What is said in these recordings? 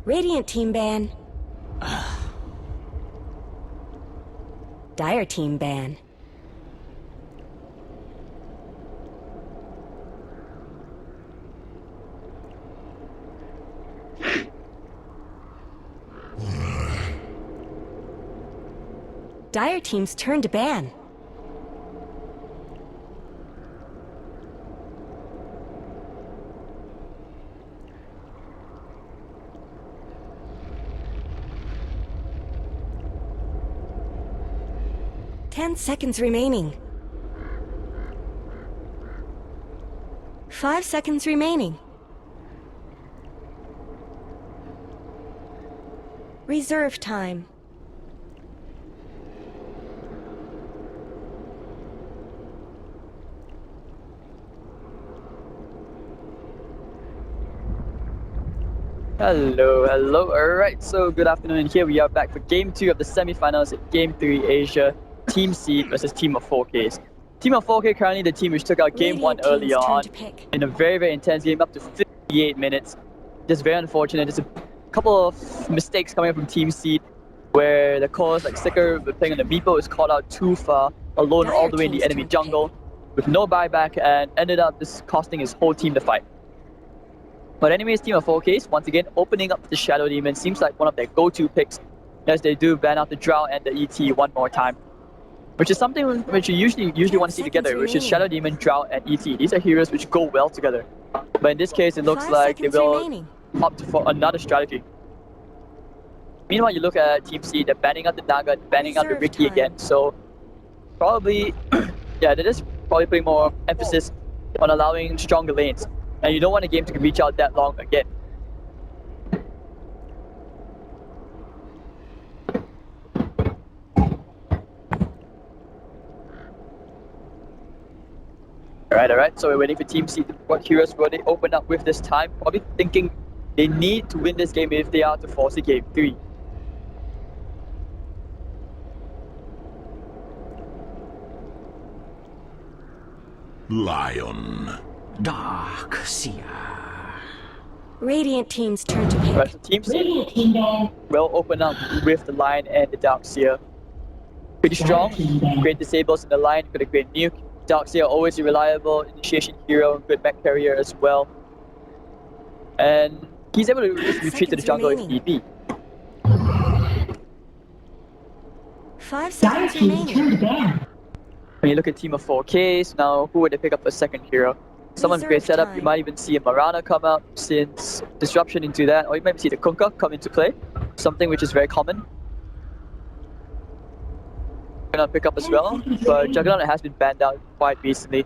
Radiant team ban. Dire team ban. Dire team's turn to ban. Ten seconds remaining. 5 seconds remaining. Reserve time. Hello. Alright, so good afternoon. Here we are back for Game 2 of the semi-finals at Game 3 Asia. Team Seed versus Team of 4Ks. Team of 4K currently the team which took out Game 1 earlier on in a very intense game up to 58 minutes. Just very unfortunate. There's a couple of mistakes coming up from Team Seed where the cores like Sicker playing on the Meepo was caught out too far, alone all the way in the enemy jungle with no buyback, and ended up this costing his whole team the fight. But anyways, Team of 4Ks, once again, opening up the Shadow Demon seems like one of their go-to picks as they do ban out the Drow and the ET one more time. Which is something which you usually want to see together, which is Shadow Demon, Drow, and ET. These are heroes which go well together. But in this case, it looks like they will opt for another strategy. Meanwhile, you look at Team C, they're banning out the Naga, banning out the Ricky again. So probably, yeah, they're just probably putting more emphasis on allowing stronger lanes. And you don't want a game to reach out that long again. Alright, so we're waiting for Team C. What heroes will they open up with this time? Probably thinking they need to win this game if they are to force a Game 3. Lion. Dark Seer. Radiant team's turn to pick. Right, so Team C will open up with the Lion and the Dark Seer. Pretty strong, great disables in the line, got a great nuke. Darkseer always a reliable initiation hero, good mech carrier as well. And he's able to just retreat to the jungle if need be. 5 seconds remaining. When you look at Team of 4Ks, now who would they pick up for second hero? Someone's great setup, you might even see a Marana come out since disruption into that, or you might see the Kunkka come into play, something which is very common. Gonna pick up as well, but Juggernaut has been banned out quite recently.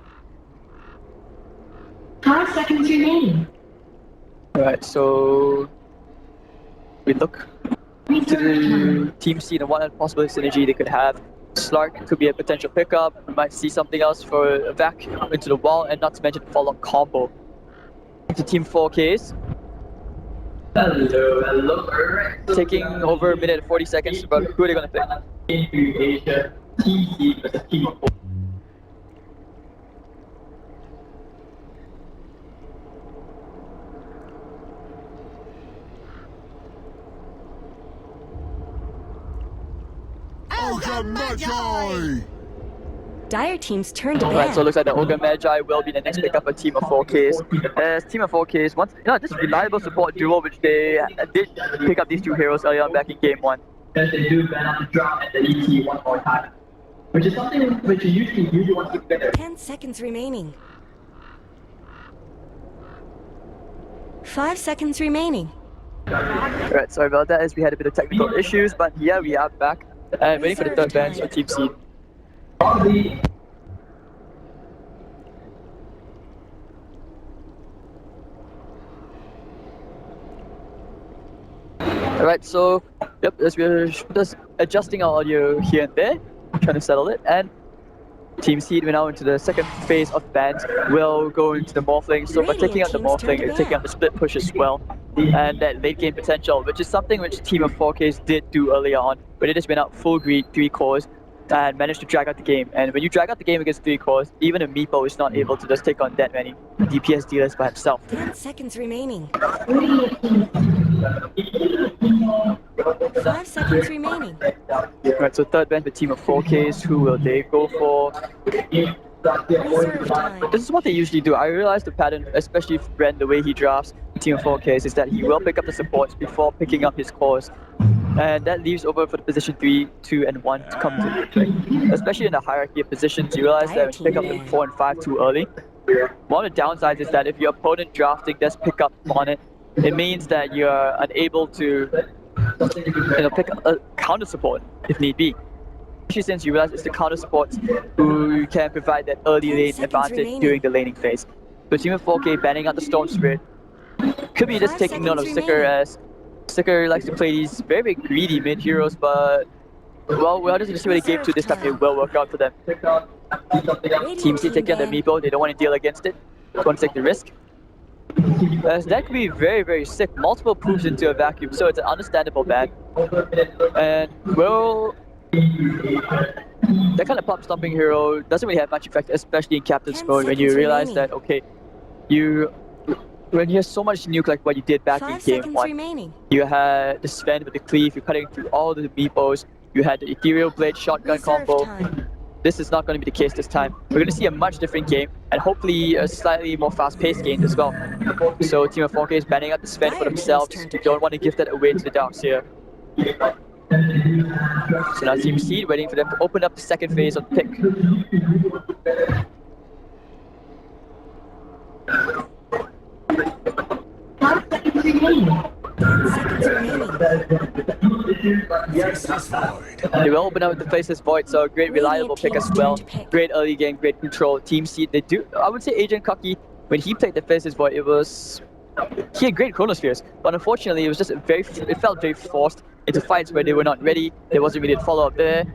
5 seconds remaining. Alright, so we look to the Team C and what possible synergy they could have. Slark could be a potential pickup. We might see something else for a vac into the wall, and not to mention follow-up combo. To Team 4Ks. Hello. Alright. Taking over a minute and 40 seconds, but who are they gonna pick? Team Asia, Team C versus Team of 4. Ogre Magi! Dire team's turn to ban. Alright, so it looks like the Ogre Magi will be the next pickup for Team of 4Ks. As Team of 4Ks, once, this reliable support duo which they did pick up these two heroes earlier on back in Game 1. As they do ban out the Drow and the ET one more time. Which is something which you usually want to keep together. 10 seconds remaining. 5 seconds remaining. Alright, sorry about that as we had a bit of technical issues, but yeah, we are back. And waiting for the third bench for Team C. Alright, so yep, as we're just adjusting our audio here and there, trying to settle it, and Team Seed, we're now into the second phase of bans. We'll go into the Morphling, so by taking out the Morphling, you're taking out the split push as well, and that late game potential, which is something which Team of 4Ks did do earlier on, where they just went out full greed, 3 cores, and managed to drag out the game. And when you drag out the game against 3 cores, even a Meepo is not able to just take on that many DPS dealers by himself. 10 seconds remaining. 5 seconds remaining. Right, so third ban, the team of 4Ks. Who will they go for? Reserve time. This is what they usually do. I realized the pattern, especially for Brent, the way he drafts team of 4Ks, is that he will pick up the supports before picking up his cores. And that leaves over for the position 3, 2, and 1 to come to play. Especially in the hierarchy of positions, you realize that when you pick up the 4 and 5 too early, one of the downsides is that if your opponent drafting does pick up on it, it means that you're unable to pick up a counter support if need be. Especially since you realize it's the counter supports who can provide that early 10 lane seconds advantage remaining. during the laning phase. So team of 4K banning out the Storm Spirit could be just 5 taking note of seconds Sticker, remaining. as Sticker likes to play these very, very greedy mid heroes, but well, we're just going to see what they game 2 this time. It will work out for them. Team C taking on the Meepo, they don't want to deal against it, they want to take the risk. As that could be very, very sick. Multiple proofs into a vacuum, so it's an understandable ban. And well, that kind of pop stomping hero doesn't really have much effect, especially in Captain's 10 mode, when you seconds realize remaining. that, okay, when you have so much nuke like what you did back 5 in game seconds 1, remaining. you had the Sven with the cleave, you're cutting through all the Meepos, you had the Ethereal Blade shotgun Reserve combo. time. This is not going to be the case this time. We're going to see a much different game, and hopefully a slightly more fast-paced game as well. So Team of 4K is banning out the Sven for themselves. You don't want to give that away to the Darks here. So now Team Seed waiting for them to open up the second phase of the pick. 5 seconds remaining. 10 seconds remaining. Faceless Void. They will open up with the Faceless Void, so a great reliable pick as well. Great early game, great control. Team Seed, they do. I would say Agent Kucky, when he played the Faceless Void, he had great chronospheres, but unfortunately it felt very forced into fights where they were not ready. There wasn't really a follow-up there.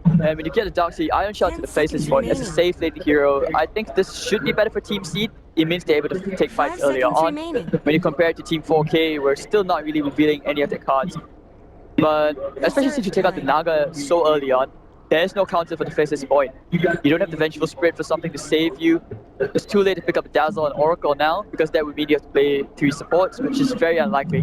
And when you get a Darkseid Iron Shot to the Faceless Void as a safe lane hero, I think this should be better for Team Seed. It means they're able to take 5 fights earlier seconds on. remaining. When you compare it to Team 4K, we're still not really revealing any of their cards. But especially since you take out the Naga so early on, there's no counter for the Faceless Void. You don't have the Vengeful Spirit for something to save you. It's too late to pick up Dazzle and Oracle now, because that would mean you have to play 3 supports, which is very unlikely.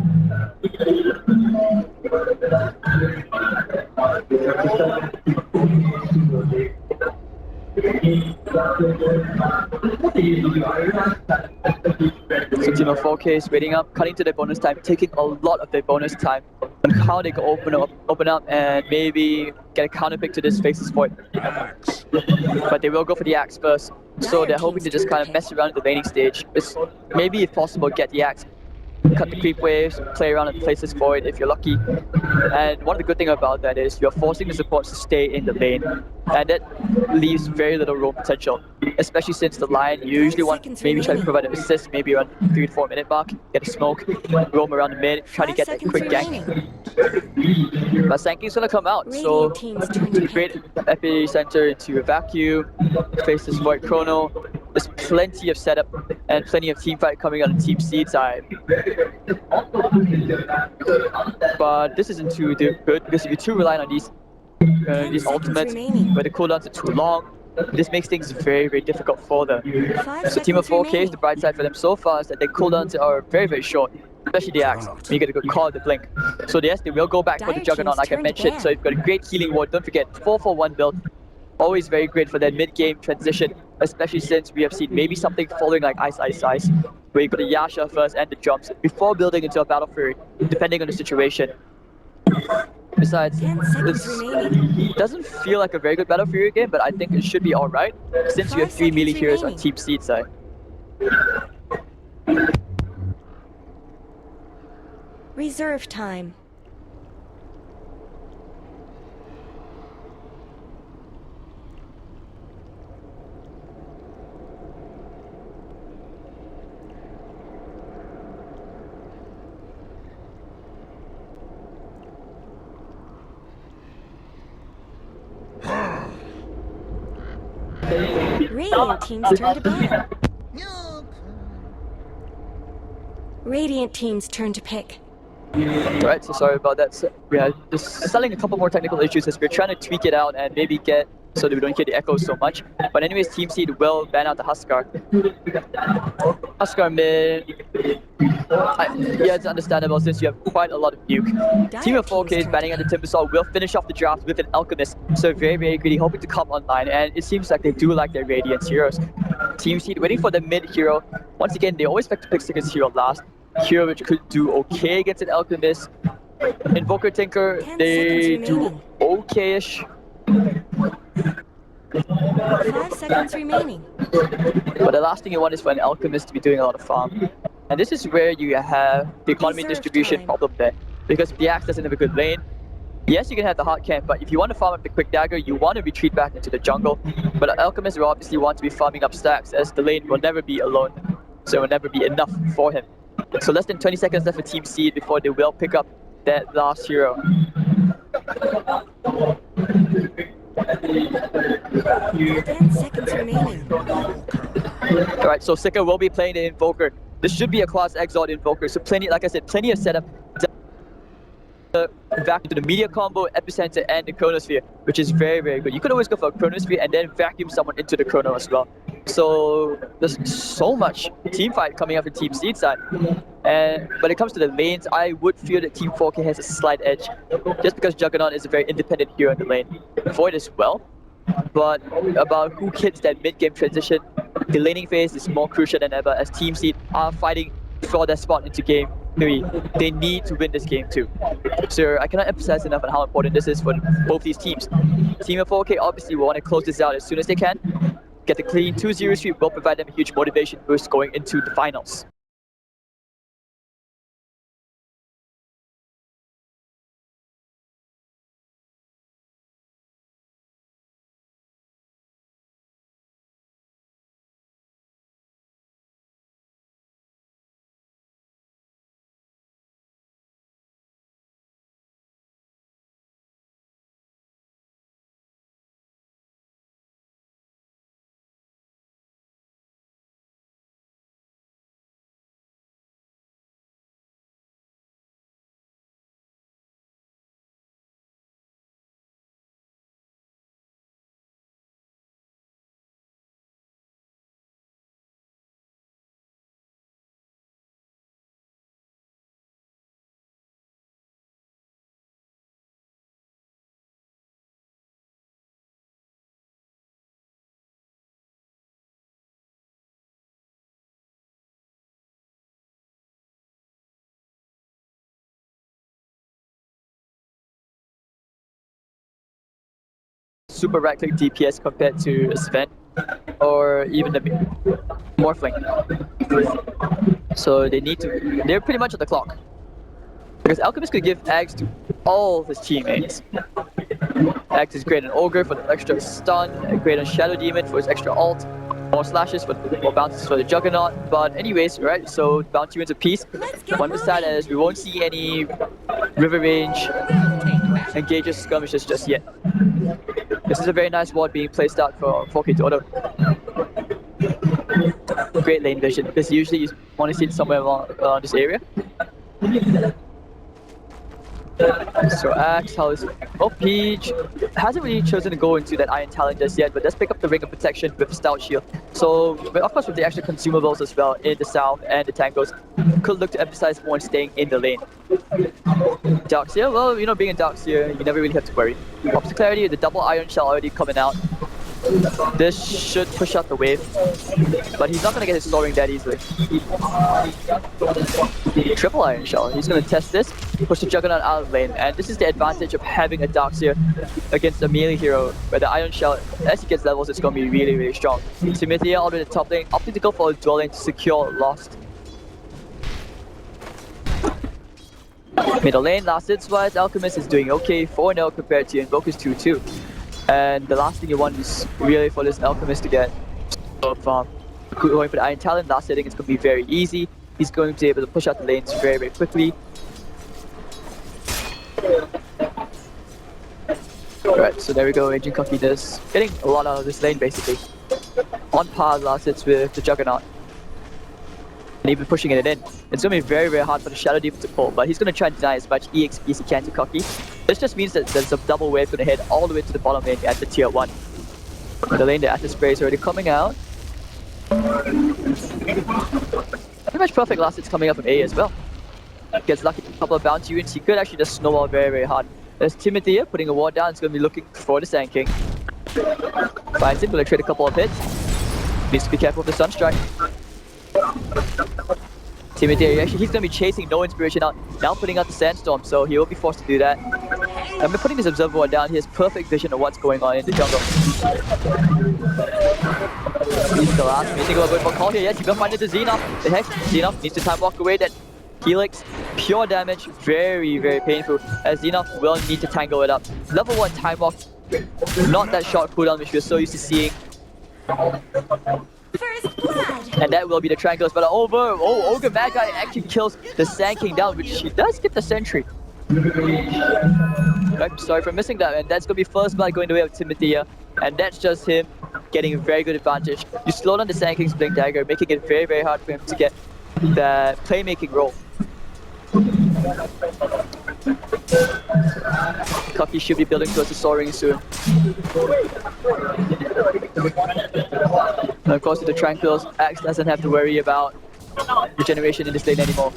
So Team of 4K is waiting up, cutting to their bonus time, taking a lot of their bonus time on how they can open up and maybe get a counter pick to this Faceless Void. But they will go for the Axe first, so they're hoping to just kind of mess around at the laning stage. Maybe if possible get the Axe, cut the creep waves, play around at the Faceless Void if you're lucky. And one of the good things about that is you're forcing the supports to stay in the lane, and that leaves very little roam potential, especially since the Lion you usually want maybe try to provide an assist maybe around 3 to 4 minute mark, get a smoke, roam around the mid, try to 5 get that seconds quick remaining. gank. But Sankey's gonna come out, so Radiant team's turn to great pick. epicenter into a vacuum, Faceless Void Chrono. There's plenty of setup and plenty of teamfight coming on the Team Seed side. But this isn't too good, because if you're too reliant on these 10 ultimates, remaining. where the cooldowns are too long, this makes things very, very difficult for them. 5 So Team of seconds 4K is remaining. the bright side for them so far is that their cooldowns are very, very short, especially the Axe, when you get a good call at the blink. So yes, they will go back for the Dire Juggernaut team's like I turn to mentioned, ban. so you've got a great healing ward. Don't forget, 4-4-1 build, always very great for that mid-game transition, especially since we have seen maybe something following like Ice Ice Ice, where you put a Yasha first and the jumps before building into a Battle Fury, depending on the situation. Besides, 10 seconds remaining. it doesn't feel like a very good Battle Fury game, but I think it should be alright, since you have 5 3 melee seconds heroes on remaining. Team Seed side. Reserve time. Radiant team's turn to ban. Radiant team's turn to pick. Right, so sorry about that. So we are just selling a couple more technical issues as we're trying to tweak it out and maybe get so that we don't hear the echo so much. But anyways, Team Seed will ban out the Huskar. Huskar mid. Yeah, it's understandable since you have quite a lot of nuke. Team of 4K is banning out the Timbersaw, will finish off the draft with an Alchemist. So very, very greedy, hoping to come online. And it seems like they do like their Radiance heroes. Team Seed waiting for the mid hero. Once again, they always like to pick Sticker's hero last. Hero which could do okay against an Alchemist. Invoker Tinker, 10 they seconds do remaining. okay-ish. 5 seconds remaining. But the last thing you want is for an Alchemist to be doing a lot of farm. And this is where you have the economy Reserve distribution time. problem there. Because if the Axe doesn't have a good lane, yes, you can have the hard camp, but if you want to farm up the quick dagger, you want to retreat back into the jungle. But Alchemist will obviously want to be farming up stacks as the lane will never be alone. So it will never be enough for him. So less than 20 seconds left for Team Seed before they will pick up that last hero. 10 seconds remaining. Alright, so Sika will be playing the Invoker. This should be a class Exalt Invoker, so plenty, like I said, plenty of setup. Back into the media combo, epicenter, and the chronosphere, which is very, very good. You could always go for a chronosphere and then vacuum someone into the chrono as well. So there's so much team fight coming up in Team Seed side. And when it comes to the lanes, I would feel that Team 4K has a slight edge, just because Juggernaut is a very independent hero in the lane. Void as well, but about who hits that mid-game transition, the laning phase is more crucial than ever as Team Seed are fighting for their spot into game 3. They need to win this game too. So I cannot emphasize enough on how important this is for both these teams. Team of 4K obviously will want to close this out as soon as they can. Get the clean 2-0 sweep will provide them a huge motivation boost going into the finals. Super right click DPS compared to Sven or even the Morphling. So they're pretty much on the clock. Because Alchemist could give Axe to all his teammates. Axe is great on Ogre for the extra stun, great on Shadow Demon for his extra ult, more slashes for more bounces for the Juggernaut. But anyways, right, so bounty wins a piece. One beside as we won't see any river range engages skirmishes just yet. This is a very nice ward being placed out for 4K DOTA. Great lane vision, because usually you want to see it somewhere around this area. So Axe, how is... Oh, Peach hasn't really chosen to go into that Iron Talon just yet, but does pick up the Ring of Protection with Stout Shield. So, but of course with the extra consumables as well in the south and the Tangos, could look to emphasize more on staying in the lane. Darkseer, well, you know, being in Darkseer, you never really have to worry. Pops to Clarity, the double Iron Shell already coming out. This should push out the wave, but he's not going to get his Soaring that easily. Triple Iron Shell, he's going to test this, push the Juggernaut out of lane, and this is the advantage of having a Darkseer against a melee hero, where the Iron Shell, as he gets levels, it's going to be really, really strong. Timithia out of the top lane, opting to go for a dual lane to secure Lost. Middle lane, last hits wise, Alchemist is doing okay, 4-0 compared to Invoker's 2-2. And the last thing you want is really for this Alchemist to get from going for the Iron Talon. Last hitting, it's going to be very easy. He's going to be able to push out the lanes very, very quickly. Alright, so there we go, Agent Cocky does getting a lot out of this lane basically. On par last hits with the Juggernaut. and even pushing it in. It's going to be very, very hard for the Shadow Demon to pull, but he's going to try and deny as much EXP as he can to Koki. This just means that there's a double wave going to head all the way to the bottom lane at the tier 1. The lane, the Atlas Spray is already coming out. Pretty much perfect last hits coming up from A as well. Gets lucky with a couple of bounty units. He could actually just snowball very, very hard. There's Timothy here putting a ward down. He's going to be looking for the Sand King. Finds him, going to trade a couple of hits. Needs to be careful with the Sunstrike. Timothy, actually, he's going to be chasing no inspiration out. Now putting out the Sandstorm, so he will be forced to do that. I'm putting his Observer ward down. He has perfect vision of what's going on in the jungle. He's the last. You think about going for a call here? Yes, he will find it to Xenoth. The Hex, Xenoth needs to time walk away. That Helix, pure damage, very, very painful. As Xenoth will need to tangle it up. Level 1 time walk, not that short cooldown which we're so used to seeing. First blood. And that will be the Triangles, but Ogre Magi actually kills the Sand King down, which he does get the Sentry. Sorry for missing that, and that's going to be first blood going the way of Timothea, and that's just him getting a very good advantage. You slow down the Sand King's Blink Dagger, making it very, very hard for him to get the playmaking role. Koki should be building towards the Soaring soon. And of course with the Tranquils, Axe doesn't have to worry about regeneration in this lane anymore.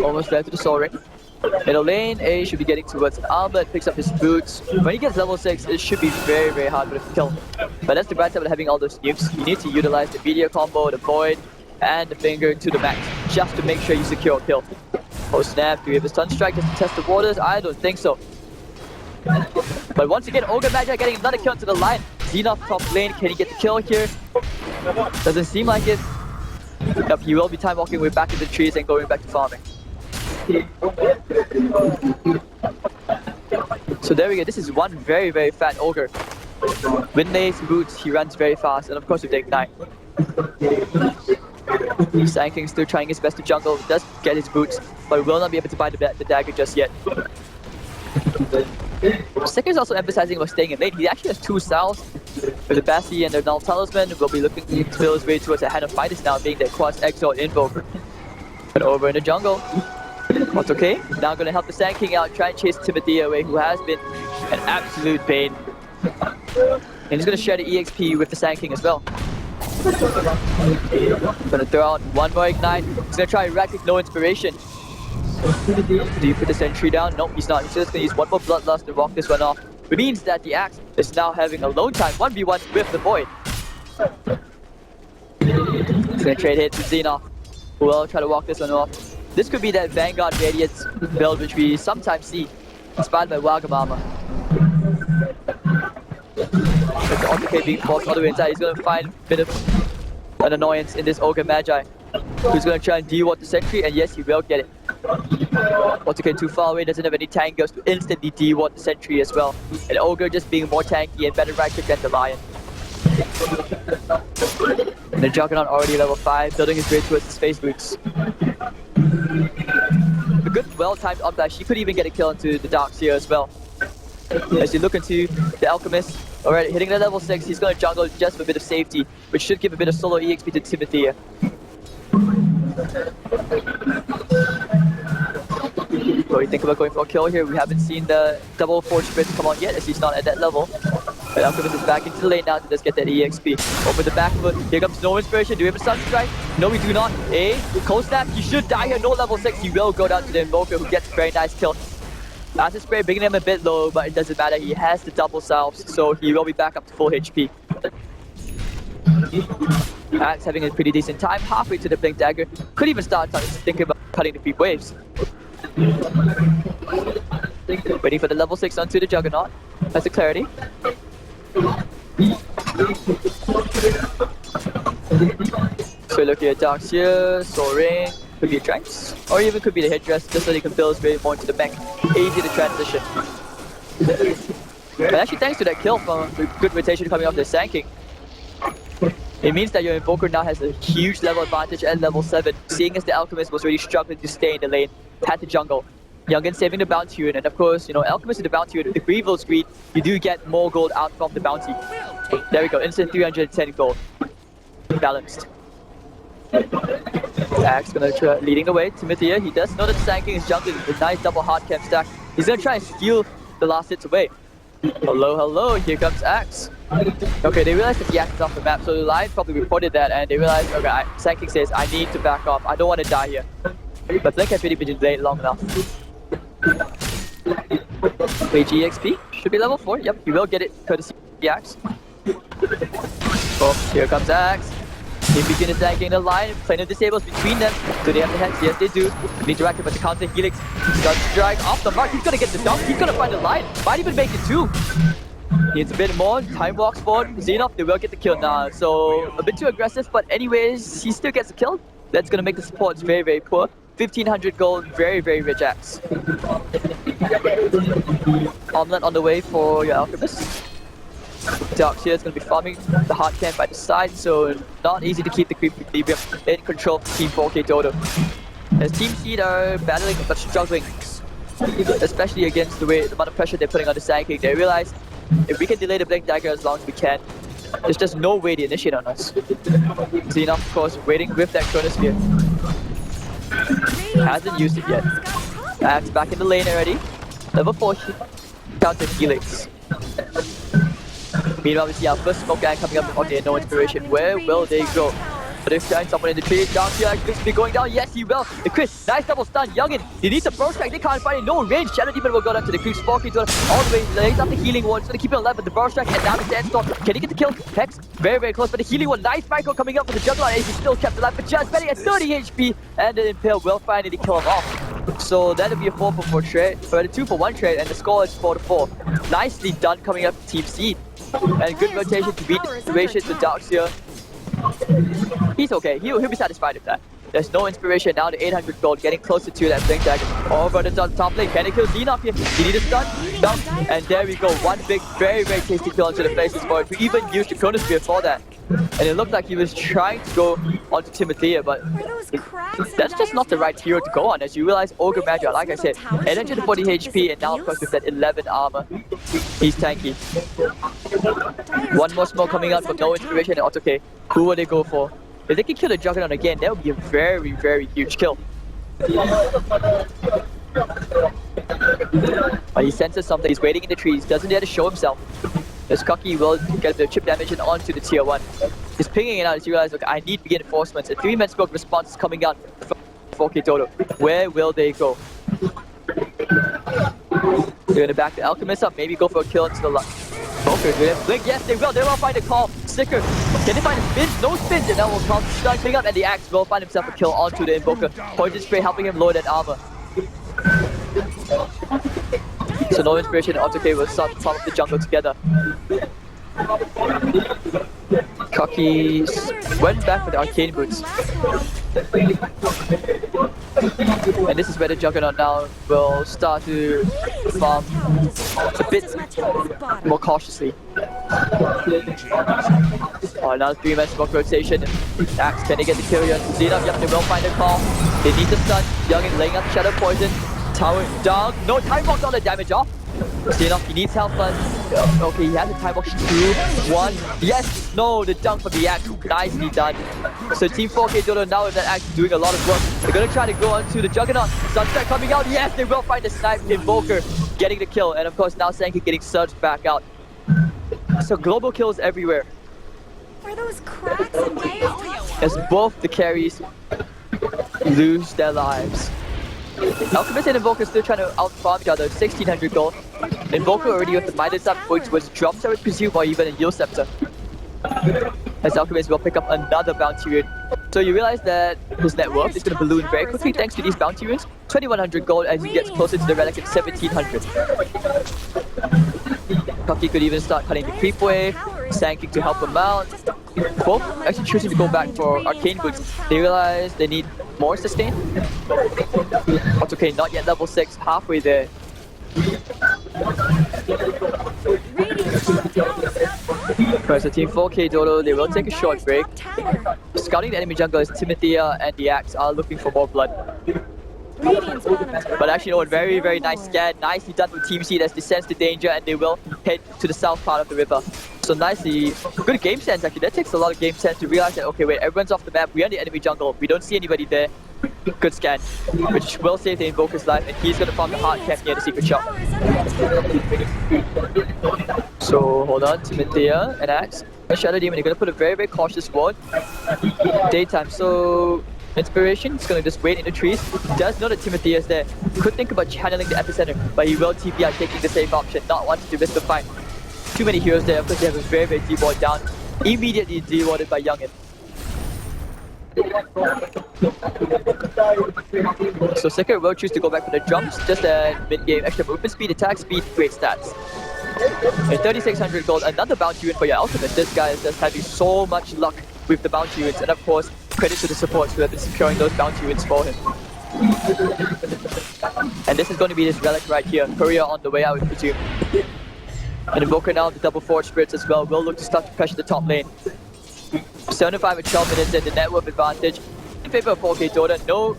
Almost there to the Soaring. Middle lane, A should be getting towards an armor, picks up his boots. When he gets level 6, it should be very, very hard for him to kill. But that's the bright side of having all those nukes. You need to utilize the meteor combo, the void, and the finger to the max, just to make sure you secure a kill. Oh snap, do we have a Sunstrike just to test the waters? I don't think so. But once again, Ogre Magi getting another kill into the line. Xenoth top lane, can he get the kill here? Doesn't seem like it. Yep, he will be time walking way back into the trees and going back to farming. So there we go, this is one very, very fat Ogre. Windlace, boots, he runs very fast, and of course with the Ignite. Sand King still trying his best to jungle, does get his boots, but will not be able to buy the dagger just yet. Second is also emphasizing about staying in lane. He actually has 2 styles. With the Bassi and the Null Talisman, will be looking to fill his way towards the Hand of Fighters now, being the Quas Exalt Invoke. But over in the jungle. What's okay? Now going to help the Sand King out, try and chase Timothy away, who has been an absolute pain. And he's going to share the EXP with the Sand King as well. Gonna throw out one more Ignite. He's going to try and rack with no inspiration. Do you put the Sentry down? Nope, he's not. He's just going to use one more Bloodlust to walk this one off. Which means that the Axe is now having a lone time 1v1 with the Void. He's going to trade hits with Xenoth, who will try to walk this one off. This could be that Vanguard Radiance build which we sometimes see, inspired by Wagamama. With the Autocade being forced all the way inside, he's going to find a bit of an annoyance in this Ogre Magi, who's going to try and de-ward the Sentry, and yes, he will get it. Autocade too far away, doesn't have any tangos to instantly de-ward the Sentry as well. And Ogre just being more tanky and better right click than the Lion. And the Juggernaut already level 5, building his way towards his face boots. A good well-timed updash, he could even get a kill into the Darks here as well. As you look into the Alchemist, alright, hitting the level 6, he's going to jungle just for a bit of safety, which should give a bit of solo EXP to Timothy. What do you think about going for a kill here? We haven't seen the double Forge Sprint come on yet, as he's not at that level. But Alchemist is back into the lane now to just get that EXP. Over the back foot, here comes no inspiration. Do we have a Sunstrike? No, we do not. Cold Snap, he should die here, no level 6. He will go down to the Invoker, who gets a very nice kill. Acid Spray bringing him a bit low, but it doesn't matter. He has the double salves, so he will be back up to full HP. Axe having a pretty decent time, halfway to the Blink Dagger. Could even start thinking about cutting the feet waves. Waiting for the level 6 onto the Juggernaut. That's the clarity. So looking at Darks here, Soaring. Could be a Tranks, or even could be the headdress, just so they can build his way more into the mech. Easy to transition. But actually thanks to that kill from the good rotation coming off the Sand King, it means that your Invoker now has a huge level advantage at level 7, seeing as the Alchemist was really struggling to stay in the lane, had to jungle. Youngin saving the bounty unit, and of course, you know, Alchemist with the bounty unit, with the Grievel's Greed, you do get more gold out from the bounty. There we go, instant 310 gold. balanced. Axe gonna try leading the way. Timothy, he does know that Sand King is jumping with a nice double hard camp stack. He's gonna try and steal the last hits away. Hello, hello, here comes Axe. Okay, they realized that the Axe is off the map, so the Lion probably reported that and they realized, okay, Sand King says, I need to back off, I don't want to die here. But Blink has really been delayed long enough. Wait, GXP should be level 4, yep, he will get it courtesy of the Axe. Oh, here comes Axe. Team begin attacking the line, Planar disables between them. Do they have the heads? Yes, they do. Interactive with the counter Helix. Gun strike off the mark. He's gonna get the dunk. He's gonna find the line. Might even make it 2. Needs a bit more. Time walks forward. Xenoph, they will get the kill now. So a bit too aggressive, but anyways, he still gets the kill. That's gonna make the supports very, very poor. 1500 gold, very, very rich Axe. Omelette on the way for your Alchemist. Dark here is going to be farming the hard camp by the side, so not easy to keep the creep equilibrium in control of Team 4K DOTA. As Team Seed are battling but struggling, especially against the amount of pressure they're putting on the Sand King. They realize if we can delay the Blink Dagger as long as we can, there's just no way to initiate on us. Xenoph, of course, waiting with that Chronosphere. Hasn't used it yet. Axe back in the lane already. Level 4 counter Helix. Meanwhile, we see our first smoke gang coming up on the no inspiration. Where will they go? But they're trying someone in the tree. Down here, Chris will be going down. Yes, he will. The Chris, nice double stun. Youngin, he needs a burst strike. They can't find it. No range. Shadow Demon will go down to the creep. Sparky all the way. Lays up the healing ward. It's going to keep it alive with the burst strike. And now the Sandstorm. Can he get the kill? Hex, very, very close. But the healing ward. Nice micro coming up for the Juggernaut. He's still kept alive. But just betting at 30 HP. And the Impale will finally kill him off. So that'll be a 4 for 4 trade. But a 2 for 1 trade. And the score is 4 to 4. Nicely done coming up Team Seed. And good rotation to beat the situation to Darkseer. He's okay, he'll be satisfied with that. There's no inspiration now, the 800 gold getting closer to that Blink Dagger. Over the top lane, can he kill Xenoph here? He needs a stun, dunk, and there we go. One big, very, very tasty kill onto the faces for it. We even used the Chronosphere for that. And it looked like he was trying to go onto Timothea, but that's just not the right hero to go on. As you realize, Ogre Magi, like I said, 840 HP, and now of course with that 11 armor, he's tanky. One more smoke coming out from no inspiration and AutoK. Who will they go for? If they can kill the Juggernaut again, that would be a very, very huge kill. But he senses something, he's waiting in the trees, doesn't dare to show himself. As Cocky will get a bit of chip damage and onto the tier 1. He's pinging it out as you realize, okay, I need reinforcements. A 3-man smoke response is coming out from 4K DOTA. Where will they go? They're gonna back the Alchemist up, maybe go for a kill into the line. Blink, yes, they will find a call. Sticker, can they find a spin? No spins, and that will come starting up, and the Axe will find himself a kill onto the Invoker. Poison Spray helping him lower that armor. So no inspiration and AutoK will start top of the jungle together. Cocky went back for the arcane boots. And this is where the Juggernaut now will start to farm a bit more cautiously. Oh, now 3-man smoke rotation. Axe, can they get the kill here? Xenoph, yep, they will find a call. They need the stun. Youngin laying up Shadow Poison. Tower down. No, time box on the damage off. Xenoph, he needs help, but okay, he has a time box. 2, 1. Yes, no, the dunk from the Axe. Nicely done. So Team 4K DOTA now with that Axe doing a lot of work. They're gonna try to go onto the Juggernaut. Sunset coming out. Yes, they will find the snipe. Invoker getting the kill, and of course now Sand King getting surged back out. So global kills everywhere. Are those cracks and layers? As both the carries lose their lives. Alchemist and Invoker still trying to outfarm each other. 1600 gold. Invoker already with the Midas up, which was drops, I would presume, or even a Yield Scepter. As Alchemist will pick up another bounty rune. So you realize that his net worth is going to balloon very quickly thanks to these bounty runes. 2100 gold as he gets closer to the relic at 1700. Cocky could even start cutting the creep wave. Sand King to help him out. Both actually choosing to go back for arcane boots. They realize they need more sustain. AutoK not yet level 6, halfway there. First, the Team 4K DOTA, they will take a short break. Scouting the enemy jungle is Timothea and the Axe are looking for more blood. Radiant's bottom tower But actually, no, is very, very no nice more. scan. Nicely done from Team Seed as they sense the danger and they will head to the south part of the river. So nicely, good game sense actually. That takes a lot of game sense to realize that, okay, wait, everyone's off the map. We're in the enemy jungle. We don't see anybody there. Good scan, which will save the Invoker's life, and he's going to farm the hard camp near the secret shop. Tower is under attack. So hold on, Timothea and Axe. Shadow Demon, you're going to put a very, very cautious ward. Daytime, so Inspiration is going to just wait in the trees. He does know that Timothea is there. Could think about channeling the epicenter, but he will TP out, taking the safe option, not wanting to risk the fight. Too many heroes there, of course they have a very, very deep ward down. Immediately de-warded by Youngin. So Secret will choose to go back for the jumps, just a mid-game extra movement speed, attack speed, great stats. And 3600 gold, another bounty win for your ultimate. This guy is just having so much luck with the bounty wins, and of course, credit to the supports who have been securing those bounty wins for him. And this is going to be this relic right here, courier on the way, I would presume. And Invoker now, the double forge spirits as well, will look to start to pressure the top lane. 75 with 12 minutes in, the net worth advantage in favor of 4K DOTA. No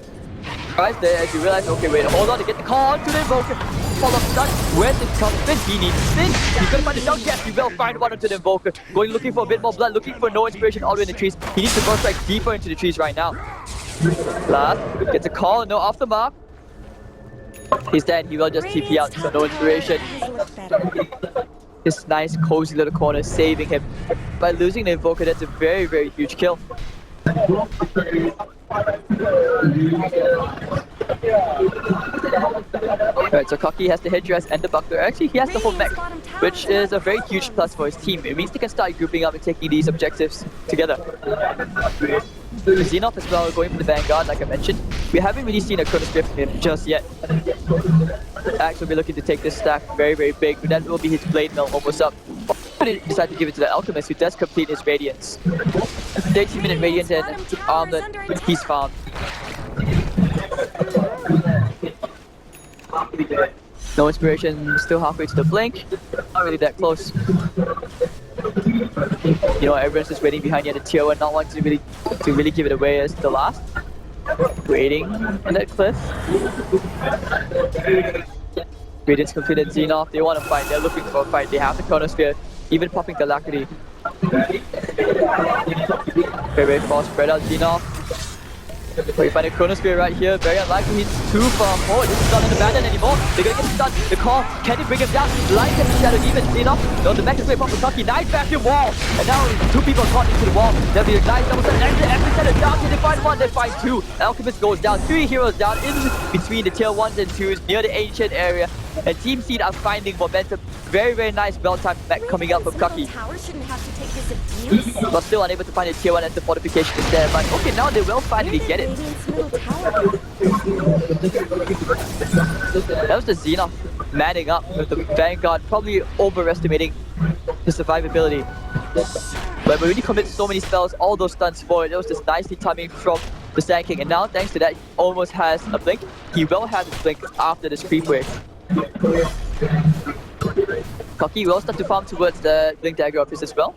surprise there as you realize, okay, wait, hold on to get the call onto the Invoker. Follow up stun. Where's the top spin? He needs spin. He's gonna find the dunk. Yes, he will find one onto the Invoker. Going looking for a bit more blood, looking for no inspiration all the way in the trees. He needs to go strike deeper into the trees right now. Last gets a call, no off the mark. He's dead, he will just TP out, so no inspiration. This nice cozy little corner saving him. By losing the Invoker, that's a very, very huge kill. Alright, so Koki has the headdress and the buckler. Actually, he has the whole mech, which is a very huge plus for his team. It means they can start grouping up and taking these objectives together. Xenoth as well, going for the Vanguard, like I mentioned. We haven't really seen a Chronosphere from him just yet. Axe will be looking to take this stack very, very big, but that will be his Blade Mill almost up. But decide to give it to the Alchemist, who does complete his Radiance. 13-minute Radiance and Armlet, he's farmed. No inspiration, still halfway to the blink. Not really that close. You know, everyone's just waiting behind you at the tier 1, not wanting to really give it away as the last. Waiting on that cliff. Radiance completed Xenoth, they want to fight, they're looking for a fight, they have the Chronosphere, even popping the Alacrity. Very, very fast spread out Xenoth. But you find a Chronosphere right here, very unlikely, he's too far forward, this is not an abandon anymore, they're gonna get stunned, the call, can they bring him down? Light and the Shadow Demon, Xenoth, no, the mech is way from Kentucky, nice vacuum wall, and now two people caught into the wall, there'll be a nice double stun, and the epicenter down, can they find one, they find two, Alchemist goes down, 3 heroes down in between the tier 1s and 2s, near the ancient area, and Team Seed are finding momentum, very, very nice well-timed mech coming out from Kaki. Tower shouldn't have to take this abuse. But still unable to find a tier 1 as the fortification is there, but okay, now they will finally get it. That was the Xenoth manning up with the Vanguard, probably overestimating his survivability. But when he commits so many spells, all those stuns forward, it was just nicely timing from the Sand King, and now thanks to that, he almost has a blink. He will have his blink after this creep wave. Koki will start to farm towards the blink dagger of his as well.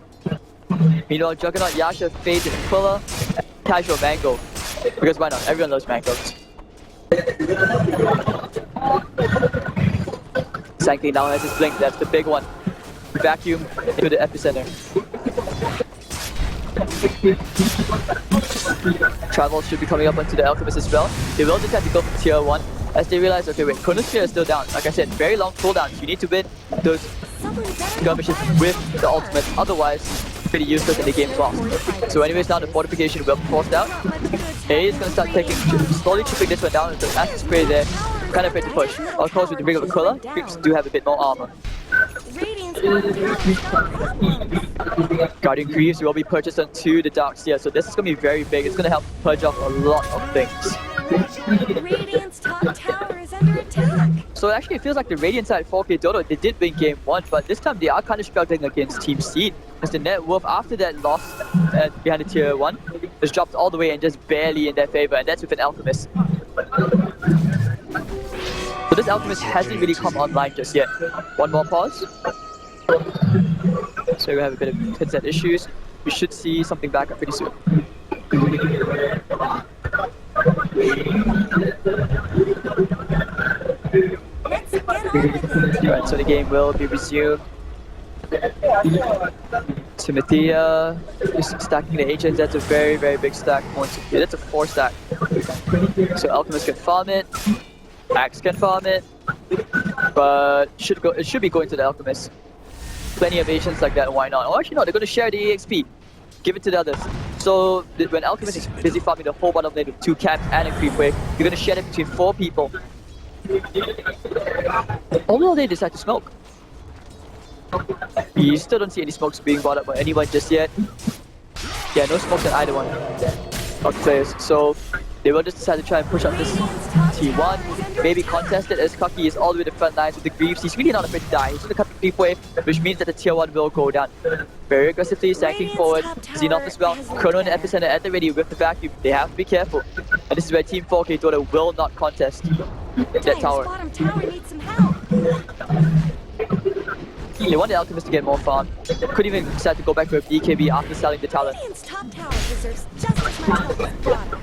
Meanwhile, Juggernaut, Yasha, Fade, and Aquila, casual Mango. Because why not? Everyone loves mangoes. Sand King now has his blink, that's the big one. Vacuum into the epicenter. Travel should be coming up onto the Alchemist as well. They will just have to go for tier 1 as they realize, okay, wait, Chronosphere is still down. Like I said, very long cooldowns. You need to win those skirmishes with the ultimate, otherwise pretty useless and the game's lost. So anyways, now the fortification will be forced out. A is going to start taking, slowly chipping this one down with the acid spray there. Kind of afraid to push. Of course, with the Ring of Aquila, creeps do have a bit more armor. Guardian Greaves will be purchased onto the Dark Seer, so this is going to be very big. It's going to help purge off a lot of things. Radiant's top tower is under attack. So actually it feels like the Radiant side 4K DOTA, they did win game 1, but this time they are kind of struggling against Team Seed. As the net worth after that loss behind the tier 1 has dropped all the way and just barely in their favor, and that's with an Alchemist. So this Alchemist hasn't really come online just yet. One more pause. So we have a bit of headset issues. We should see something back up pretty soon. Alright, so the game will be resumed. Timothea is stacking the ancients. That's a very, very big stack. That's a 4 stack. So Alchemist can farm it. Axe can farm it. But it should be going to the Alchemist. Plenty of ancients like that, why not? Oh, actually no, they're going to share the EXP. Give it to the others. So when Alchemist is busy farming the whole bottom lane with 2 camps and a creep wave, you're going to share it between 4 people. Although they decide to smoke. You still don't see any smokes being brought up by anyone just yet. Yeah, no smokes on either one of the players. So they will just decide to try and push up this T1. Maybe contest it as Kaki is all the way to the front lines with the Greaves. He's really not afraid to die. He's going to cut the creep wave, which means that the tier 1 will go down. Very aggressively stacking forward. Xenoth as well. Chrono and Epicenter at the ready with the vacuum. They have to be careful. And this is where Team 4K DOTA will not contest that tower. Bottom tower needs some help. They want the Alchemist to get more farm. Could even decide to go back for a BKB after selling the talent. Radiant's top tower deserves just as much help as the bottom.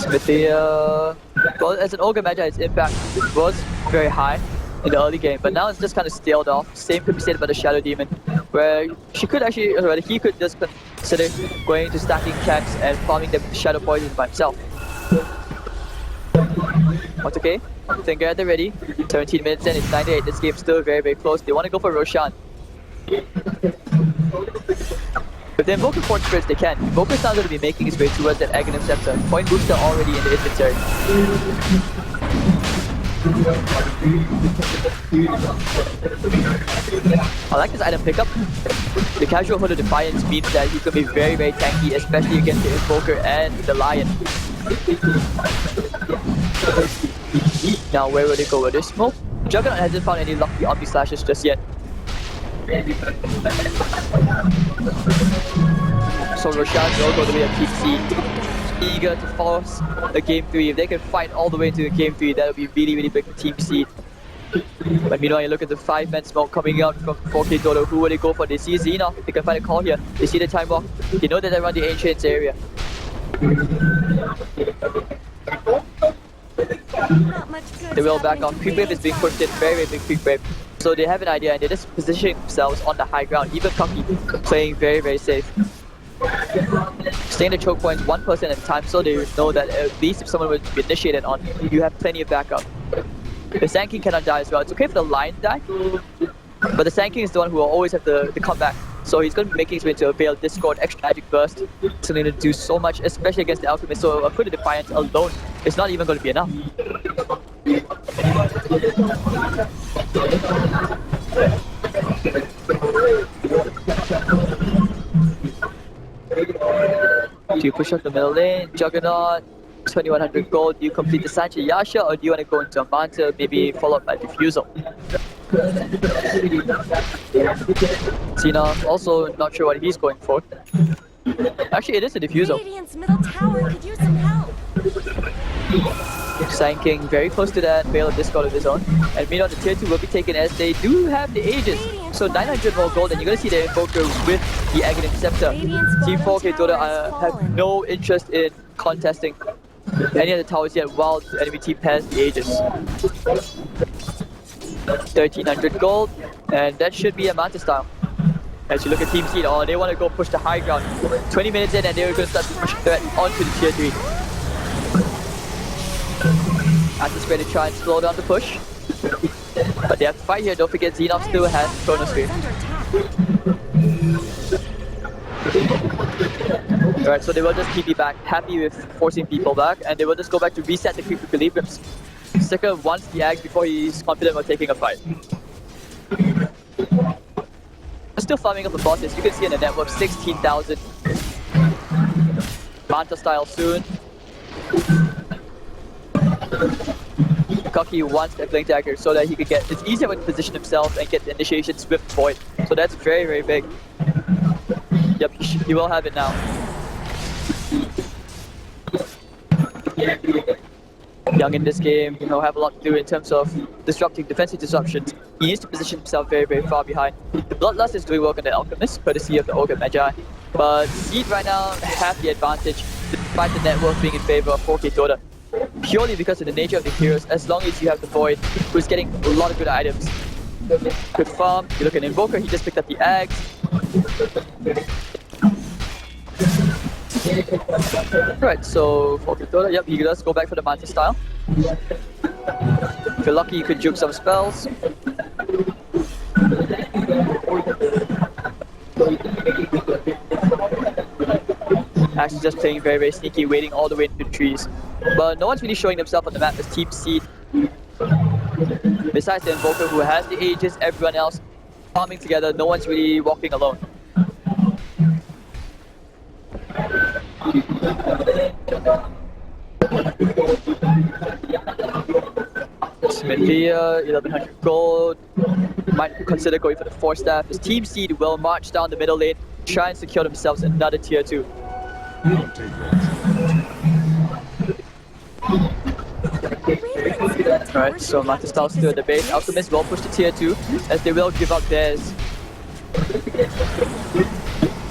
Timothea, well, as an Ogre Magi, its impact was very high in the early game, but now it's just kind of staled off. Same could be said about the Shadow Demon, where he could just consider going to stacking camps and farming the Shadow Poison by himself. What's okay? Finger at the ready. 17 minutes in, it's 98. This game's still very, very close. They want to go for Roshan. If they invoke Force Spirits, they can. Invoker's now going to be making his way towards that Aghanim Scepter. Point booster already in the inventory. I like this item pickup. The casual Hood of Defiance means that he could be very, very tanky, especially against the Invoker and the Lion. Now where will they go? Will they smoke? Juggernaut hasn't found any lucky Omni Slashes just yet. So Roshan will go to be a PC. Eager to force the game 3. If they can fight all the way into the game 3, that would be really, really big for Team Seed. But meanwhile, you look at the 5-man smoke coming out from 4K DOTA. Who will they go for? They see Xenoth. They can find a call here. They see the time walk. They know that they run the Ancients area. They will back off. Creep wave is being pushed in. Very, very big creep wave. So they have an idea and they're just positioning themselves on the high ground. Even Kaki playing very, very safe. Staying the choke points 1% at a time, so they know that at least if someone would be initiated on, you have plenty of backup. The Sand King cannot die as well. It's okay for the Lion to die, but the Sand King is the one who will always have to come back. So he's going to be making his way to a Veil Discord, extra magic burst. It's going to do so much, especially against the Alchemist. So a Hood of Defiance alone is not even going to be enough. Do you push up the middle lane? Juggernaut, 2100 gold. Do you complete the Sancha Yasha, or do you want to go into a Manta, maybe followed by Diffusal? Xena, also not sure what he's going for. Actually, it is a Diffusal. Radiant's middle tower could use some help. Sand King very close to that Veil of Discord of his own. And meanwhile, the tier 2 will be taken as they do have the Aegis. So 900 more gold, and you're going to see the Invoker with the Aghanim Scepter. Team 4K DOTA have no interest in contesting any of the towers yet while the enemy team has the Aegis. 1300 gold, and that should be a Manta style. As you look at Team Seed, oh, they want to go push the high ground. 20 minutes in, and they're going to start to push threat onto the tier 3. Anticipate to try and slow down the push. But they have to fight here. Don't forget, Xenoth still has Chronosphere. Alright, so they will just keep you back, happy with forcing people back, and they will just go back to reset the creep equilibriums. Sticker wants the Axe before he's confident about taking a fight. Still farming up the bosses. You can see in the network 16,000. Manta style soon. Kaki wants that Blink Dagger so that he could get, it's easier to position himself and get the initiation Swift Void. So that's very, very big. Yep, he will have it now. Young in this game, he'll have a lot to do in terms of disrupting defensive disruptions. He needs to position himself very, very far behind. The Bloodlust is doing work on the Alchemist, courtesy of the Ogre Magi. But Seed right now have the advantage. The despite the net worth being in favor of 4K DOTA. Purely because of the nature of the heroes, as long as you have the Void, who's getting a lot of good items. Good farm. You look at Invoker, he just picked up the eggs. Right, so 4K DOTA, yep, he does go back for the Manta style. If you're lucky, you could juke some spells. Actually just playing very, very sneaky, waiting all the way into the trees. But no one's really showing themselves on the map as Team Seed. Besides the Invoker who has the Aegis, everyone else farming together, no one's really walking alone. Smithia, 1100 gold. Might consider going for the 4-staff. His Team Seed will march down the middle lane, try and secure themselves another tier 2. Alright, so Matastal still at the base. Alchemist will push to tier 2 as they will give up theirs.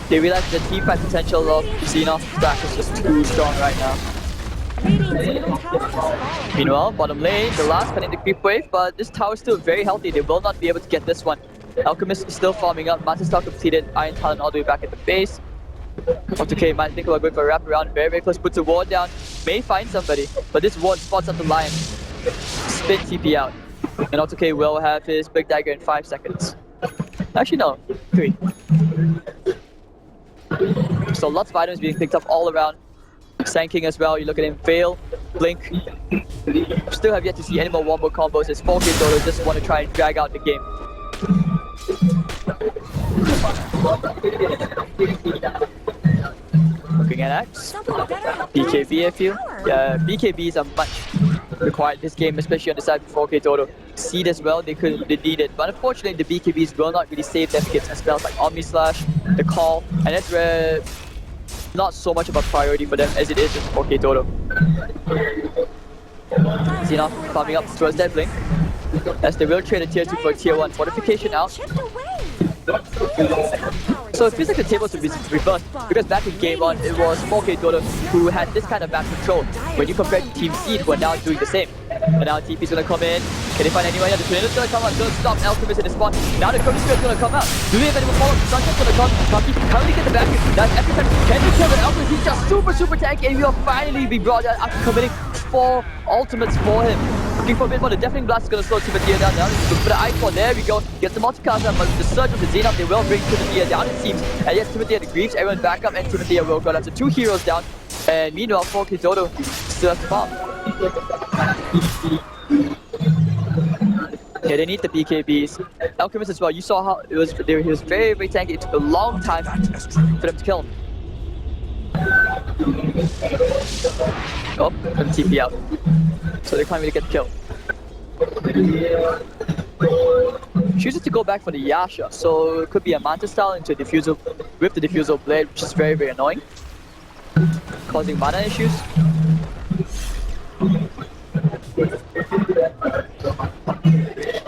They realize the team fight potential of Xeno's stack is just too strong right now. Meanwhile, bottom lane, the last cutting the creep wave, but this tower is still very healthy. They will not be able to get this one. Alchemist is still farming up. Matastal completed Iron Talon all the way back at the base. Okay, might think about going for a wraparound, very, very close, puts a ward down, may find somebody, but this ward spots up the Lion. Spin TP out. And AutoK will have his big dagger in 5 seconds. Actually no, 3. So lots of items being picked up all around. Sanking as well, you look at him, Veil, Blink. Still have yet to see any more wombo combos as 4K DOTA just want to try and drag out the game. Looking at Axe. BKB I feel. Yeah, BKBs are much required this game, especially on the side of 4K DOTA. Seed as well, they need it. But unfortunately the BKBs will not really save them against spells like Omni Slash, the Call, and that's where not so much of a priority for them as it is with 4K DOTA. Xenon farming up towards that Blink as they will trade a tier 2 for a tier 1 fortification out. So it feels like the tables will be reversed because back in game 1 it was 4K DOTA who had this kind of map control when you compare to Team Seed who are now doing the same. And now TP's gonna come in. Can they find anyone? Yeah, the Tornado's gonna come out, gonna stop Alchemist in the spot. Now the Chrono Spirit's gonna come out. Do they have anyone follow? The Sunset's gonna come. Kaki currently get the back. That's every time. Can they kill the Alchemist? He's just super tanky and we will finally be brought down after committing 4 ultimates for him. Looking for a bit more. The Deafening Blast is gonna slow Timothy down. Now let's look for the Icon. There we go. Gets the multicast out, but the surge of the Xenon, they will bring Timothy down it seems. And yes, Timothy the Greaves, everyone back up, and Timothy will go down to 2 heroes down. And meanwhile, 4K DOTA still has to farm. Yeah, they need the BKBs. Alchemist as well, you saw how he was very tanky. It took a long time for them to kill him. Oh, couldn't TP out. So they can't really get the kill. Chooses to go back for the Yasha, so it could be a Manta style into a diffusal with the diffusal blade, which is very annoying. Causing mana issues.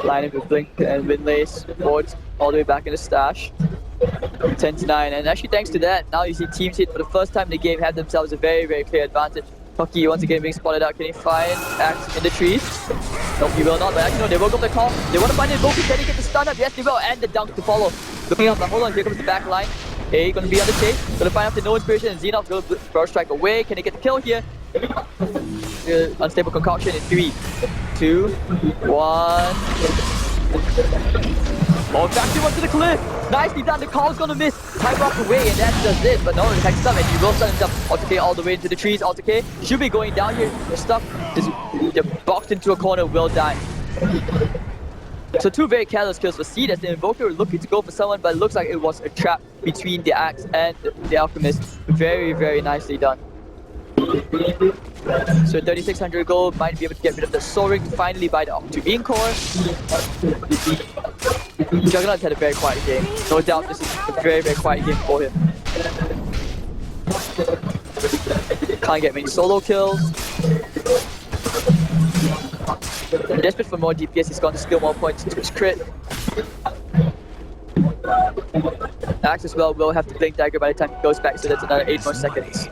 Lining with Blink and Windlace, boards all the way back in the stash. 10-9, and actually thanks to that, now you see Team Seed for the first time in the game have themselves a very clear advantage. Tucky once again being spotted out. Can he find Axe in the trees? Nope, he will not, but actually no, they will go for the call. They want to find Invoker. Can he get the stun up? Yes, they will, and the dunk to follow. Looking up, but hold on, here comes the back line. A gonna be on the chase, gonna find out the no inspiration, and Xenos will burst strike away. Can he get the kill here? Unstable concoction in 3, 2, 1. Oh, back one to the cliff. Nicely done. The call's gonna miss. Time walk away, and that's just it. But no, it attacks up, and he will stun himself. AutoK all the way into the trees. AutoK should be going down here. The stuff is boxed into a corner, will die. So 2 very careless kills for Seed as the Invoker looking to go for someone, but it looks like it was a trap between the Axe and the Alchemist. Very nicely done. So 3600 gold, might be able to get rid of the Soul Ring to finally buy the Octo Core. Juggernaut's had a very quiet game. No doubt this is a very quiet game for him. Can't get many solo kills. And desperate for more DPS, he's gone to skill more points into his crit. Axe as well will have to Blink Dagger by the time he goes back, so that's another 8 more seconds.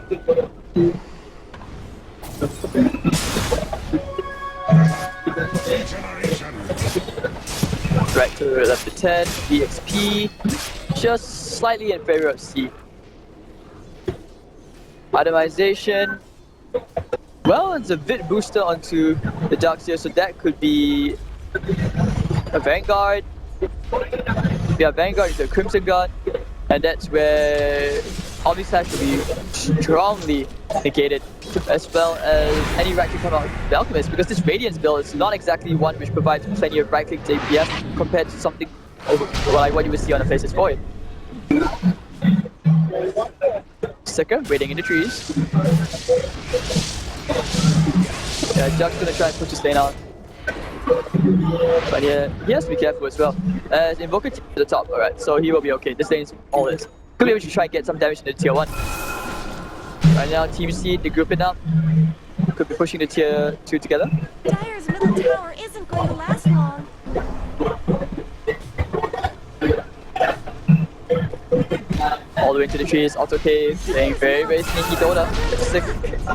to 11 to 10. EXP just slightly in favor of C. Itemization. Well, it's a bit booster onto the Darks here, so that could be a Vanguard. Yeah, Vanguard is a Crimson Guard, and that's where Omnislash will be strongly negated, as well as any right click come out of the Alchemist, because this Radiance build is not exactly one which provides plenty of right click DPS compared to something like what you would see on a Faceless Void. Sticker waiting in the trees. Yeah, Jack's gonna try and push his lane out. But yeah, he has to be careful as well. Invoker to the top, alright, so he will be okay. This lane is all this. Could be able to try and get some damage into tier 1. Right now, Team C, they're grouping up. Could be pushing the tier 2 together. Dire's middle tower isn't going to last long. All the way into the trees, Auto Cave, playing very sneaky Dota.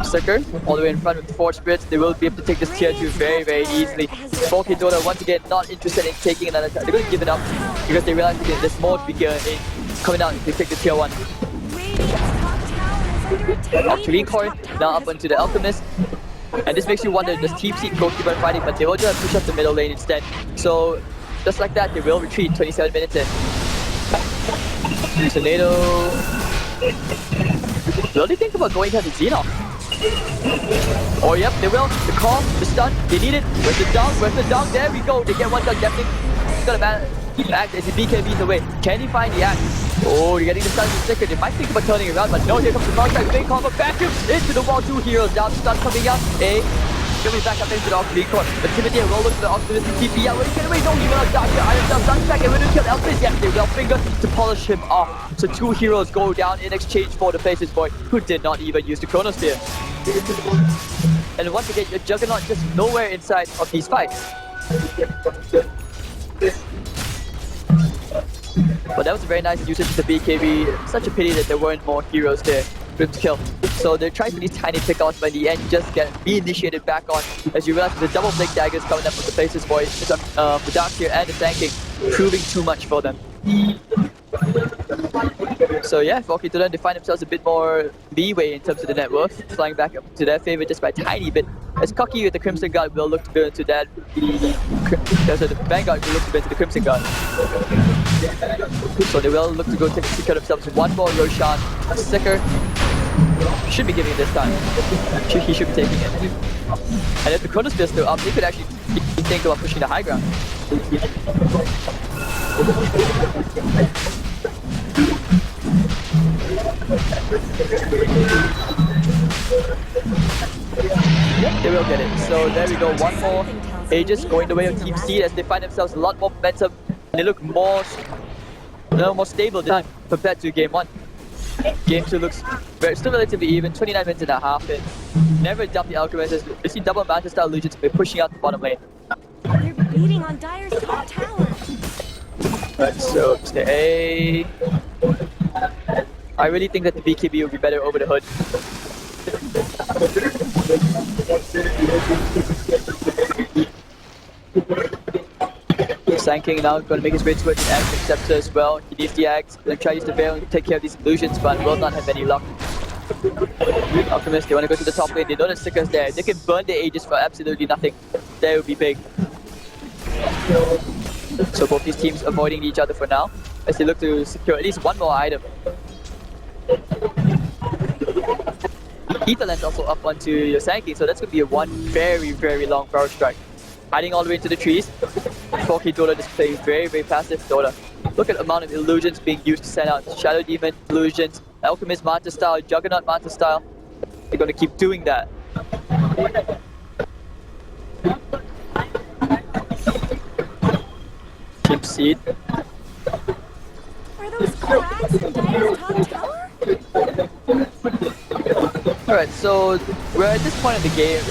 Sticker, all the way in front with the Forge Spirits. They will be able to take this tier 2 very easily. 4K Dota once again not interested in taking another time. They're going to give it up because they realize that there's more bigger in coming out if they take the tier 1. Octarine Core now up onto the Alchemist. And this makes you wonder, does Team Seed goalkeeper fighting, but they will just push up the middle lane instead. So just like that, they will retreat 27 minutes in. Tornado. Will they think about going after Xenox? Oh yep, they will. The call, the stun, they need it. Where's the dunk? Where's the dunk? There we go. They get one dunk. Definitely got a act as the BKB's away. Can he find the act? Oh, you're getting the stun from Sticker. They might think about turning around, but no, here comes the contact. Big combo back into the wall. 2 heroes down. Stun coming up. Coming back up into the Octarine Core. But Timothy roll into the Optimus and TP out. Will he get away? No, he will not dodge. Iron Cell stuns back and will kill Elvis. Yes, they will finger to polish him off. So 2 heroes go down in exchange for the Faceless Void, who did not even use the Chronosphere. And once again, your Juggernaut just nowhere inside of these fights. But that was a very nice usage of the BKB. Such a pity that there weren't more heroes there for him to kill. So they're trying for these tiny pickouts, but in the end, you just get re-initiated back on as you realize the double blink daggers coming up with the Faceless Void, the Dark here and the tanking, proving too much for them. So yeah, 4K Dota, they find themselves a bit more leeway in terms of the net worth, flying back up to their favor just by a tiny bit. As Cocky with the Crimson Guard will look to go into that, the Vanguard will look to go into the Crimson Guard. So they will look to go secure themselves one more Roshan. Sticker should be giving it this time. He should be taking it. And if the Chronosphere is still up, they could actually think about pushing the high ground. Yep, they will get it. So there we go, one more Aegis going the way of Team Seed as they find themselves a lot more momentum and they look more stable this time compared to Game 1. Game 2 looks still relatively even, 29 minutes and a half in. Never dump the Alchemist as we see double Manta style Legions pushing out the bottom lane. They're beating on Dire's top tower. Right, so the A. I really think that the BKB will be better over the hood. Sanking now going to make his way towards the Axe Acceptor as well. He needs the Axe, going to try to use the Veil and take care of these illusions, but will not have any luck. Alchemist, they want to go to the top lane. They know the Sticker's there. They can burn their Aegis for absolutely nothing. That would be big. So both these teams avoiding each other for now as they look to secure at least one more item. Etherland's also up onto your Sanking, so that's going to be a one very long power strike. Hiding all the way into the trees. 4K Dota just playing very passive Dota. Look at the amount of illusions being used to send out Shadow Demon illusions, Alchemist Manta style, Juggernaut Manta style. They're going to keep doing that. Team Seed. Are those cracks in Dire's top tower? Alright, so we're at this point in the game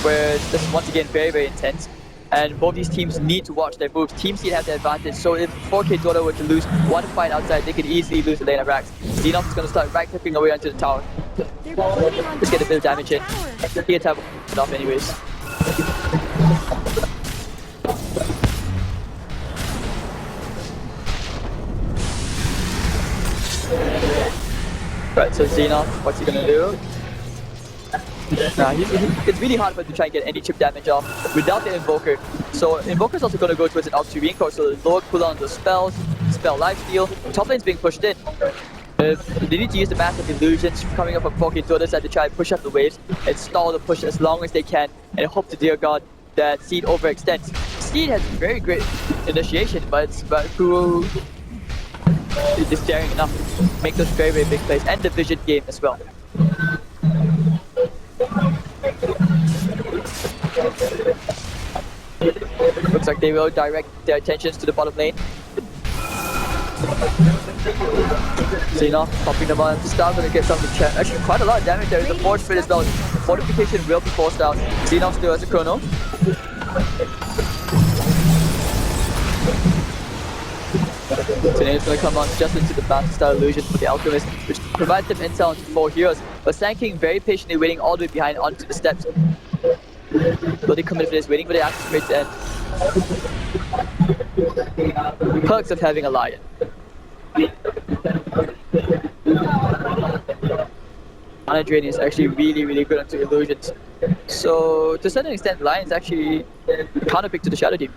where it's just once again very intense. And both these teams need to watch their moves. Team Seed have the advantage, so if 4K Dota were to lose one fight outside, they could easily lose the lane of Rax. Xenox is going to start right-clicking away onto the tower. Just get a bit of damage in. He gets have it off anyways. Right, so Xenon, what's he gonna do? Nah, it's really hard for him to try and get any chip damage off without the Invoker. So Invoker's also gonna go towards an Octane Core, so lower cooldown on the spells, spell lifesteal. Top lane's being pushed in. They need to use the massive illusions coming up from 4K DOTA side to try and push up the waves and stall the push as long as they can and hope to dear God that Seed overextends. Seed has very great initiation, but who is just daring enough to make those very big plays and the vision game as well. Looks like they will direct their attentions to the bottom lane. Xenon popping them on. Star gonna get something checked. Actually, quite a lot of damage there. The force split as well. Fortification will be forced out. Xenon still has a chrono. Today is gonna come on just into the Master Star illusion for the Alchemist, which provides them intel into 4 heroes. But Sand King very patiently waiting all the way behind onto the steps. Will they commit for this? Waiting for the action rate to end. Perks of having a Lion. Mana draining is actually really good onto illusions. So to a certain extent, Lion is actually a counterpick to the Shadow Team.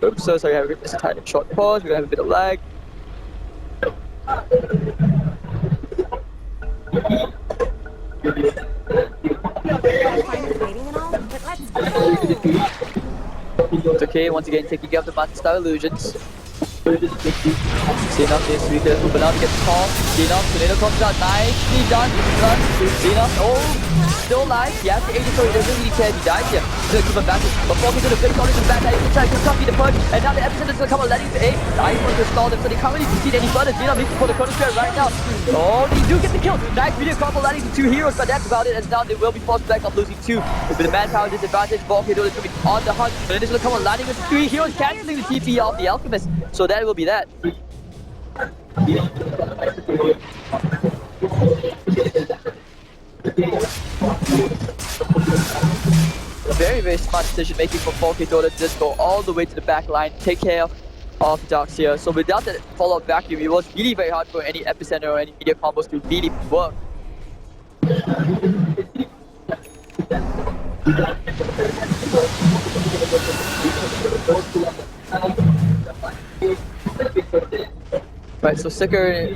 Oops, so sorry, I have this tiny short pause. We're gonna have a bit of lag. It's okay, once again taking care of the Master Star illusions. Xenon needs to be careful, but now to get the call. Xenon, tornado comes out, nicely done. Xenon, still alive. He has the 80, so he doesn't really care if he dies here. He's gonna keep him back. But Falcon gonna blink on his back, he's gonna try to copy the punch. And now the Epicenter's gonna come and letting to A. Ice wants to stall them, so they can't really concede any further. Xenon needs to pull the corner square right now. Oh, they do get the kill. Nice video combo landing to 2 heroes, but that's about it. As now they will be forced back on losing 2. With the manpower disadvantage, Falcon is gonna be on the hunt. But then it's gonna come and landing with 3 heroes, cancelling the TP off the Alchemist. So that will be that. Very smart decision making from 4K DOTA to just go all the way to the back line, take care of Darks here. So without that follow-up vacuum, it was really very hard for any Epicenter or any media combos to really work. Right, so Sicker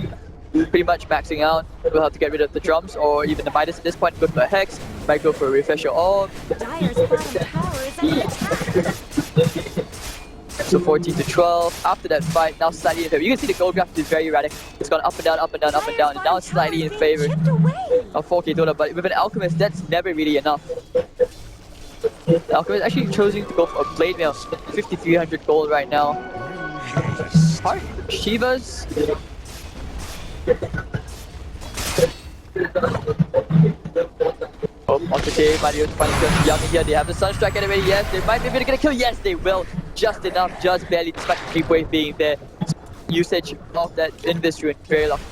pretty much maxing out. We'll have to get rid of the drums or even the Midas at this point. Go for a Hex, might go for a Refresher Orb. Dyer's bottom tower is under attack. So 14 to 12. After that fight, now slightly in favor. You can see the gold graph is very erratic. It's gone up and down, up and down, up and down. And now it's slightly in favor of 4K DOTA. But with an Alchemist, that's never really enough. The Alchemist actually choosing to go for a Blade Mail. 5,300 gold right now. Hard. Shivas. Oh, Monte Mario finding some Yummy here. They have the Sunstrike anyway. Yes, they might be able to get a kill. Yes, they will. Just enough, just barely, despite the creep wave being there. Usage of that Invis Rune. Very lucky.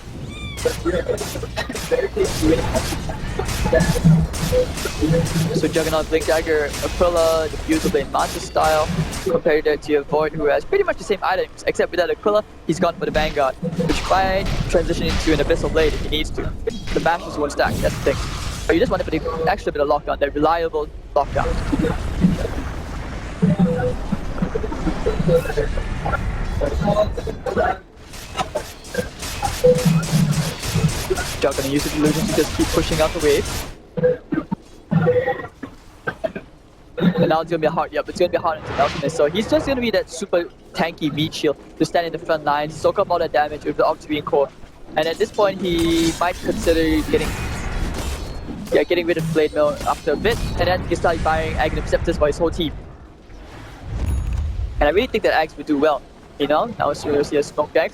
So Juggernaut, Blink Dagger, Aquila, Diffusal Blade, Master Style, compared that to a Void who has pretty much the same items, except without Aquila, he's gone for the Vanguard, which might transition into an Abyssal Blade if he needs to. The Bash is one stack, that's the thing. But you just want to put the extra bit of lockdown, that reliable lockdown. Jug gonna use the illusion to just keep pushing out the wave. And now it's gonna be a hard, yep, it's gonna be hard into Alchemist. So he's just gonna be that super tanky meat shield to stand in the front line, soak up all that damage with the Octane Core. And at this point, he might consider getting rid of Blade Mill after a bit, and then he start buying Aghanim Scepters for his whole team. And I really think that Axe would do well, you know? Now it's seriously a smoke gang.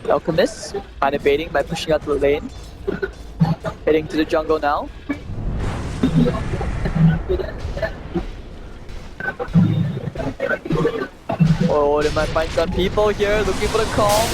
Alchemist, kind of baiting by pushing out to the lane. Heading to the jungle now. Oh, they might find some people here looking for the call.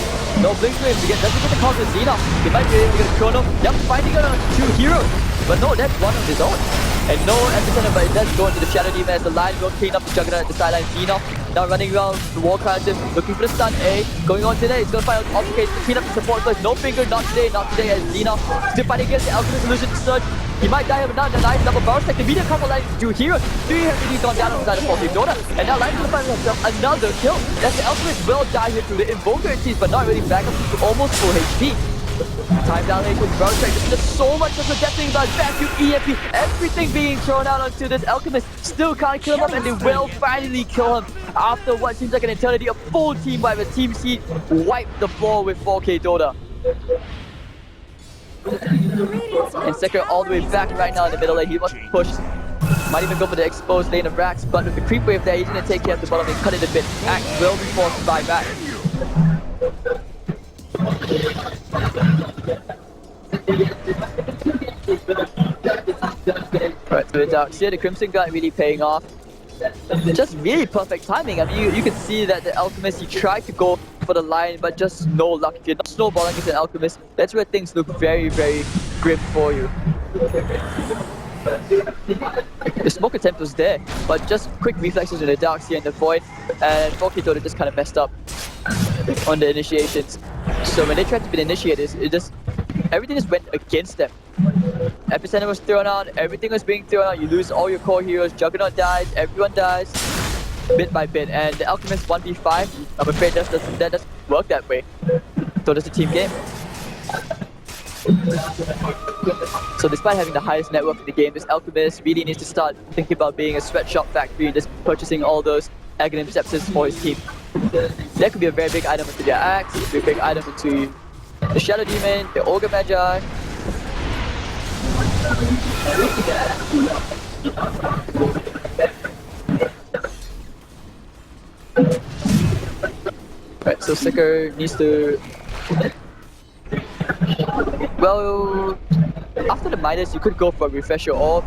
No blink to him. He doesn't get the call to Xenon. He might be able to get a chrono. Yep, finding out 2 heroes. But no, that's one of his own. And no epicenter, but it does go into the Shadow Demon as the line will clean up the Juggernaut at the sideline. Xenoff now running around the wall crowd, looking for the stun A. Going on today, he's going to find out Obfuscate to clean up the support first. No finger, not today as Xenoff still fighting against the Alchemist Illusion Surge. He might die, but not the nice double barrel stack. The media couple lines do here. 3 gone down on the side of Team DOTA. And now Line's going to find himself another kill. That's the Alchemist will die here through the Invoker it seems, but not really back up to almost full HP. Time down here with barrel stack. There's just so much of the death thing about vacuum, EMP, everything being thrown out onto this Alchemist. Still can't kill him up, and they will finally kill him after what seems like an eternity. A full team wipe as Team Seed wiped the floor with 4K DOTA. And Sekiro all the way back right now in the middle lane. He wants to push. Might even go for the exposed lane of Rax, but with the creep wave there, he's going to take care of the bottom and cut it a bit. Axe will be forced to buy back. Right, so it's out here. The Crimson Guard really paying off. Just really perfect timing. I mean, you can see that the Alchemist, he tried to go for the line, but just no luck. If you're not snowballing against an Alchemist, that's where things look very, very grim for you. The smoke attempt was there, but just quick reflexes in the darks here in the void, and 4K DOTA just kind of messed up on the initiations. So when they tried to be the initiators, everything just went against them. Epicenter was thrown out, everything was being thrown out, you lose all your core heroes, Juggernaut dies, everyone dies, bit by bit, and the Alchemist 1v5, I'm afraid that doesn't work that way. So that's a team game. So despite having the highest network in the game, this Alchemist really needs to start thinking about being a sweatshop factory and just purchasing all those Aghanim Sepsis for his team. That could be a very big item into their axe, it could be a big item into the Shadow Demon, the Ogre Magi. Right, so Sekiro needs to... Well, after the Midas, you could go for a Refresher Orb.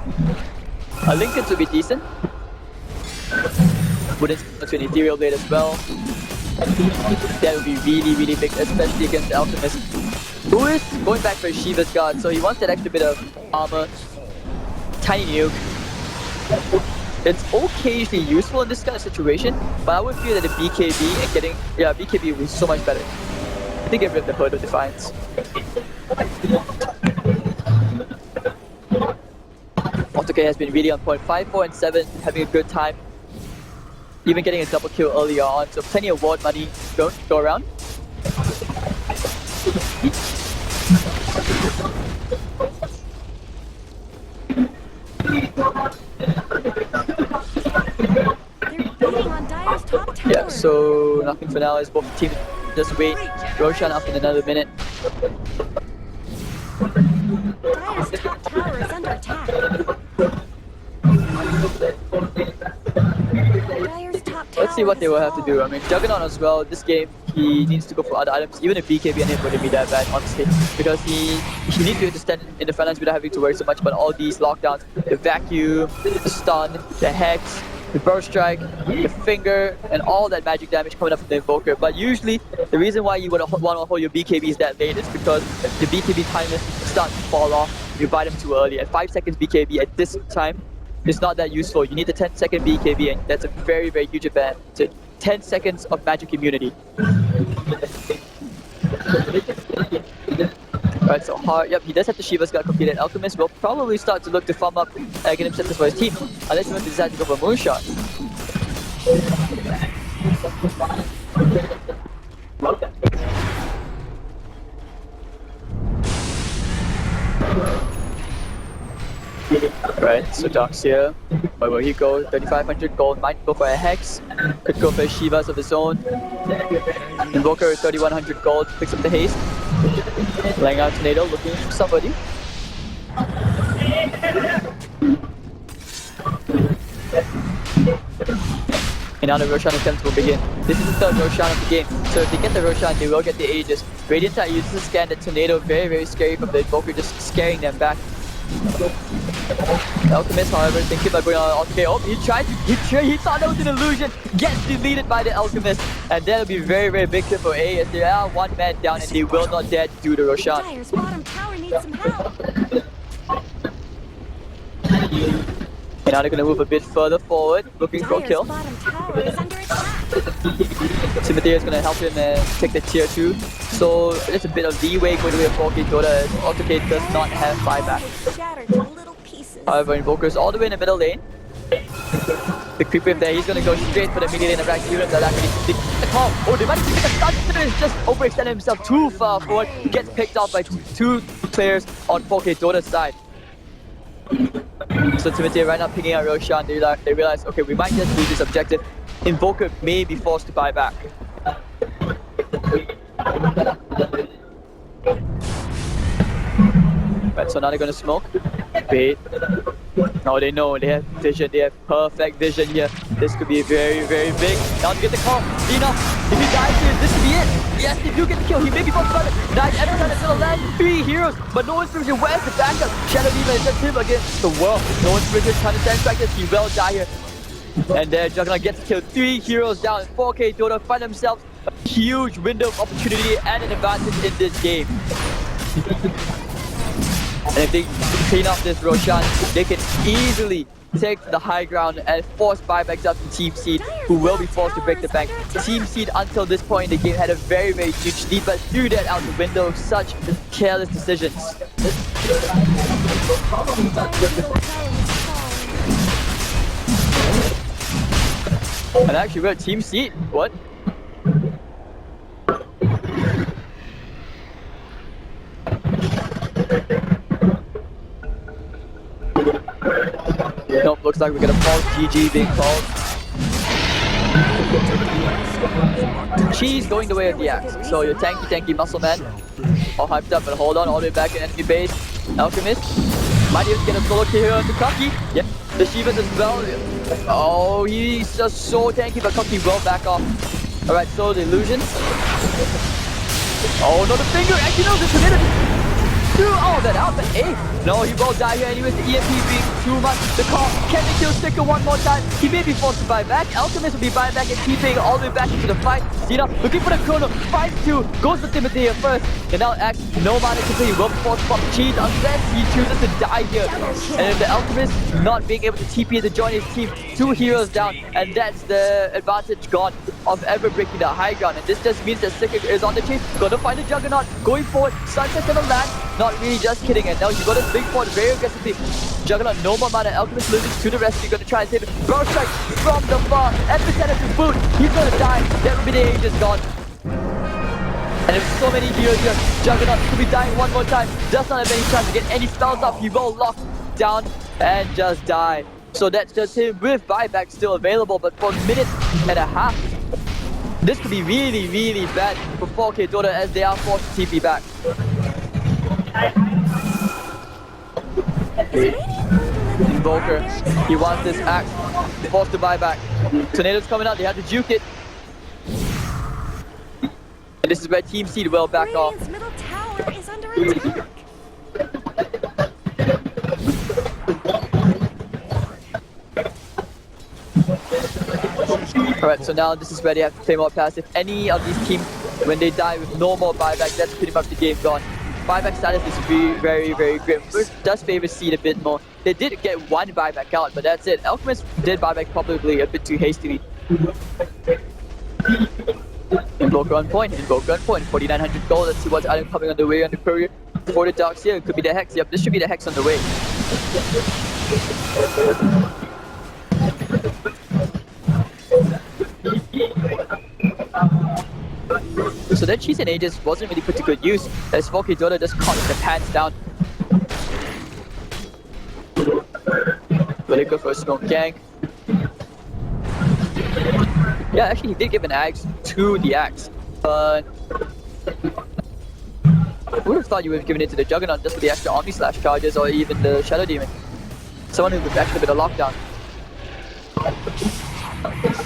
A Lincoln would be decent. Wouldn't to an Ethereal Blade as well. That would be really, really big, especially against the Alchemist, who is going back for Shiva's Guard, so he wants that extra bit of armor. Tiny nuke. It's occasionally useful in this kind of situation, but I would feel that the BKB and getting... Yeah, BKB would be so much better. I think get rid of the Hood of Defiance. AutoK has been really on point. 5, 4, and 7, having a good time. Even getting a double kill earlier on, so plenty of ward money go around. Yeah, so nothing for now as both teams just wait. Roshan up in another minute. Dire's top tower is under attack. Let's see what they will have to do. I mean, Juggernaut as well, this game, he needs to go for other items. Even if BKB and him wouldn't be that bad, honestly. Because he needs to be able to stand in the front lines without having to worry so much about all these lockdowns. The vacuum, the stun, the hex, the burst strike, the finger, and all that magic damage coming up from the Invoker. But usually, the reason why you would want to hold your BKBs that late is because the BKB timers start to fall off. You buy them too early. At 5 seconds BKB at this time, it's not that useful. You need the 10-second BKB, and that's a very, very huge advantage. 10 seconds of magic immunity. Alright, so hard. Yep, he does have the Shiva's Guard completed. Alchemist will probably start to look to farm up Aghanim Sepsis for his team, unless he wants to decide to go for Moonshot. Right, so Dark's here. Where will he go? 3,500 gold. Might go for a Hex. Could go for a Shivas of his own. Invoker 3,100 gold. Picks up the haste. Laying out Tornado, looking for somebody. And now the Roshan attempt will begin. This is the third Roshan of the game. So if they get the Roshan, they will get the Aegis. Radiant Tide uses the scan, the Tornado, very, very scary from the Invoker, just scaring them back. The Alchemist, however, thinking about going on AutoK. Oh, he thought that was an illusion. Gets deleted by the Alchemist, and that'll be very, very big for A as they are one man down and they will not dare to do the Roshan. Dire's bottom tower needs some help. And now they're going to move a bit further forward, looking for a Dire's kill. bottom tower is under attack. Timothy is going to help him take the tier 2. So there's a bit of leeway going to be a 4K DOTA as AutoCade does not have buyback. It's shattered to little pieces. However, Invoker's all the way in the middle lane. The creep wave there, he's going to go straight for the mid lane of Rax unit that actually the call. Oh, they might take a stun. Timothy just overextended himself too far forward. He gets picked off by two players on 4K DOTA's side. So Timothy right now picking out Roshan. They realize, okay, we might just lose this objective. Invoker may be forced to buy back. Right, so now they're gonna smoke. Bait. No, they know, they have vision, they have perfect vision here. This could be very, very big. Now to get the call. Enough. If he dies here, this could be it. Yes, they do get the kill. He may be forced to buy back. Nice, every time it's gonna land 3 heroes, but no inspiration. Where's the backup? Shadow Demon is just him against the world. No inspiration trying to stand back this. He will die here. And there, Juggernaut gets to kill 3 heroes down. 4K DOTA find themselves a huge window of opportunity and an advantage in this game. And if they clean up this Roshan, they can easily take the high ground and force buybacks up to Team Seed, who will be forced to break the bank. Team Seed, until this point in the game, had a very, very huge lead, but threw that out the window. Such careless decisions. And actually, we're Team Seed. What? Nope, looks like we're gonna pause. GG being called. She's going the way of the axe. So your tanky muscle man. All hyped up, but hold on, all the way back in enemy base. Alchemist. Might even get a solo kill here on the Kaki. Yep, the Shivas as well. Oh, he's just so tanky, but Kaki will back off. Alright, so the illusions. Oh, no, the finger. Actually, no, the community. Oh, that out, but hey, no, he will die here anyways. The EMP being too much. The call, can they kill Sticker one more time? He may be forced to buy back. Alchemist will be buying back and keeping all the way back into the fight. Xena looking for the chrono, fights 2, goes for Timothy here first. And now Axe, no mana completely will be forced to pop cheese unless he chooses to die here. And then the Alchemist not being able to TP to join his team, 2 heroes down, and that's the advantage gone of ever breaking the high ground. And this just means that Sticker is on the chase, gonna find the Juggernaut, going forward, Sunset's gonna land. Not really, just kidding. And now you got to big forward very aggressively. Juggernaut, no more mana. Alchemist losing to the rescue. Gonna try and save it. Burrow strike from the far. Epicenter to boot. He's gonna die. That will be the age is gone. And there's so many heroes here. Juggernaut could be dying one more time. Does not have any chance to get any spells off. He will lock down and just die. So that's just him with buyback still available. But for a minute and a half, this could be really, really bad for 4K DOTA as they are forced to TP back. Invoker, he wants this axe, forced to buy back. Tornado's coming out, they have to juke it. And this is where Team Seed will back off. Middle tower is under attack. Alright, so now this is where they have to play more passive. Any of these teams, when they die with no more buyback, that's pretty much the game gone. Buyback status is very, very grim. First does favor Seed a bit more. They did get 1 buyback out, but that's it. Alchemist did buyback probably a bit too hastily. Invoker on point, 4,900 gold. Let's see what's item coming on the way on the courier. For the Darks here, it could be the Hex. Yep, this should be the Hex on the way. So that cheese and Aegis wasn't really put to good use as 4K DOTA just caught the pants down. Really good for a smoke gank. Yeah, actually he did give an axe to the axe, but I would have thought you would have given it to the Juggernaut just for the extra Omni Slash charges or even the Shadow Demon. Someone who was actually a bit of lockdown.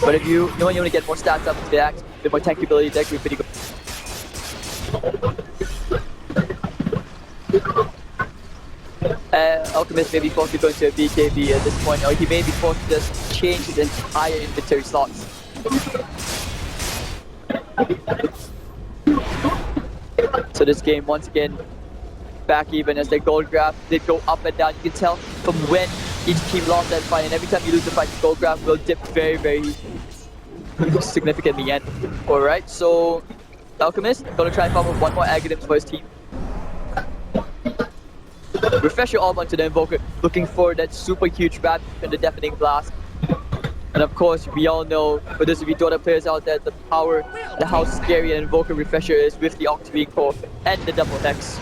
But if you want to get more stats up with the axe, a bit more tank ability, that could be pretty good. Alchemist may be forced to go into a BKB at this point, or he may be forced to just change his entire inventory slots. So this game, once again, back even as their gold graph did go up and down. You can tell from when each team lost that fight, and every time you lose the fight, the gold graph will dip very, very significantly. And alright, so Alchemist gonna try and farm up one more Aghanims for his team. Refresh your orb onto the Invoker, looking for that super huge wrap and the Deafening Blast. And of course, we all know, for those of you Dota players out there, the power, how scary an Invoker Refresher is with the Octavine Core and the double Hex.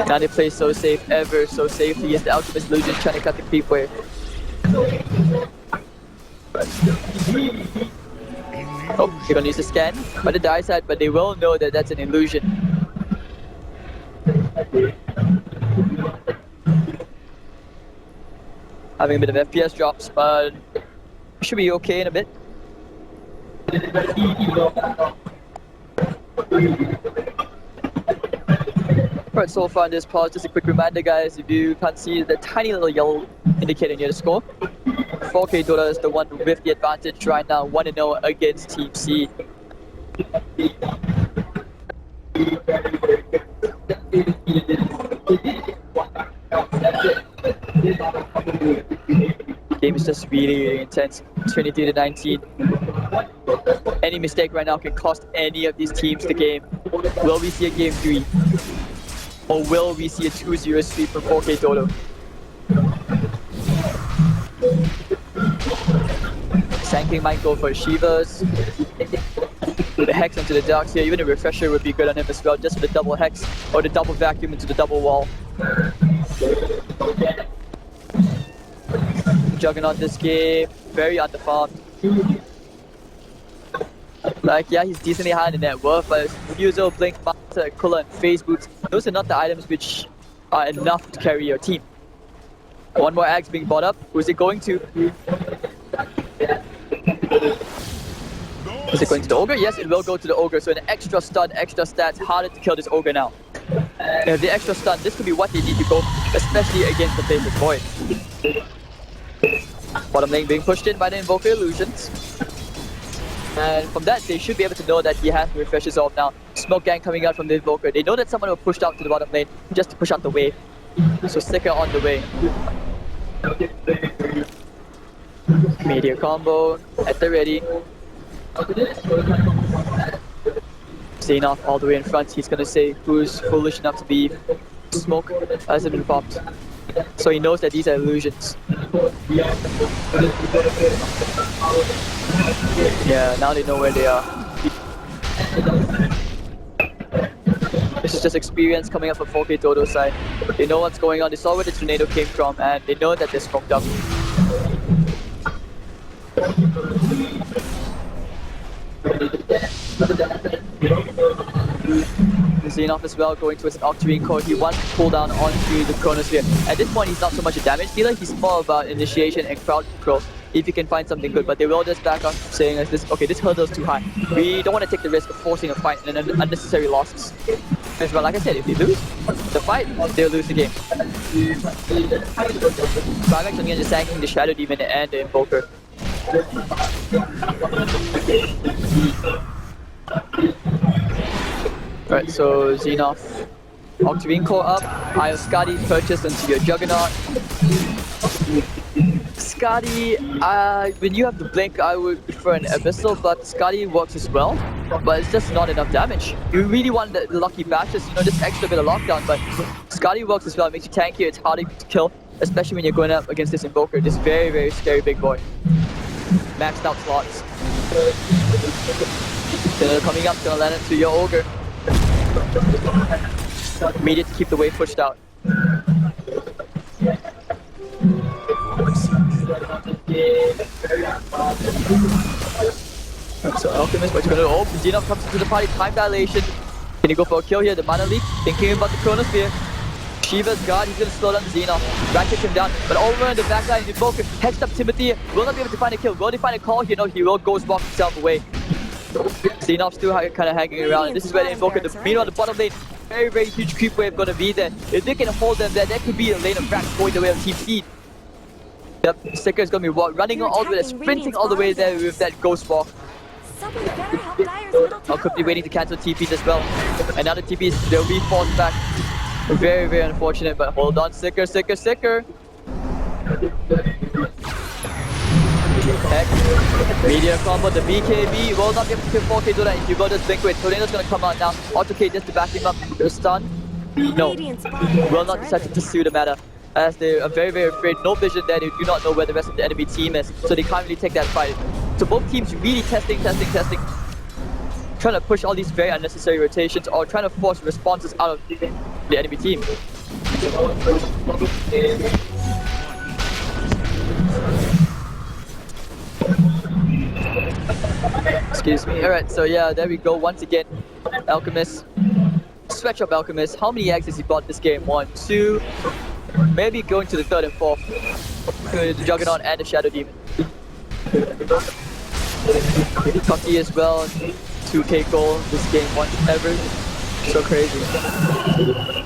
Now they play so safe, ever so safely, as the Alchemist Illusion trying to cut the creep wave. Oh, they're gonna use the scan by the die side, but they will know that that's an illusion. Having a bit of FPS drops, but should be okay in a bit. Alright, so far in this pause, just a quick reminder guys, if you can't see the tiny little yellow indicator near the score, 4K Dota is the one with the advantage right now, 1-0 against Team C. Game is just really, really intense. 23-19. Any mistake right now can cost any of these teams the game. Will we see a game 3? Or will we see a 2-0 sweep from 4K Dota? Sanking might go for Shivas. The Hex onto the Darks here. Even a Refresher would be good on him as well, just for the double Hex or the double Vacuum into the double wall. Juggernaut this game, very underfarmed. Like, yeah, he's decently high in the net worth, but Fuso, Blink, Master, Cooler, and Phase Boots, those are not the items which are enough to carry your team. One more Axe being bought up. Who's it going to? Is it going to the Ogre? Yes, it will go to the Ogre. So an extra stun, extra stats, harder to kill this Ogre now. And the extra stun, this could be what they need to go, especially against the Faceless Void. Bottom lane being pushed in by the Invoker Illusions. And from that, they should be able to know that he has to refresh his orb now. Smoke gang coming out from the Invoker. They know that someone will push out to the bottom lane just to push out the wave. So Sticker on the way. Meteor combo at the ready. Xenoff all the way in front. He's gonna say who's foolish enough to leave. Smoke hasn't been popped. So he knows that these are illusions. Yeah, now they know where they are. This is just experience coming up from 4K Dodo's side. They know what's going on, they saw where the tornado came from, and they know that they're smoked up. Xenoff as well going towards an Octavine Core. He wants to pull down onto the Chronosphere. At this point, he's not so much a damage dealer, he's more about initiation and crowd control. If you can find something good, but they will just back up saying this, okay, this hurdle is too high. We don't want to take the risk of forcing a fight and unnecessary losses. As well, like I said, if they lose the fight, they'll lose the game. COMEX only just sanking the Shadow Demon and the Invoker. Alright, so Xenoff, Octavine Core up, Io Skadi purchased into your Juggernaut. Skadi, when you have the Blink, I would prefer an Abyssal, but Skadi works as well, but it's just not enough damage. You really want the lucky bashes, you know, just extra bit of lockdown, but Skadi works as well, it makes you tankier, it's harder to kill, especially when you're going up against this Invoker, this very, very scary big boy. Maxed out slots. They're coming up, gonna land into your Ogre. Immediate to keep the wave pushed out. So Alchemist, but you're gonna open. Xenoff comes into the party, time dilation. Can you go for a kill here? The mana leak, thinking about the Chronosphere. Shiva's guard, he's gonna slow down the Xenoff. Ratchet him down, but over in the backline, the Invoker hexed up Timothy. Will not be able to find a kill. Will he find a call here? No, he will ghost walk himself away. Xenoff still kind of hanging around, and this is where the Invoker, meanwhile the bottom lane, very, very huge creep wave gonna be there. If they can hold them there, that could be a lane of cracks going the way of Team Seed. Yep, Sticker is gonna be running all the way, sprinting all the way there with that ghost walk. I'll quickly waiting to cancel TPs as well. And now the TPs, they'll be forced back. Very, very unfortunate, but hold on. Sicker. Heck. Media combo, the BKB will not be able to kill 4K DOTA. If you go to Blink with Tornado's gonna come out now. Auto K just to back him up. The stun. No. Will not decide to pursue the meta. As they are very, very afraid. No vision there. They do not know where the rest of the enemy team is. So they can't really take that fight. So both teams really testing. Trying to push all these very unnecessary rotations or trying to force responses out of the enemy team. Excuse me. Alright, so yeah, there we go once again. Alchemist. Stretch up Alchemist. How many eggs has he bought this game? 1, 2, maybe going to the 3rd and 4th. The Juggernaut and the Shadow Demon. Cocky as well. 2K goal this game once ever. So crazy.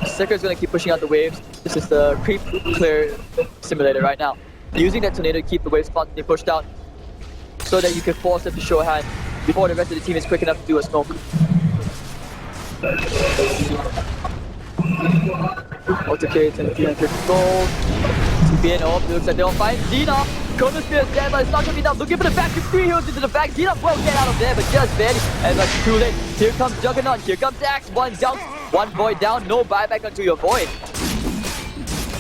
Sicker's gonna keep pushing out the waves. This is the creep clear simulator right now. Using that tornado to keep the waves constantly pushed out so that you can force them to show a hand before the rest of the team is quick enough to do a smoke. Auto K to 300 gold. TPN off, looks like they're on fire. Xena, Chrono Spear is there, but it's not gonna be enough. Looking for the vacuum, 3 heroes into the back. Xena will get out of there, but just barely. And that's too late. Here comes Juggernaut, here comes Axe. 1 down, 1 void down, no buyback onto your void.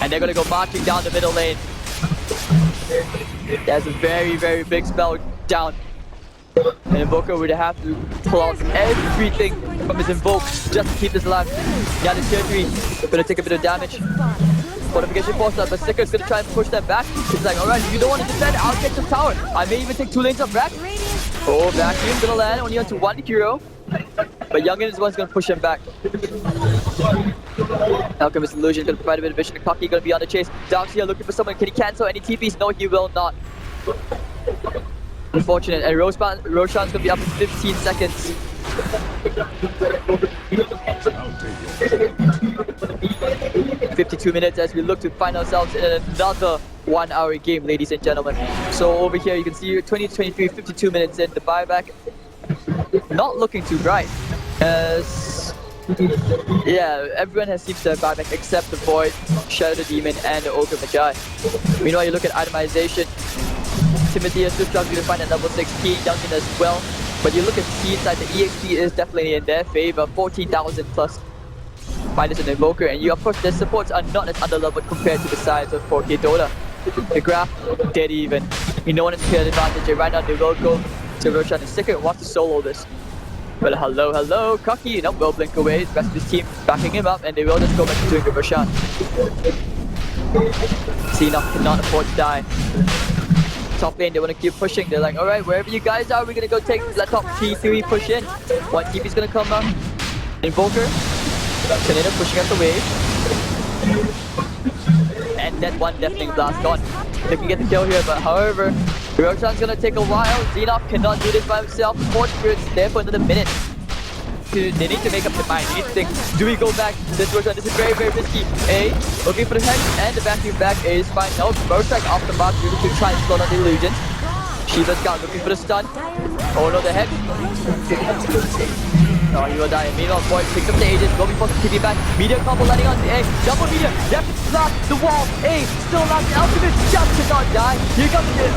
And they're gonna go marching down the middle lane. There's a very, very big spell down. And Invoker would have to pull out everything from his Invoke just to keep this alive. Yeah, the tier 3 gonna take a bit of damage. Fortification forced up, but Sicker's gonna try and push them back. He's like, alright, if you don't want to defend, I'll get the tower. I may even take 2 lanes of back. Oh, vacuum gonna land only onto 1 hero. But Youngin is the one who's gonna push him back. Alchemist Illusion gonna provide a bit of vision. Cocky gonna be on the chase. Darkseer looking for someone. Can he cancel any TPs? No, he will not. Unfortunate. And Roshan's gonna be up in 15 seconds. 52 minutes as we look to find ourselves in another 1-hour game, ladies and gentlemen. So over here you can see 20-23, 52 minutes in. The buyback not looking too bright. As yeah, everyone has seems to have buyback except the Void, Shadow the Demon, and the Ogre Magi. Meanwhile, you look at itemization. Timothy is still struggling to find that level 6 key, Duncan as well. But you look at the side, the EXP is definitely in their favor. 14,000 plus minus an Invoker, and you of course their supports are not as underleveled compared to the size of 4K DOTA. The graph dead even. No one has clear advantage, and right now they will go to Roshan and Sicker wants to solo this. Well, hello, Cocky, nope, will blink away. The rest of his team backing him up, and they will just go back to doing the Roshan. Xena cannot afford to die. Top lane, they want to keep pushing. They're like, alright, wherever you guys are, we're gonna go take that top T3 push in. One TP's gonna come up. Invoker. Tornado pushing up the wave. And that one deafening blast gone. They can get the kill here, but however, Roshan's gonna take a while. Xenoff cannot do this by himself. Force Spirit's there for another minute. They need to make up their mind. They need to think, do we go back to this Roshan? This is very, very risky. A, looking for the head, and the vacuum back. A is fine. No, Roshan off the mark, really to try and slow down the illusions. Shiva Scout looking for the stun. Oh no, the head. Oh, he will die. Meanwhile, Void picks up the agent. Will be forced to keep it back. Meteor combo landing on the A. Double meteor. Definitely blast the wall. A still alive. Alchemist just cannot die. Here comes the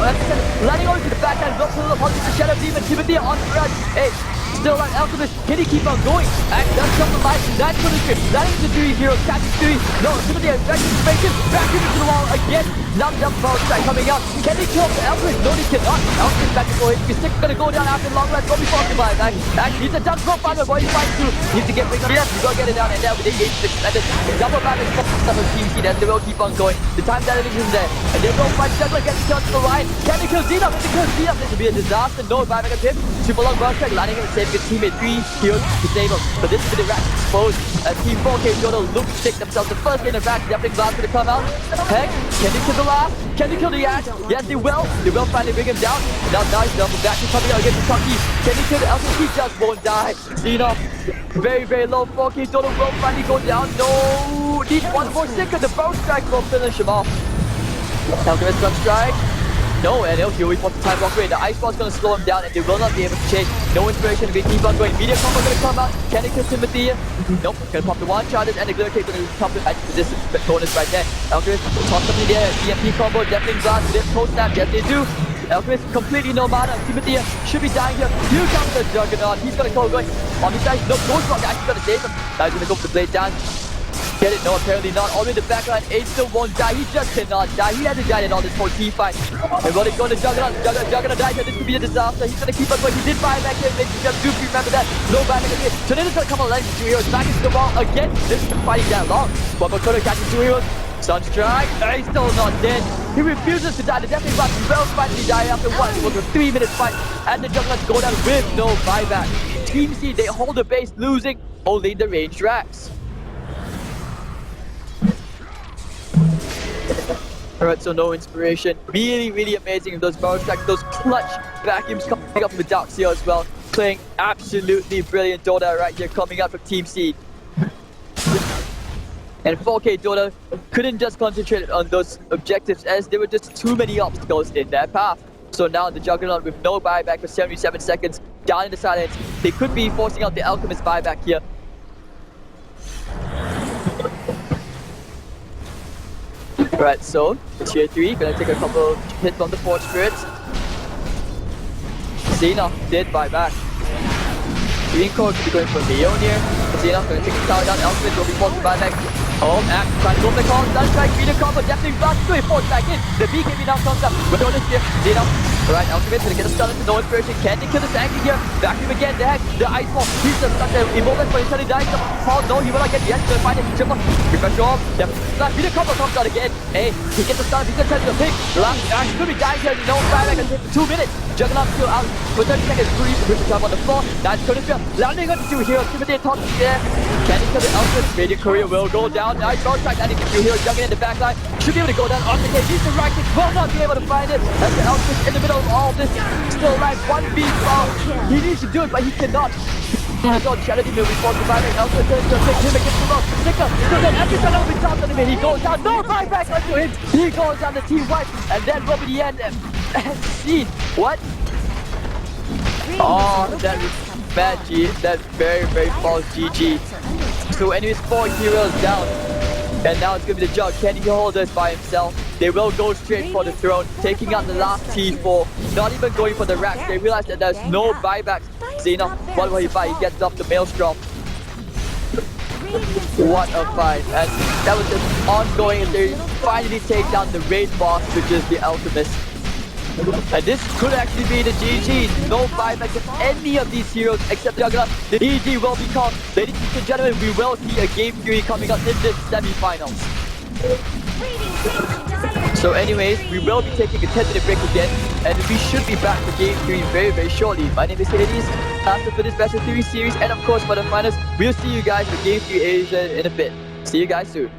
landing over to the backhand. Will pull up onto the Shadow Demon. Timothy on the run. A still alive. Alchemist. Can he keep on going? And that's come to life. That's for the script. Landing into 3 heroes. Catching 3. No, Timothy has back into space. Back into the wall again. Now the jump power strike coming out. Can he kill the Alchemist? No, he cannot. Alchemist back to go hit. He's gonna go down after the long run. Go before the buyback. Actually, he's a dunk drop by the boy. He's fighting through. Needs to get big enough. He's gonna get it down, and now with the engage extended. Double buyback stuff of Team Seed as they will keep on going. The time dynamics is there. And they will fight Juggler gets the kill to the right. Can he kill Xenoff? If he kills Xenoff, this will be a disaster. No buyback of him. Super long burst track, landing him and saving his teammate. 3 heroes disabled. But this is the rack exposed. As Team 4K DOTA look to take themselves the first lane of back. Definitely blast gonna come out. Heck, can they kill the last? Can they kill the Ash? Yes, they will. They will finally bring him down. Now nice double back is coming out against the Cocky. Can he kill the Elsa? He just won't die. Xenoff, very, very low. 4K DOTA will finally go down. No, needs one more second. The bow strike will finish him off. Alchemist Sun Strike. No, and here we put the time walk away. The ice ball's gonna slow him down and they will not be able to change. No inspiration, they keep on going. Media combo gonna come out. Can it kill Timothy? Nope, gonna pop the one charges and the glitter cake gonna come to at resistance bonus right there. Alchemist toss up in the air. EMP combo, definitely blast, dip, cold snap, yes they do. Alchemist completely no mana. Timothy should be dying here. Here comes the Juggernaut. He's gonna go going. On the side, no, Ghost Rock actually gonna save him. Now he's gonna go for the blade down. Get it? No, apparently not. All the way in the backline, Ace still won't die. He just cannot die. He hasn't died in all this whole team fight. And what is going to Juggernaut? Juggernaut dies, and this could be a disaster. He's going to keep on going. He did buy back here. Make sure you remember that. No buyback again. So then it's going to come along. Two heroes back into the wall again. This is fighting that long. But Makoto catches two heroes. Sunstrike. He's still not dead. He refuses to die. The Deathwing Blast will finally die after what? It was a 3-minute fight. And the Juggernauts go down with no buyback. Team C, they hold the base, losing only the ranged racks. Alright, so no inspiration. Really amazing with those barrel stacks, those clutch vacuums coming up from the Dark Seal as well. Playing absolutely brilliant Dota right here coming up from Team C. And 4K Dota couldn't just concentrate on those objectives as there were just too many obstacles in their path. So now the Juggernaut with no buyback for 77 seconds down in the silence. They could be forcing out the Alchemist buyback here. Right, so tier 3, gonna take a couple hits on the Forge Spirits. Xena did buy back. Green Code could be going for Leon here. Xena gonna take a tower down, Alchemist will be forced to buy back. Oh, Axe trying to go for the call, Sunstrike, Media combo, definitely blast, going forced back in. The BKB now comes up, with no here, Xena. Alright, Alchemist gonna get a stun into no inspiration. Can they kill the Sankey here? Vacuum again, the heck, the Ice Wall. He's just stuck there, Immobilized, but he's trying to die. Paul, no, he will not get the edge, gonna find it, triple. Refresh off, definitely. Media combo comes out again. Hey, he gets the stun, he's gonna try to pick. Last Axe could be dying here, no buyback until 2 minutes. Juggernaut still out for 30 seconds. With the top on the floor. That's going to feel. Landing on the 2 heroes. Timothy top there. Can he kill the Alchemist? Radiant Courier will go down. Nice bounce back. Landing the 2 heroes. Juggernaut in the back line. Should be able to go down off the cage. He's the right kick. Will not be able to find it. As the Alchemist in the middle of all this. Still alive. 1v foul. He needs to do it, but he cannot. Oh god, Shadow Demon responds to buyback. Alchemist turns to pick him against the low. Sticker. So then every time over the top on him, he goes down. No buyback onto him. He goes down the team wipe. And then will be the end. Scene. What? Oh, that was bad G. That's very false GG. So anyways, 4 heroes down. And now it's gonna be the Jug. Can he hold this by himself? They will go straight for the throne, taking out the last T4. Not even going for the racks. They realize that there's no buybacks. Xena, what will he buy? He gets off the Maelstrom. What a fight. And that was just ongoing as they finally take down the raid boss, which is the Alchemist. And this could actually be the GG. No buyback of any of these heroes except Juggernaut. The GG will be called. Ladies and gentlemen, we will see a Game 3 coming up in the semi-finals. So anyways, we will be taking a 10-minute break again. And we should be back for Game 3 very shortly. My name is Hades. After for this Best of 3 series and of course for the finals, we'll see you guys for Game 3 Asia in a bit. See you guys soon.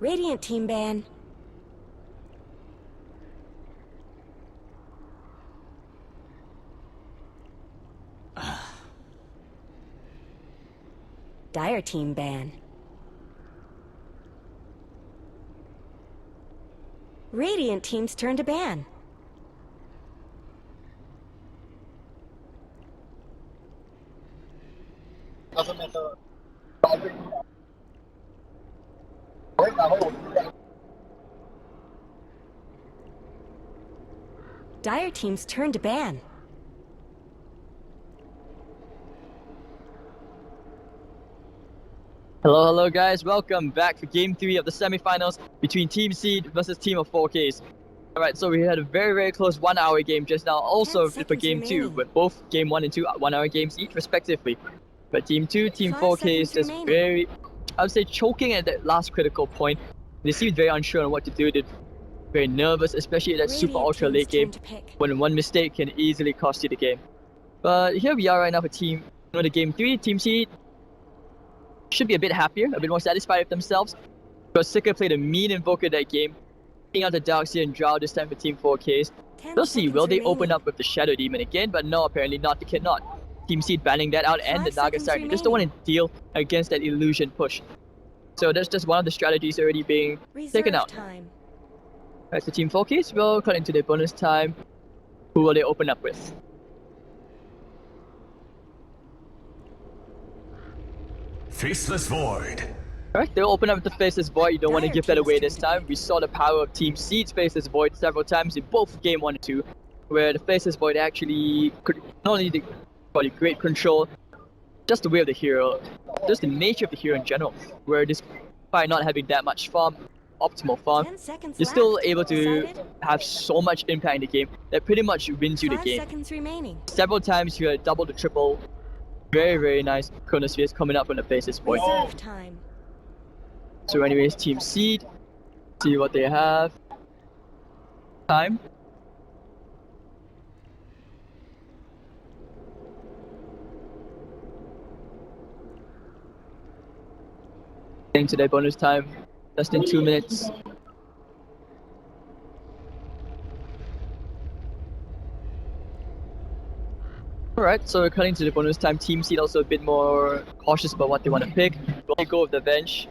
Radiant team ban. Dire team ban. Radiant team's turn to ban. Dire team's turn to ban. Hello guys, welcome back for Game 3 of the semifinals between Team Seed versus Team of 4Ks. Alright, so we had a very close 1 hour game just now, also for Game 2, with both Game 1 and 2 1 hour games each respectively. But Team 2, Team 4Ks just very, I would say, choking at that last critical point. They seemed very unsure on what to do, they're very nervous, especially at that super ultra late game, when one mistake can easily cost you the game. But here we are right now for the Game 3, Team Seed should be a bit happier, a bit more satisfied with themselves, because Sika played a mean Invoker that game, taking out the Darkseer and Drow this time for Team 4Ks. We'll see, will they open up with the Shadow Demon again? But no, apparently not, they cannot. Team Seed banning that out and the Naga Siren. They just don't want to deal against that illusion push. So that's just one of the strategies already being taken out. Alright, so Team 4Ks will cut into their bonus time. Who will they open up with? Faceless Void. Alright, they'll open up with the Faceless Void. You don't want to give that away this time. We saw the power of Team Seed's Faceless Void several times in both Game 1 and 2, where the Faceless Void actually could not only the great control, just the way of the hero, just the nature of the hero in general, where despite not having that much farm, optimal farm, you're still able to have so much impact in the game that pretty much wins you the game. Several times you had double to triple. Very nice Chronospheres coming up from the Faceless Void. So anyways, Team Seed, see what they have. Time. Getting to their bonus time, less than 2 minutes. Alright, so cutting to the bonus time, Team Seed also a bit more cautious about what they want to pick. Will they go with the bench?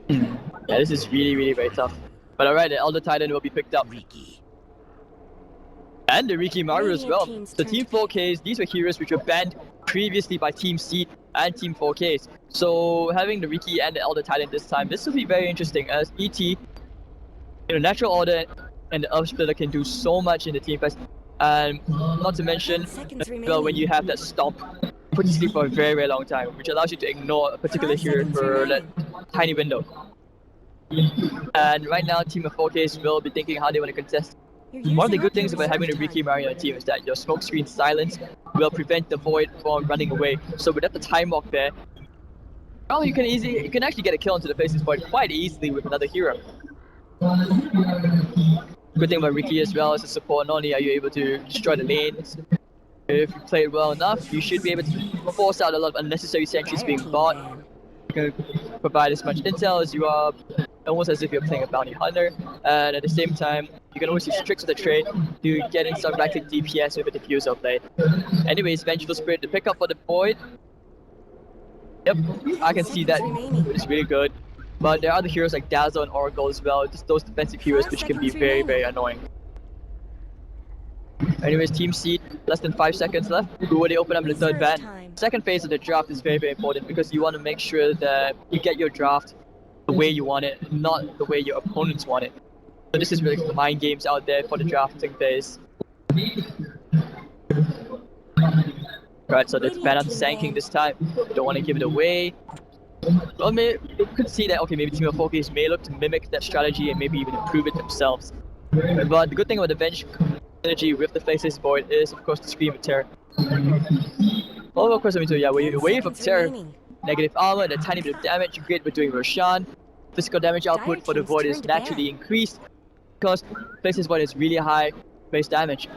Yeah, this is really very tough. But alright, the Elder Titan will be picked up. And the Riki Maru as well. So Team 4Ks, these were heroes which were banned previously by Team Seed and Team 4Ks. So having the Riki and the Elder Titan this time, this will be very interesting as ET, Natural Order and the Earth Splitter can do so much in the team phase. And not to mention, well, when you have that Stomp, put to sleep for a very long time, which allows you to ignore a particular hero for that tiny window. And right now, Team of 4Ks will be thinking how they want to contest. One of the good things about having a Riki Maru on your team is that your smokescreen silence will prevent the Void from running away. So without the time walk there, well, you can actually get a kill into the Faceless Void quite easily with another hero. Good thing about Riki as well as a support, not only are you able to destroy the lanes, if you play it well enough, you should be able to force out a lot of unnecessary sentries being bought. You can provide as much intel as you are, almost as if you're playing a bounty hunter, and at the same time, you can always use tricks of the trade to get in some right-click DPS with a diffuser play. Anyways, Vengeful Spirit to pick up for the Void. Yep, I can see that. It's really good. But there are other heroes like Dazzle and Oracle as well, just those defensive heroes which can be very annoying. Anyways, Team Seed, less than 5 seconds left. Who will they open up in the third ban? Second phase of the draft is very important because you want to make sure that you get your draft the way you want it, not the way your opponents want it. So this is really the mind games out there for the drafting phase. Right, so they ban out the Sand this time. Don't want to give it away. Well, maybe you could see that, okay, maybe Team of 4Ks may look to mimic that strategy and maybe even improve it themselves. But the good thing about the bench synergy with the Faceless Void is, of course, the Scream of Terror. Well, of course, I mean, so yeah, Wave of Terror, negative armor, and a tiny bit of damage, great for doing Roshan. Physical damage output for the Void is naturally increased because Faceless Void is really high base damage.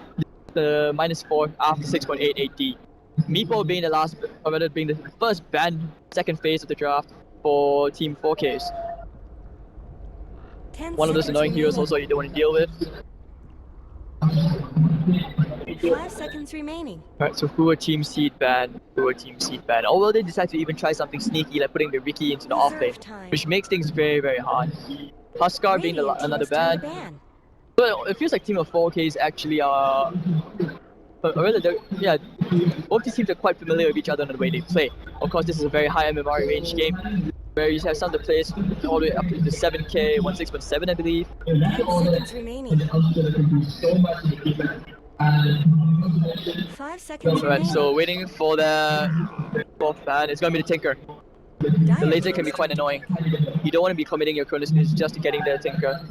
The -4 after 6.8 AD. Meepo being the last, or rather being the first ban, second phase of the draft for Team 4Ks. 10 One of those seconds annoying heroes remaining. also you don't want to deal with. 5 seconds remaining. Alright, so who are Team Seed ban? Who are Team Seed ban? Or will they decide to even try something sneaky like putting the Ricky into the off lane, Reserve time. which makes things very, very hard. Huskar being Radiant another team's turn ban. to ban. But it feels like Team of 4Ks actually are... yeah, both these teams are quite familiar with each other in the way they play. Of course, this is a very high MMR range game, where you have some of the players all the way up to the 7K, 16.7 I believe. 10 seconds remaining. 5 seconds Alright, remaining. so waiting for the fourth ban, it's gonna be the Tinker. The laser can be quite annoying. You don't want to be committing your Chronos just to getting the Tinker.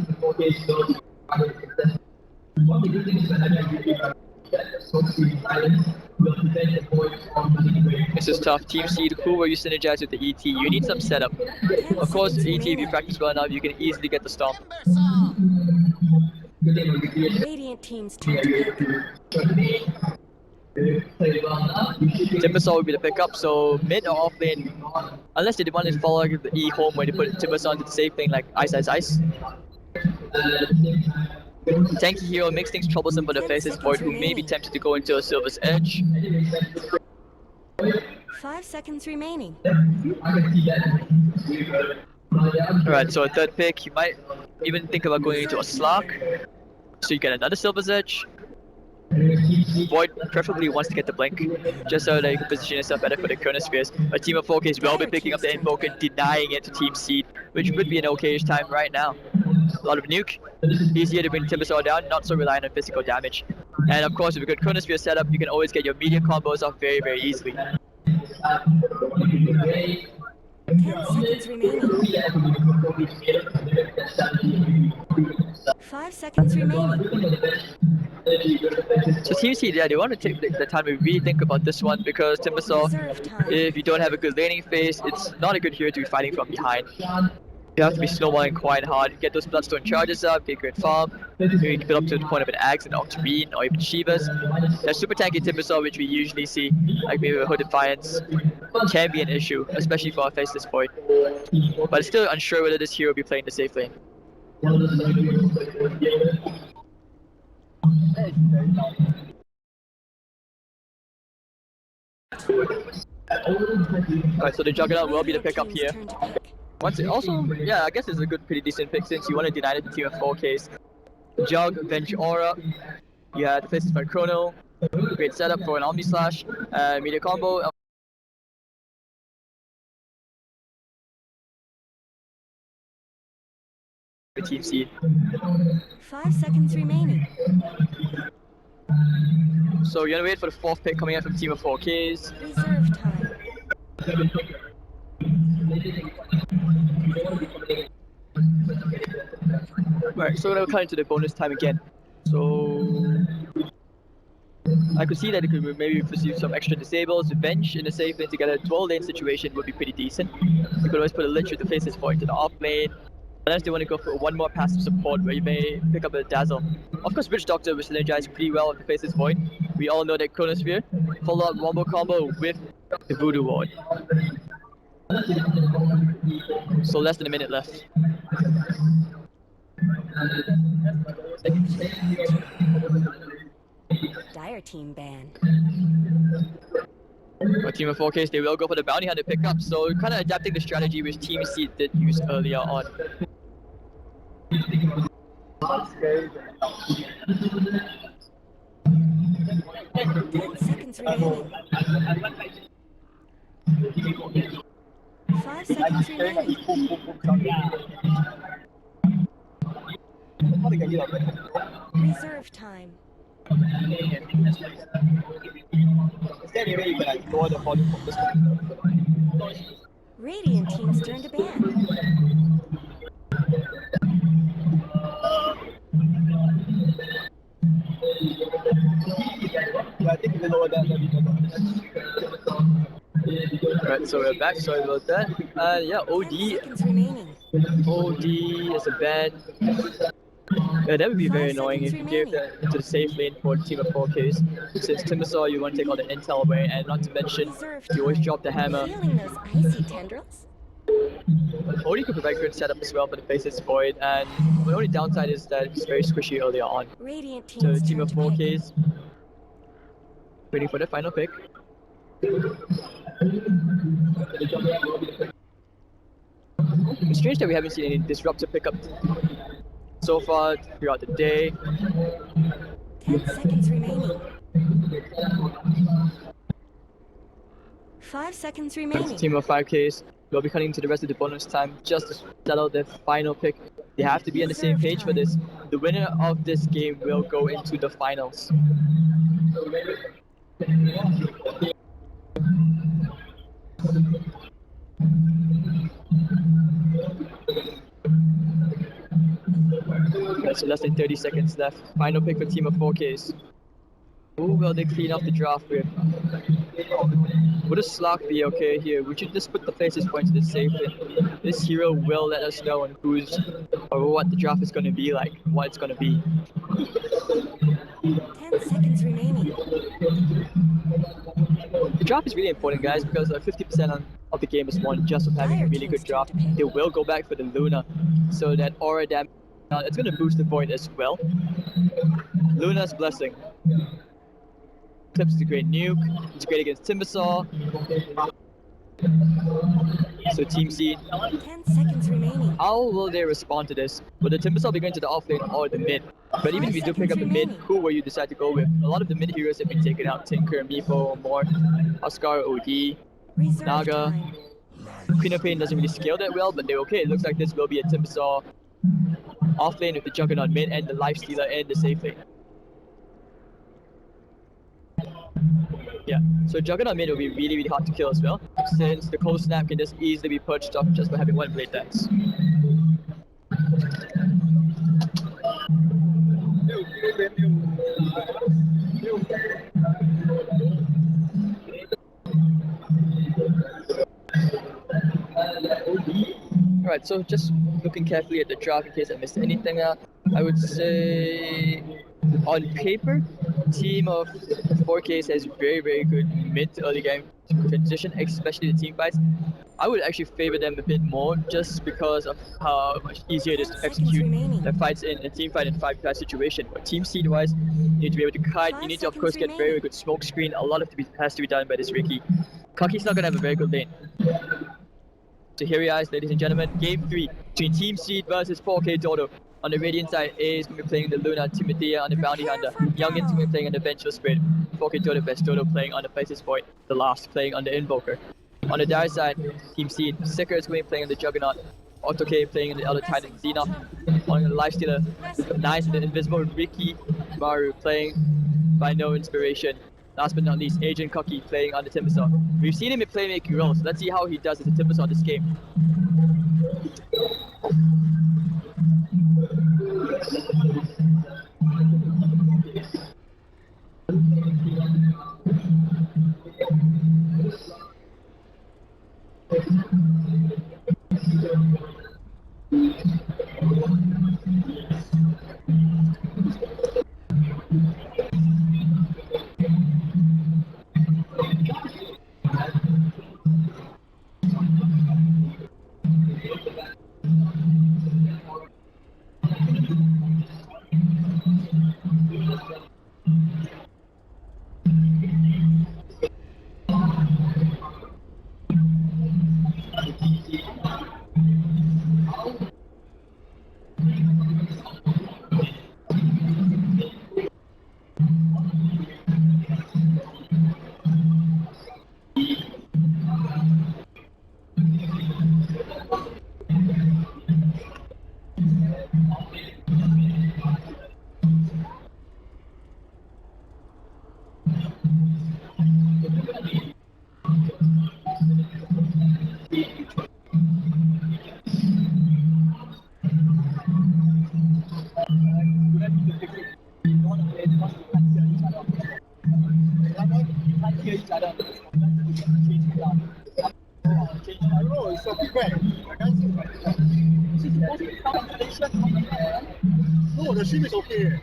This is tough. Team Seed, who will you synergize with the ET? You need some setup. 10 Of course, seconds ET, if you remaining. practice well enough, you can easily get the stomp. Radiant team's turn to pick. Timbersaw will be the pickup, so mid or off lane, unless they want to follow like, the E home where they put Timbersaw into the safe lane like Ice Ice Ice. Tanky hero makes things troublesome for the 10 faces seconds void who may be remaining. tempted to go into a Silver's Edge. 5 seconds remaining. Alright, so a third pick, you might even think about going into a Slark, so you get another Silver's Edge. Void preferably wants to get the blink, just so that you can position yourself better for the Chronospheres. A team of 4Ks will be picking up the Invoker, denying it to Team Seed, which would be an okayish time right now. A lot of nuke, easier to bring Timbersaw down, not so reliant on physical damage. And of course, with a good Chronosphere setup, you can always get your media combos off very, very easily. 10 seconds remaining. 5 seconds remaining. So Team Seed, yeah, they want to take the time to really think about this one because Timbersaw, Reserve time. if you don't have a good laning phase, it's not a good hero to be fighting from behind. You have to be snowballing quite hard, get those Bloodstone charges up, get great farm, maybe you can build up to the point of an Axe and Octarine or even Shivas. That super tanky Timbersaw, which we usually see, like maybe a Hood Defiance, can be an issue, especially for a faceless void. But it's still unsure whether this hero will be playing the safe lane. Alright, so the Juggernaut will be the pickup Team's here. turn to pick. Once it also, yeah, I guess it's a good, pretty decent pick since you want to deny the team of 4Ks. Jug, Venge Aura, you had the faces by Chrono, great setup for an Omni Slash, media combo. Team Seed. 5 seconds remaining. So you're gonna wait for the fourth pick coming out from team of 4Ks. Reserve time. Right, so we're gonna cut into the bonus time again. So I could see that it could maybe pursue some extra disables. Venge in a safe lane together, 12 lane situation would be pretty decent. You could always put a Lich with the faces point to the off lane. Unless they want to go for one more passive support where you may pick up a Dazzle. Of course, Bridge Doctor will synergize pretty well with the Faceless Void. We all know that Chronosphere. Follow up Wombo combo with the Voodoo Ward. So less than a minute left. Dire team ban. Our team of 4Ks, they will go for the Bounty Hunter pickup, so kind of adapting the strategy which Team Seed did use earlier on. 10 seconds remaining. 5 seconds remaining. Reserve time. Radiant team's turn to ban. Right, so we're back, sorry about that. Yeah, 10 OD. seconds remaining. OD is a ban. Yeah, that would be 5 very annoying if seconds you gave remaining. that into the safe lane for the team of 4Ks. Since Timbersaw, you want to take all the intel away, and not to mention, Reserve you always time. drop the hammer. Feeling those icy tendrils? Odie could provide good setup as well for the Faceless Void, and the only downside is that it's very squishy earlier on. Radiant So team's team turn of to pick. 4Ks waiting for the final pick. It's strange that we haven't seen any disruptor pickup so far throughout the day. 10 seconds remaining. 5 seconds It's a remaining. team of 5Ks. We'll be cutting to the rest of the bonus time just to settle the final pick. They have to be on the same Reserve page for time. this. The winner of this game will go into the finals. Right, so less than 30 seconds left. Final pick for team of 4Ks. Who will they clean off the draft with? Would a Slock be okay here? We should just put the faces points to the safe lane. This hero will let us know on who's or what the draft is going to be like, what it's going to be. 10 seconds remaining. The draft is really important, guys, because 50% of the game is won just from having a really good draft. They will go back for the Luna, so that aura damage, it's going to boost the Void as well. Luna's Blessing. Clips the Great Nuke. It's great against Timbersaw. So Team Seed. 10 seconds remaining. How will they respond to this? Will the Timbersaw be going to the off lane or the mid? But even if you do pick up the mid, who will you decide to go with? A lot of the mid heroes have been taken out. Tinker, Meepo, more. Oscar, OD, Reserve Naga. time. Queen of Pain doesn't really scale that well, but they're okay. It looks like this will be a Timbersaw off lane with the Juggernaut mid and the Lifestealer and the safe lane. Yeah, so Juggernaut mid will be really, really hard to kill as well, since the Cold Snap can just easily be purged off just by having one blade dance. Alright, so just looking carefully at the draft in case I missed anything out, I would say on paper, team of 4Ks has very, very good mid to early game transition, especially the team fights. I would actually favor them a bit more just because of how much easier it is to execute the fights in a team fight in 5v5 situation. But team seed wise, you need to be able to kite, you need to of course get very, very good smoke screen. A lot of it has to be done by this Ricky. Kaki's not gonna have a very good lane. So here we are, ladies and gentlemen, game 3 between Team Seed versus 4K DOTA. On the Radiant side, A is going to be playing the Luna, Timothea on the Bounty Hunter, Youngin's going to be playing on the Vengeful Spirit, 4K DOTA vs DOTA playing on the Faceless Void, the last playing on the Invoker. On the Dire side, Team Seed, Sicker is going to be playing on the Juggernaut, AutoK playing on the Elder Titan Xenoth, on the Lifestealer, Nice and the Invisible Ricky Maru playing by no inspiration. Last but not least, Agent Cocky playing on the Timbersaw. We've seen him in playmaking roles, so let's see how he does as a Timbersaw this game. No, the stream is okay.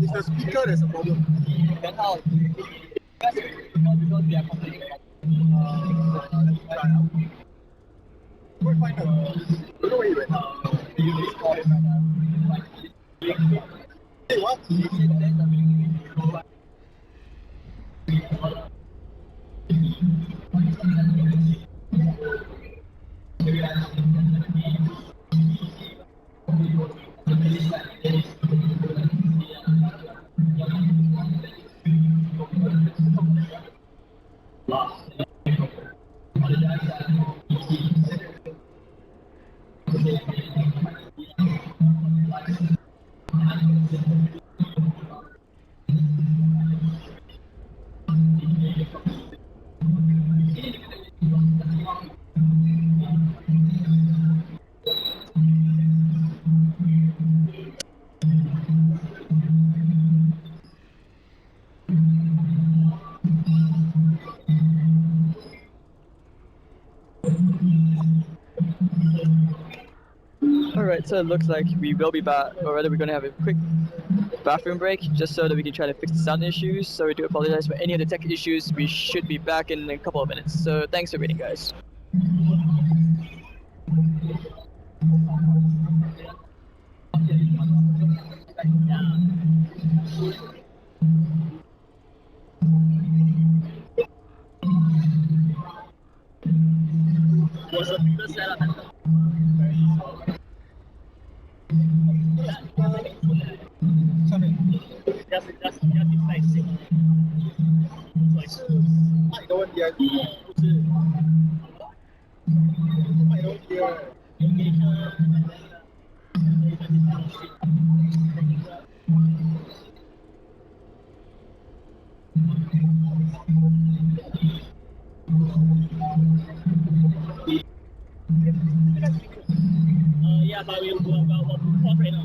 It's the speaker that's the problem. Then how? Because we are complaining about Go and find the. Don't know where he went. Hey, what? Alright, so it looks like we will be back, or rather we're going to have a quick bathroom break just so that we can try to fix the sound issues. So we do apologize for any of the tech issues. We should be back in a couple of minutes. So thanks for waiting, guys. Was a bigger setup. Just like sing. 是麦的问题还是不是？麦的问题啊。Yeah, but we'll pause right now.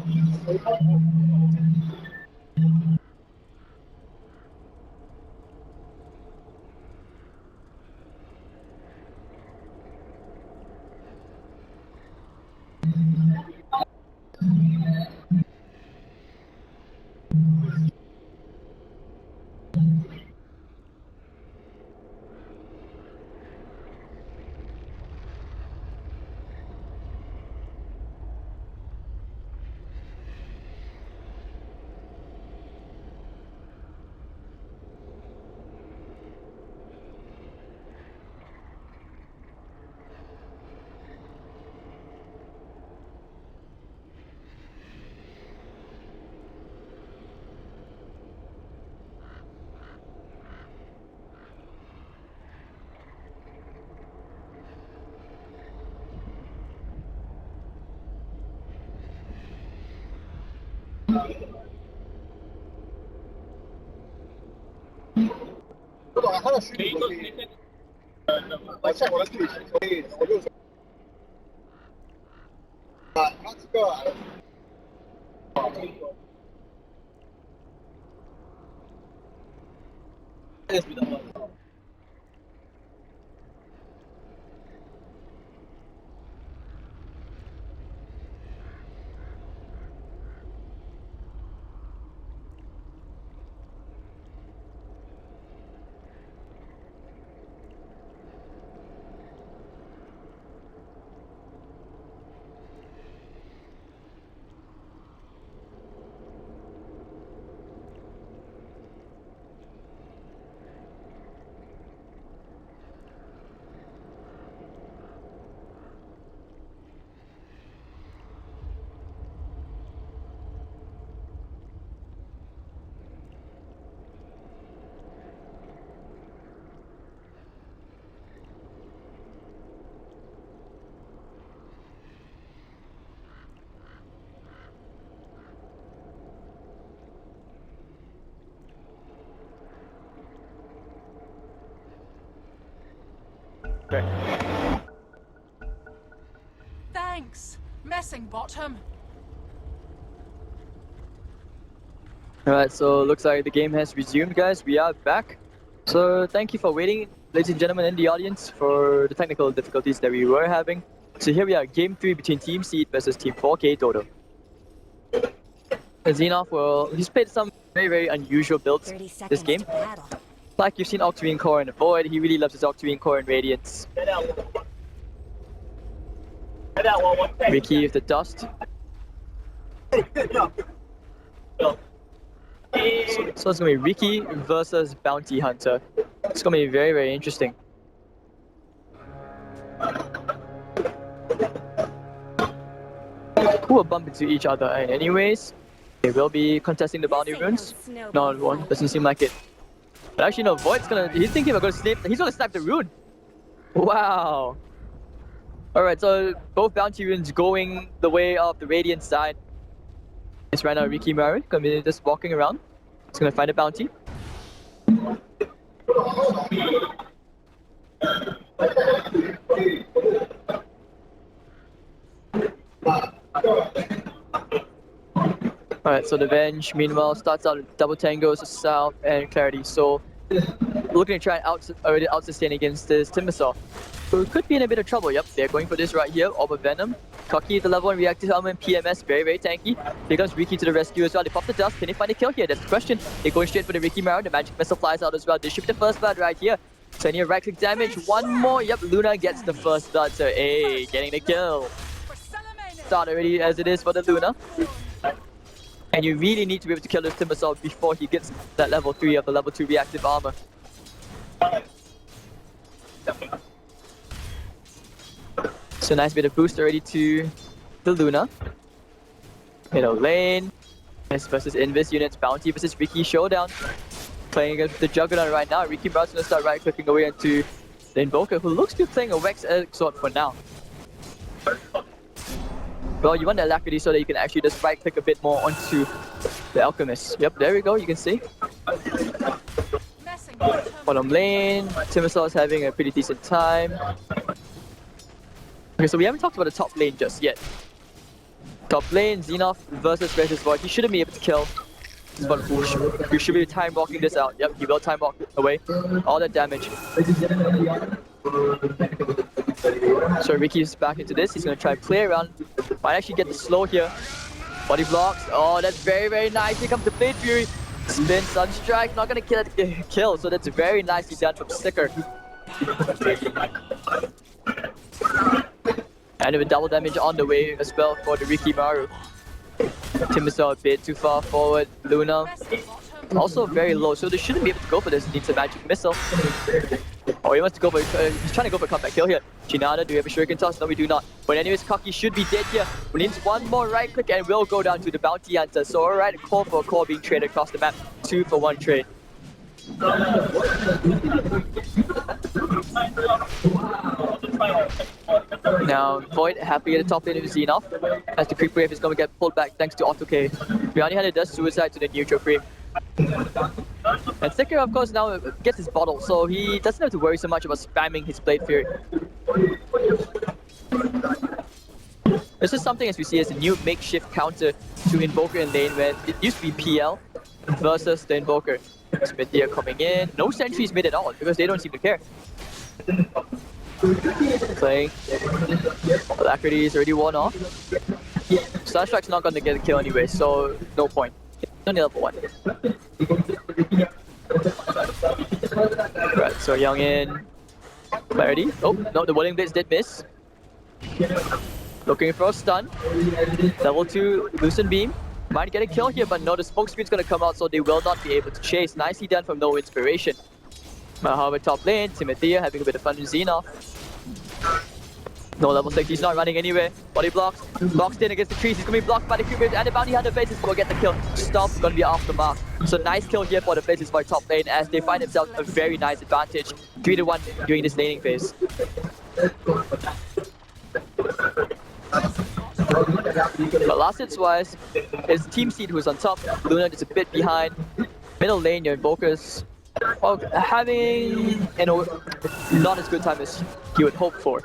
不懂啊，他的虚拟可以，像我的虚拟可以16啊，他这个Okay. Thanks, messing bottom. Alright, so looks like the game has resumed, guys. We are back. So thank you for waiting, ladies and gentlemen in the audience, for the technical difficulties that we were having. So here we are, Game 3 between Team Seed versus Team 4K DOTA. He's played some very unusual builds 30 this seconds game. to battle. Like you've seen Octarine Core in the Void, he really loves his Octarine Core in Radiance. Ricky with the Dust. So it's going to be Ricky versus Bounty Hunter. It's going to be very interesting. Who will bump into each other anyways? They will be contesting the bounty runes. No, one doesn't seem like it. But actually no, he's thinking about he's gonna snipe the rune. Wow. Alright, so both bounty runes going the way of the Radiant side. It's right now Ricky Maru gonna be just walking around. He's gonna find a bounty. Alright, so the Venge meanwhile starts out with double tangos to South and Clarity. So looking to try and out sustain against this Timbersaw, who could be in a bit of trouble. Yep, they're going for this right here. Orb of Venom. Cocky the level 1 reactive element PMS, very tanky. Here comes Ricky to the rescue as well. They pop the dust. Can they find a kill here? That's the question. They're going straight for the Ricky Maru. The magic missile flies out as well. They shoot the first blood right here. Plenty of right click damage. One more. Yep, Luna gets the first blood. So hey, getting the kill. Start already as it is for the Luna. And you really need to be able to kill this Timbersaw before he gets that level 3 of the level 2 reactive armor. So nice bit of boost already to the Luna. Middle lane. S versus Invis units. Bounty versus Ricky showdown. Playing against the Juggernaut right now. Ricky Maru's gonna start right clicking away into the Invoker, who looks to be playing a Vex Sword for now. Well, you want the Alacrity so that you can actually just right click a bit more onto the Alchemist. Yep, there we go, you can see. Bottom lane, Timbersaw is having a pretty decent time. Okay, so we haven't talked about the top lane just yet. Top lane, Xenoth versus Precious Void. He shouldn't be able to kill this one fool. We should be time walking this out. Yep, he will time walk away. All that damage. So Ricky's back into this. He's going to try and play around. Might actually get the slow here. Body blocks. Oh, that's very nice. Here comes the Blade Fury. Spin, Sunstrike. Not going to kill it. Kill. So that's very nicely done from Sticker. And with double damage on the way as well for the Ricky Maru. Timbersaw a bit too far forward. Luna also very low, so they shouldn't be able to go for this. He needs a magic missile. Oh, he wants to go for he's trying to go for a comeback kill here. Chinada, do we have a shuriken toss? No, we do not. But anyways, Kaki should be dead here. We need one more right click and we'll go down to the bounty hunter. So alright, a call for a call being traded across the map. 2 for 1 trade. Now, Void happy at the top lane of Xenoth, as the creep wave is going to get pulled back thanks to Auto K. Briani Hunter does suicide to the neutral creep. And Sticker, of course, now gets his bottle, so he doesn't have to worry so much about spamming his Blade Fury. This is something as we see as a new makeshift counter to Invoker in lane, where it used to be PL versus the Invoker. Smithia coming in, no sentries made at all because they don't seem to care. Playing. Alacrity is already worn off. Sunstrike's not going to get a kill anyway, so no point. Only level 1. Right, so Youngin. Clarity. Oh, no, the Whirling Blades did miss. Looking for a stun. Level 2, Lucent Beam. Might get a kill here, but no, the smoke screen's going to come out, so they will not be able to chase. Nicely done from No Inspiration. However, top lane, Timothea having a bit of fun with Xenoth. No level 6, he's not running anywhere. Body blocks, boxed in against the trees. He's going to be blocked by the Cupid and the Bounty Hunter faces will get the kill. Stop, going to be off the mark. So nice kill here for the faces for top lane as they find themselves a very nice advantage. 3-1 during this laning phase. But last hits wise, it's Team Seed who's on top. Luna is a bit behind. Middle lane, your Invokers having, you know, not as good time as he would hope for.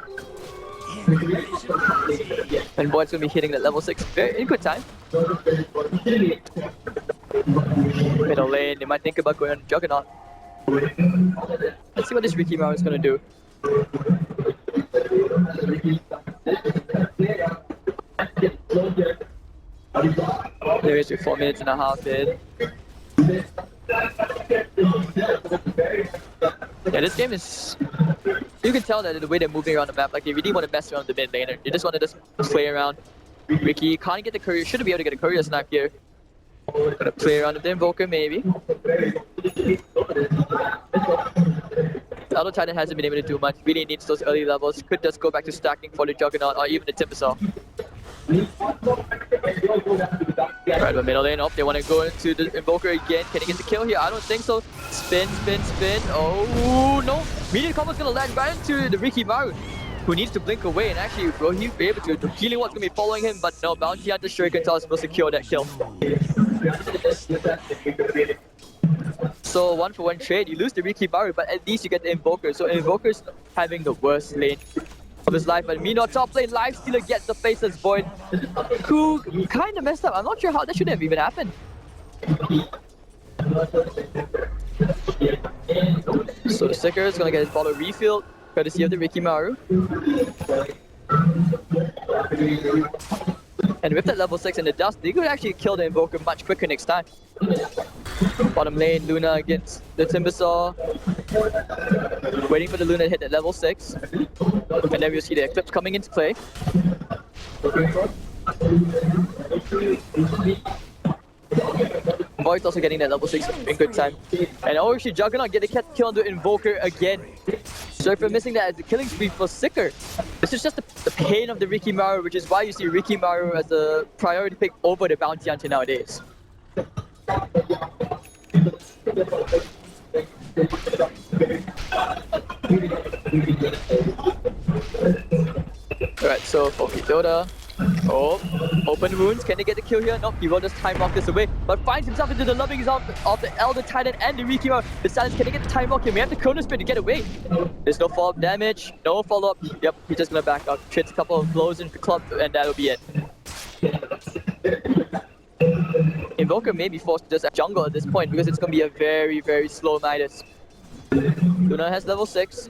And Void's gonna be hitting that level 6 very in good time. Middle lane, they might think about going on Juggernaut. Let's see what this Ricky Maru is gonna do. There is Just with 4 minutes and a half in. Yeah, this game is... You can tell that the way they're moving around the map, like they really want to mess around with the mid laner. They just want to just play around. Ricky can't get the courier, shouldn't be able to get a courier snipe here. Gonna play around with the Invoker maybe. The other Titan hasn't been able to do much, really needs those early levels. Could just go back to stacking for the Juggernaut or even the Timbersaw. Right, but middle lane up, they want to go into the Invoker again. Can he get the kill here? I don't think so. Spin, spin, spin. Oh no! Immediate combo's gonna land right into the Ricky Maru, who needs to blink away, and actually will he be able to? The Healing Ward's gonna be following him, but no, Bounty Hunter Shuriken Toss will secure that kill. So 1-for-1 trade, you lose the Ricky Maru, but at least you get the Invoker. So Invoker's having the worst lane of his life, but Mino top lane Lifestealer gets the Faceless Void, who kinda messed up. I'm not sure how that should have even happened. So the Sticker is gonna get his bottle refilled, courtesy of the Ricky Maru. And with that level 6 in the dust, they could actually kill the Invoker much quicker next time. Bottom lane, Luna against the Timbersaw. Waiting for the Luna to hit that level 6. And then we'll see the Eclipse coming into play. Void's also getting that level 6 in good time. And oh, she Juggernaut get the kill on the Invoker again. Sorry for missing that as the killing spree for Sicker. This is just the pain of the Ricky Maru, which is why you see Ricky Maru as a priority pick over the Bounty Hunter nowadays. Alright, so for DOTA. Oh, open wounds. Can they get the kill here? Nope, he will just time lock this away. But finds himself into the loving arms of the Elder Titan and the Ricky Maru. The Silence, can they get the time lock here? We have the Chrono Spin to get away. There's no follow-up damage, no follow-up. Yep, he's just gonna back up. Trades a couple of blows into the club, and that'll be it. Invoker may be forced to just jungle at this point because it's gonna be a very, very slow Midas. Luna has level 6.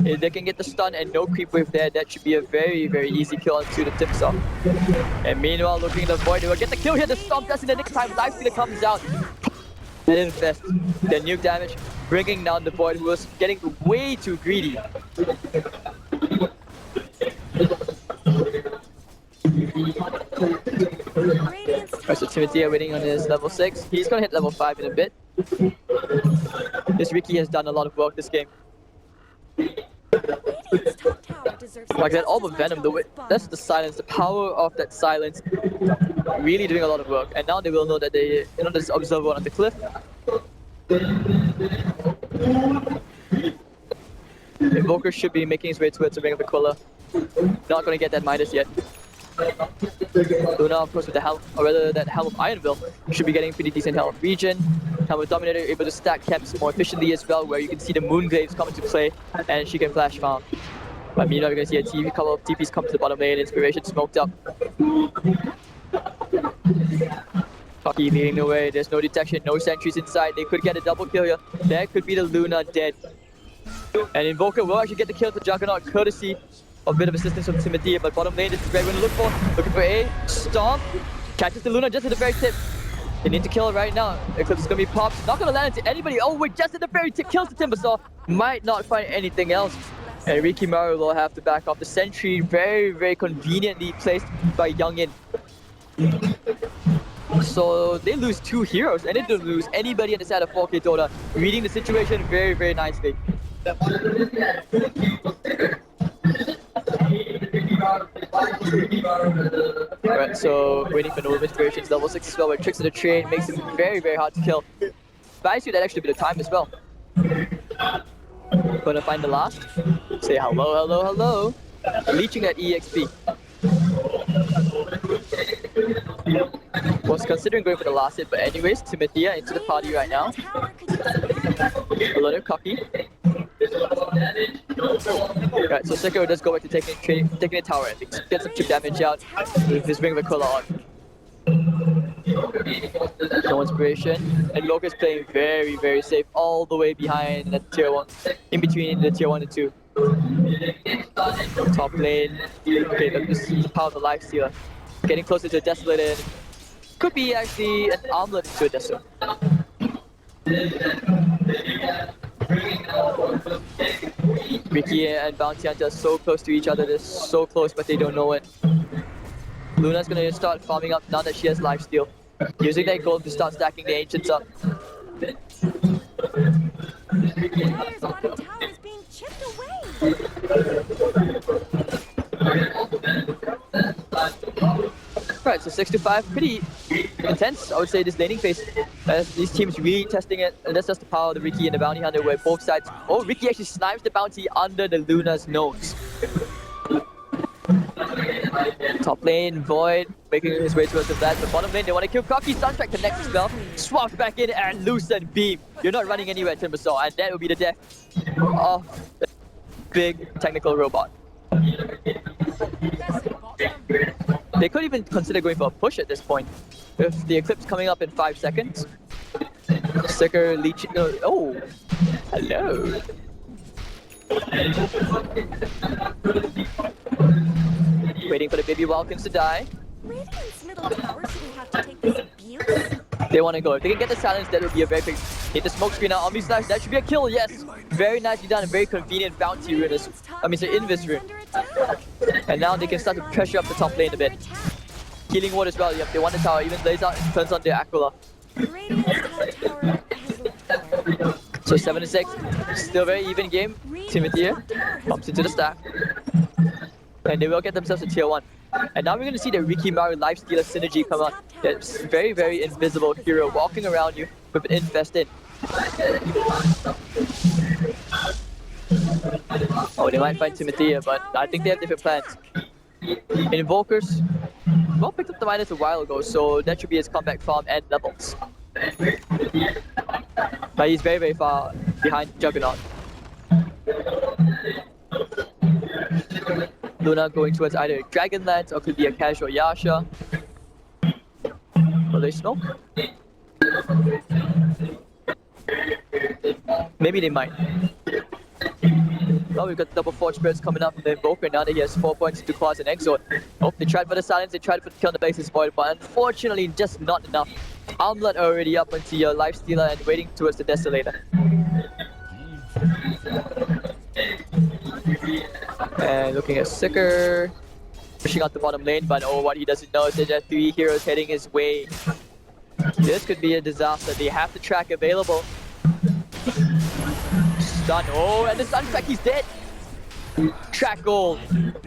If they can get the stun and no creep wave there, that should be a very, very easy kill onto the Timbersaw. And meanwhile, looking at the Void, they will get the kill here. The Stomp Dust in the next time. Lifestealer comes out. And infest the nuke damage, bringing down the Void, who was getting way too greedy. Alright, so Timothy waiting on his level 6. He's gonna hit level 5 in a bit. This Ricky has done a lot of work this game. Like that Orb of Venom, that's the silence, the power of that silence really doing a lot of work. And now they will know that they, there's Observer on the cliff. Invoker should be making his way towards the Ring of Aquila. Not gonna get that Midas yet. Luna, of course, with the Helm, or rather that Helm of Ironville, should be getting pretty decent health region. Helm of Dominator able to stack camps more efficiently as well, where you can see the Moonglaves come into play, and she can flash farm. But meanwhile, you're gonna see a couple of TPs come to the bottom lane, Inspiration smoked up. Cocky leading the way, there's no detection, no sentries inside, they could get a double kill here. That could be the Luna dead. And Invoker will actually get the kill to Juggernaut, courtesy of a bit of assistance from Timothy, but bottom lane, this is where we're gonna look for. Looking for a Stomp. Catches the Luna just at the very tip. They need to kill it right now. Eclipse is gonna be popped. Not gonna land into anybody. Oh wait, just at the very tip, kills the Timbersaw. Might not find anything else. And Ricky Maru will have to back off. The sentry very, very conveniently placed by Youngin. So they lose 2 heroes, and they don't lose anybody on the side of 4K Dota. Reading the situation very, very nicely. Alright, so waiting for no inspirations, level 6 as well, where Tricks of the Train makes him very, very hard to kill. But I see that extra bit of time as well. Gonna find the last. Say hello, hello, hello. Leeching at EXP. Was considering going for the last hit, but anyways, Timothea into the party right now. A little cocky. Right, so Sekiro does go back to taking the tower at least. Get some chip damage out with his Ring of Aquila on. No inspiration. And Loca's playing very, very safe all the way behind the tier 1. In between the tier 1 and 2. Top lane. Okay, this is the power of the Lifestealer. Getting closer to the Desolated. could be actually an armlet to Adesso. Ricky and Bounty Hunter are so close to each other. They're so close, but they don't know it. Luna's gonna start farming up now that she has lifesteal. Using that gold to start stacking the ancients up. Dyer's bottom tower is being chipped away. Right, so 6-5, pretty intense, I would say, this laning phase. As these teams really testing it, and that's just the power of the Ricky and the Bounty Hunter, where both sides... Oh, Ricky actually snipes the Bounty under the Luna's nose. Top lane, Void, making his way towards the flat. The bottom lane, they want to kill Cocky. Sunstrike connects the spell, swaps back in, and Lucent Beam. You're not running anywhere, Timbersaw, and that will be the death of the big technical robot. They could even consider going for a push at this point. With the Eclipse coming up in 5 seconds. Sticker, Leech... Oh! Hello! Waiting for the baby Walkins to die. Radiant's middle tower shouldn't have to take this abuse. They want to go. If they can get the silence, that would be a very big... Hit the smoke screen now. Omni Slash, that should be a kill, yes! Very nicely done. A very convenient bounty rune. Invis rune. And now they can start to pressure up the top lane a bit. Healing ward as well. Yep, they want the tower. Even Blaze out turns on their Aquila. Radiant's top tower has looked. So 7-6. Still very even game. Timothy here bumps into the stack. And they will get themselves a tier 1. And now we're going to see the Ricky Maru Lifestealer synergy come out. It's very, very invisible hero walking around you with an infest in. Oh, they might find Timothy, but I think they have different plans. Invokers, well, picked up the minus a while ago, so that should be his comeback farm and levels. But he's very, very far behind Juggernaut. Luna going towards either Dragonlance or could be a casual Yasha. Will they smoke? Maybe they might. Well, we've got double Forge Spirits coming up from the Invoker now that he has 4 points to claws and Exort. Oh, they tried for the silence, they tried for the kill on the basis Void, but unfortunately just not enough. Armlet already up onto your Lifestealer and waiting towards the Desolator. And looking at Sicker, pushing out the bottom lane, but oh, what he doesn't know is that there are 3 heroes heading his way. This could be a disaster. They have the track available. Stun. Oh, and the Sunstrike, he's dead. Track gold.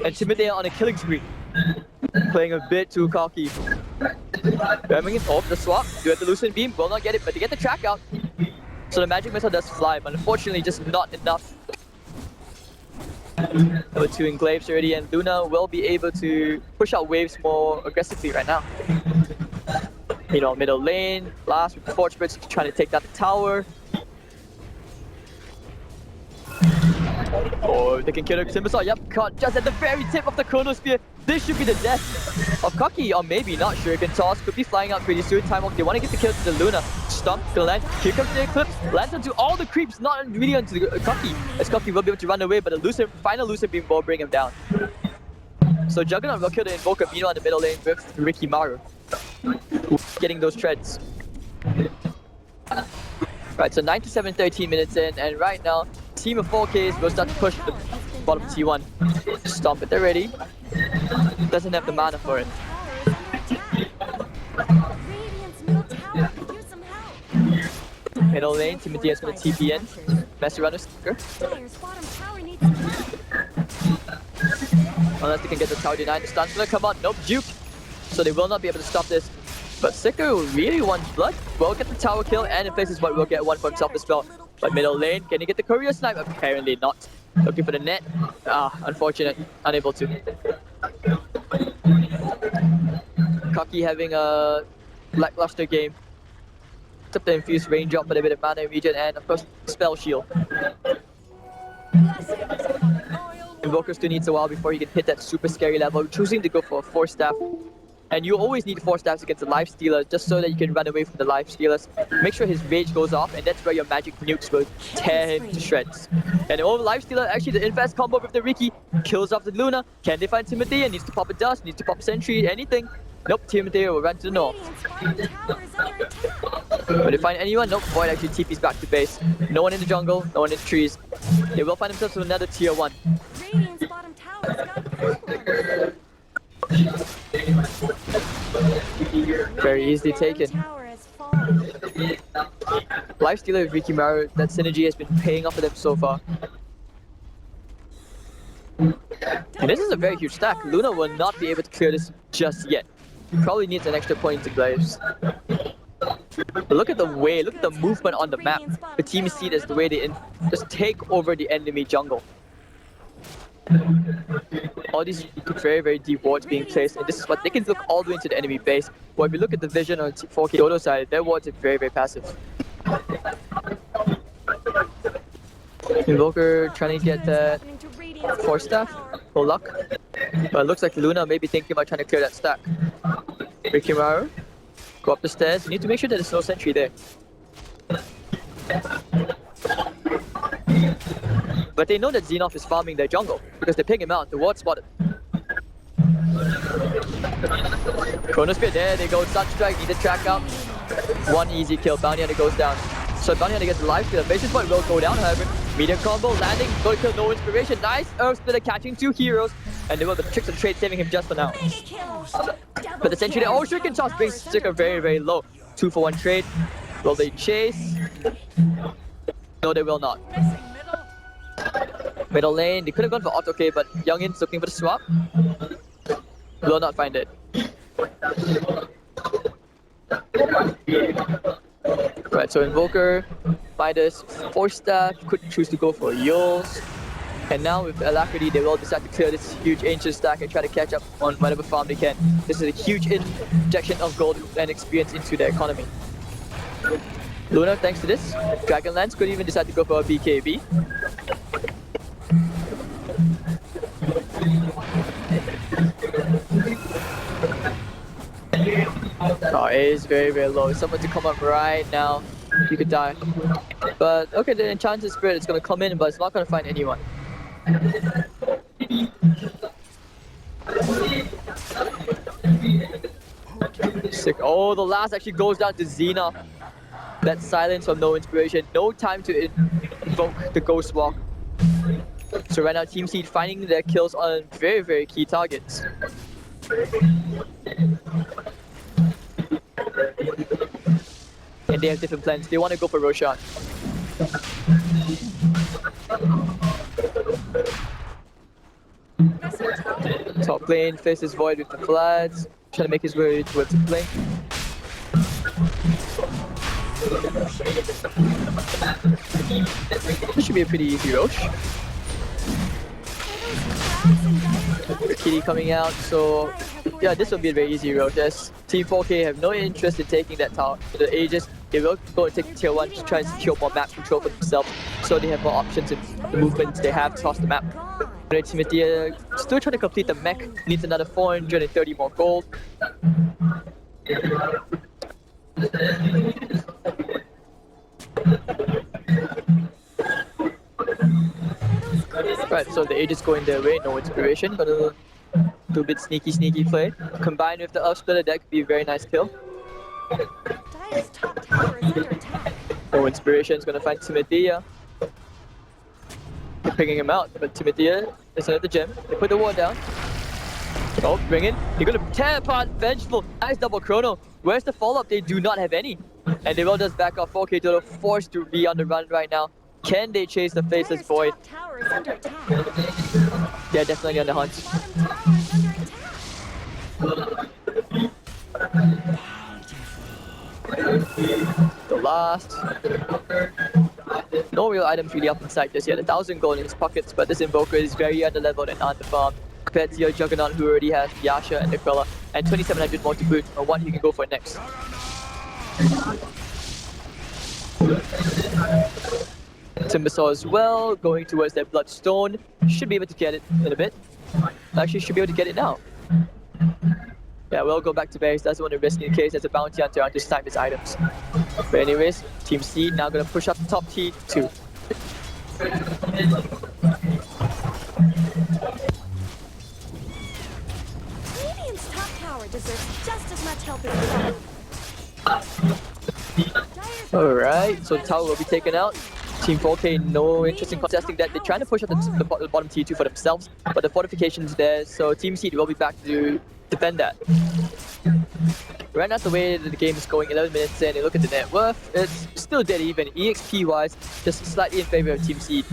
And Timothy on a killing spree. Playing a bit too cocky. Ramming it off the swap. Do have the Lucent Beam. Will not get it, but they get the track out. So the magic missile does fly, but unfortunately just not enough. Number 2 Enclaves already, and Luna will be able to push out waves more aggressively right now. You know, middle lane, last with the Forge Spirits trying to take down the tower. Oh, they can kill the Timbersaw. Yep, caught just at the very tip of the Chronosphere. This should be the death of Cocky, or maybe not sure. Can toss, could be flying out pretty soon. Time Walk, they want to get the kill to the Luna. Stomp, gonna land. Here comes the Eclipse. Lands onto all the creeps, not really onto the Cocky. As Cocky will be able to run away, but the final Lucent Beam will bring him down. So Juggernaut will kill the Invoker, Mino on the middle lane with Ricky Maru. Getting those treads. Right, so 9 to 7, 13 minutes in, and right now, team of 4Ks will start to push the bottom T1. Stomp it, they're ready. Doesn't have the mana for it. Middle lane, Timothy is going to TP in. Mess around with Sticker. Unless they can get the tower denied. The stun's going to come out. Nope, juke. So they will not be able to stop this. But Sicker really wants blood. Will get the tower kill, and in places what will get one for himself as well. But middle lane, can he get the courier snipe? Apparently not. Looking for the net. Unfortunate. Unable to. Cocky having a lackluster game. Except the infused range drop for a bit of mana region, and of course spell shield. Invoker still needs a while before he can hit that super scary level, choosing to go for a 4-staff. And you always need 4 staffs against the Lifestealer just so that you can run away from the Lifestealers. Make sure his rage goes off, and that's where your magic nukes will tear him to shreds. And over Lifestealer, actually the Infest combo with the Ricky kills off the Luna. Can they find Timothy? And needs to pop a dust, needs to pop a sentry, anything. Nope, Timothy will run to the north. Radiant's bottom tower is under attack. When they find anyone, nope, Void actually TP's back to base. No one in the jungle, no one in the trees. They will find themselves with another tier 1. Radiant's bottom tower's got problems. Very easily Bottom taken. tower has fallen. Lifestealer with Ricky Maru, that synergy has been paying off for them so far. And this is a very huge stack. Luna will not be able to clear this just yet. He probably needs an extra point to glaze. But look at the way, look at the movement on the map. The team see this, the way they just take over the enemy jungle. All these very, very deep wards being placed, and this is what they can look all the way into the enemy base. But if you look at the vision on 4K DOTA side, their wards are very, very passive. Invoker trying to get that 4 staff, full luck. But it looks like Luna may be thinking about trying to clear that stack. Rikimaru, go up the stairs. You need to make sure that there's no sentry there. But they know that Xenoth is farming their jungle because they ping him out. The ward spotted. Chronospear, there they go. Sunstrike, need to track out. One easy kill. Bounty Hunter goes down. So Bounty Hunter gets the life steal. Basis point will go down, however. Medium combo, landing, go to kill, no inspiration. Nice Earth Splitter catching 2 heroes. And the tricks of the trade saving him just for now. But the sentry there, oh, Shuriken Toss brings Sticker very, very low. 2 for 1 trade. Will they chase? No, they will not. Middle lane, they could have gone for auto K, but Youngin's looking for the swap. Will not find it. Right, so Invoker, Midas, 4 staff, could choose to go for Yules. And now with Alacrity, they will decide to clear this huge ancient stack and try to catch up on whatever farm they can. This is a huge injection of gold and experience into their economy. Luna, thanks to this, Dragonlance could even decide to go for a BKB. Oh, A is very, very low. Someone to come up right now, you could die. But okay, the Enchanted Spirit is going to come in, but it's not going to find anyone. Sick. Oh, the last actually goes down to Xena. That silence from no inspiration. No time to invoke the Ghost Walk. So right now, Team Seed finding their kills on very, very key targets. And they have different plans. They want to go for Roshan. Top lane faces Void with the Floods. Trying to make his way towards the lane. This should be a pretty easy Rosh. Kitty coming out, so yeah, this will be a very easy Rosh. Yes, Team 4K have no interest in taking that tower. The Aegis, they will go and take tier 1 to try and secure more map control for themselves, so they have more options in the movements they have across the map. Timothy still trying to complete the mech, needs another 430 more gold. Right, so the Aegis going their way, no inspiration, but a little bit sneaky play. Combined with the Earth Splitter, that could be a very nice kill. Dive's top tower is under attack. No inspiration is going to find Timothyia. They're picking him out, but Timothyia is at the gem. They put the ward down. Oh, bring in. They're going to tear apart Vengeful. Nice double chrono. Where's the follow-up? They do not have any. And they will just back off. 4K DOTA forced to be on the run right now. Can they chase the Faceless Void? Tower is under attack. They're definitely on the hunt. The last. No real items really up in sight just yet. 1,000 gold in his pockets, but this Invoker is very underleveled and underfarmed compared to your Juggernaut who already has Yasha and Nicola, and 2,700 more to boot on what he can go for next. Timbersaw as well, going towards that Bloodstone. Should be able to get it in a bit. Actually, should be able to get it now. Yeah, we'll go back to base. Doesn't want to risk in case there's a bounty hunter on to snipe his items. But anyways, Team C now going to push up the top T2. Radiant's top tower deserves just as much help as you. Alright, so tower will be taken out. Team 4K, no interest in contesting that. They're trying to push up the bottom tier 2 for themselves, but the fortification's there, so Team Seed will be back to defend that. Right now, the way that the game is going, 11 minutes in, and look at the net worth, it's still dead even. EXP wise, just slightly in favor of Team Seed.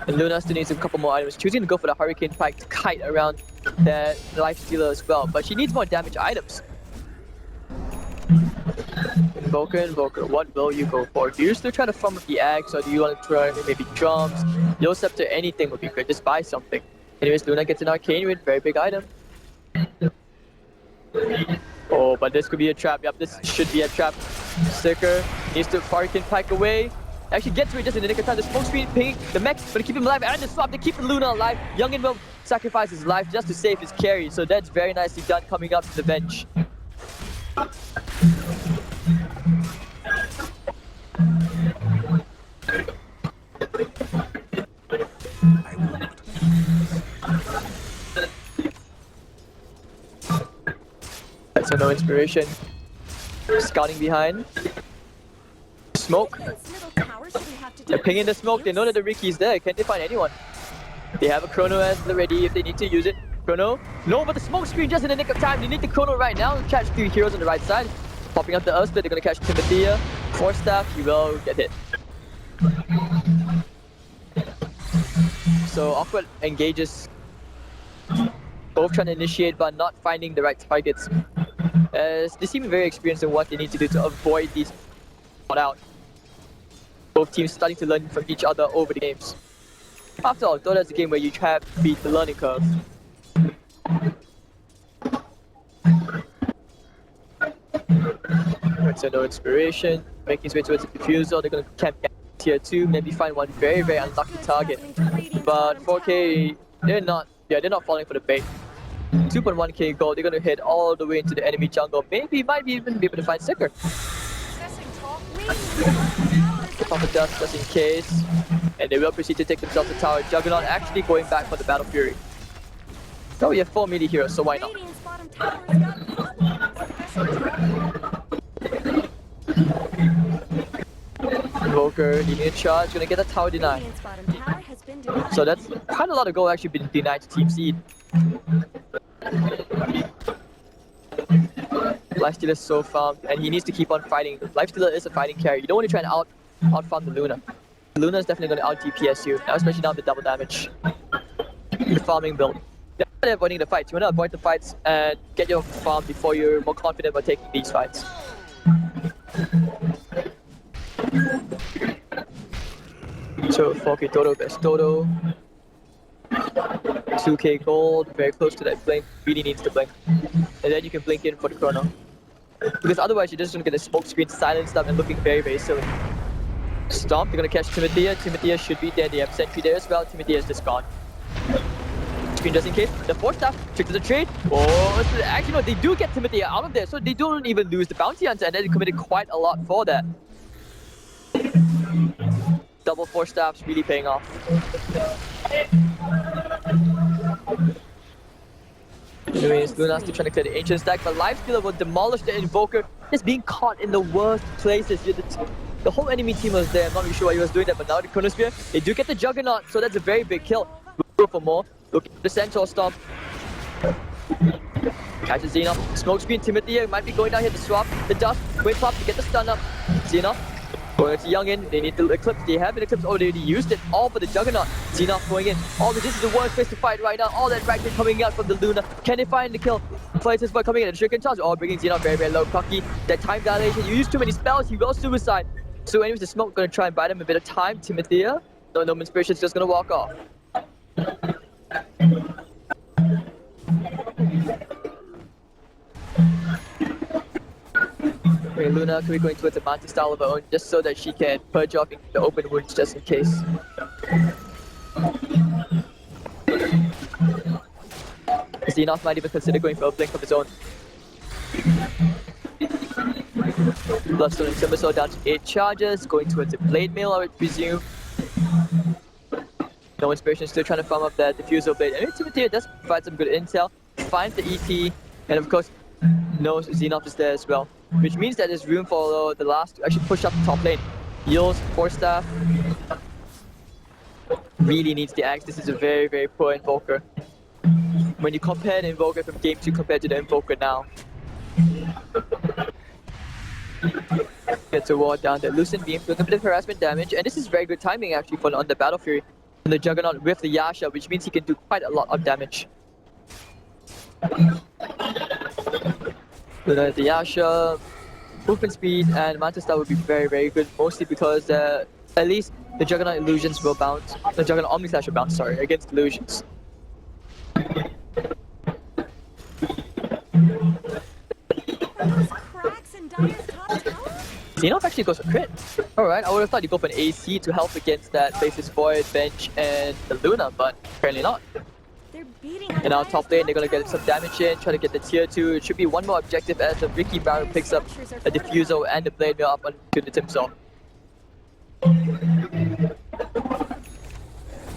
And Luna still needs a couple more items, choosing to go for the Hurricane Pike to kite around that Life Stealer as well, but she needs more damage items. Invoker, what will you go for? Do you still try to farm with the axe, or do you want to try maybe drums? Yo Scepter, anything would be good, just buy something. Anyways, Luna gets an Arcane with very big item. Oh, but this could be a trap. Yep, this should be a trap. Sticker needs to Hurricane Pike away. Actually gets to it just in the nick of time. The smoke screen ping the mech, but to keep him alive, and the swap to keep Luna alive. Youngin will sacrifice his life just to save his carry, so that's very nicely done coming up to the bench. So no inspiration. Scouting behind. Smoke. They're pinging the smoke. They know that the Ricky's there. Can they find anyone? They have a Chrono as the ready if they need to use it. Chrono. No, but the smoke screen just in the nick of time. They need the Chrono right now. Catch 3 heroes on the right side. Popping up the Earth Split. They're going to catch Timothea. 4 staff. He will get hit. So Awkward engages. Both trying to initiate but not finding the right targets. As they seem very experienced in what they need to do to avoid these caught out. Both teams starting to learn from each other over the games. After all, Dota is a game where you have to beat the learning curve. Right, so no inspiration. Making his way towards the diffuser. They're going to camp tier 2, maybe find one very, very unlucky target. But 4K, they're not falling for the bait. 2.1k gold, they're going to head all the way into the enemy jungle. Maybe, might even be able to find Sticker. Pop a dust just in case. And they will proceed to take themselves to tower. Juggernaut actually going back for the Battle Fury. Oh, we have 4 melee heroes, so why not? Invoker leading a charge, gonna get a tower denied. So that's quite a lot of gold actually been denied to Team Seed. Lifestealer is so farmed, and he needs to keep on fighting. Lifestealer is a fighting carry. You don't want to try and out-farm the Luna. Luna is definitely going to out-DPS you, now especially now with double damage. The farming build. They're avoiding the fights. You want to avoid the fights and get your farm before you're more confident about taking these fights. So 4k Dodo, best Dodo. 2k gold, very close to that blink. Really needs to blink. And then you can blink in for the Chrono. Because otherwise you're just going to get the smoke screen silenced up and looking very, very silly. Stomp, you're going to catch Timothea. Timothea should be there. They have Sentry there as well. Timothea is just gone. Screen just in case. The 4 staff, trick to the trade. Oh, actually no, they do get Timothea out of there. So they don't even lose the bounty hunter, and they committed quite a lot for that. Double 4 staffs really paying off. Anyways, Luna's still trying to clear the Ancient stack, but Lifestealer will demolish the Invoker, just being caught in the worst places. The whole enemy team was there. I'm not really sure why he was doing that, but now the Chronosphere, they do get the Juggernaut, so that's a very big kill. We'll go for more. Looking at the Centaur Stomp. Catches Xenoth. Smoke screen, Timothea might be going down here to swap the dust. Wait pop to get the stun up. Xenoth. Going to Youngin, they need the Eclipse, they have an Eclipse already used it, all for the Juggernaut. Xenoth going in, this is the worst place to fight right now, all that Ragnar coming out from the Luna. Can they find the kill? Places for coming in, the Shuriken charge, bringing Xenoth very, very low. Cocky, that time dilation, you use too many spells, he will suicide. So anyways, the smoke gonna try and buy them a bit of time. Timothea, no inspiration's just gonna walk off. Okay, Luna could be going towards a Mantis style of her own just so that she can purge off the open wounds just in case. Xenoth might even consider going for a blink of his own. Bloodstone and Timbersaw down to 8 charges, going towards a Blade Mail, I would presume. No Inspiration still trying to farm up that Diffusal Blade. And Intimidator does provide some good intel. Finds the ET, and of course, knows Xenoth is there as well. Which means that there's room for the last to actually push up the top lane. Heals, Force Staff. Really needs the axe. This is a very, very poor Invoker. When you compare the Invoker from Game 2 compared to the Invoker now. Gets a ward down there. Lucent Beam doing a bit of harassment damage, and this is very good timing actually for on the Battle Fury. And the Juggernaut with the Yasha, which means he can do quite a lot of damage. The Yasha, movement speed, and Manta Star would be very, very good, mostly because at least the Juggernaut Illusions will bounce. The Juggernaut Omni Slash will bounce, sorry, against Illusions. Cracks in Dire's top tower? Xenoth actually goes for crit. Alright, I would have thought he'd go for an AC to help against that Faceless Void, Bench, and the Luna, but apparently not. They're beating on And now Dire's top lane, they're gonna top get some tower. damage in, try to get the tier 2. It should be one more objective as the Ricky Barrow picks up a Diffusal and the Blade Mill up onto the Timsaw.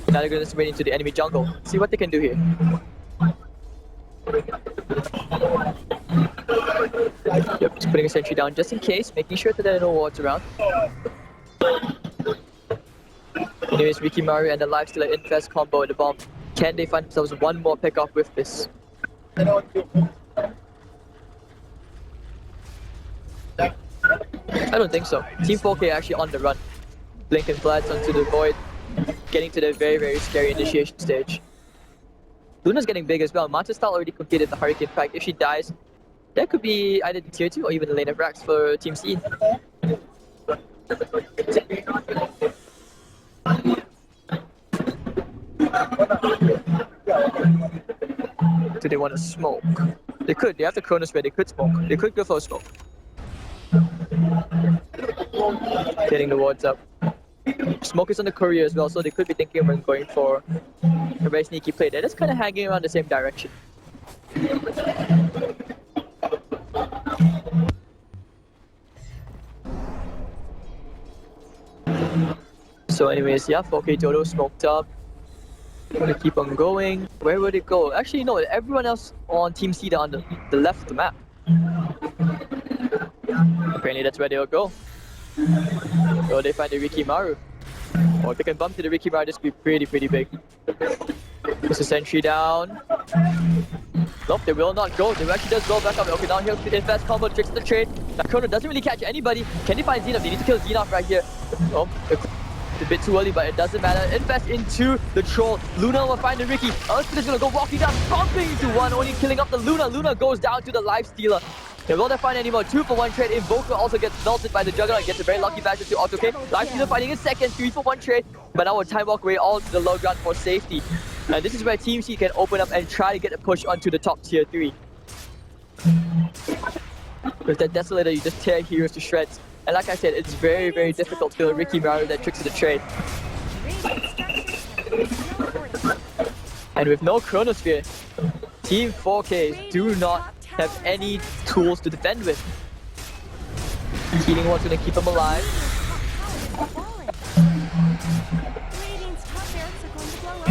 Now they're gonna sprint into the enemy jungle. See what they can do here. Yep, just putting a sentry down just in case, making sure that there are no wards around. Anyways, Ricky Maru and the Lifestealer Infest combo at the bomb. Can they find themselves one more pick off with this? I don't think so. Team 4K actually on the run. Blink and Flats onto the Void, getting to the very, very scary initiation stage. Luna's getting big as well. Manta Style already completed the Hurricane Pact. If she dies, that could be either the tier 2 or even the lane of Rax for Team C. Do they want to smoke? They could. They have the Chronosphere. They could smoke. They could go for a smoke. Getting the wards up. Smoke is on the courier as well, so they could be thinking about going for a very sneaky play. They're just kind of hanging around the same direction. So anyways, yeah, 4K Dodo smoked up. Gonna keep on going. Where would it go? Actually, no, everyone else on Team C on the left of the map. Apparently that's where they'll go. Or they find the Ricky Maru. Or if they can bump to the Ricky Maru, this could be pretty big. There's a sentry down. Nope, they will not go. They actually does roll back up. Okay, now he'll invest combo, tricks the trade. Now Chrono doesn't really catch anybody. Can they find Xenoth? They need to kill Xenoth right here. Oh, it's a bit too early, but it doesn't matter. Invest into the troll. Luna will find the Ricky. Earthspin is gonna go walking down, bumping into one, only killing up the Luna. Luna goes down to the Lifestealer. They will not find any more. 2-for-1 trade. Invoker also gets melted by the Juggernaut. Gets a very lucky basher to Auto K. Lifestealer fighting a second. 3-for-1 trade. But now we'll time walk away all to the low ground for safety. And this is where Team C can open up and try to get a push onto the top tier 3. With that Desolator, you just tear heroes to shreds. And like I said, it's very, very difficult to kill Ricky Maru that tricks of the trade. And with no Chronosphere, Team 4K do not have any tools to defend with. Healing Ward's gonna keep them alive. Radiant's top barracks are going to blow up.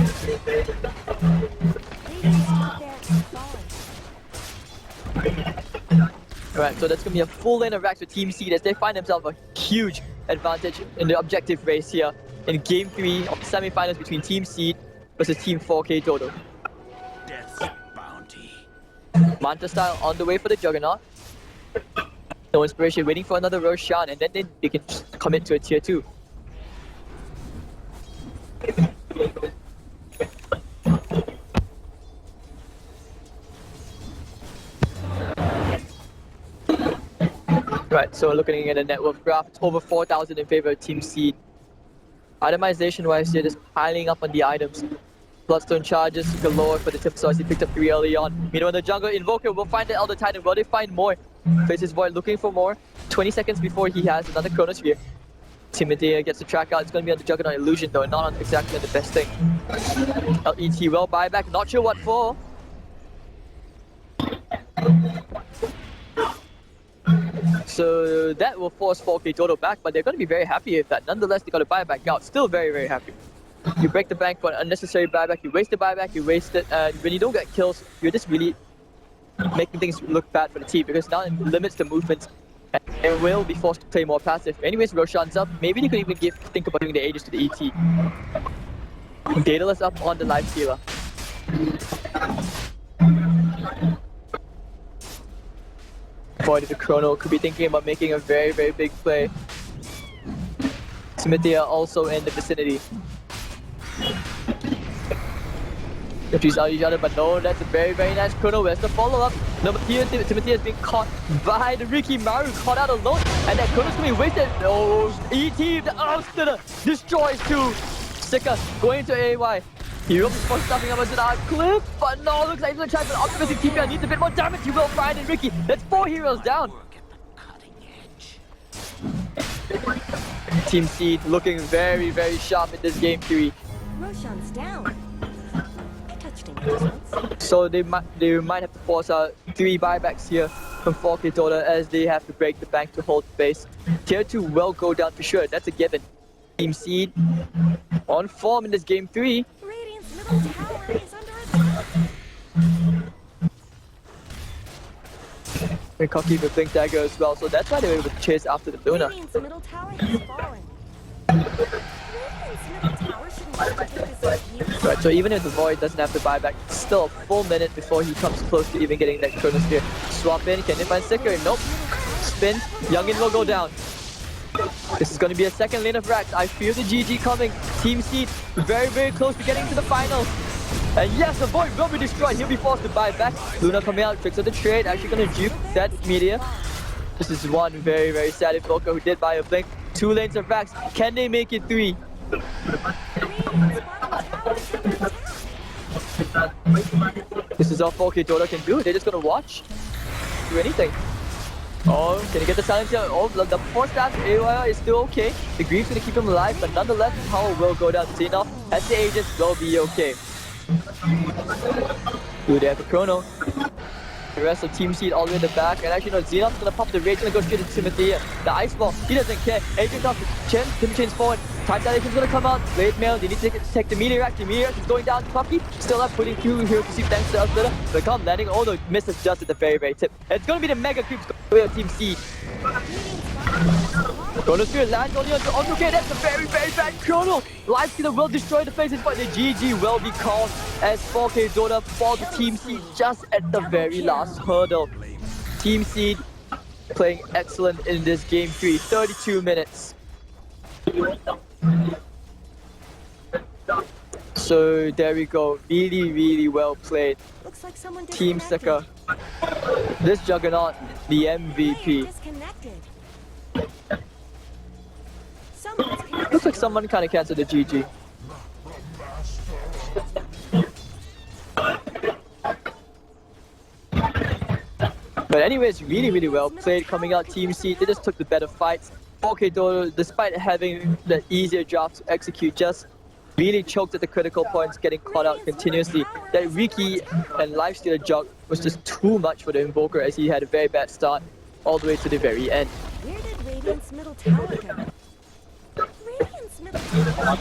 Radiant's top barracks are falling. Alright, so that's gonna be a full lane of racks with Team C as they find themselves a huge advantage in the objective race here in Game 3 of the semi-finals between Team C versus Team 4K Dodo. Death's bounty. Manta Style on the way for the Juggernaut. No Inspiration waiting for another Roshan, and then they can commit to a tier 2. Right, so looking at the net worth graph, it's over 4,000 in favor of Team C. Itemization wise, they're just piling up on the items. Bloodstone charges galore for the Timsaw as he picked up 3 early on. Meanwhile, the jungle Invoker will find the Elder Titan. Will they find more? Faces Void looking for more. 20 seconds before he has another Chronosphere. Timidea gets the track out. It's going to be on the Juggernaut Illusion though, not on exactly the best thing. LET will buy back, not sure what for. So that will force 4K Dodo back, but they're going to be very happy with that. Nonetheless, they got to buy it back out. Still very, very happy. You break the bank for an unnecessary buyback, you waste the buyback, you waste it, and when you don't get kills, you're just really making things look bad for the team because now it limits the movements and will be forced to play more passive. Anyways, Roshan's up. Maybe they could even think about giving the Aegis to the ET. Daedalus up on the life stealer. Boy, the Chrono could be thinking about making a very, very big play. Smithia also in the vicinity. If he's out each other, but no, that's a very, very nice Chrono. Where's the follow-up? No, but here Timothy has been caught by the Ricky Maru, caught out alone, and that Chrono's gonna be wasted. Oh, ET, the Outsider destroys two. Sika going into AY. Europe is for stuffing up into the cliff, but no, looks like he's gonna try for an optimistic TP. Needs a bit more damage. He will find it, Ricky. That's 4 heroes down. Work at the cutting edge. Team Seed looking very, very sharp in this game 3. Roshan's down. I touched him once. So they might have to force out 3 buybacks here from 4K DOTA as they have to break the bank to hold the base. Tier 2 will go down for sure. That's a given. Team Seed on form in this game 3. Radiant's middle tower is under attack. And cocky with Blink Dagger as well, so that's why they were able to chase after the Luna. Radiant's middle tower has fallen. Radiant's middle tower shouldn't have to take this abuse. Right, so even if the Void doesn't have to buy back, still a full minute before he comes close to even getting that Chronosphere. Swap in, can they find Sticker? Nope. Spin, Youngin will go down. This is going to be a second lane of racks. I feel the GG coming. Team Seed very, very close to getting to the finals. And yes, the Void will be destroyed. He'll be forced to buy back. Luna coming out, tricks of the trade. Actually going to juke that meteor. This is one very, very sad Invoker who did buy a blink. 2 lanes of racks. Can they make it 3? Radiant's bottom tower is under attack. This is all 4K DOTA can do. They're just going to watch. Do anything. Oh, can he get the silence here? Oh, the force dash AOR is still okay. The Grief's gonna keep him alive, but nonetheless, the power will go down. Xenoff has the Aegis, will be okay. Ooh, they have a Chrono. The rest of Team Seed all the way in the back. And actually, no, Xenoff's gonna pop the Rage, gonna go straight to Timothy. The Ice Ball, he doesn't care. Aegis off the chin, Tim chains forward. Time dilation's gonna come out. Blade Mail, they need to take the Meteor. The Meteor is going down. Cocky still up, putting 2 heroes to see thanks to the Outsider. But come landing, oh no, misses just at the very, very tip. And it's gonna be the Mega Creeps going to Team Seed. Chronosphere lands only onto okay, that's a very, very bad Chrono. Lifestealer will destroy the faces, but the GG will be called as 4K DOTA for the Team Seed just at the very last hurdle. Team Seed playing excellent in this game 3, 32 minutes. So there we go, really, really well played. Looks like someone Team disconnected. Sika, this Juggernaut, the MVP. Disconnected. Someone's Looks like someone kind of cancelled the GG. But anyways, really, really well played coming out Team Seed. They just took the better fights. 4K DOTA, despite having the easier job to execute, just really choked at the critical points, getting caught out continuously. That Riki and Lifestealer jog was just too much for the Invoker as he had a very bad start all the way to the very end. Where did Radiant's middle tower go? Radiant's middle tower.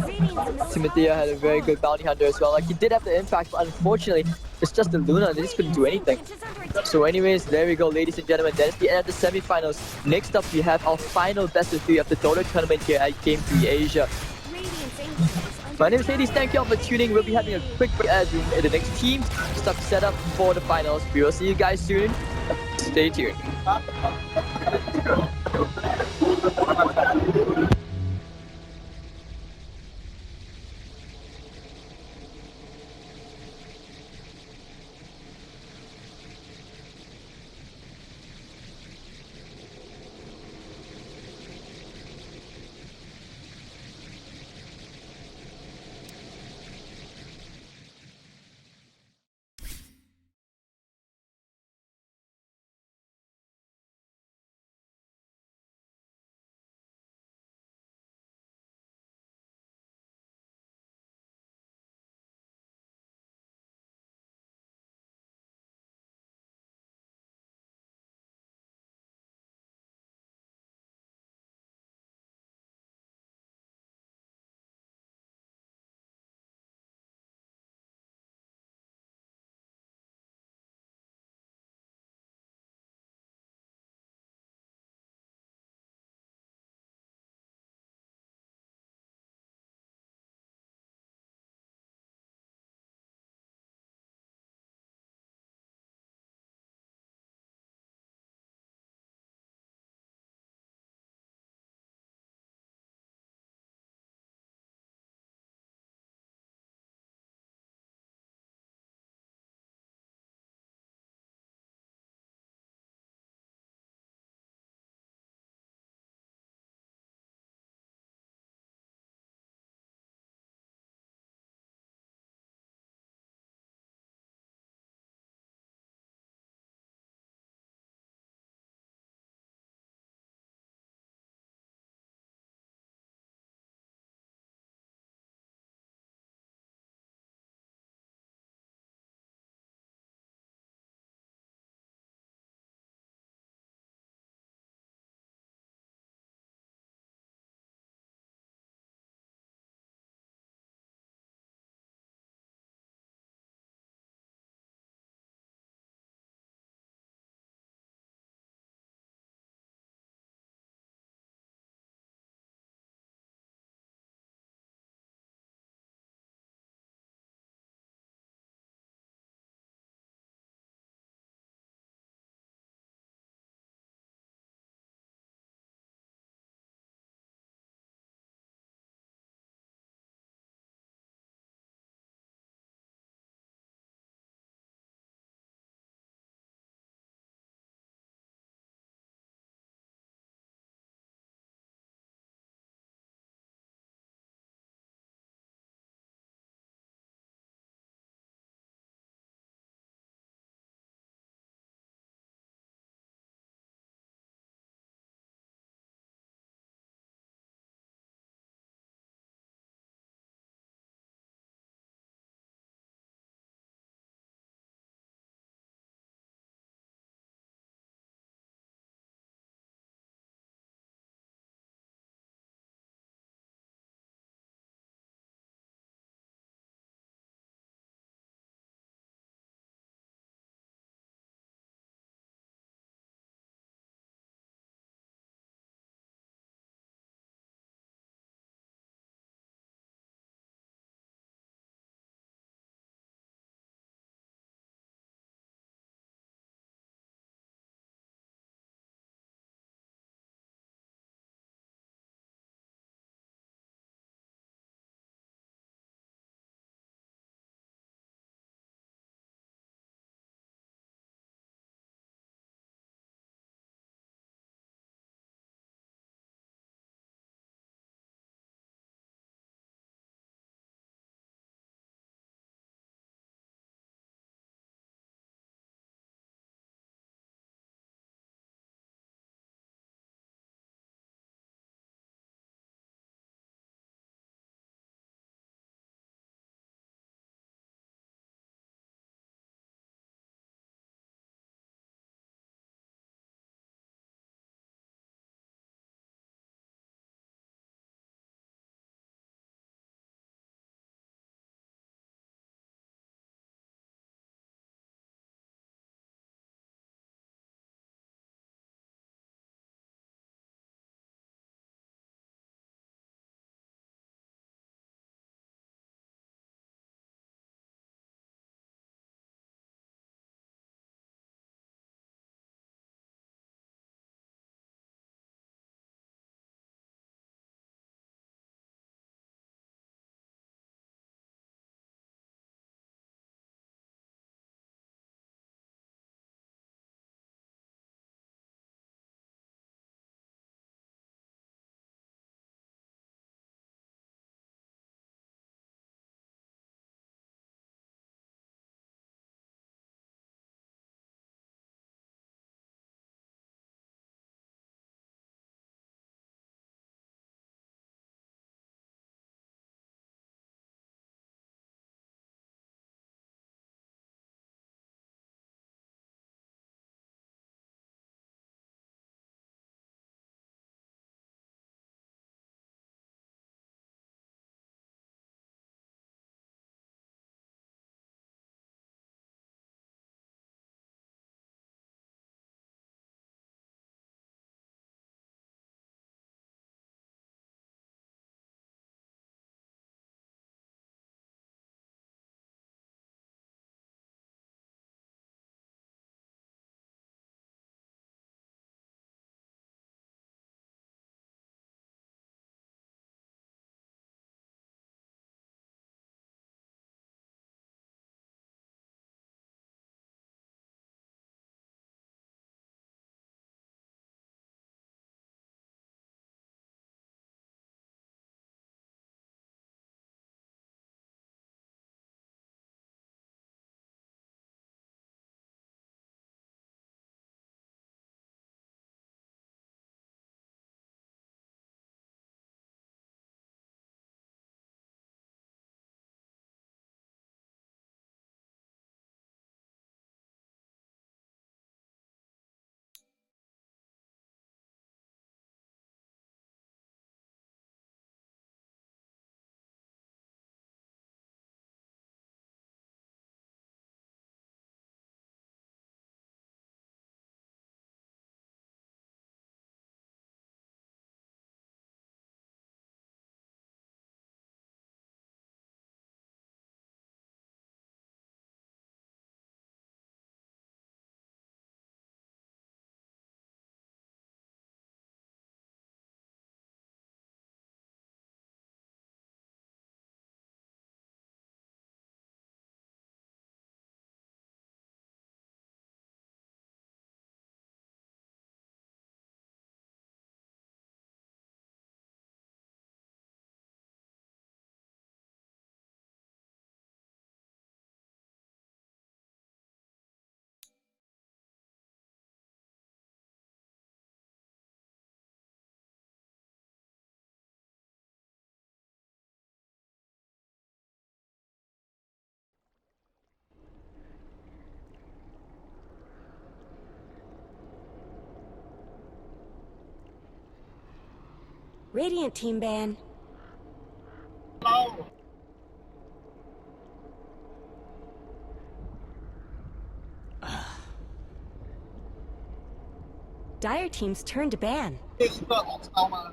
Radiant's middle Timothy tower had a has very fallen. good bounty hunter as well. Like, he did have the impact, but unfortunately, it's just the Luna, they just couldn't do anything. Radiant's ancient is under attack. So anyways, there we go, ladies and gentlemen. That is the end of the semi-finals. Next up, we have our final best of 3 of the DOTA tournament here at Game 3 Asia. Radiant's ancient is under My name is attack. Hades, thank you all for tuning. We'll be having a quick break as the next team stuff set up for the finals. We will see you guys soon. Stay tuned. Radiant team ban. Hello. Dire team's turn to ban. 这一个好超吗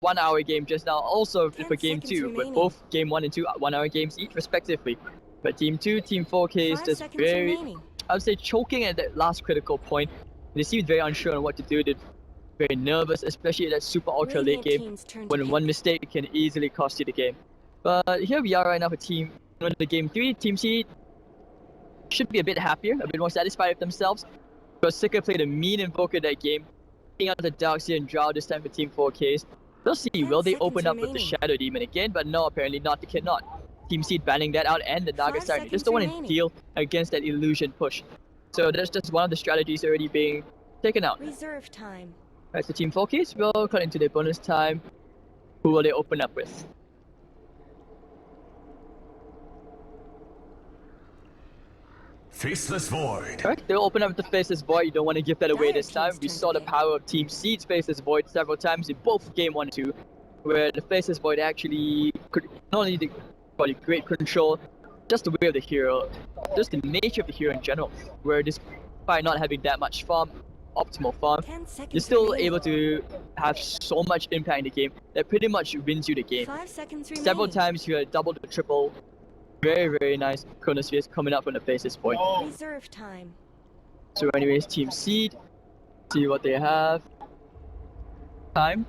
？1 hour game just now, also 10 for game seconds 2, with remaining. both game 1 and 2 1 hour games each respectively. But team 2, team 4K is 5 just seconds very, remaining. I would say, choking at that last critical point. They seemed very unsure on what to do. They're very nervous, especially at that super ultra late Radiant game, team's turn to when pick. one mistake can easily cost you the game. But here we are right now for team, the game 3, team C should be a bit happier, a bit more satisfied with themselves, because Sika played a mean invoker that game, taking out the Darkseer and Drow this time for team 4Ks. We'll see, 10 will they seconds open up with the remaining. Shadow Demon again? But no, apparently not, they cannot. Team Seed banning that out and the Naga 5 Siren. They seconds just don't want to remaining. deal against that illusion push. So that's just one of the strategies already being taken out. Reserve time. Alright, so team 4Ks will cut into their bonus time. Who will they open up with? Faceless Void. Alright, they'll open up with the Faceless Void. You don't want to give that away Dire this time. team's We turn saw to the pick. power of Team Seed's Faceless Void several times in both game 1 and 2, where the Faceless Void actually could not only got great control, just the way of the hero, just the nature of the hero in general, where despite not having that much farm, optimal farm, 10 seconds you're still remaining. able to have so much impact in the game that pretty much wins you the game. 5 seconds remaining. Several times you had double to triple. Very, very nice Chronospheres coming up from the Faceless Void. Oh, Reserve time. So anyways, Team Seed, see what they have. Time.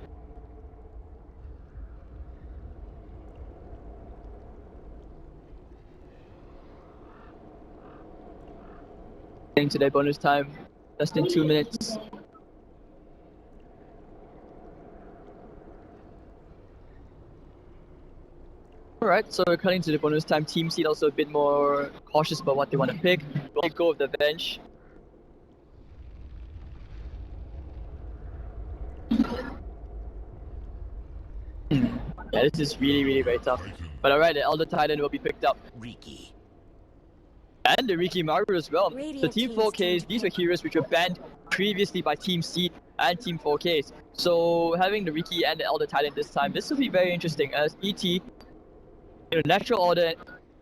Getting to their bonus time, less than 2 minutes. Alright, so we're cutting to the bonus time. Team Seed also a bit more cautious about what they want to pick. We'll go with the bench. Yeah, this is really, really very tough. But alright, the Elder Titan will be picked up. Riki. And the Riki Maru as well. So Radiant Team team's turn 4Ks, to these were pick. heroes which were banned previously by Team Seed and Team 4Ks. So having the Riki and the Elder Titan this time, this will be very interesting as ET, Natural Order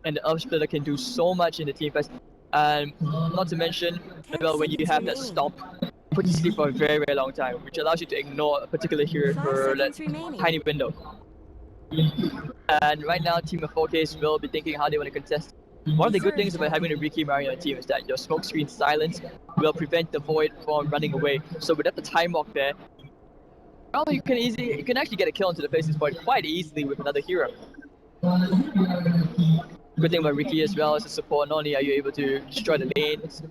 and the Earth Splitter can do so much in the team fest. And not to mention, 10 well, when you seconds have that remaining. stomp, put you to sleep for a very, very long time, which allows you to ignore a particular hero 5 for that seconds remaining. tiny window. And right now, Team of 4Ks will be thinking how they want to contest. One of the good things about having a Riki Mario on the team is that your smokescreen silence will prevent the Void from running away. So without the time walk there, well, you can actually get a kill into the Faceless Void quite easily with another hero. Good thing about Riki as well as a support, not only are you able to destroy the lanes,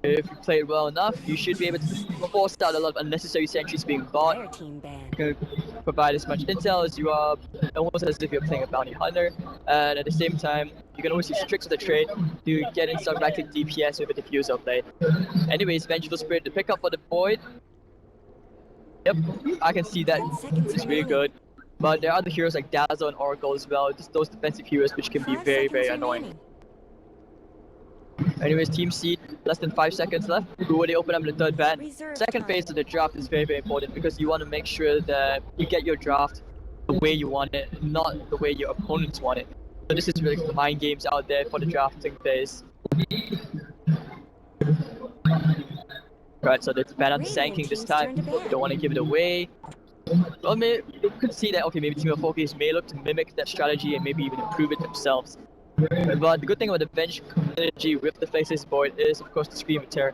if you play it well enough, you should be able to force out a lot of unnecessary sentries being bought. Dire team ban. You can provide as much intel as you are, almost as if you're playing a bounty hunter, and at the same time, you can always use tricks of the trade to get in some right-click DPS with a diffuser play. Anyways, Vengeful Spirit to pick up for the Void. Yep, I can see that. 10 seconds It's really remaining. good. But there are other heroes like Dazzle and Oracle as well, just those defensive heroes which can be 5 very, seconds very annoying. remaining. Anyways, Team Seed, less than 5 seconds left. Who will they open up in the third ban? Reserve Second time. phase of the draft is very, very important because you want to make sure that you get your draft the way you want it, not the way your opponents want it. So this is really the mind games out there for the drafting phase. Right, so let's ban out the Radiant Sand King this team's time. turn to ban. Don't want to give it away. Well, maybe you could see that, okay, maybe Team of 4Ks may look to mimic that strategy and maybe even improve it themselves. But the good thing about the bench community with the Faceless Void is, of course, the Scream of Terror.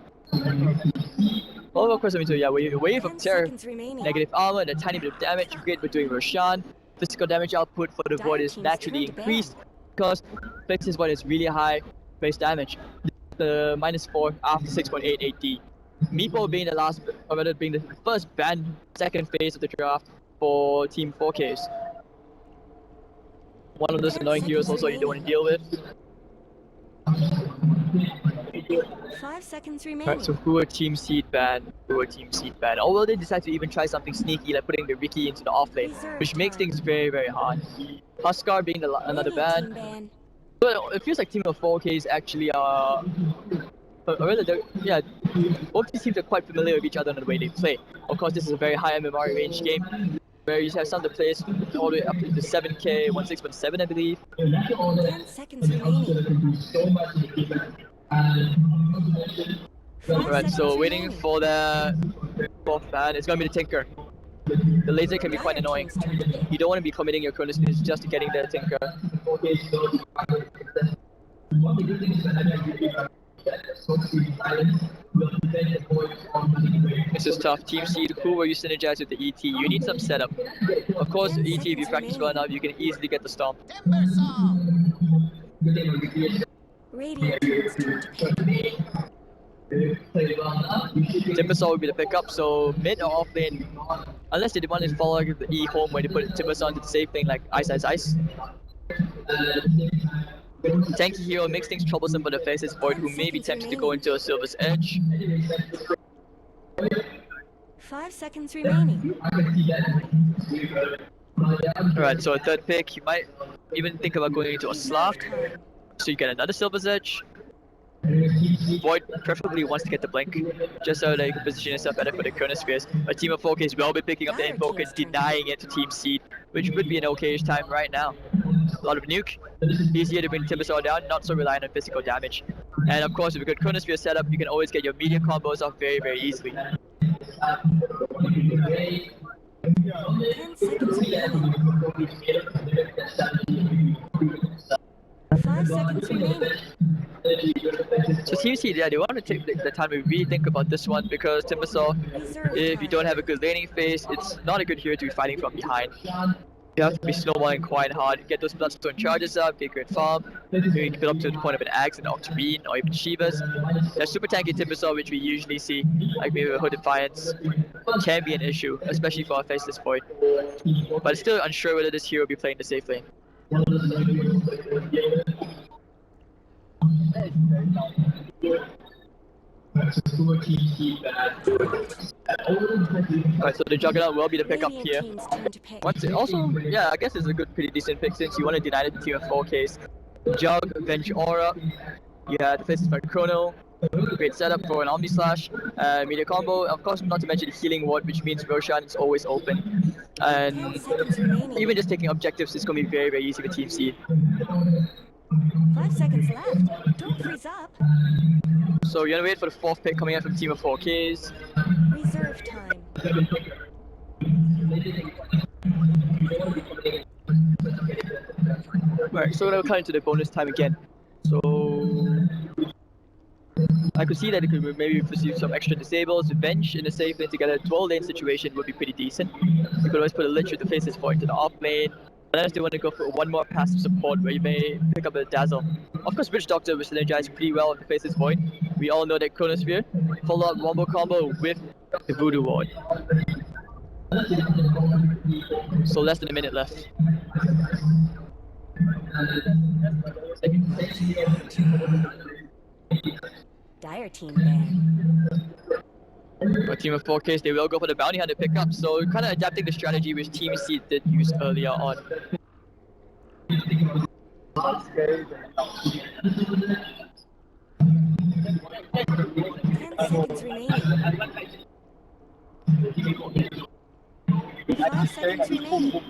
Well, of course, I mean, so yeah, wave 10 of Terror, seconds remaining. negative armor, and a tiny bit of damage. Great, we're doing Roshan. Physical damage output for the Dire Void is team's naturally turn to ban. increased because Faceless Void is really high base damage. The -4 after 6.8 AD. Meepo being the last, or rather being the first banned second phase of the draft for Team 4Ks. One of those 10 annoying heroes seconds also you don't want to deal with. 5 seconds Alright, so remaining. who are Team Seed ban? Who are Team Seed ban? Or will they decide to even try something sneaky like putting the Ricky into the off lane, Reserve which makes time. things very, very hard. Huskar being another Radiant team ban. ban. But it feels like Team of 4Ks actually are... yeah, both these teams are quite familiar with each other in the way they play. Of course, this is a very high MMR range game, where you have some of the players all the way up to 7K, 1617 I believe. 10 seconds remaining. 5 Alright, seconds so waiting remaining. for the fourth ban, it's gonna be the Tinker. The laser can be quite Dire annoying. team's turn to pick. You don't want to be committing your Cronus News just to getting the Tinker. This is tough. Team Seed, who will you synergize with the ET? You need some setup. Of course, 10 ET, if you seconds practice well remaining. enough, you can easily get the Stomp. Radiant team's turn to pick. Timbersaw will be the pickup, so mid or off lane, unless they want to follow the E home where they put Timbersaw into the safe lane like Ice Ice Ice. Tanky hero makes things troublesome for the Faceless Void, 10 who may be seconds tempted to go remaining. into a Silver's Edge. 5 seconds remaining. Alright, so a third pick, you might even think about going into a Reserve Slark, time. so you get another Silver's Edge. Void preferably wants to get the blink, just so that you can position yourself better for the Chronospheres. A team of 4Ks will be picking up the Dire Invoker, team's turn to denying it to Team Seed, which would be an okayish time right now. A lot of nuke, easier to bring Timbersaw down, not so reliant on physical damage. And of course, with a good Chronosphere setup, you can always get your media combos off very, very easily. 10 seconds remaining. 5 seconds remaining. So Team Seed, yeah, they want to take the time to really think about this one, because Timbersaw, Reserve if you don't time. have a good laning phase, it's not a good hero to be fighting from behind. You have to be snowballing quite hard, get those Bloodstone charges up, get great farm, maybe you can build up to the point of an Axe and Octarine or even Shivas. That super tanky Timbersaw, which we usually see, like maybe with Hood Defiance, can be an issue, especially for a Faceless Void. But still unsure whether this hero will be playing the safe lane. Alright, so the Juggernaut will be the pickup Radiant here. team's turn to pick. Also, yeah, I guess it's a good, pretty decent pick since you want to deny the team of 4Ks. Jug, Venge Aura, you had Faces by Chrono, great setup for an Omni Slash, media combo, of course not to mention the healing ward, which means Roshan is always open. 10 And seconds remaining. even just taking objectives is going to be very, very easy with Team Seed. 5 seconds left. Don't freeze up. So you're going to wait for the fourth pick coming out from team of 4Ks. Reserve time. Right, so we'll cut into the bonus time again. So I could see that it could maybe receive some extra disables. Venge in a safe lane together, 12 lane situation would be pretty decent. You could always put a Lich with the Faceless Void to the off lane. Unless they want to go for one more passive support where you may pick up a Dazzle. Of course, Witch Doctor will synergize pretty well with the Faceless Void. We all know that Chronosphere, follow up Wombo combo with the Voodoo Ward. So less than a minute left. Dire team ban. For team of 4Ks, they will go for the Bounty Hunter pickup, so kind of adapting the strategy which Team Seed did use earlier on. 10 seconds remaining. 5 seconds remaining.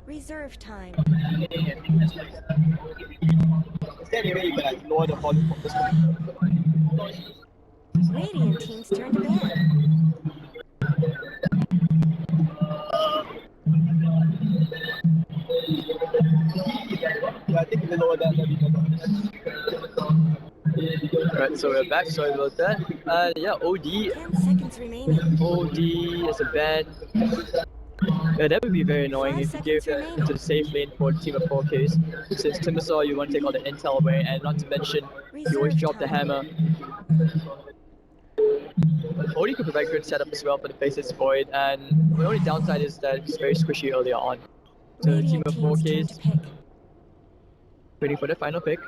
Reserve time. Is there any way you can like lower the volume from this one? Radiant team's turn to ban. Yeah, I think if you lower that, that'd be better. Right, so we're back, sorry about that. Yeah, OD. 10 seconds remaining. OD as a ban. Yeah, that would be very annoying 5 if you gave seconds that remaining. to the safe lane for the team of 4Ks. Since Timbersaw, you want to take all the intel away, and not to mention, you always Reserve drop the time. hammer. Odie could provide good setup as well for the Faceless Void, and the only downside is that it's very squishy earlier on. So the team Radiant of team's turn to 4Ks pick. waiting for the final pick.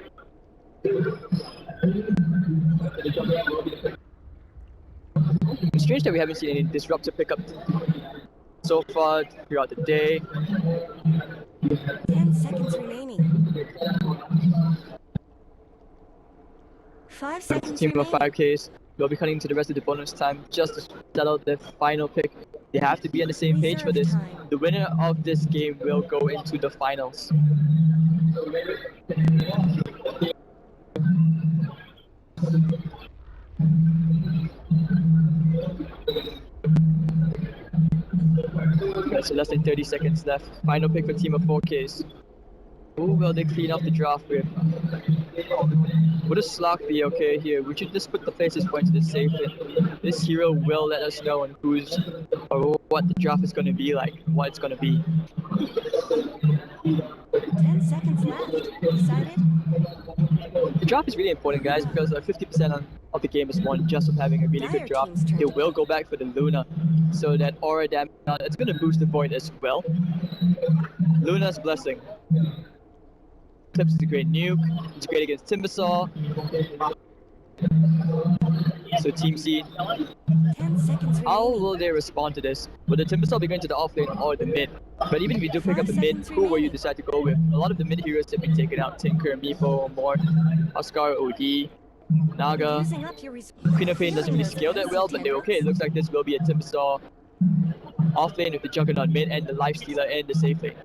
It's strange that we haven't seen any disruptor pickup so far throughout the day. 10 seconds remaining. 5 The seconds team of remaining. 5Ks will be cutting to the rest of the bonus time just to settle the final pick. They have to be on the same page for Reserve this. time. The winner of this game will go into the finals. Okay, so less than 30 seconds left. Final pick for team of 4Ks. Who will they clean off the draft with? Would a Slack be okay here? We should just put the Faceless Point to the safe. This hero will let us know on who's or what the draft is going to be like, what it's going to be. 10 seconds left. Decided? The draft is really important, guys, because 50% of the game is won just from having a really Dire good draft. team's turn They to will pick. go back for the Luna, so that aura damage, it's going to boost the Void as well. Luna's Blessing. Clips is a great nuke. It's great against Timbersaw. So Team Seed, 10 seconds how remaining. will they respond to this? Will the Timbersaw be going to the off lane or the mid? But even if you do pick 5 up a mid, seconds who will you remaining. decide to go with? A lot of the mid heroes have been taken out. Tinker, Meepo, more. Oscar, OD, Naga. Using up your Queen of Pain doesn't really scale that well, but they're okay. It looks like this will be a Timbersaw off lane with the Juggernaut mid and the Lifestealer and the safe lane.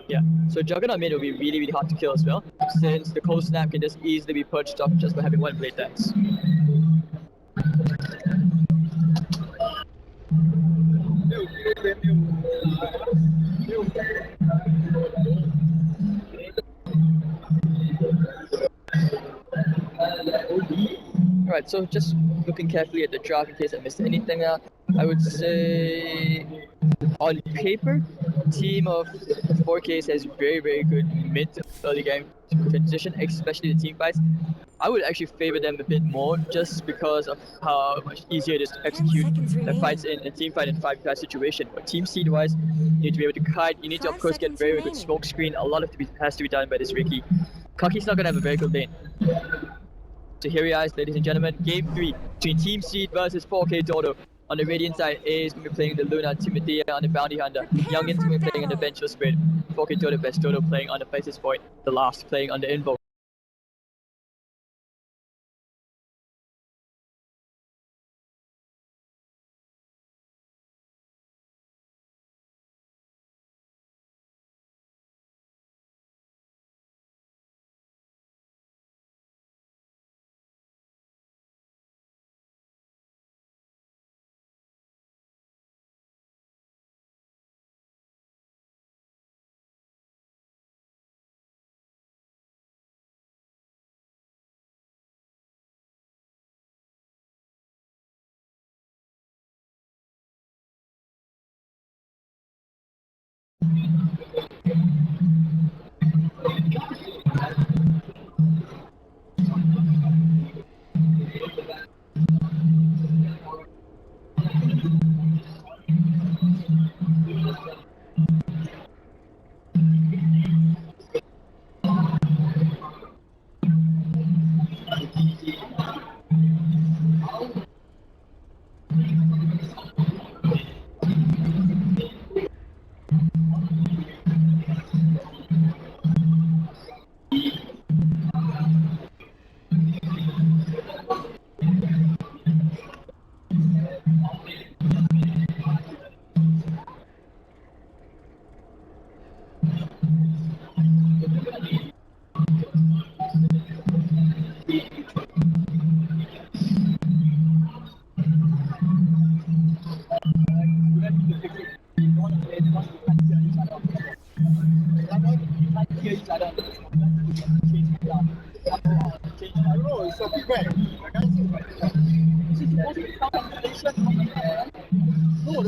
Yeah, so Juggernaut mid will be really, really hard to kill as well, since the cold snap can just easily be purged off just by having one blade dance. Alright, so just looking carefully at the draft in case I missed anything, I would say on paper, team of 4Ks has very, very good mid to early game transition, especially the team fights. I would actually favor them a bit more just because of how much easier it is to execute seconds the remaining. fights in a team fight and 5v5 situation. But team seed wise, you need to be able to kite, you need to of 5 course get seconds very good remaining. smoke screen. A lot of it has to be done by this Ricky. Kaki's not gonna have a very good lane. So here we are, ladies and gentlemen, game 3 between Team Seed versus 4K Dodo. On the Radiant side, A is going to be playing the Luna, Timothy on the Bounty Hunter, Prepare Youngin's for going to be playing on the battle. Vengeful Spirit, 4K Dodo best Dodo playing on the Faceless Void, the last playing on the Invoke.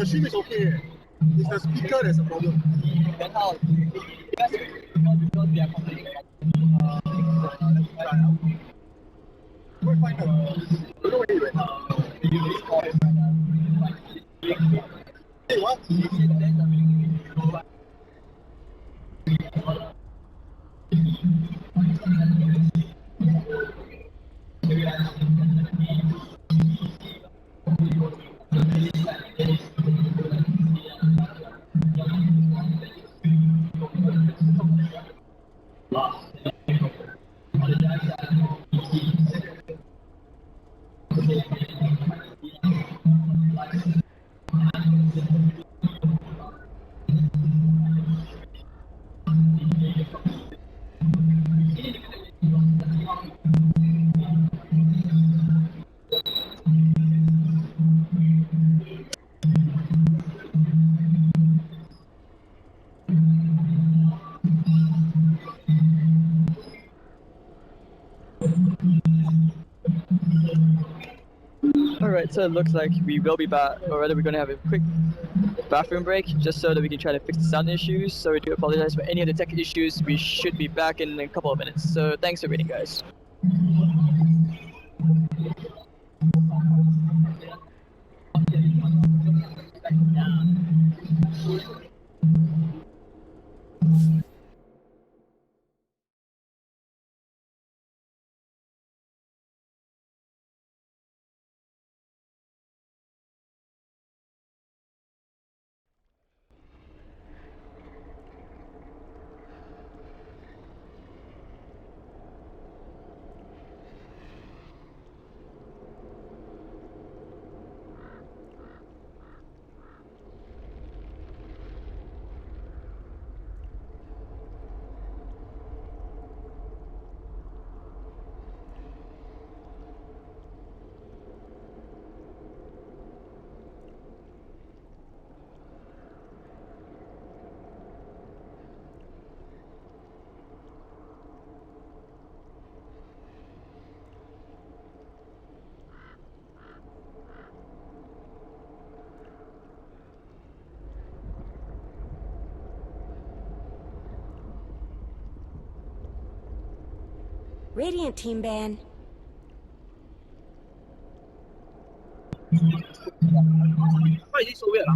the stream is okay. It's the speaker that's a problem. Then how? Because they are complaining about Go and find out. I don't know where he went. Hey, what? Alright, so it looks like we will be back, or rather we're going to have a quick bathroom break just so that we can try to fix the sound issues. So we do apologize for any of the tech issues. We should be back in a couple of minutes. So thanks for waiting, guys. Radiant team ban. Why is it so weird?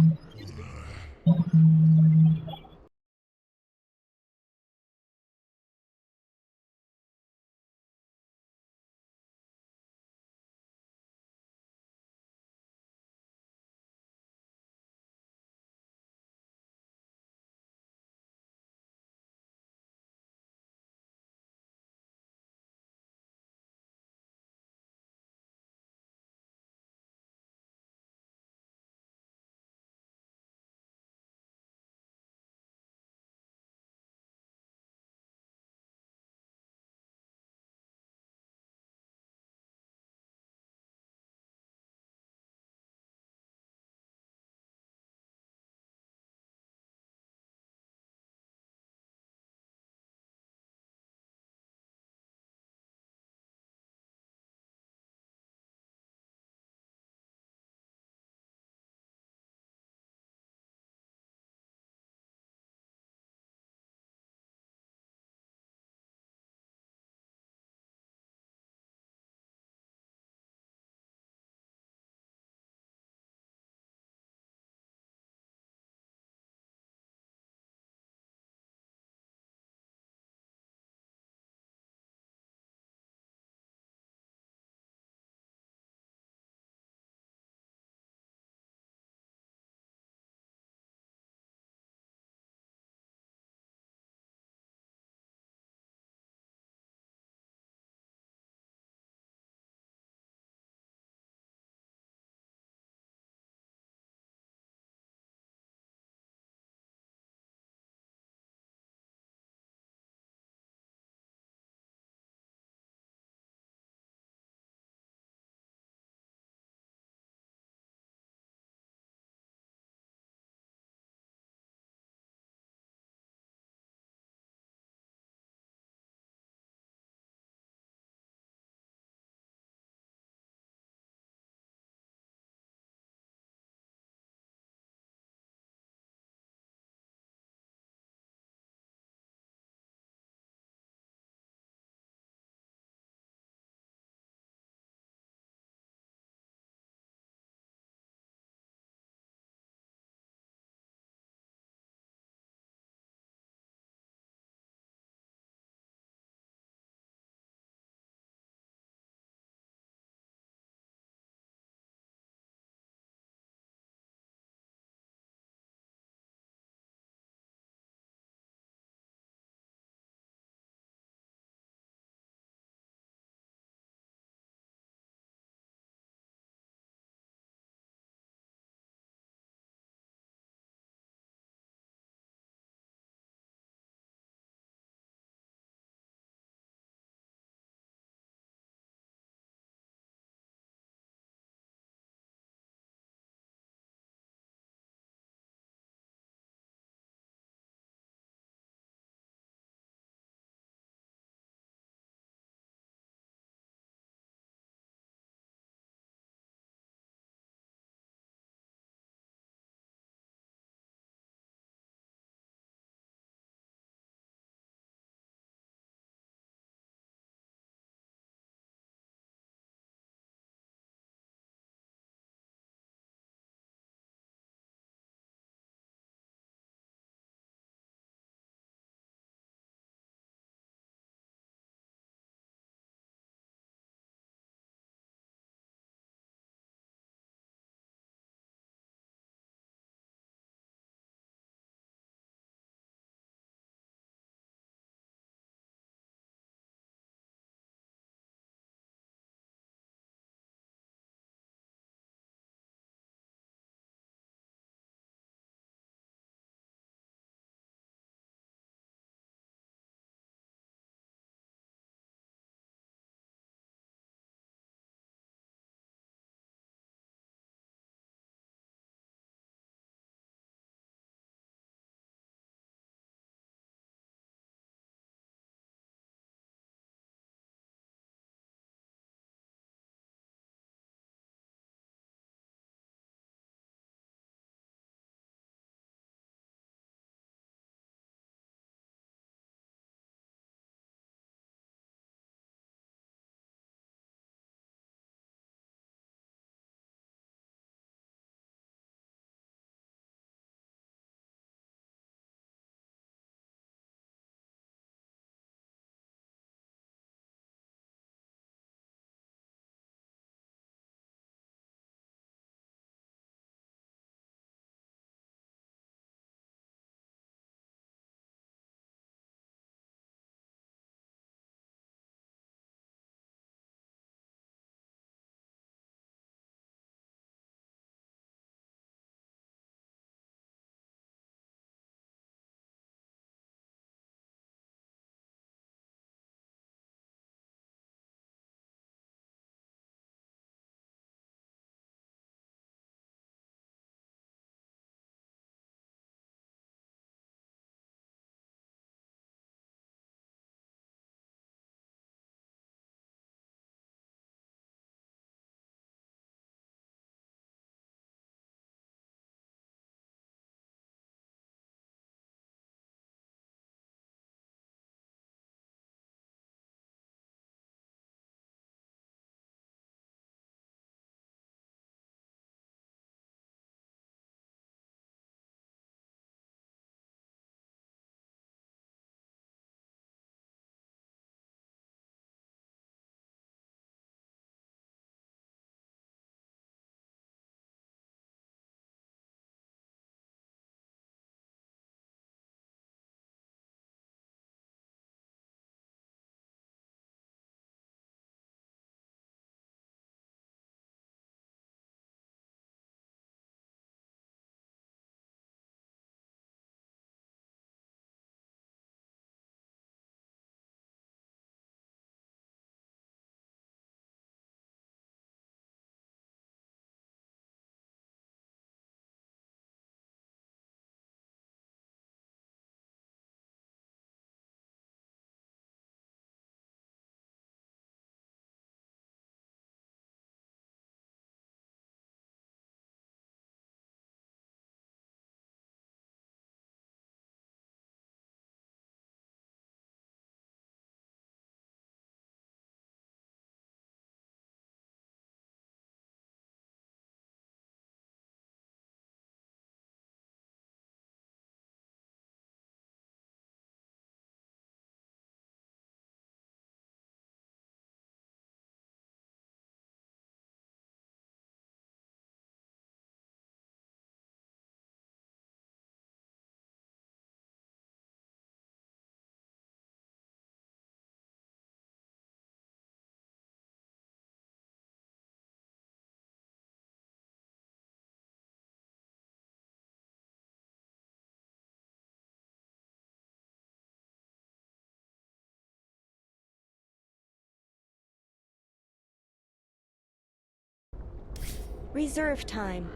Reserve time.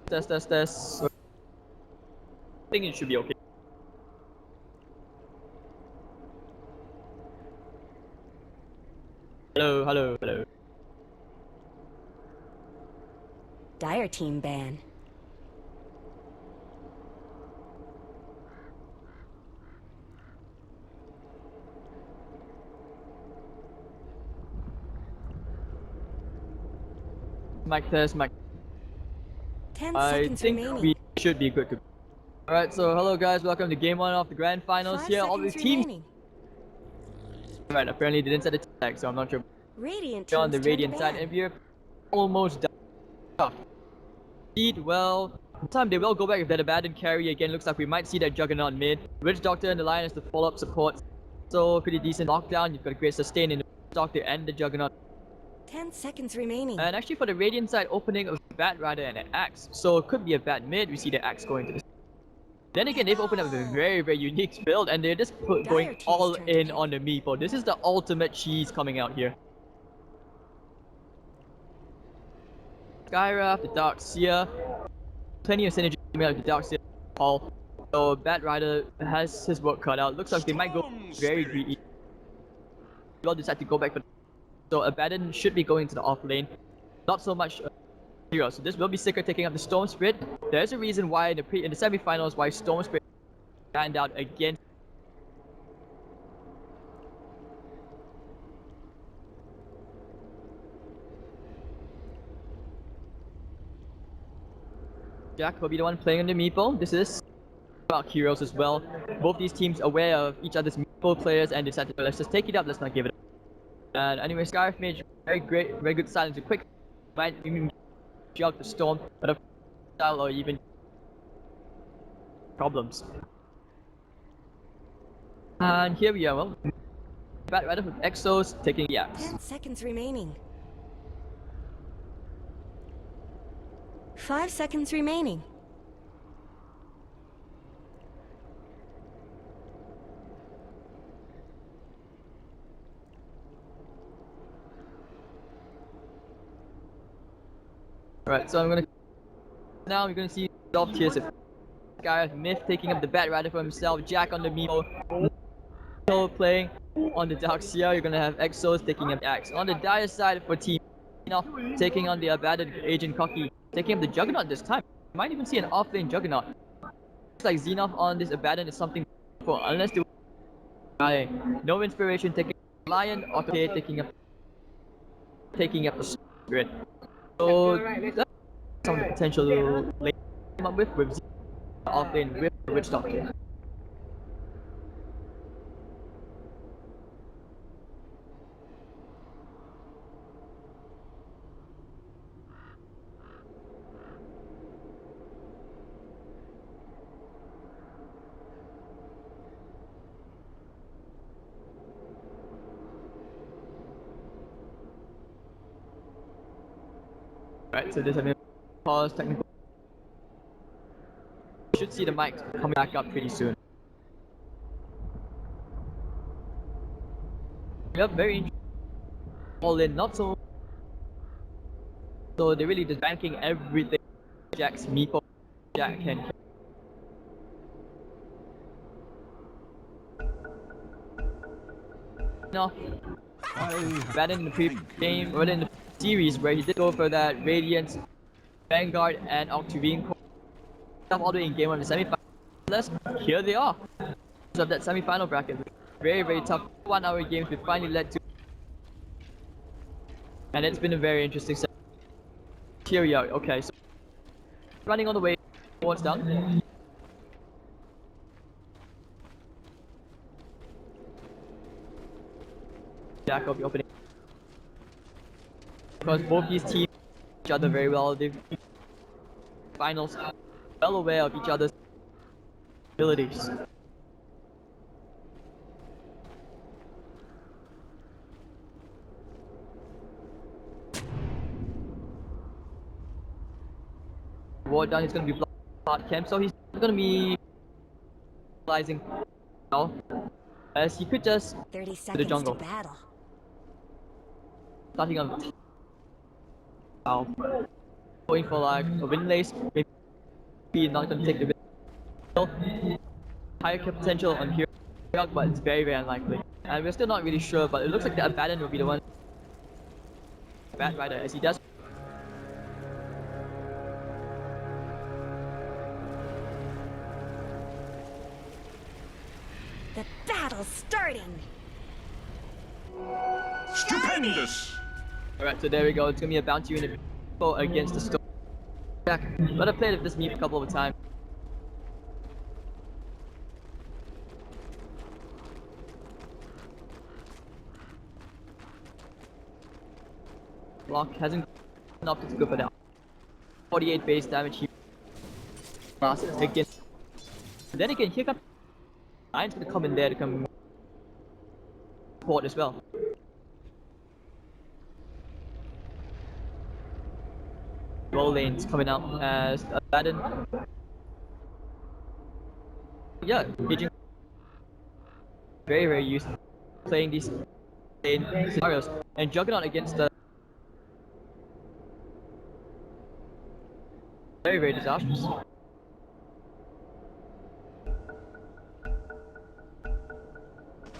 Test. I think it should be okay. Hello. Dire team ban. Mic test, mic. 10 I seconds think remaining. we should be good to go. Alright, so hello guys, welcome to game 1 of the grand finals 5 here. All the seconds teams. remaining. Right, apparently they didn't set a tag, so I'm not sure. Radiant On team's the turn to Radiant side, ban. and we're almost done. Indeed, well, this time they will go back with that abandoned carry again. Looks like we might see that Juggernaut mid. Witch Doctor and the Lion as the follow-up support. So pretty decent lockdown. You've got a great sustain in the Witch Doctor and the Juggernaut. 10 seconds remaining. And actually for the Radiant side, opening of Bat Rider and an Axe. So it could be a Bat mid. We see the Axe going to the. Then again, they've opened up a very, very unique build, and they're just going team's all turn to in pick. on the Meepo. This is the ultimate cheese coming out here. Skyraf, the Dark Seer. Plenty of synergy coming out of the Dark Seer Paul. So Bat Rider has his work cut out. Looks like they might go very greedy. They'll decide to go back for. So Abaddon should be going to the off lane. Not so much hero. So this will be Sicker taking up the Storm Spirit. There's a reason why in the semi-finals why Storm Spirit stand out against. Jack will be the one playing on the Meepo. This is about heroes as well. Both these teams aware of each other's Meepo players and decided, let's just take it up, let's not give it up. And anyway, Scarf Mage, very good silence, a quick might even jog the Storm, but a style or even problems. And here we are, well, Bat Rider with Exos taking the Axe. 10 seconds remaining. 5 seconds remaining. Alright, so now we're gonna see self tiers of Sky Myth taking up the Bat Rider for himself, Jack on the Meepo, playing on the Dark Seer. You're gonna have Exos taking up the Axe. On the Dire side for Team Xenoff taking on the abandoned Agent Cocky, taking up the Juggernaut this time. You might even see an off-lane Juggernaut. Looks like Xenoff on this abandoned is something for unless they no inspiration taking Lion, okay, taking up the Spirit. So that's some of the potential lane came up with Xenoff off-lane with Witch Doctor. Right, so there's a pause technical. You should see the mic coming back up pretty soon. Yep, very interesting. All in, not so. So they're really just banking everything. Jack's Meepo, Jack can. No. Bad in the previous game, or in the series where he did go for that Radiance, Vanguard, and Octavine all the way in game 1 of the semifinals. Here they are. Of that semi-final bracket. Very, very tough 1 hour games we finally led to. And it's been a very interesting set. Here we are. Okay, so running on the way. What's down? Jack will be opening. Because both these teams know each other very well. They've finals well aware of each other's abilities. Ward down is going to be blocked camp, so he's going to be utilizing now, as he could just 30 to the seconds jungle. to battle. Starting on going for like a win lace, maybe not gonna take the win. Higher potential on here, but it's very unlikely. And we're still not really sure, but it looks like the Abaddon will be the one. Bat Rider, as he does. The battle's starting. Stupendous! Alright, so there we go. It's gonna be a bounty unit against the Storm. Jack, but I played with this meme a couple of times. Block hasn't opted to go for that. 48 base damage here. Again. Then again, here comes Lion's gonna come in there to come support as well. Roll lanes coming out as Aladdin. Yeah, aging very used to playing these lane scenarios, and Juggernaut against the very disastrous.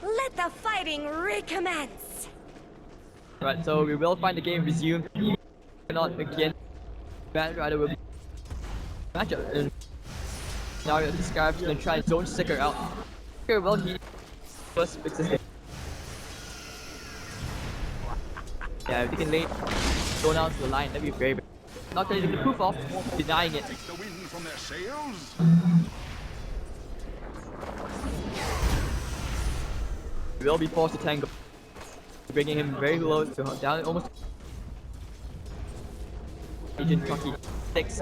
Let the fighting recommence. Right, so we will find the game resumed. Not again. Bat Rider will be matchup. And now the Scarab's gonna try and zone sticker out. Sticker will he first fixes it. Yeah, if he can lay zone out to the line, that'd be very bad. Not gonna get the proof off, denying it. Take the wind from their sails. We will be forced to tango, bringing him very low to down almost. Agent Cocky 6,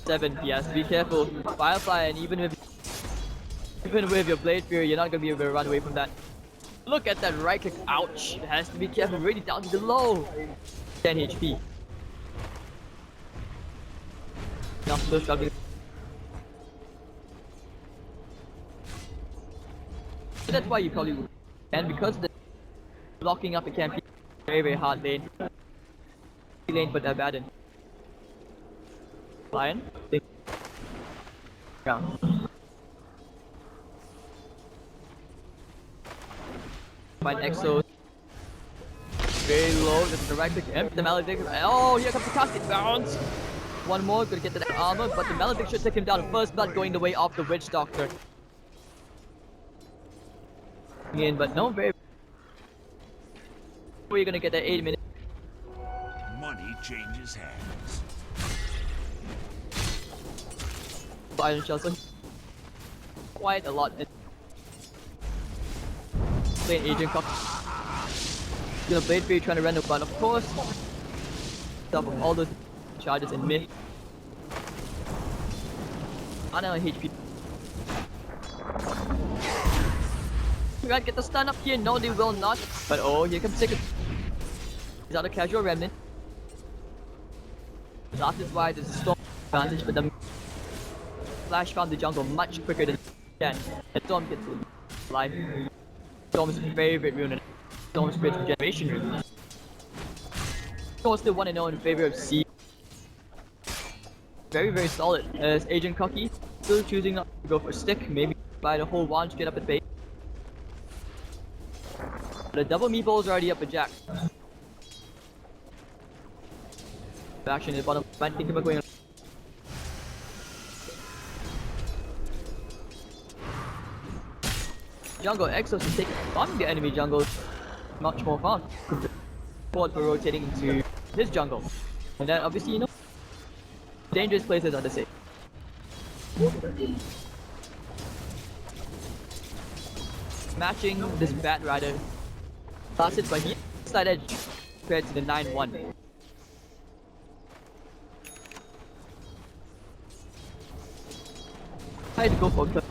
7. Yes, be careful. Firefly, and even with your Blade Fury, you're not gonna be able to run away from that. Look at that right click. Ouch! It has to be careful. Really down to the low. 10 HP. Now still struggling. That's why you probably would. And because the blocking up the campaign, very hard lane. Lane for the Abaddon. Lion. Yeah. Find Exo. Very low. That's the right click. The Maledict. Oh, here comes the casket bounce. One more, gonna get to the armor, but the Maledict should take him down. First blood going the way of the Witch Doctor. In, but no, very. We're gonna get that 8 minutes. Money changes hands. Iron Shell, so quite a lot. Playing Agent Cock. Gonna Blade Fury trying to run the but of course. Top of all those charges in mid. Ana HP. Right, get the stun up here. No, they will not. But oh, here comes second. He's out of casual remnant. That is why there's a storm advantage, but the Flash found the jungle much quicker than can. And Storm gets live. Storm's favorite rune and Storm's great regeneration rune. Storm's still 1-0 in favor of C. Very solid. As Agent Cocky still choosing not to go for stick, maybe buy the whole wand to get up at base. The double meatballs are already up with Jack. Action in the bottom. Might think about going. Jungle Exos is taking on the enemy jungle much more fun. Forward for rotating into his jungle. And then obviously, you know, dangerous places are the same. Matching this Bat Rider. Last hit by he side edge compared to the 9-1. Try to go for a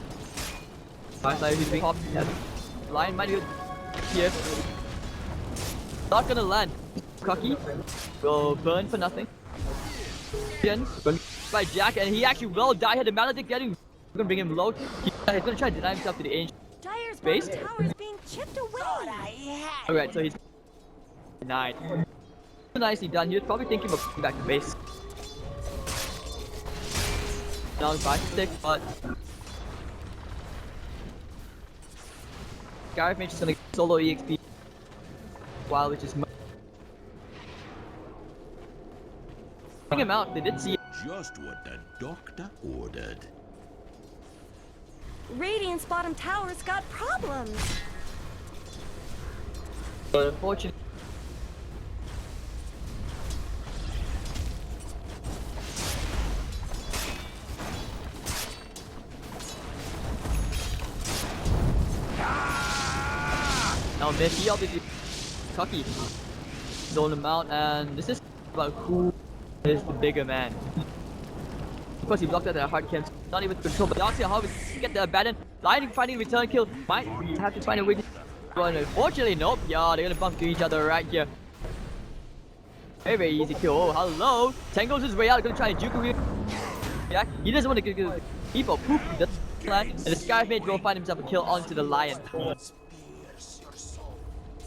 Firefly who's being popped. Lion might be here. Not gonna land. Cocky will burn for nothing. Again, by Jack, and he actually will die here. The Maledict getting gonna bring him low. He's gonna try to deny himself to the ancient. Dire's Base? bottom tower is being chipped away. Alright, so he's denied. Nicely done. He was probably thinking of going back to base. Now he's 5-6, but Gareth Mage is gonna solo EXP while which is bring him out. They did see Just what the doctor ordered. Radiant's bottom tower's got problems. but unfortunately. Now Miffy obviously cocky. Zone him out, and this is about who is the bigger man. Of course he blocked out that hard camp, not even control, but Darkseid how we get the abandon. Lightning finding return kill, might have to find a way to but unfortunately nope, yeah, they're gonna bump to each other right here. Very easy kill. Oh hello! Tangles his way out, gonna try and juke him. Yeah, he doesn't want to get people poof, he doesn't plan, and the Skyfmage will find himself a kill onto the lion.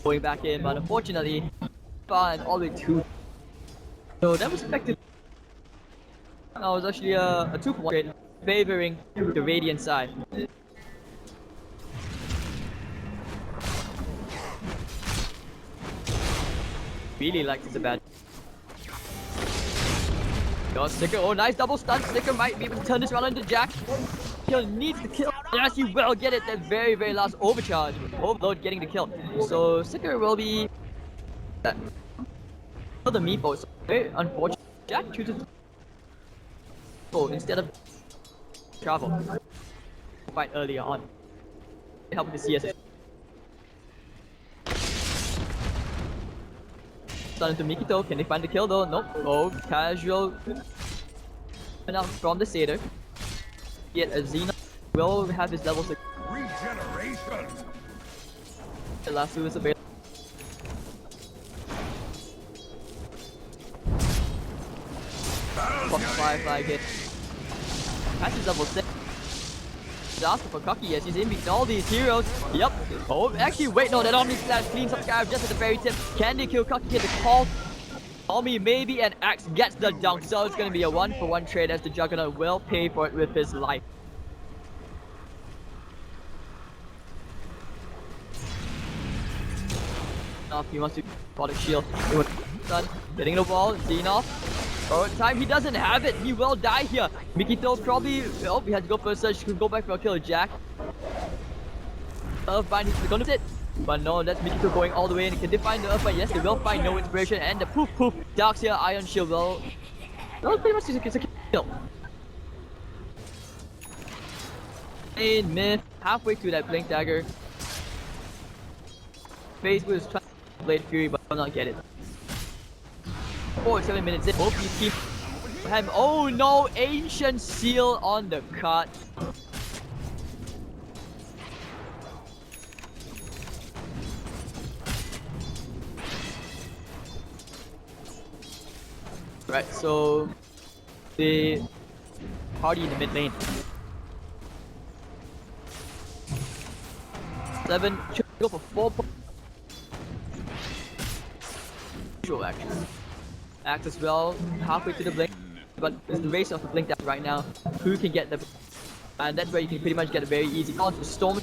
Going back in, but unfortunately, far and all the way to. So that was expected. That was actually a 2-for-1 trade, favoring the Radiant side. Really likes this bad. Got Sticker, oh nice double stun, Sticker might be able to turn this around into Jack. Kill needs the kill. Yes, you will get it. That very last overcharge. Overload getting the kill. So Sticker will be for the meatballs. Very unfortunate. Jack chooses instead of travel. Fight earlier on. Helping the CS. Stun into Mikito. Can they find the kill though? Nope. Oh, casual. And out from the Satyr. Yet a Xena will have his level 6. Regeneration. The last two is available. Firefly hit. That's his level 6. He's asking for Cocky as he's in between all these heroes. Yep. Oh, actually, wait, no, that Omni Slash cleans up Gareth just at the very tip. Can they kill Cocky? Get the call. Omni maybe, and Axe gets the dunk. So it's gonna be a 1-for-1 trade as the Juggernaut will pay for it with his life. He wants to product shield. Done. Getting the wall. Xenoff. Oh, time he doesn't have it. He will die here. Mikito probably. Oh, he had to go for a search. He could go back for a kill. Jack. Earthbind. He's gonna sit. But no, that's Mikito going all the way in. Can they find the Earthbind? Yes, they will find no inspiration. And the poof. Darkseid Iron Shield will. No, pretty much it's a kill. In mid. Halfway through that Blink Dagger. Phase was trying to Blade Fury, but will not get it. 7 minutes in. Hope you keep him. Oh no! Ancient Seal on the cut. Right, so the party in the mid lane. 7 should go for 4 points. Usual action. Act as well, halfway to the blink, but it's the race of the blink that right now. Who can get the, and that's where you can pretty much get a very easy counter. Storm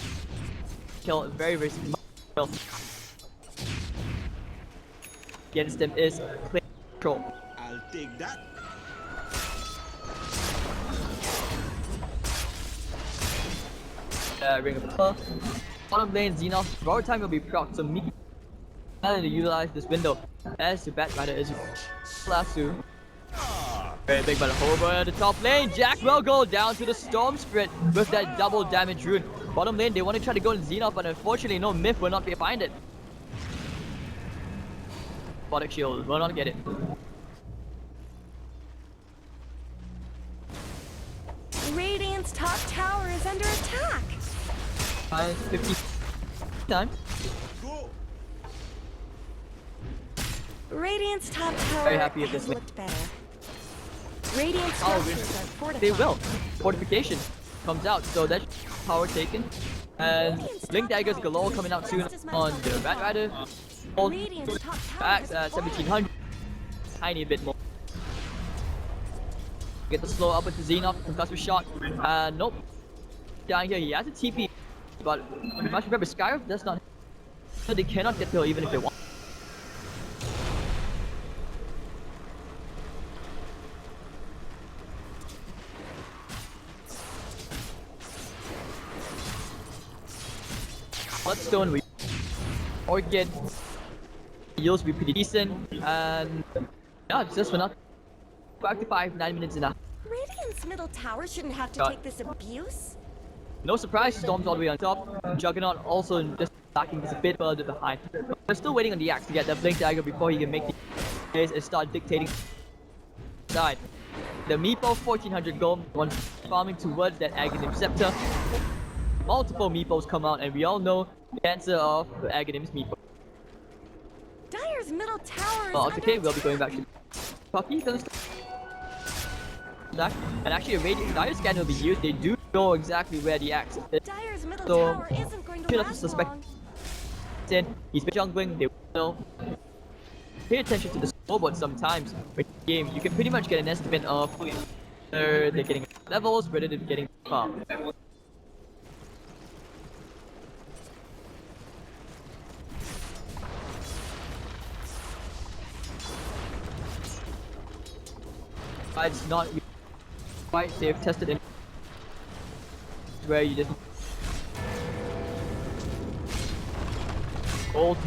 kill, very kill. Against them is play control. I'll take that. Ring of Pearl. Bottom lane, Xenos. Forward time will be proc, so Miki to utilize this window as the Bat Rider is Lasso. Very big but over at the top lane. Jack will go down to the Storm Spirit with that double damage rune. Bottom lane, they want to try to go in Xenos, but unfortunately, no Myth will not be able to find it. Product Shield will not get it. Radiant's top tower is under attack. 50 time. Go. Radiant's top tower Very happy with this has lane. looked better. Radiant's Oh, structures are fortified. they will. Fortification. comes out. So that's power taken. And Blink Daggers galore coming out soon on the Rat Rider. Hold Radiant's top tower back has at fallen. 1700. Tiny bit more. Get the slow up with the Xenoth, concussive shot. Nope. Down here, he has a TP. But you must remember, Skyrim does not. So they cannot get kill even if they want. Bloodstone, we or get yields be pretty decent, and yeah, it's just for nothing. 5 to 5, 9 minutes enough. Radiant's middle tower shouldn't have to Got take this abuse. No surprise, Storm's all the way on top. Juggernaut also just attacking just a bit further behind. We're still waiting on the Axe to get that Blink Dagger before he can make the plays and start dictating side. The Meepo 1400 gold, one farming towards that Aghanim Scepter. Multiple Meepos come out, and we all know the answer of the Aghanim's Meepo. Dire's middle tower is Well, under okay, we'll be attack. going back to Puppy. And actually, a radiant dire scan will be used. They do know exactly where the Axe is. Dire's middle So, tower isn't going to should have last suspect- long. In. He's been jungling, they will pay attention to the scoreboard sometimes. With the game, you can pretty much get an estimate of whether they're getting levels, whether they're getting farm. But it's not quite safe tested in where you just old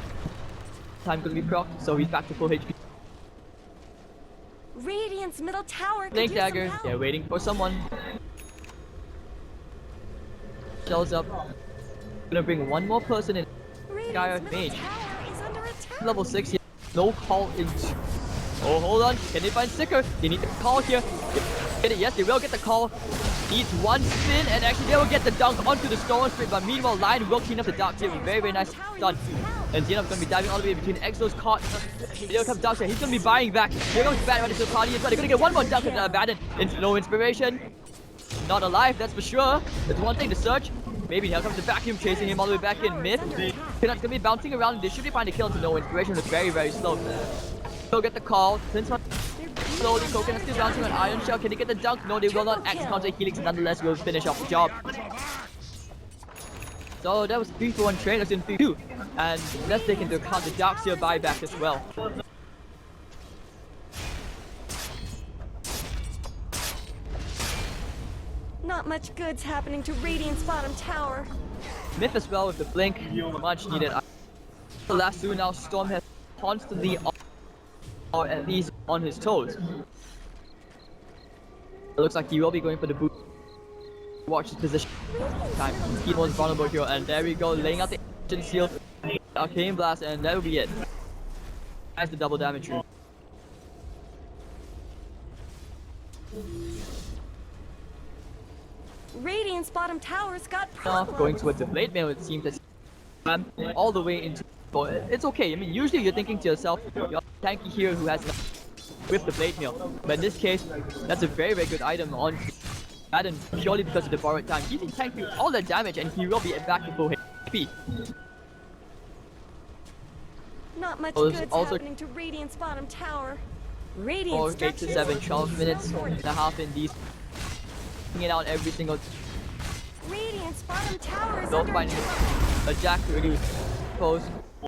time could be procced, so he's back to full HP. Radiant's middle tower could Blink use some Dagger, help. they're waiting for someone. Shells up. Gonna bring one more person in. Radiant's middle Mage. tower is under attack. Level 6 here. No call into. Oh, hold on. Can they find Sticker? They need the call here. Get it? Yes, they will get the call. Needs one spin, and actually they will get the dunk onto the Storm Spirit. But meanwhile, Lion will clean up the dark here. Very, very nice done. And Xenop's gonna be diving all the way between Exo's caught. Here comes Darkseid. He's gonna be buying back. Here comes Bat Rider to the party as well. They're gonna get one more dunk and abandoned. No inspiration. Not alive, that's for sure. There's one thing to search. Maybe here comes the vacuum chasing him all the way back in mid. Peanut's gonna be bouncing around. They should be finding a kill into no inspiration. It's very, very slow. He'll get the call. Since slowly, Coconut still bouncing on Iron Shell. Can they get the dunk? No, they will not. X counter Helix nonetheless will finish off the job. So that was 3-for-1 trade, that's in 3-2. And let's take into account the Darkseer buyback as well. Not much good's happening to Radiant's bottom tower. Myth as well with the blink, much needed. The last two now, Storm has constantly on, or at least on his toes. It looks like he will be going for the boot. Watch his position. Time. He was vulnerable here, and there we go, laying out the ancient shield, arcane blast, and that will be it. That's the double damage room. Radiant's bottom tower's got Now problems. going towards the blade mail, it seems that all the way into. It's okay. I mean, usually you're thinking to yourself, you're a tanky hero who has with the blade mail, but in this case, that's a very, very good item on Madden purely because of the borrowed time. He can tank you all that damage, and he will be back to full HP. Not much Also- good's also- happening to Radiant's bottom tower. Or Radiant's 8 to 7, 12 minutes and a half in these. It out every single. Radiant's bottom tower is Don't under find attack. a Jack to reduce pose.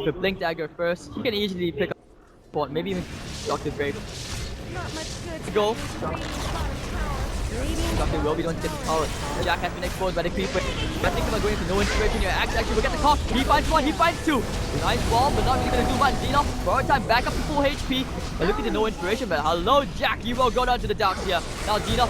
The Blink Dagger first. He can easily pick up one, maybe even Dr. Brave. Not much good's Go. happening to Radiant's bottom tower. Radiant's Dr. will be the one to get the power. Jack has been exposed by the creeper. I think about going for no inspiration here. Actually will get the call. He finds one, he finds two. Nice ball, but not really gonna do much. Xeno, forward time back up to full HP. But look at the no inspiration, but hello Jack, you will go down to the darks here. Now Xeno,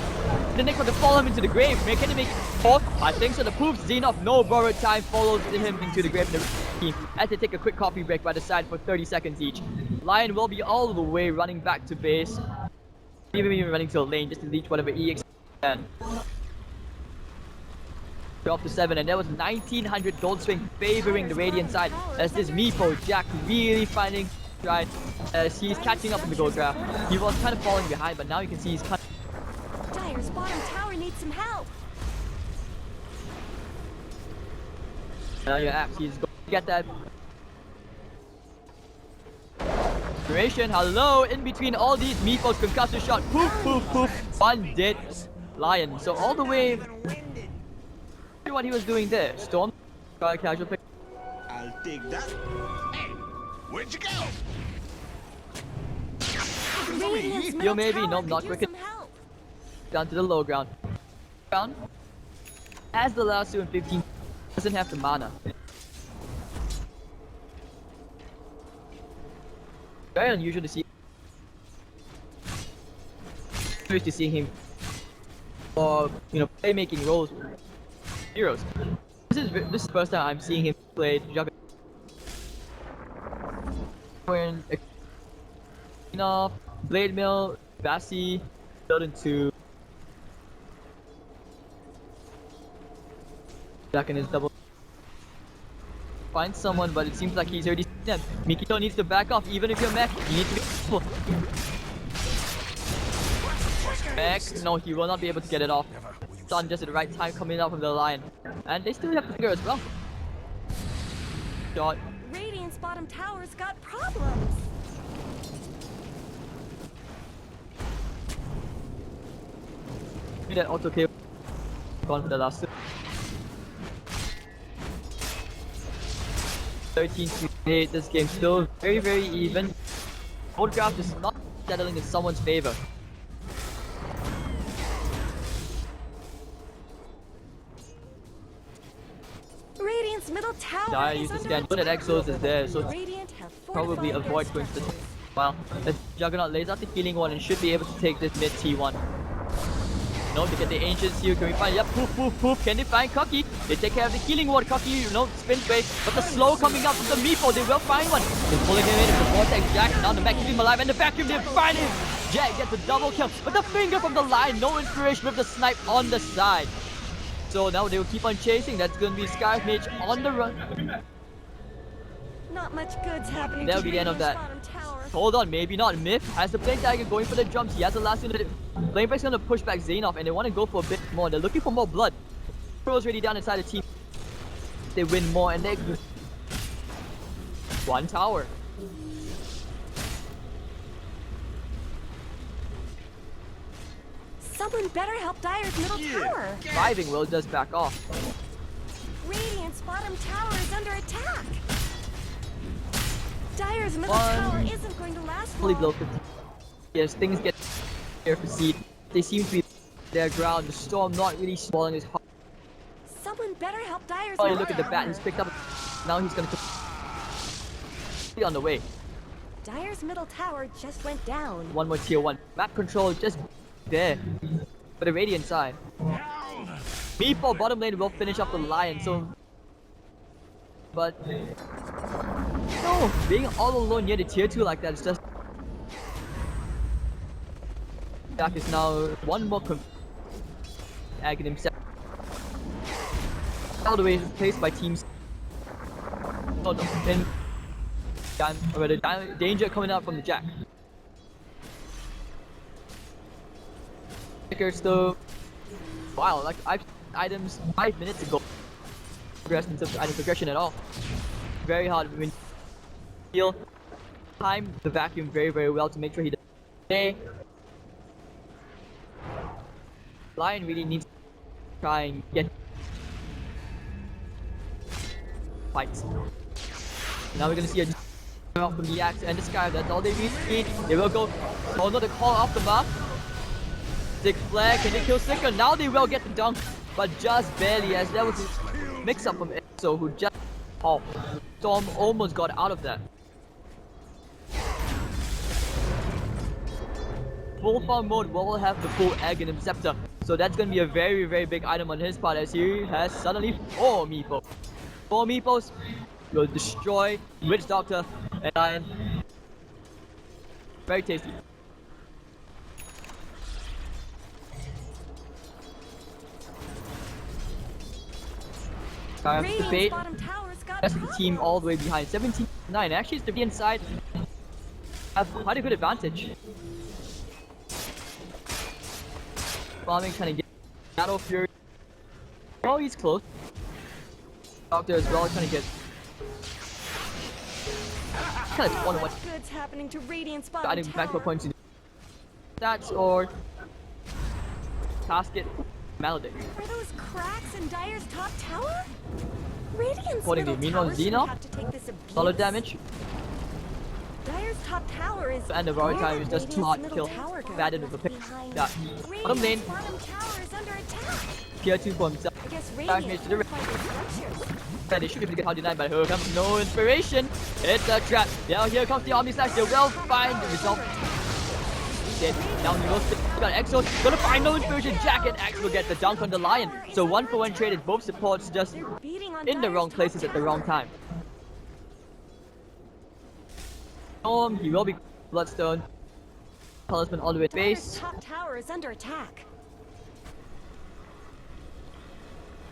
the Nick to follow him into the grave. Can he make it fourth? I think so. The proofs Xeno, no borrowed time, follows him into the grave. The team as they take a quick coffee break by the side for 30 seconds each. Lion will be all the way running back to base. Even running to a lane just to reach whatever EX can. 12 to 7, and there was 1900 gold swing favoring the Radiant side as this Meepo Jack really finding stride as he's catching up in the gold graph. He was kind of falling behind, but now you can see he's kind Dire's bottom tower needs some help. Now your axe, he's going to get that. Duration, hello, in between all these meeples, concussive shot, poof, poof, poof. One dead lion. So all the way, what he was doing there. Storm, got a casual pick. I'll take that. Hey, where'd you go? Radiant's Yo, middle maybe, tower nope, could not use wicked. some help. Down to the low ground. As the last 2 and 15, doesn't have the mana. Very unusual to see. Used to see him for playmaking roles, heroes. This is the first time I'm seeing him play Juggernaut. When Blade Mill, Bassi, built into back in his double. Find someone, but it seems like he's already seen them. Mikito needs to back off, even if you're mech, you need to be careful. Mech, no, he will not be able to get it off. Stun just at the right time coming out from the line. And they still have the figure as well. Shot. Radiant's bottom tower's got problems. That auto kill gone for the last 13 to 8. This game still very even. Photograph is not settling in someone's favor. Radiant's middle tower Dire is used to under scan, but that attack. Exos is there, so Radiant have probably fortified avoid their going to the structures. well. The Juggernaut lays out the healing one and should be able to take this mid T1. No, to get the ancients here, can we find, yep, poof, poof, poof, can they find Kuki? They take care of the healing ward, Kuki, spin away, but the slow coming up from the Meepo, they will find one. They're pulling him in, the Vortex Jack, now the mech keeping him alive, and the vacuum, they find him! Jack gets a double kill, but the finger from the line, no inspiration with the snipe on the side. So now they will keep on chasing, that's gonna be Scarf Mage on the run. Not much good's happening That'll to be the end of Radiant's that. bottom tower. Hold on, maybe not. Myth has the Flame Tiger going for the jumps. He has the last unit. Flame Break's gonna push back Xehanort and they want to go for a bit more. They're looking for more blood. Pro's already down inside the team. They win more and they one tower. Someone better help Dire's middle tower. Reviving will just back off. Radiant's bottom tower is under attack. Dire's middle One. tower isn't going to last Fully below long. 50. Yes, things get here for seed. They seem to be their ground. The storm not really swallowing his heart. Someone better help Dire's Oh, middle look at the bat. tower. He's picked up. Now he's gonna be on the way. Dire's middle tower just went down. One more tier 1. Map control just there. For the Radiant side. Meepo bottom lane will finish up the Lion, so... But... No! Being all alone near the tier 2 like that is just... Jack is now one more Agony himself. All the way placed by teams. Oh no, then... Danger coming out from the Jack. Still, wow, like I've items 5 minutes ago. Progress in terms of item progression at all. Very hard when heal time the vacuum very well to make sure he does. Hey, Lion really needs to try and get fights. Now we're gonna see a out from the axe and the sky. That's all they need. They will go. Oh no, the call off the buff. Six flag, can they kill Slicker? Now they will get the dunk, but just barely, as that was a mix-up from EXO, who just... Oh, Storm almost got out of that. Full farm mode will have the full egg and scepter, so that's gonna be a very big item on his part, as he has suddenly 4 meepos. 4 meepos will destroy Witch Doctor and Lion. Very tasty. Radiant's Debate. bottom tower's got That's the team problems. all the way behind. 17-9. Actually, it's the inside have quite a good advantage. Farming trying to get Shadow Fury. Oh, he's close. Doctor as well, trying to get kind of one-on-one. What's good's happening to Radiant's Adding bottom maximum tower? points to stats or Casket Melody. Are those cracks in Dire's top tower? Radiant's Accordingly, middle meanwhile, tower shouldn't Xena, have to take this abuse. solid damage, Dire's top tower is and the Royal time is just too hard to Radiant's kill. middle tower got Bad with a left pick. behind. Yeah. Bottom lane, Radiant's bottom tower is under attack. tier 2 for himself. I guess Back Radiant here to the fortified their structures. And they should be able to get how denied, but here comes no inspiration. It's a trap. Now here comes the Omni Slash. They will find the result. Dead. Now he will stick on Exo. Gonna find no inspiration. Jack and Axe will get the dunk on the Lion. So 1-for-1 traded. Both supports just They're beating on in the Dire's wrong top places at the wrong tower. time. He will be Bloodstone. Talisman all the way to Dire's base. top tower is under attack.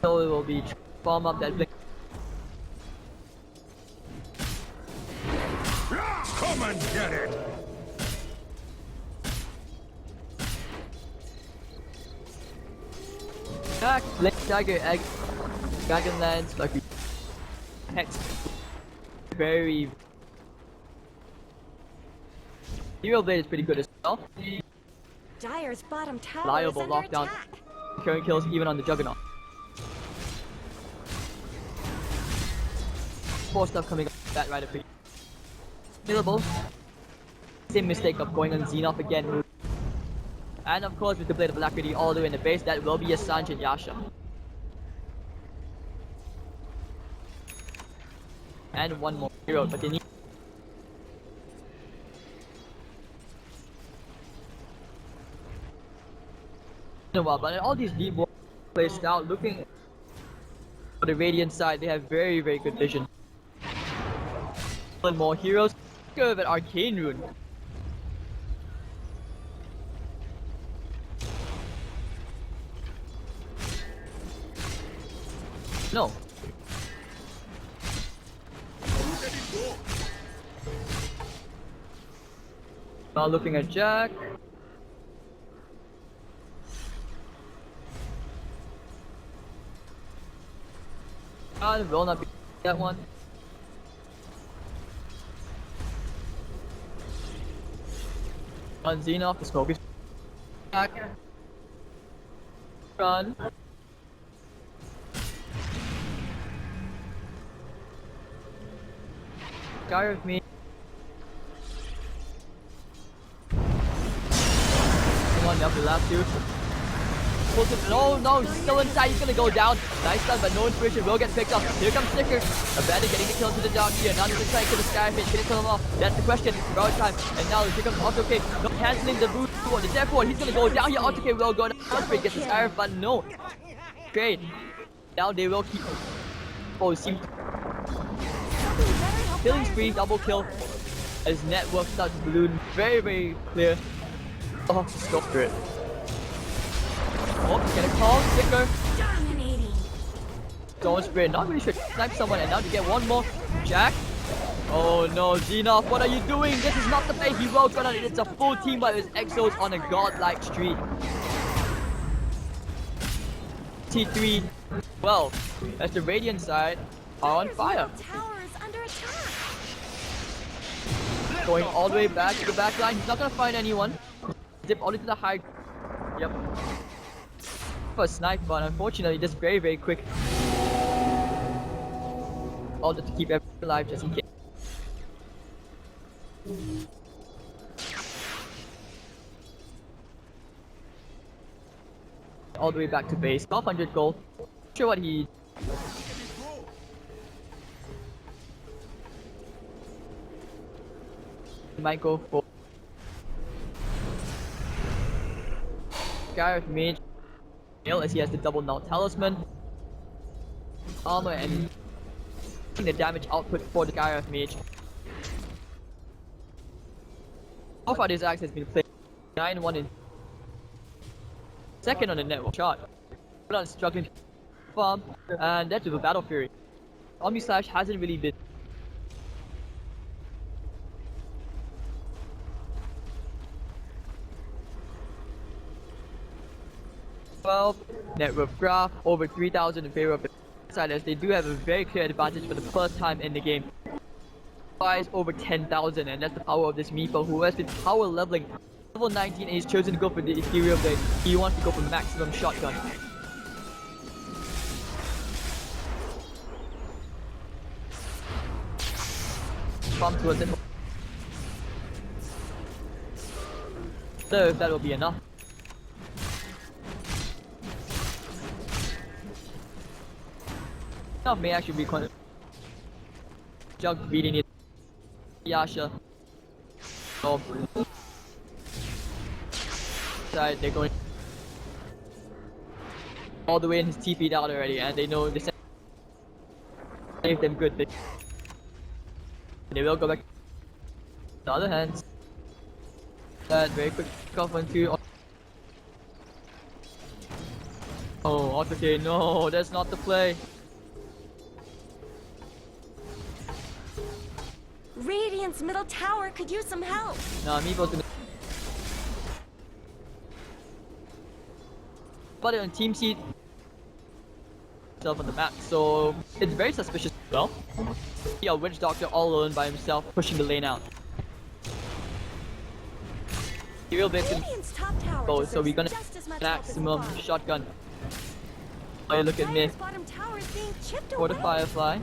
So it will be bomb up that blink. Come and get it! Jack, Blink, Tiger, Egg, Dragonlance, like Hex. Very. Hero Blade is pretty good as well. Dire's bottom tower Reliable is under lockdown. attack. Current kills even on the Juggernaut. More stuff coming up that right up here. Available. Same mistake of going on Xenoth again. And of course with the Blade of Alacrity all the way in the base, that will be a Sanj and Yasha. And one more hero, but they need a while, but all these deep placed out, looking for the Radiant side, they have very, very good vision. One more heroes. Go with Arcane Rune. No. Now looking at Jack. Will not be that one. On Xenoth, the smoke is back. Run. Guy with me. Come on, you have the last two. No, no, he's still inside, he's gonna go down. Nice stun, but no inspiration will get picked up. Here comes Sticker. A bandit getting the kill to the down here. Now he's gonna try to kill the Skyfish. Can he kill him off? That's the question. Round time. And now here comes AutoK. No canceling the boost on the Deathward. He's gonna go down here. AutoK will go down. Frostbreak gets the Skyriff, but no. Great. Now they will keep. Oh, it seems. Killing spree, double kill. As network starts to balloon. Very, very clear. Oh, stop it. Oh, get a call, Sticker. Dominating. Don't spray, not really sure. Snipe someone, and now to get one more. Jack. Oh no, Xenoth, what are you doing? This is not the play. He will go down. It's a full team by his Exos on a godlike streak. T3. Well, as the Radiant side are on Dire's fire. middle tower is under attack. Going all the way back to the back line. He's not gonna find anyone. Zip all into the high. Yep. For a snipe, but unfortunately, just very, very quick. All just to keep everyone alive, just in case. All the way back to base. 1200 gold. Not sure what he. He might go for. Guy with mage. As he has the double null talisman, armor, and the damage output for the guy of mage. So far, this axe has been played 9-1 in second on the network chart. Not struggling to farm, and that's with a Battle Fury. Omni Slash hasn't really been. Network graph over 3,000 in favor of the Outsiders, they do have a very clear advantage for the first time in the game. Fires over 10,000, and that's the power of this Meepo, who has been power leveling. Level 19 and he's chosen to go for the Ethereal Blade. He wants to go for maximum shotgun. Pump towards it. So if that will be enough. Enough may actually be quite. Jug beating it. Yasha. Oh. Side, they're going all the way in his TP'd out already, and they know this save them good. They will go back. The other hand, that very quick off on two. Oh, okay, no, that's not the play. Radiant's middle tower could use some help. No, Meepo's gonna. But on team seat himself on the map, so it's very suspicious. Well, yeah, Witch Doctor all alone by himself, pushing the lane out. He will be Radiant's top tower both, so we're gonna just as much help as the maximum bottom. shotgun. Oh, look at me. Dire's bottom tower is being chipped For the away. Firefly.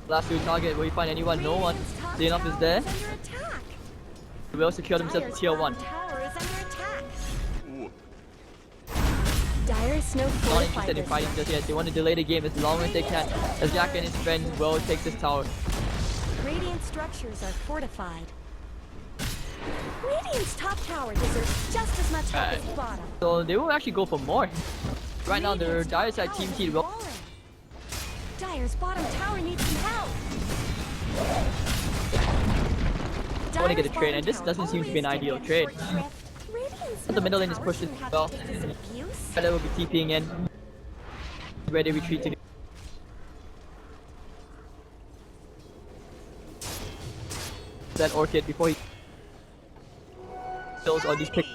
Last two target, will you find anyone? No one. Radiant's top Enough is tower there. under attack. He will secure himself to Dire's tier 1. bottom tower is under attack. Ooh. Dire's no Not fortified interested in this fighting just yet. They want to delay the game as long as they can. As Jack and his friends will take this tower. Radiant structures are fortified. Radiant's top tower deserves just as much help as the bottom. So they will actually go for more. Right now, the Radiant's Dire top side tower team is T will. falling. Dire's bottom tower needs some help. I want to get a Dire's trade, and this bottom doesn't tower seem to be an always ideal gets trade. short shrift. Radiant's But the middle lane is tower pushed as shouldn't have well. to take this abuse. Shadow will be TPing in. Where they retreat to. That Orchid before he kills all these picks.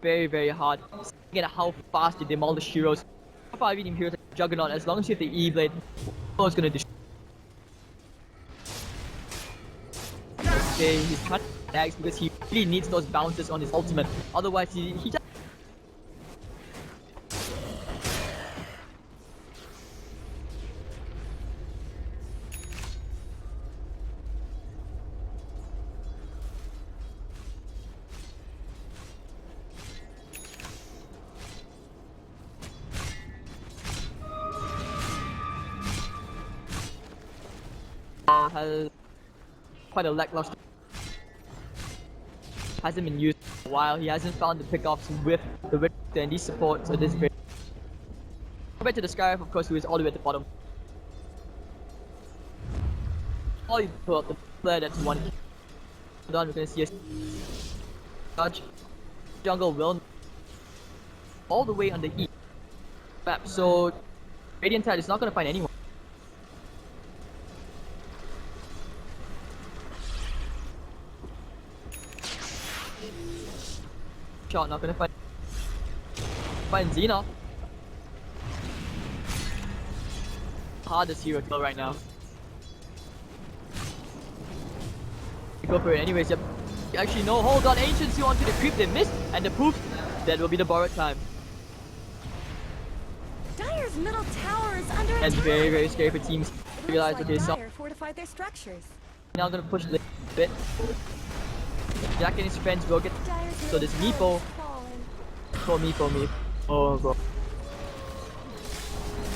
Very, very hard. Look at how fast they demolish heroes. How far even heroes like Juggernaut, as long as you have the E-Blade, oh, it's gonna destroy. Okay, he's trying to tags because he really needs those bounces on his ultimate. Otherwise, he just. Has quite a lackluster. Hasn't been used in a while. He hasn't found the pickoffs with the Witch and these supports, so this is very. Compared to the Scarif, of course, who is all the way at the bottom. All you pull out the player that's one. Hold on, we're gonna see a charge. Jungle will all the way on the E map, so Radiant Tide is not gonna find anyone. Shot, not gonna find Xena. Hardest hero kill right now. Go for it anyways, yep. Actually no, hold on, Ancients who onto the creep, they missed, and the poof, that will be the borrowed time. Dire's middle tower is under That's attack. very, very scary for teams. It Realize looks that like they Dire fortified their structures. now gonna push the bit. Jack and his friends will get Dire's so this middle tower Meepo. is falling. For me. Oh bro.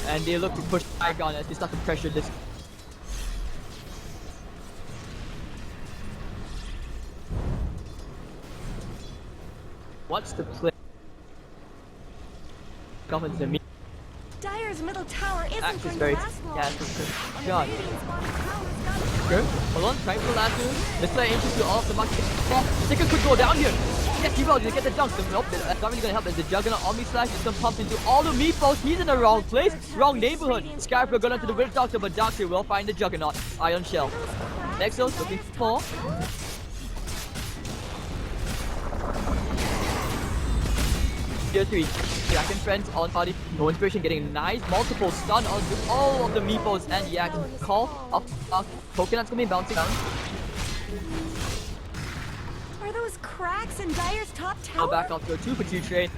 And they look to push Icon as they start to pressure this. What's the play? Coming to me. Dire's middle tower isn't Axe is going very to last long. And God. Radiant's bottom tower's got Good. Hold on, trying for the last move. Let's play Ancient to all of the market. Oh, Sticker could go down here. Yes, he will. He's gonna get the dunk. Nope, that's not really gonna help. As the Juggernaut Omni Slash is gonna pump into all the meatballs. He's in the wrong place, wrong neighborhood. Scarif will go down to the Witch Doctor, but Doctor will find the Juggernaut. Iron Shell. Nexus looking for. Tier 3. Jack and friends on party. No inspiration, getting nice multiple stun on all of the meepos and Yak. Call up. Coconut's gonna be bouncing down. Are those cracks in Dyer's top Now tower? back off to a 2 for 2 trade.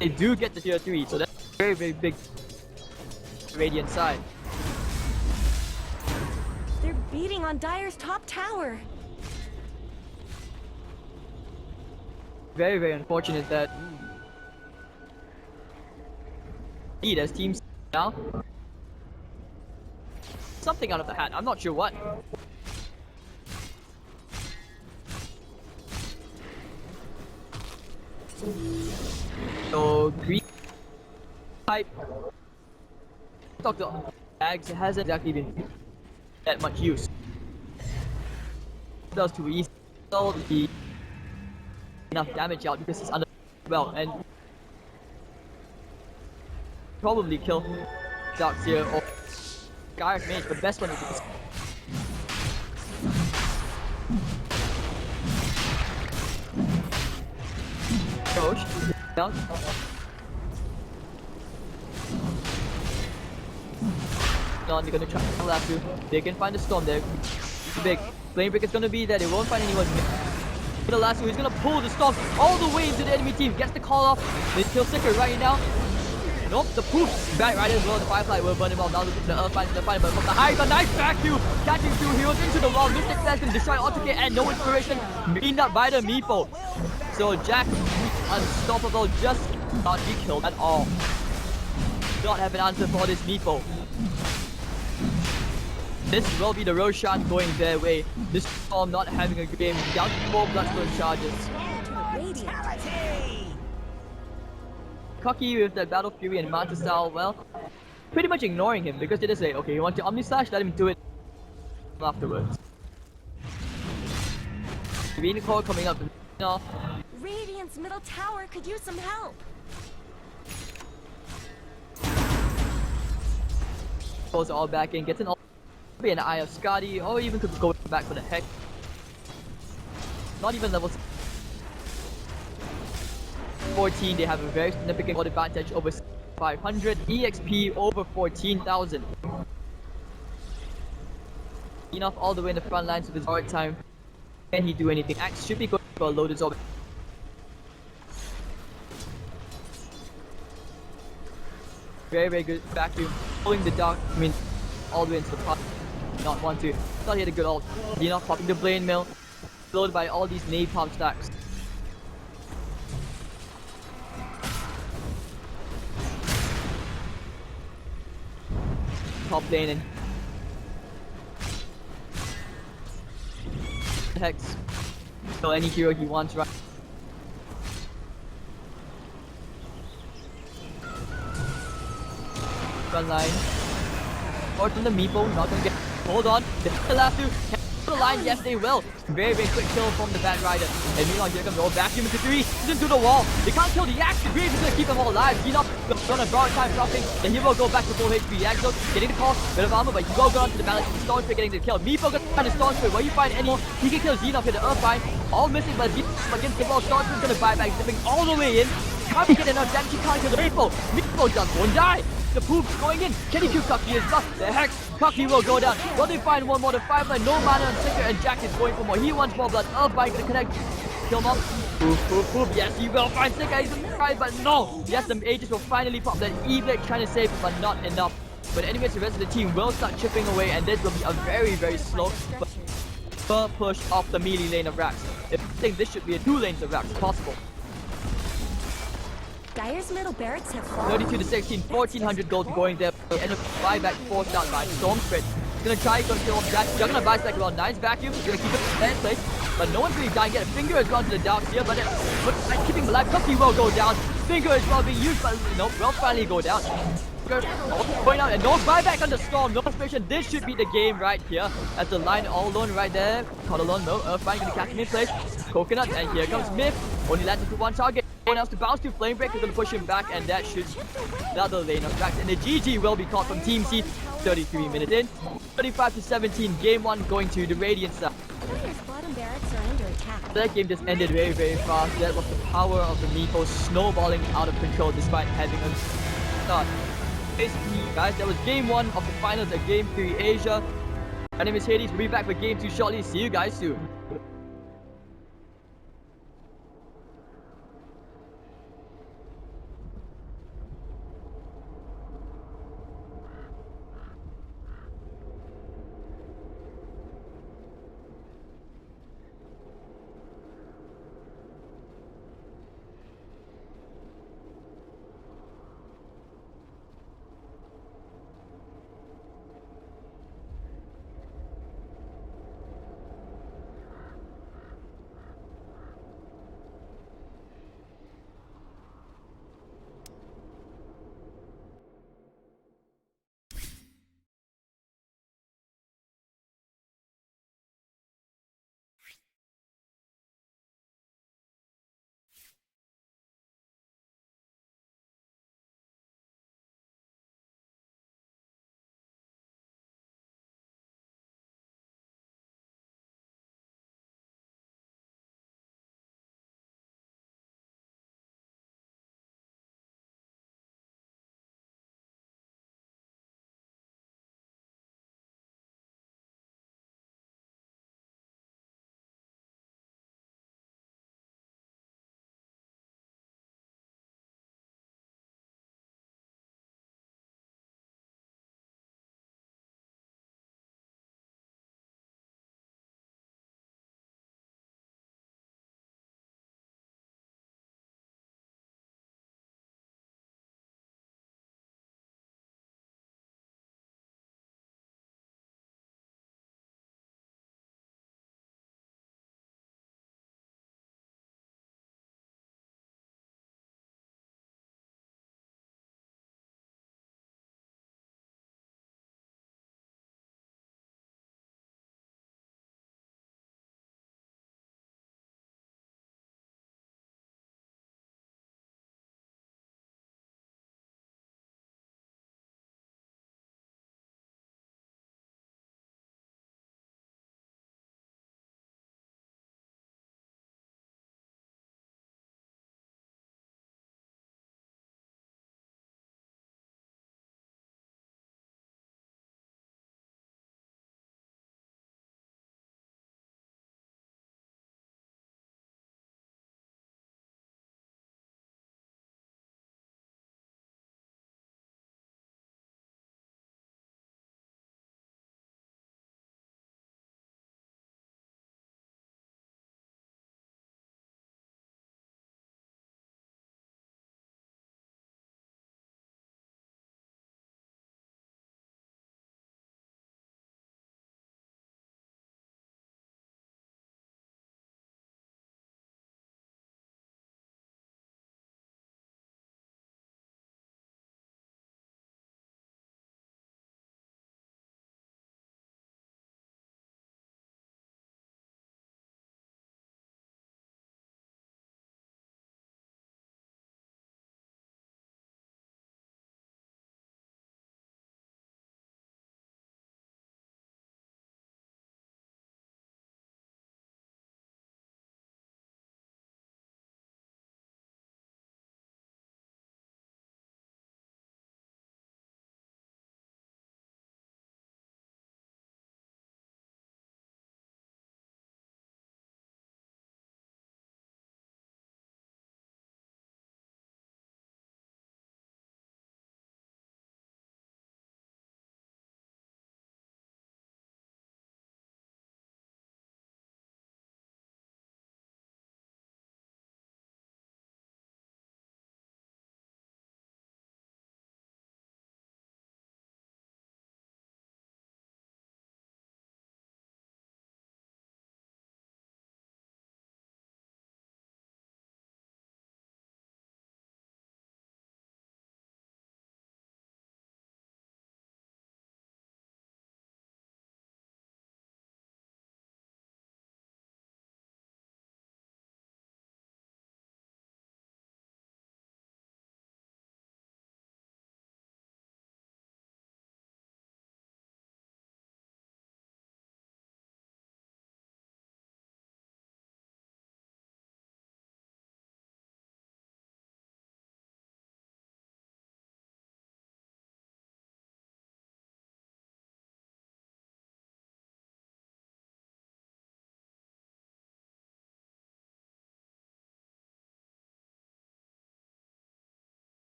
They do get the tier 3, so that's very, very big Radiant side. They're beating on Dyer's top tower. Very, very unfortunate that as teams now something out of the hat. I'm not sure what. So green type Dr. Ags hasn't exactly been that much use. Does too easy. So the enough damage out because he's under well and probably kill Darks here or Garrick Mage, but best one is this. Coach down. No, they're gonna try to last you. They can find a storm there. Big flame break is gonna be there. They won't find anyone. The last two, he's gonna pull the storm all the way into the enemy team. Gets the call off. They kill Sicker right now. Nope, the poof back right as well. The Firefly will burn him off. Now the Earthbind is the fight, but from the height, a nice vacuum. Catching two heroes into the wall. Mystic Flash can destroy AutoK and no inspiration. Beamed up by the Meepo. So Jack, unstoppable, just not be killed at all. Not have an answer for this Meepo. This will be the Roshan going their way. This Storm not having a good game. Down to 4 Bloodstone charges. Cocky with that Battle Fury and Manta style, well, pretty much ignoring him because they just say, okay, you want to Omni Slash, let him do it afterwards. Core coming up. No. Radiant's middle tower could use some help. Goes all back in, gets an all. Be an Eye of Skadi, or even could go back for the heck. Not even level 14, they have a very significant advantage over 500, EXP over 14,000. Enough all the way in the front lines with his hard time. Can he do anything? Axe should be going for a loaded orb. Very, very good vacuum. Pulling the dark, I mean, all the way into the pot. Not want to. Thought he had a good ult. Enough popping the Blade Mill. Loaded by all these napalm stacks. Top lane and Hex. Kill any hero he wants, right? Front line. Or from the Meepo, not gonna get. Hold on. The last two. The line, yes they will. Very, very quick kill from the Bat Rider. And meanwhile, here comes the vacuum into 3. He's into the wall. They can't kill the Axe. The Greaves is gonna keep them all alive. He's not gonna borrow time dropping. And he will go back to full HP. Axel getting the call, bit of armor, but he will go onto the balance. Storm Spirit getting the kill. Meepo gonna find a Storm Spirit. Where you find any, he can kill Xenoff here, the Earthbind. All missing, but Xenoff against the wall. Storm Spirit's gonna buy back, zipping all the way in. Can't get enough damage. He can't kill the Meepo. Meepo just won't die. The poop's going in. Can he kill Cocky as well? The Hex. Cocky will go down. Will they find one more? The Firefly, no mana on Sicker, and Jack is going for more. He wants more blood. Earthbind gonna connect. Kill him off. Poop. Yes, he will find Sicker. He's gonna try, but no. Yes, the Aegis will finally pop. That Evic trying to save him, but not enough. But anyways, the rest of the team will start chipping away, and this will be a very, very slow but push off the melee lane of Rax. I think this should be a 2 lanes of Rax, possible. Dyer's middle barracks have fallen. 32 to 16, 1400 gold going there. End up buyback forced out by Storm Spirit. He's gonna try to kill off Jack. You're gonna buy back around 9's vacuum. He's gonna keep it in place. But no one's really dying. Get a finger as well to the Darks here. But keeping him alive. Cookie will go down. Finger as well being used, but nope, will finally go down. Going out and no buyback on the Storm. No inspiration. This should be the game right here. As the line all alone right there. Caught alone. No, Earthbind gonna catch him in place. Coconut, and here comes Myth. Only lands into one target. One else to bounce to Flame Break is going to push him back, and that should another lane of tracks. And the GG will be caught from Team C. 33 minutes in. 35 to 17. Game 1 going to the Radiant side. Dyer's bottom barracks are under attack. That game just ended very, very fast. That was the power of the Miko snowballing out of control despite having a start. Basically, guys, that was game 1 of the finals at Game 3 Asia. My name is Hades. We'll be back for game 2 shortly. See you guys soon.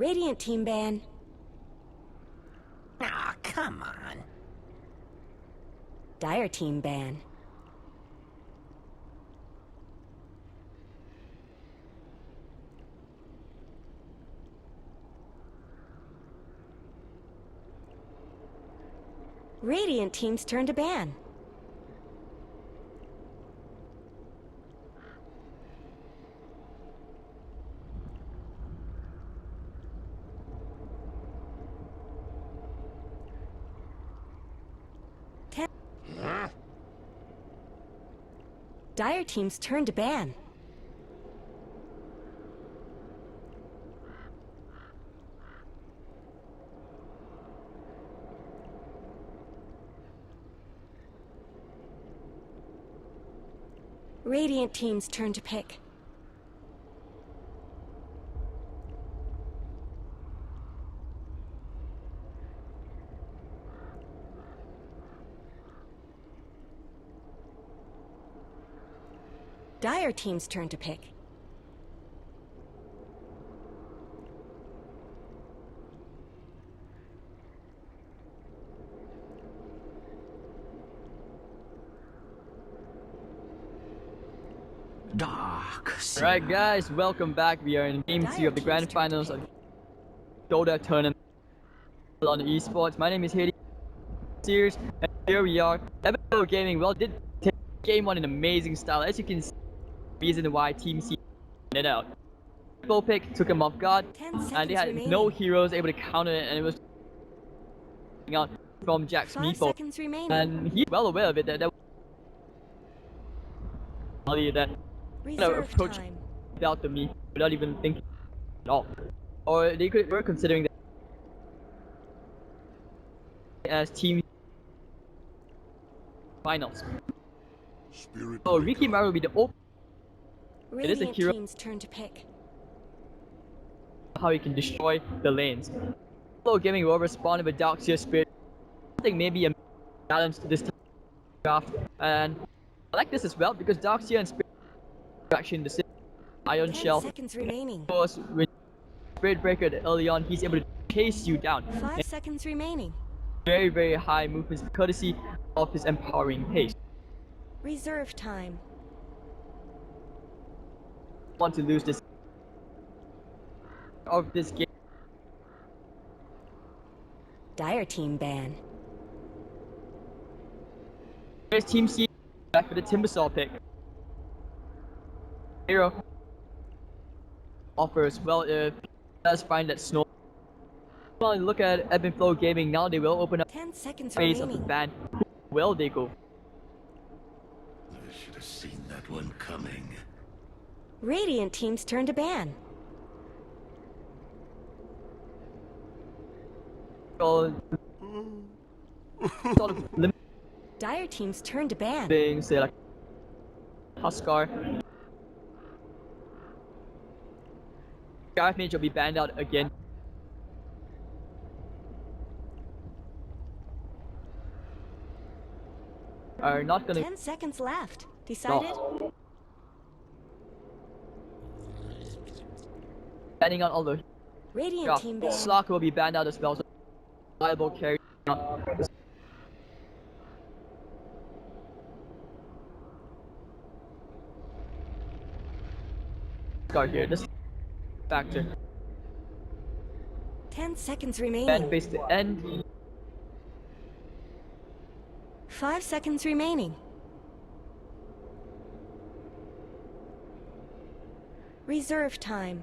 Radiant team ban. Ah, come on. Dire team ban. Radiant team's turn to ban. Dire team's turn to ban. Radiant team's turn to pick. Dire team's turn to pick. Dark. Alright guys, welcome back. We are in game 2 of the grand finals of DOTA tournament on the eSports. My name is Hades Sears, and here we are. Evan Gaming, well, did take game 1 in amazing style. As you can see, reason why Team C it out. Full pick took him off guard, 10 and they seconds had remaining. no heroes able to counter it, and it was out from Jack's 5 Meepo. seconds remaining. And he's well aware of it, that Reserve approach time. without the me, without even thinking at all. Or they were considering that as team finals. Spirit So Ricky Maru will be the open. It is a Radiant hero. team's turn to pick. How he can destroy the lanes. Hello Gaming will respond with Darkseer Spirit. I think maybe a balance to this draft, and I like this as well because Darkseer and Spirit are actually in the same Iron 10 Shell. seconds remaining. Of course, with Spirit Breaker early on, he's able to chase you down. 5 seconds remaining. Very, very high movements courtesy of his empowering pace. Reserve time. Want to lose this of this game. Dire team ban. Here's Team C back for the Timbersaw pick. Hero offers well if let's find that snow. Well, look at Ebb and Flow Gaming now. They will open up 10 seconds phase of the remaining. ban. Where will they go? I should have seen that one coming. Radiant team's turn to ban. Well, sort of Dire team's turn to ban. limiting, say like Huskar. Scarf Mage will be banned out again. Are not gonna 10 seconds left. Decided? no. Banning out all the Radiant team ban. Slack will be banned out as well. So viable carry. Start here. This factor. 10 seconds Ban remaining. face to end. 5 seconds remaining. Reserve time.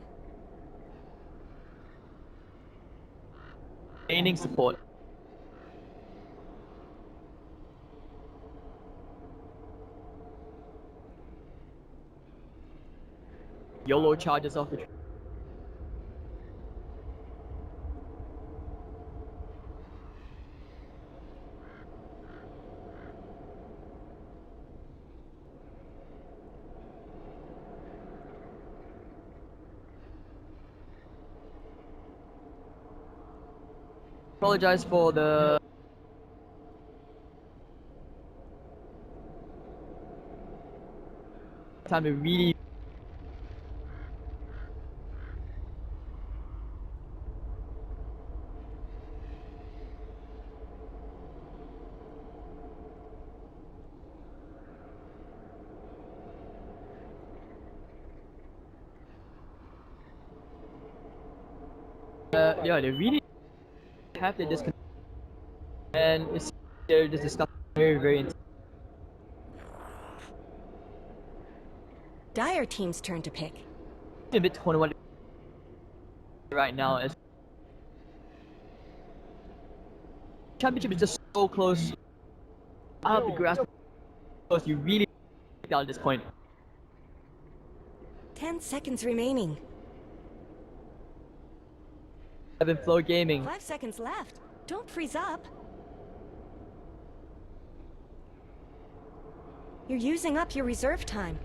Gaining support. YOLO charges off the apologize for the time to really Yeah, they really have the disconnect, and it's they're just discussing very intense. Dire team's turn to pick. A bit 21 right now as championship is just so close out of the grasp. Because you really down at this point. 10 seconds remaining. I've been Flow Gaming. 5 seconds left. Don't freeze up. You're using up your reserve time.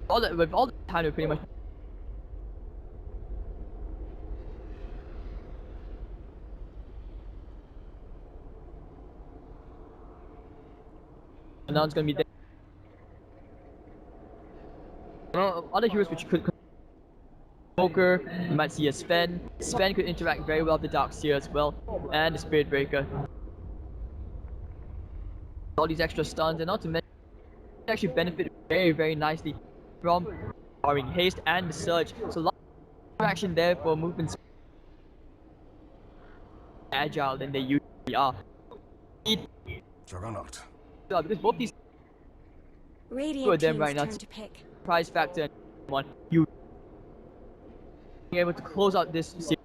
With all the time, we're pretty much. And now it's gonna be there. Other heroes which could Smoker, you might see a Sven. Sven could interact very well with the Darkseer as well, and the Spirit Breaker. All these extra stuns, and not to mention, actually benefit very nicely from powering haste and the surge. So a lot of interaction there for movements agile than they usually are. Juggernaut. Because both these Radiant them team's right now, turn to pick. prize factor and one you being able to close out this series.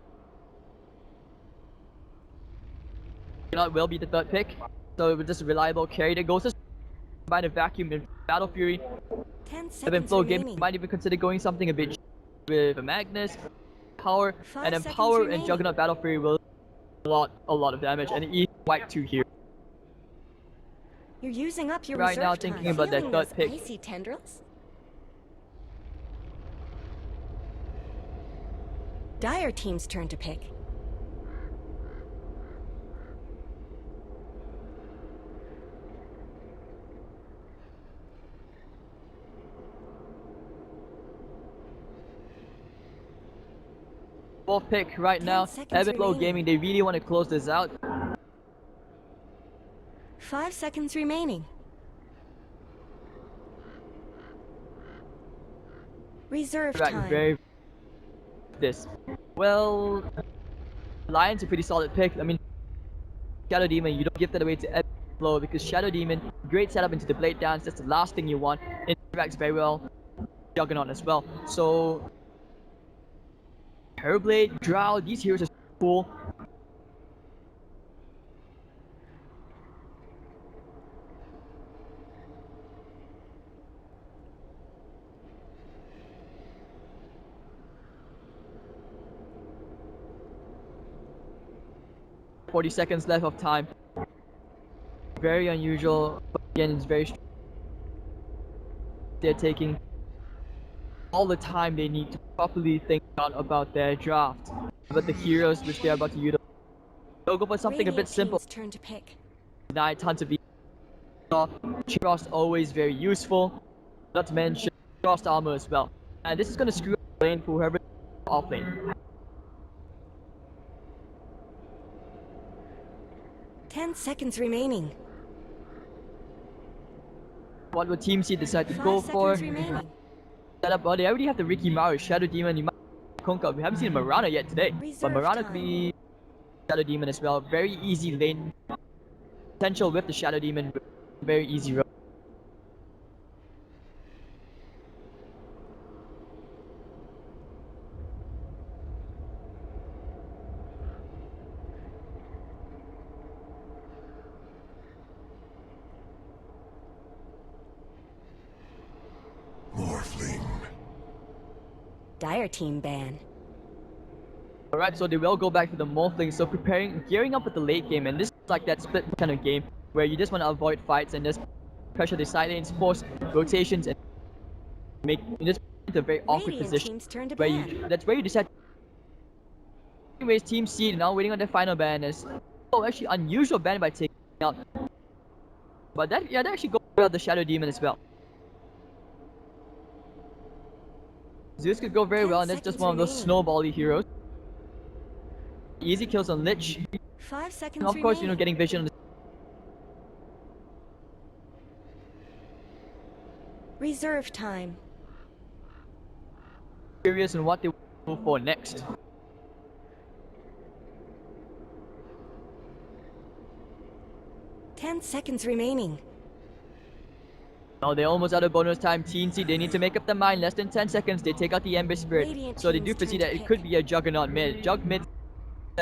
Juggernaut will be the third pick, so with this reliable carry that goes by the vacuum in Battle Fury. 10 I've been seconds Flow Game remaining. might even consider going something a bit with a Magnus, Power, 5 and then seconds Power and remaining. Juggernaut Battle Fury will a lot of damage, and he wipe 2 here. You're using up your Right reserve now, time. thinking about that Feeling third those pick. icy tendrils? Dire team's turn to pick. Fourth pick right 10 now, seconds Evan Flow remaining. Gaming, they really want to close this out. 5 seconds remaining. Reserve Right, time. very this. Well, Lion's a pretty solid pick. I mean, Shadow Demon, you don't give that away to Evan Flow because Shadow Demon, great setup into the Blade Dance, that's the last thing you want. Interacts very well. Juggernaut as well. So, Herblade, Drow, these heroes are cool. "40 seconds left of time. Very unusual, but again, it's very. They're taking all the time they need to properly think out about their draft, about the heroes which they're about to utilize. They'll go for something a bit Radiant simple. team's turn to pick. Deny tons of Frost always very useful. Not to mention Frost armor as well. And this is gonna screw up lane for whoever off lane. 10 seconds remaining. What will Team C decide to 5 go for? seconds remaining. Setup, well, they already have the Ricky Maru, Shadow Demon, you might Konka. We haven't seen Marana yet today. Reserve But Marana time. could be Shadow Demon as well. Very easy lane potential with the Shadow Demon. Very easy road. Morphling. Dire team ban. Alright, so they will go back to the Morphling, so gearing up with the late game, and this is like that split kind of game where you just want to avoid fights and just pressure the side lanes, force rotations, and make you just into a very awkward Radiant position team's turn to where ban. that's where you decide. Anyways, Team C now waiting on their final ban is actually unusual ban by taking out, but that actually goes well the Shadow Demon as well. Zeus could go very 10 well, and that's just seconds one of those remaining. snowbally heroes. Easy kills on Lich. 5 seconds And of course, remaining. getting vision on the Reserve time. curious on what they will go for next. 10 seconds remaining. Now they're almost out of bonus time. TNC, they need to make up their mind. Less than 10 seconds. They take out the Ember Spirit. Radiant So they do team's foresee turn that to it could pick. be a Juggernaut mid. Jug mid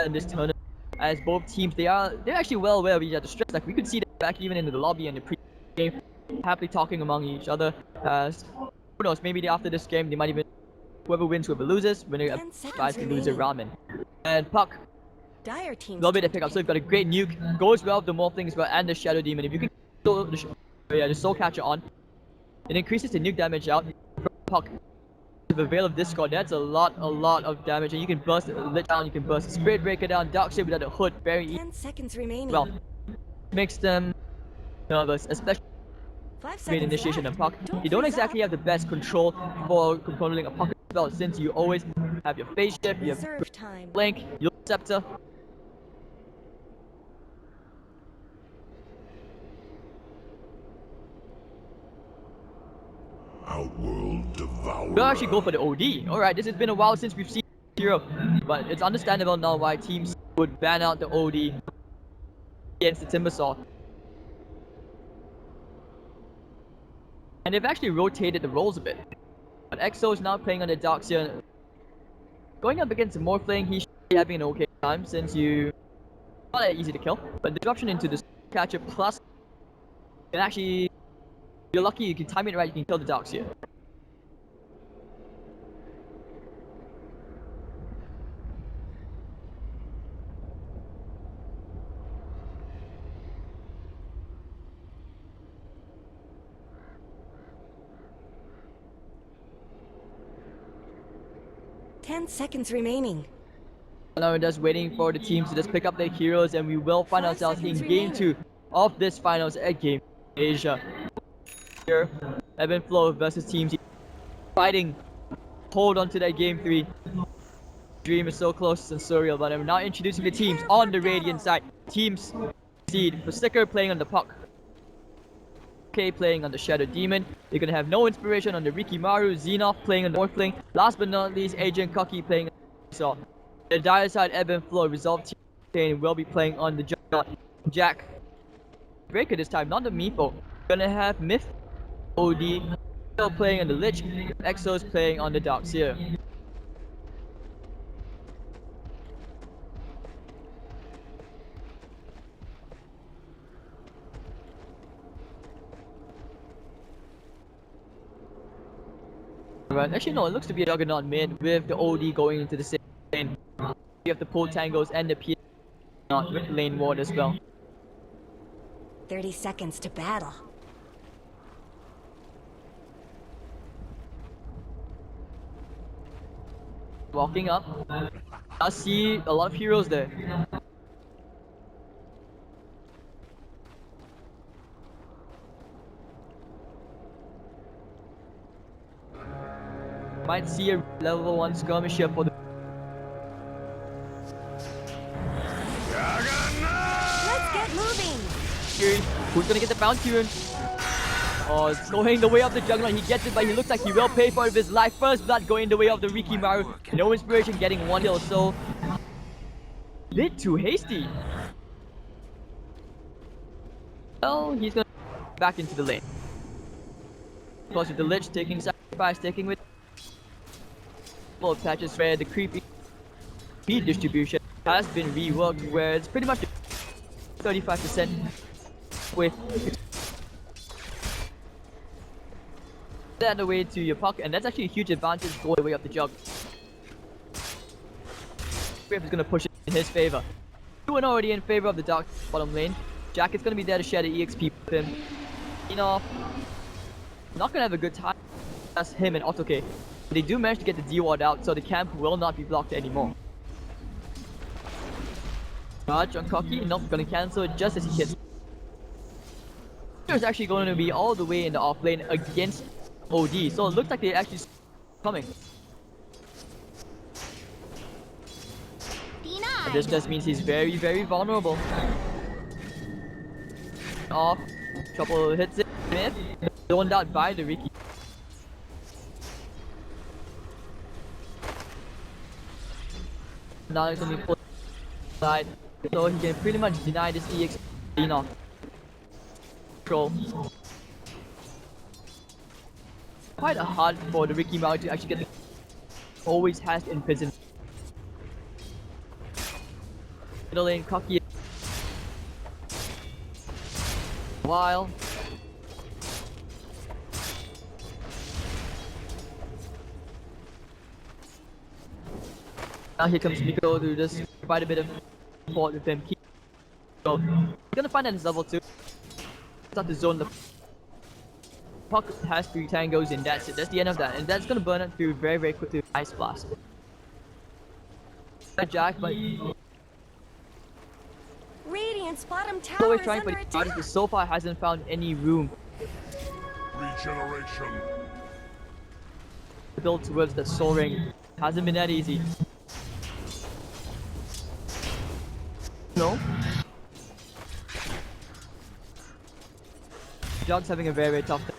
in this tournament. As both teams, they're actually well aware of each other's strengths. Like we could see that back even into the lobby and the pre-game, happily talking among each other. Who knows? Maybe after this game, they might even whoever wins, whoever loses, winner 10 seconds buys the loser remaining. ramen. And Puck, Dire team's a little bit turn to pick to up. So you've got a great nuke. Goes well with the Morphling as well and the Shadow Demon. If you can get the Soul Catcher on, it increases the nuke damage out. Puck. With the Veil of Discord, that's a lot of damage. And you can burst the Lich down, you can burst the Spirit Breaker down, Dark Shade without a hood, very easy. 10 seconds remaining. Well, makes them nervous, especially 5 with seconds initiation left. and Puck. You don't freeze exactly have the best control for controlling a pocket spell since you always have your Phase Shift, you have Reserve time. Blink, your Scepter. Outworld Devourer. We'll actually go for the OD. Alright, this has been a while since we've seen Hero, but it's understandable now why teams would ban out the OD against the Timbersaw. And they've actually rotated the roles a bit. But EXO is now playing on the Darkseer. Going up against the Morphling, he should be having an okay time since you not that easy to kill. But the disruption into the catcher plus can actually, if you're lucky, you can time it right, you can kill the Darkseer. Ten seconds remaining. Now we're just waiting for the teams to just pick up their heroes, and we will find 5 ourselves in seconds game remaining. 2 of this finals at Game Asia. Here, Ebb and Flow versus Team T fighting. Hold on to that Game 3. Dream is so close and surreal, but I'm now introducing the teams on the Radiant side. Teams Seed, Forsaker playing on the Puck. K playing on the Shadow Demon. You're gonna have no inspiration on the Rikimaru, Xenoth playing on the Morphling. Last but not least, Agent Koki playing on the Saw. The Dire side, Ebb and Flow, Resolve Team will be playing on the Juggernaut. Jack Breaker this time, not the Meepo. Gonna have Myth, OD, still playing on the Lich, Exos playing on the Darkseer. Right. Actually, no, it looks to be a Juggernaut mid with the OD going into the same lane. You have the pull tangos and the PS not with lane ward as well. 30 seconds to battle. Walking up. I see a lot of heroes there. Might see a level 1 skirmish here for the Let's get moving. Fury. Who's gonna get the bounty rune? Oh, it's going the way of the Juggernaut. He gets it, but he looks like he will pay for it with his life. First blood going the way of the Rikimaru. No inspiration, getting 1 kill, so bit too hasty. Well, he's gonna back into the lane. Plus with the Lich taking sacrifice, taking with full patches where the creepy speed distribution has been reworked, where it's pretty much 35% with that away to your Puck, and that's actually a huge advantage going away up the Jug. Griff is going to push it in his favor. 2-1 already in favor of the Dark bottom lane. Jack is going to be there to share the EXP with him. Enough. Not going to have a good time. That's him and AutoK. They do manage to get the D-Ward out, so the camp will not be blocked anymore. Charge on Koki, not going to cancel it just as he hits. Is actually going to be all the way in the off lane against OD, so it looks like they're actually coming. And this just means he's very, very vulnerable. Off, couple hits it, Myth, zoned out by the Riki. Now he's gonna be pulled aside, so he can pretty much deny this EX enough. control. Quite hard for the Ricky Mao to actually get the always has imprisoned. Middle lane cocky. While now here comes Miko to just provide a bit of support with him. So we're gonna find that his level 2. Start to zone the Puck has 3 tangos and that's it. That's the end of that. And that's gonna burn it through very, very quickly with Ice Blast. Jack, but Radiant's bottom he's tower always is trying for under the attack. but so far hasn't found any room Regeneration. to build towards the Soul Ring. Hasn't been that easy. No. Jog's having a very, very tough time.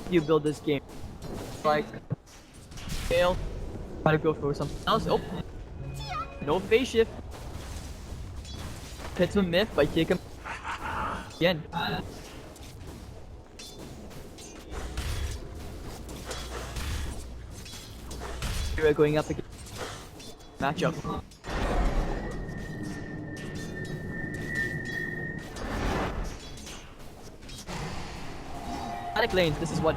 You build this game like fail, try to go for something else. Oh, no phase shift. Hits him myth, but kick him again. We're going up again. Matchup. Static lanes, this is what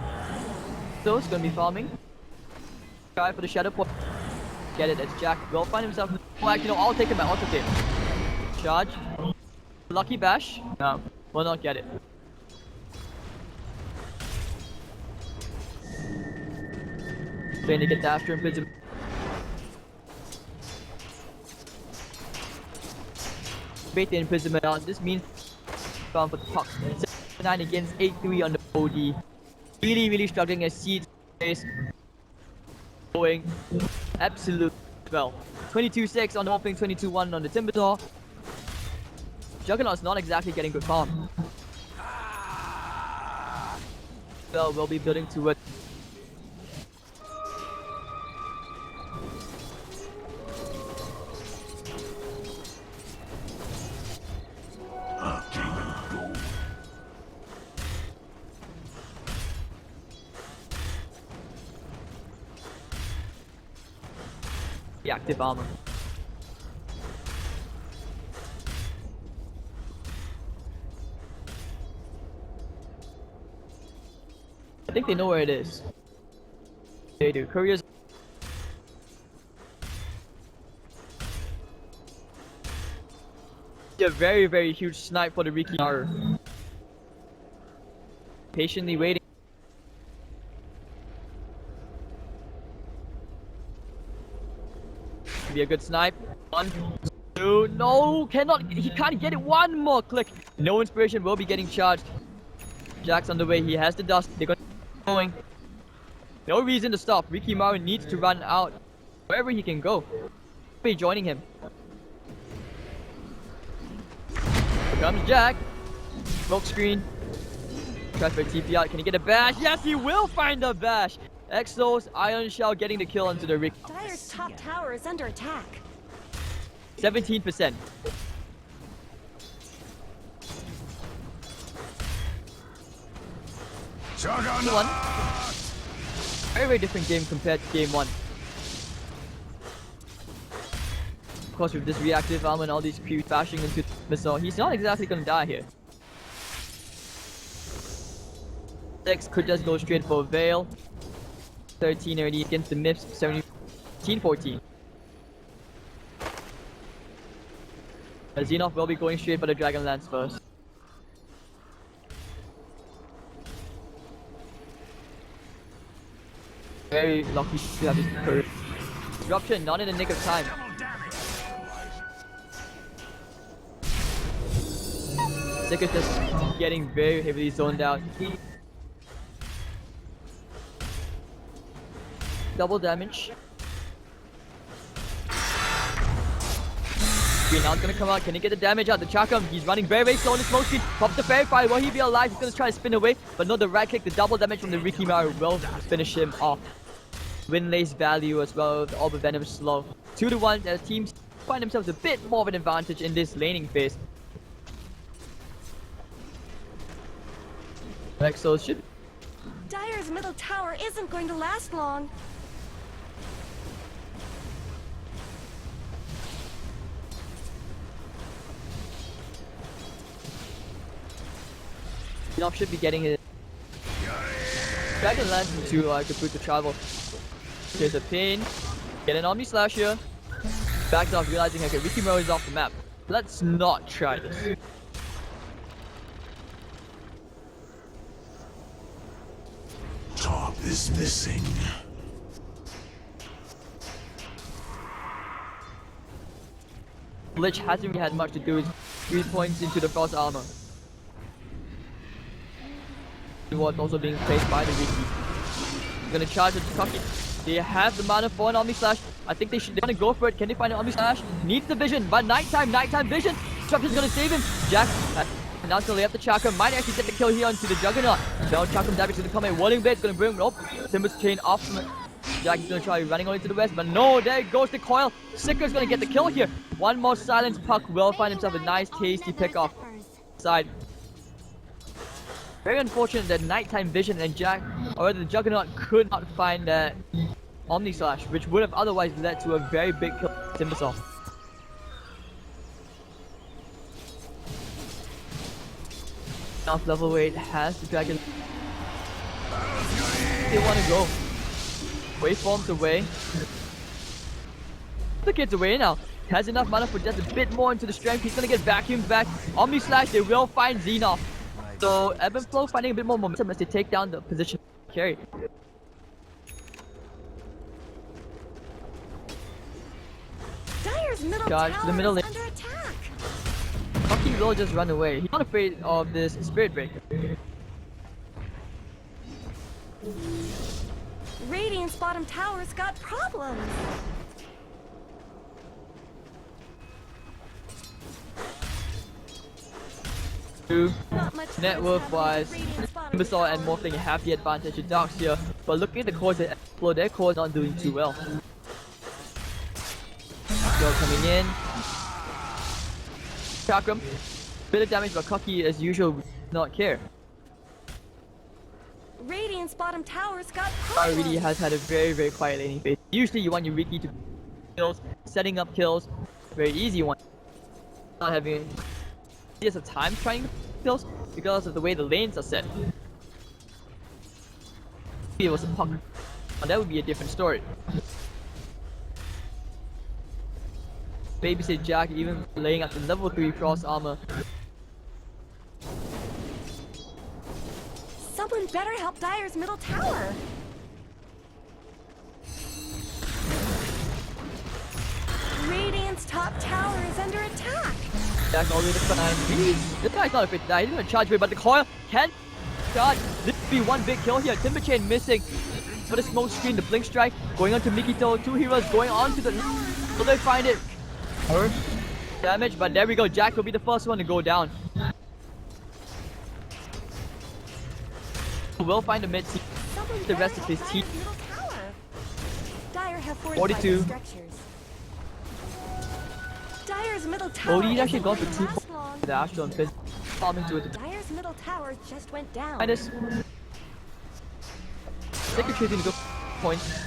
those gonna be farming. Try for the shadow point. Get it, it's Jack. Will find himself. Oh, actually, no, I'll take him back. I'll take him. Charge. Lucky bash. No, will not get it. Trying to get the after imprisonment. Bait the imprisonment out. This means found for the puck. 9 against 8-3 on the OD. Really, really struggling as Seed is going absolute well. 22-6 on the opening, 22-1 on the Timbersaw. Juggernaut's not exactly getting good farm. Well, we'll be building towards the active armor. I think they know where it is. They do. Couriers. A very, very huge snipe for the Riki Maru. Patiently waiting. Be a good snipe. 1, 2, no, cannot, he can't get it. One more click. No inspiration will be getting charged. Jack's on the way, he has the dust. They're going. No reason to stop. Riki Maru needs to run out wherever he can go. Be joining him. Here comes Jack. Smoke screen. Try for a TP out. Can he get a bash? Yes, he will find a bash. Exos, Iron Shell getting the kill onto the Rick. Dire's top tower is under attack. 17%. Juggernaut! Very, very different game compared to game 1. Of course, with this reactive armor and all these creeps bashing into the missile, he's not exactly gonna die here. 6 could just go straight for a Veil. 13 already against the Mips, 17-14. Xenov will be going straight for the Dragon Lance first. Very lucky to have this curve. Disruption, not in the nick of time. Sick is just getting very heavily zoned out. Double damage. Green now is gonna come out. Can he get the damage out? The Chakram, he's running very, very slow in the smoke screen. Pops the fairy fire. Will he be alive? He's gonna try to spin away, but no, the right click, the double damage from the Ricky Maru will finish him off. Winlace value as well. The Orb of Venom slow. 2-1. As teams find themselves a bit more of an advantage in this laning phase. Exos should. Dire's middle tower isn't going to last long. Enough should be getting it. Dragon lands into Kaput to travel. There's a pin. Get an Omni Slash here. Backs off, realizing okay, Ricky Maru is off the map. Let's not try this. Top is missing. Lich hasn't really had much to do with 3 points into the Frost Armor. What's also being placed by the Ricky. Gonna charge with Cocky. They have the mana for an Omni Slash. I think they wanna go for it. Can they find an Omni Slash? Needs the vision, but nighttime vision. Disruption's gonna save him. Jack now it's gonna lay up the Chakram. Might actually get the kill here onto the Juggernaut. Now Chakram damage to the coming. Whirling Blade's gonna bring him up. Timbers chain off from it. Jack is gonna try running on into the west, but no, there goes the coil. Sicker's gonna get the kill here. One more silence puck will find himself a nice tasty pick off side. Very unfortunate that nighttime vision and Jack, or rather the Juggernaut, could not find that Omni Slash, which would have otherwise led to a very big kill for Timbersaw. Off level 8 has the Dragon. They want to go. Waveforms away. The kid's away now. Has enough mana for just a bit more into the strength. He's gonna get vacuumed back. Omni Slash, they will find Xenoff. So Ebb and Flow finding a bit more momentum as they take down the position carry. Dire's middle Charge tower to the middle is lane. under attack. Bucky will just run away. He's not afraid of this Spirit Breaker. Radiant's bottom tower's got problems. Not much Net time worth is happening wise, with Radiant's bottom Timbersaw and tower. Morphling have the advantage in Darks here. But looking at the cores that explode, their cores not doing too well. Still coming in. Chakram. Bit of damage, but Cocky as usual does not care. Radiant's bottom tower's got Fire problems. really has had a very, very quiet laning phase. Usually you want your Ricky to kills, setting up kills, very easy one. Not having years of time trying kills because of the way the lanes are set. If it was a puck, that would be a different story. Babysit Jack even laying up the level 3 Frost Armor. Someone better help Dire's middle tower. Radiant's top tower is under attack. Jack all the way to front line. This guy's not afraid to die. He's gonna charge away, but the coil can charge. This would be one big kill here. Timber Chain missing. For the smoke screen, the blink strike going on to Mikito. 2 heroes going on to the. Will they find it? Damage, but there we go. Jack will be the first one to go down. We'll find the mid team. Someone The better rest of help his team. Dire's middle tower. Dire have 42. structures. Dire's middle tower. Odie's actually isn't gone going for to 2 last points. long. The Astro and Fizz farming to it. Dire's middle tower just went down. Minus. Secretary to go points.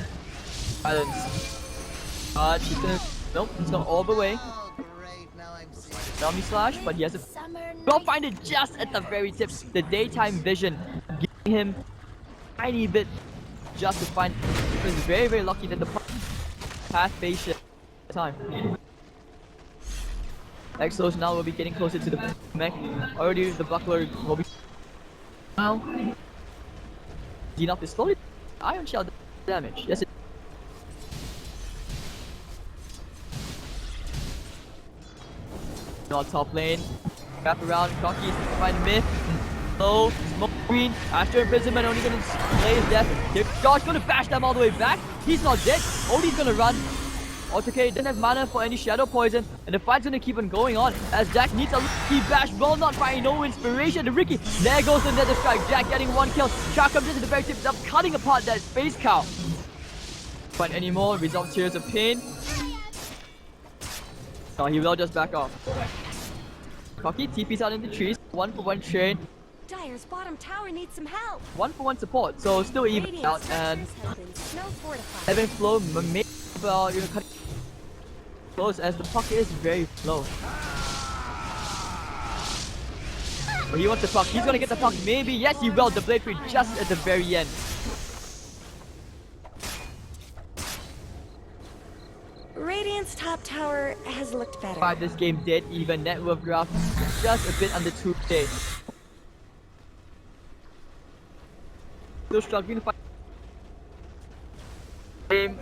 Silence. He's gonna. Nope, he's gonna all the way. Omni Slash, but he has a. We'll find it just at the very tip. The daytime vision giving him a tiny bit just to find. He was very, very lucky that the path phase shift time. Exos now will be getting closer to the mech. Already the buckler will be. Now. Enough is slowly. Iron Shell damage. Yes, it. Not top lane. Wrap around. Cocky find mid. Low. Smoke green. Astro imprisonment only gonna slay his death. Here, Josh gonna bash them all the way back. He's not dead. Odie's gonna run. AutoK doesn't have mana for any Shadow Poison, and the fight's gonna keep on going on as Jack needs a lucky bash. Well, not finding no inspiration. The Ricky, there goes the Nether Strike. Jack getting one kill. Chakram just at the very tip up, cutting apart that Space Cow. But anymore, resolve Tears of Pain. No, he will just back off. Cocky TP's out in the trees. 1-for-1 trade. Dire's bottom tower needs some help. 1-for-1 support, so still even Radiant out, and structures have been snow fortified. Ebb and Flow may about cutting close as the puck is very slow. But he wants the puck. He's gonna get the puck. Maybe. Yes, he will. The blade free just at the very end. Radiant's top tower has looked better. By this game dead even. Net worth graph just a bit under 2k. Still struggling to fight. Game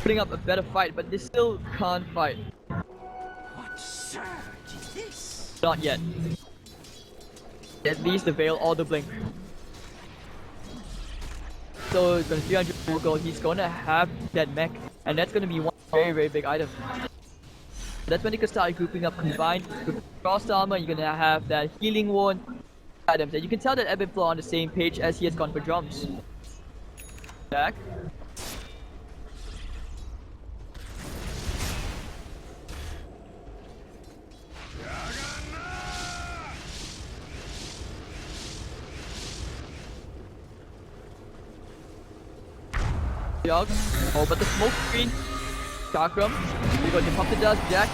putting up a better fight, but they still can't fight. What surge is this? Not yet. At least the Veil or the Blink. So it's gonna 300 full gold. He's gonna have that mech, and that's gonna be one very big item. That's when you can start grouping up combined with cross armor. You're gonna have that healing ward items, and you can tell that Ebb and Flow on the same page as he has gone for drums. Back. Jog. Oh, but the smoke screen. Chakram. We're going to pump the dust. Jack.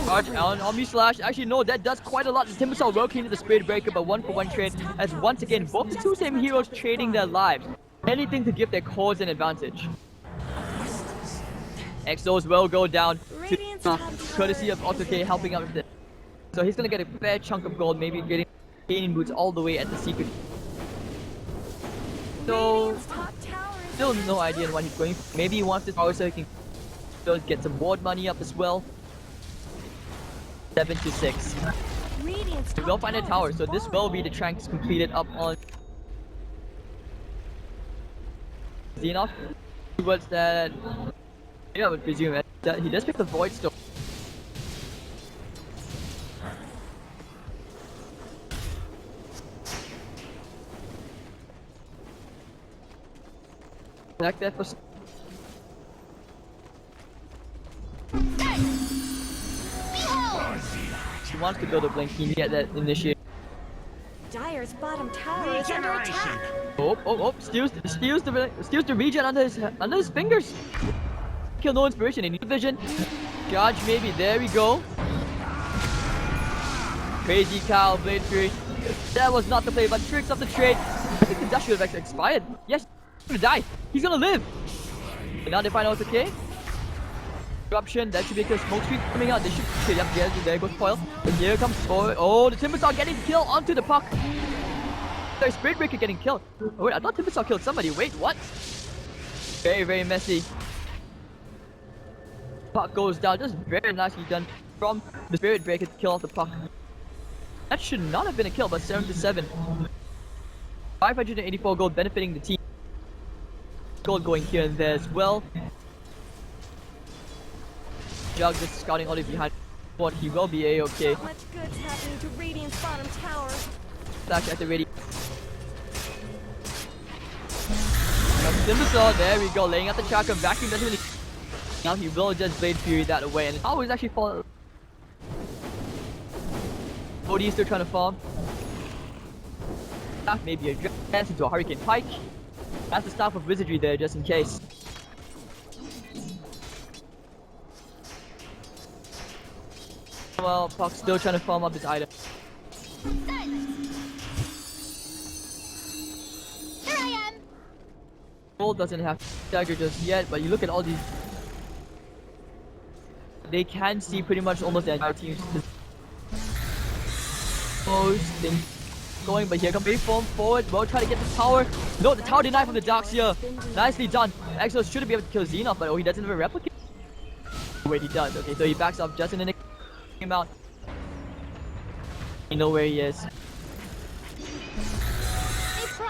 Charge Allen. Omni Slash. Actually, no, that does quite a lot. The Timbersaw well clean to the Spirit Breaker, but 1-for-1 trade. As once again, both the two same heroes trading their lives. Anything to give their cause an advantage. Exos will go down to courtesy of AutoK helping out with this. So he's gonna get a fair chunk of gold, maybe getting gaining boots all the way at the secret. So Radiant's top tower is still no idea on what he's going for. Maybe he wants this power so he can still get some ward money up as well. 7 to 6. Radiant's We top will find a tower, has so this will be the tranks completed up on Xenoth. Towards that, yeah, I would presume that he does pick the Void Stone. Back there for. He wants to build a blink. He get that initiate. Dire's bottom tower is under attack. Oh! Steals the regen under his fingers. Kill, no inspiration. Any vision? Charge maybe. There we go. Crazy cow, blade fury. That was not the play, but tricks of the trade. I think the dash should have actually expired. Yes, he's gonna die. He's gonna live. And now they find out it's okay. Corruption, that should be a smoke streak coming out. They should kill. Yep, yes, there goes Foil. And here comes Foil. Oh, the Timbersaw getting killed onto the puck. There's Spirit Breaker getting killed. Oh, wait, I thought Timbersaw killed somebody. Wait, what? Very messy. Puck goes down. Just very nicely done from the Spirit Breaker to kill off the puck. That should not have been a kill, but 7 to 7. 584 gold benefiting the team. Gold going here and there as well. Jug just scouting all the way behind. But he will be a-okay. Not much good's happening to Radiant's bottom tower. Flash at the ready. Timbersaw, there we go, laying out the chakra, vacuum doesn't really. Now he will just Blade Fury that away, and how is actually falling. Bodhi is still trying to farm. Maybe a dance into a Hurricane Pike. That's the staff of Wizardry there, just in case. Well, Puck's still trying to farm up his item. Here I am. Gold doesn't have dagger just yet, but you look at all these. They can see pretty much almost the entire team's most things going, but here comes Reform forward. We'll try to get the tower. No, the tower denied from the Darkseer. Nicely done. Exos should be able to kill Xenoth, but oh, he doesn't have a replicate. Wait, he does. Okay, so he backs up just in the came out. You know where he is.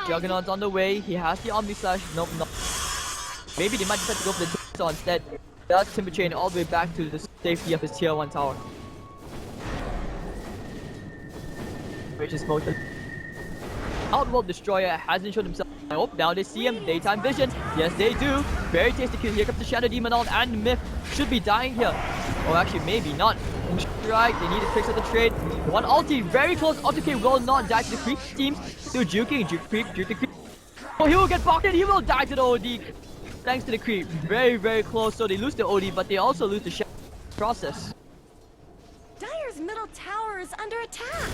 Juggernaut's on the way. He has the Omni Slash. Nope, no. Maybe they might decide to go for the So instead, does Timber Chain all the way back to the safety of his tier 1 tower. Which is smoke. Outworld Destroyer hasn't shown himself. I hope now they see him. Daytime vision. Yes, they do. Very tasty kill. Here comes the Shadow Demon on, and Myth should be dying here. Or actually, maybe not. Right, they need to fix up the trade. One ulti, very close. Ulti will not die to the creep teams. Still juking, juke the creep. Oh, he will get pocketed. He will die to the OD. Thanks to the creep. Very, very close. So they lose the OD, but they also lose the shadow process. Dire's middle tower is under attack.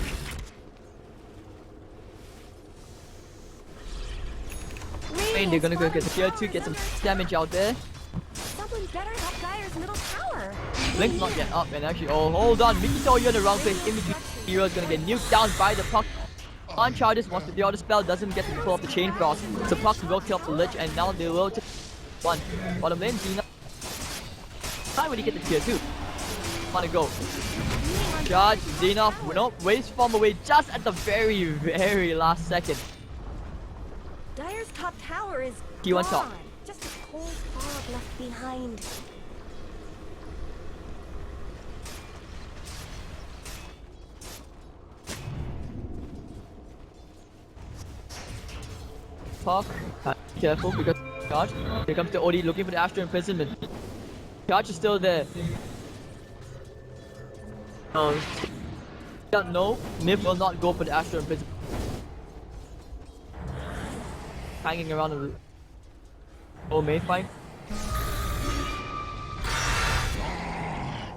They're gonna go get the tier 2, get some damage out there. Someone better help Dire's middle tower. Blink's not yet up, and actually, oh, hold on. Mikito, you're in the wrong place. In between, Hero's gonna get nuked down by the Puck. On charges, once the other spell doesn't get to pull off the Chain Frost, so Puck will kill off the Lich, and now they will take 1. Bottom lane, Xena. Time when you get the tier 2. Wanna go. Charge, Xena, nope, waves form away just at the very, very last second. Dire's top tower is T1 gone. top. Just a cold fog left behind. Puck, careful because Charge. Here comes the OD looking for the Astral Imprisonment. Charge is still there. No, Myth will not go for the Astral Imprisonment. Hanging around the... Oh, may find.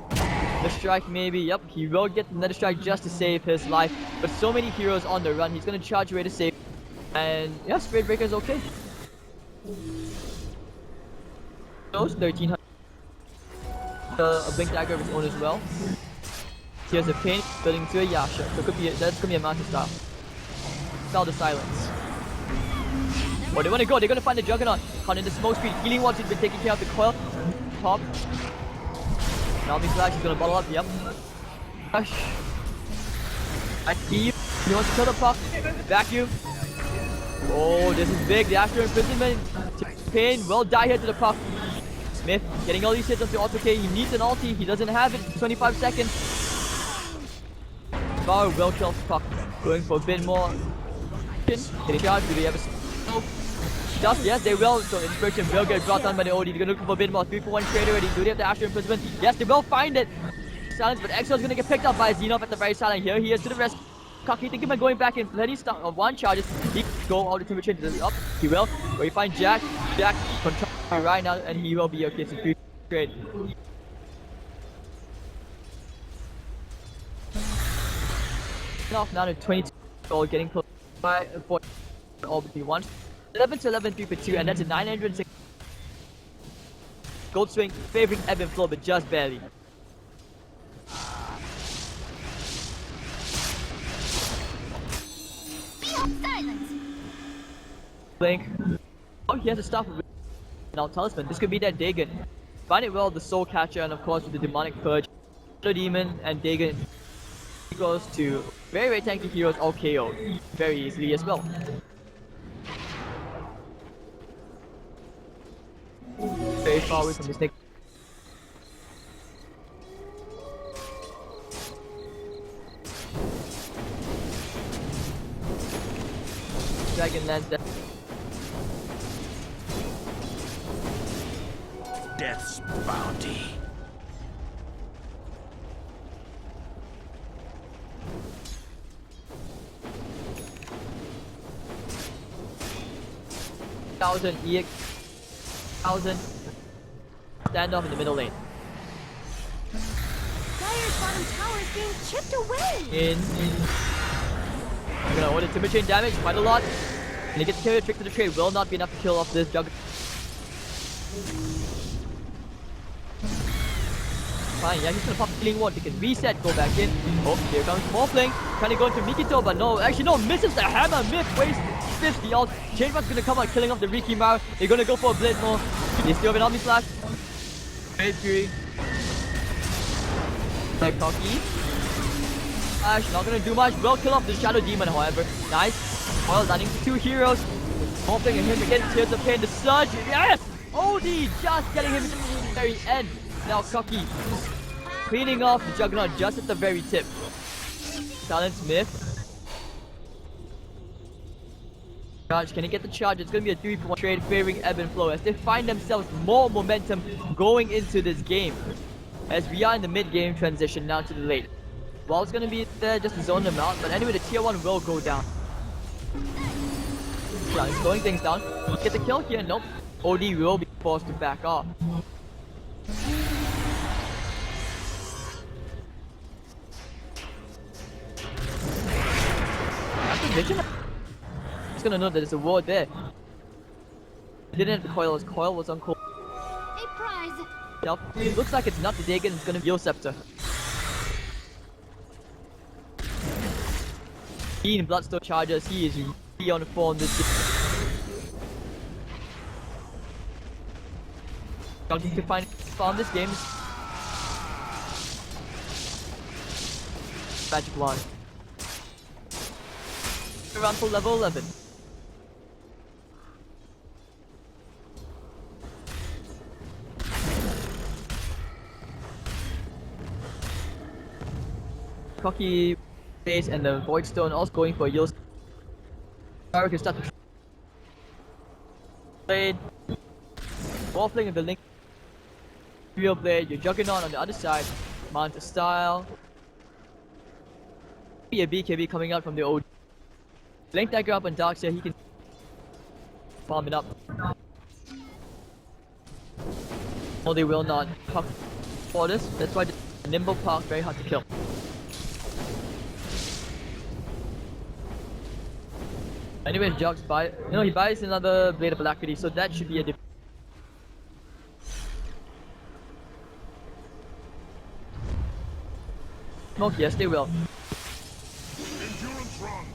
The strike maybe, yep, he will get another strike just to save his life. But so many heroes on the run, he's gonna charge away to save. And yeah, Spirit Breaker is okay. Those 1300. A Blink Dagger of his own as well. Here's a Pain, building to a Yasha. So that's gonna be a Master Style. Spell the Silence. Oh, they wanna go, they're gonna find the Juggernaut. Caught in the smoke speed. Healing Watch has been taking care of the coil. Pop. Now Flash is gonna bottle up, yep. Flash. I see you. He wants to kill the Puck. Vacuum. Oh, this is big. The Astral Imprisonment. Pain will die here to the Puck. Myth getting all these hits onto Auto K. He needs an ulti. He doesn't have it. 25 seconds. Power will kill the Puck. Going for a bit more. Getting charged. Do they have a... Just, yes, they will. So Inspiration will get brought down by the OD. They're gonna look for a bit more. 3 for 1 trade already. Do they have the Astral Imprisonment? Yes, they will find it. Silence, but Exo is gonna get picked up by Xenov at the very silent. Here he is to the rest. Cocky thinking about going back in. Plenty start on 1 charges. He go out the Timber Chain up. He will. Where you find Jack. Jack control right now, and he will be okay. So 3 trade. Off now to 22. Goal getting close by 4. All between 1. 11 to 11, 3 for 2, and that's a 906. Gold Swing favoring ebb and flow, but just barely. Silence. Blink. Oh, he has a staff with now Talisman. This could be that Dagon. Find it well, the Soul Catcher, and of course with the Demonic Purge. Shadow Demon and Dagon equals to very, very tanky heroes all KO very easily as well. Very far away from the snake. Dragon lands there. Death's bounty. Thousand EX. 1000. Stand off in the middle lane. Dire's bottom tower is being chipped away. We're gonna order Timber Chain damage quite a lot. And he gets to kill a trick to the trade. Will not be enough to kill off this Juggernaut. Fine, yeah, he's gonna pop Healing Ward. He can reset, go back in. Oh, here comes Morphling. Trying to go into Mikito, but no. Actually, no, misses the hammer. Myth wastes 50 ult. Chain Run's gonna come out, killing off the Riki Mara. They're gonna go for a Blade more. They still have an Omni Slash. Great Fury. Like Cocky. Slash, not gonna do much. Will kill off the Shadow Demon, however. Nice. Well, landing to 2 heroes. Morphling and him again. Tears of Pain. The Surge. Yes! OD just getting him to the very end. Now Cocky cleaning off the Juggernaut just at the very tip. Silent Smith. Charge, can he get the charge? It's going to be a 3-for-1 trade favoring Ebb and Flow as they find themselves more momentum going into this game. As we are in the mid-game transition now to the late. Wall's going to be there just to zone them out, but anyway the tier 1 will go down. Yeah, he's slowing things down. Get the kill here? Nope. OD will be forced to back off. After vision, he's gonna know that there's a ward there. He didn't have the coil, his coil was on coil. A prize. Yep. It looks like it's not the Dagon, it's gonna be Yo Scepter. He in Bloodstone charges, he is really on the phone this game. Counting to found this game. Magic Wand. Around for level 11. Cocky base and the Void Stone also going for Yos. Sarah can start to trade. Waffling and the Link. Real Blade, your Juggernaut on the other side. Manta Style. Be a BKB coming out from the old. Link Dagger up on Darkseer, he can farm it up. Oh, they will not. Puck for this, that's why the Nimble Puck very hard to kill. Anyway, Jogs buy. No, he buys another Blade of Alacrity, so that should be a smoke, yes, they will. Endurance run.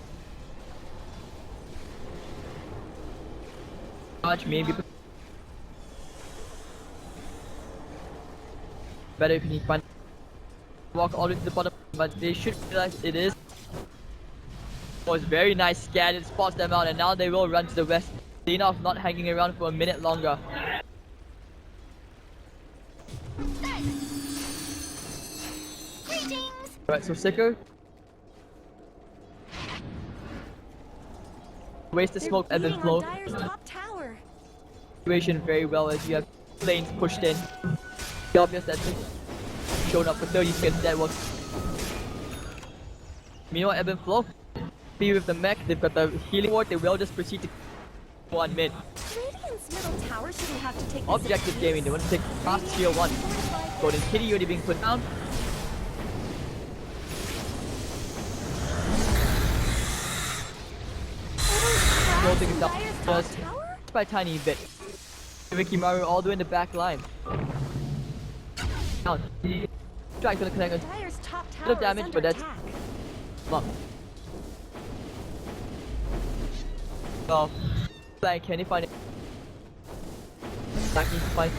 Charge, maybe. Better if you find walk all the way to the bottom, but they should realize it is. Oh, it's very nice scan, it spots them out, and now they will run to the west. Enough not hanging around for a minute longer. Alright, so Sicker. Waste the smoke and then flow. Situation very well as you have lanes pushed in. The obvious that showed up for 30 seconds, that was. Meanwhile, Ebb and Flow. Be with the mech, they've got the healing ward, they will just proceed to one mid. Radiant's middle tower shouldn't have to take Objective gaming, they want to take past tier 1. Golden Kitty already being put down. Closing it up just by a tiny bit. Ricky Maru all the way in the back line. Down. Strike's gonna connect on Dire's top a tower bit of damage, but that's flop. So, like, can he find it? Black needs to find.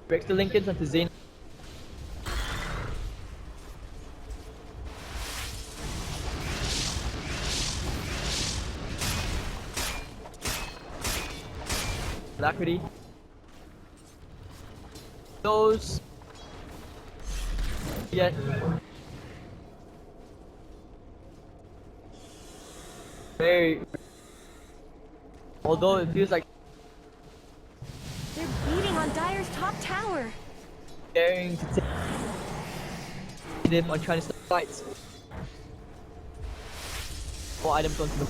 Breaks the Lincolns onto Zane. Alacrity. Those. Yeah. Very. Although it feels like They're beating on Dire's top tower. daring to take them on trying to start fights. More items onto the.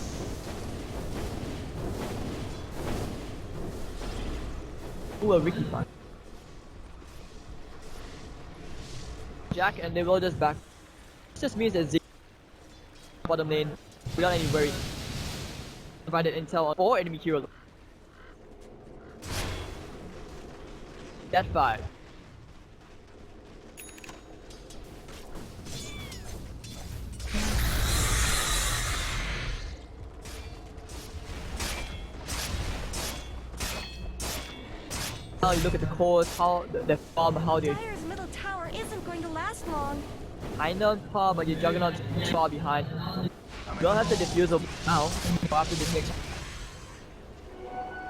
Ooh, a Ricky fight. Jack and they will just back. This just means that Z bottom lane without any worries. Provided intel on 4 enemy hero. That 5. Now you look at the cores, how the farm, how they Dire's middle tower isn't going to last long. kind of par, but your Juggernaut's far behind. You don't have the diffusal now, after this next.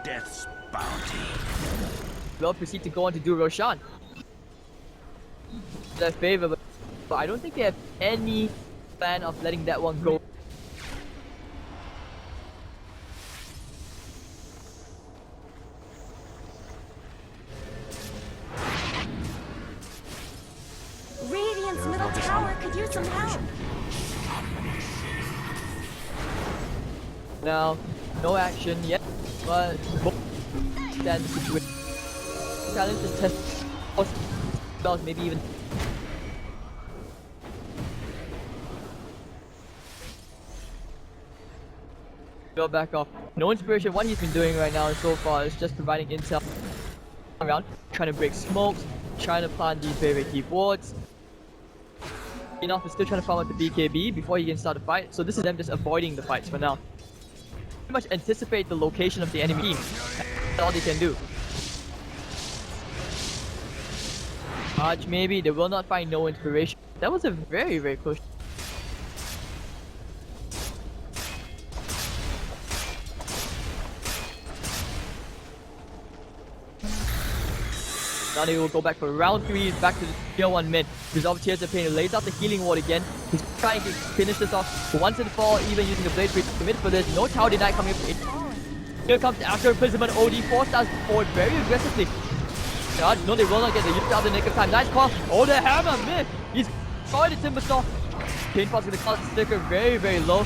death's bounty. Will proceed to go on to do Roshan. Their favor, but I don't think they have any plan of letting that one go. Radiant's middle tower could use some help. Now, no action yet, but stand the situation. Challenge is test spells, maybe even. Go back off. No inspiration. What he's been doing right now so far is just providing intel around, trying to break smokes, trying to plant these very key wards. Enough is still trying to farm out the BKB before he can start the fight. So this is them just avoiding the fights for now. Pretty much anticipate the location of the enemy team. That's all they can do. Charge maybe. They will not find no inspiration. That was a very, very close. Now they will go back for round 3, back to the tier 1 mid. Resolve Tears of Pain, lays out the healing ward again. He's trying to finish this off once and for all, even using the Blade Breach to mid for this. No Tower Deny coming up. Here comes After Imprisonment OD, 4 stars forward very aggressively. God, no, they will not get the use out the nick of time. Nice call. Oh, the hammer, mid. He's going to Timbersaw. Pain Pulse going to cause the sticker very, very low.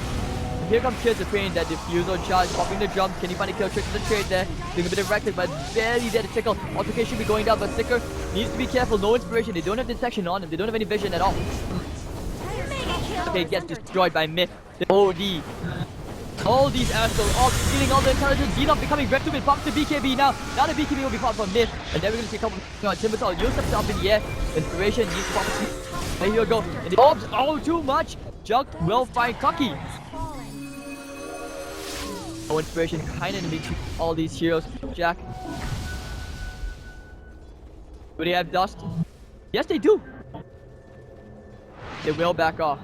And here comes Tears of Pain, that diffusal charge, popping the jump. Can he find a kill trick to the trade there? Doing a bit of reckless, but barely there to tickle. Altercation should be going down, but Sticker needs to be careful. No inspiration. They don't have detection on him. They don't have any vision at all. Okay, gets destroyed by Myth. The OD. All these Astros all stealing all the intelligence. Xenon becoming very stupid. Pops the BKB now. Now the BKB will be caught from Myth. And then we're going to see a couple of Timbersaw use themselves in the air. Inspiration needs to pop. There you go. And the orbs. Oh, too much. Junk will find Cocky. No inspiration, kind of in between all these heroes. Jack. Do they have dust? Yes, they do. They will back off.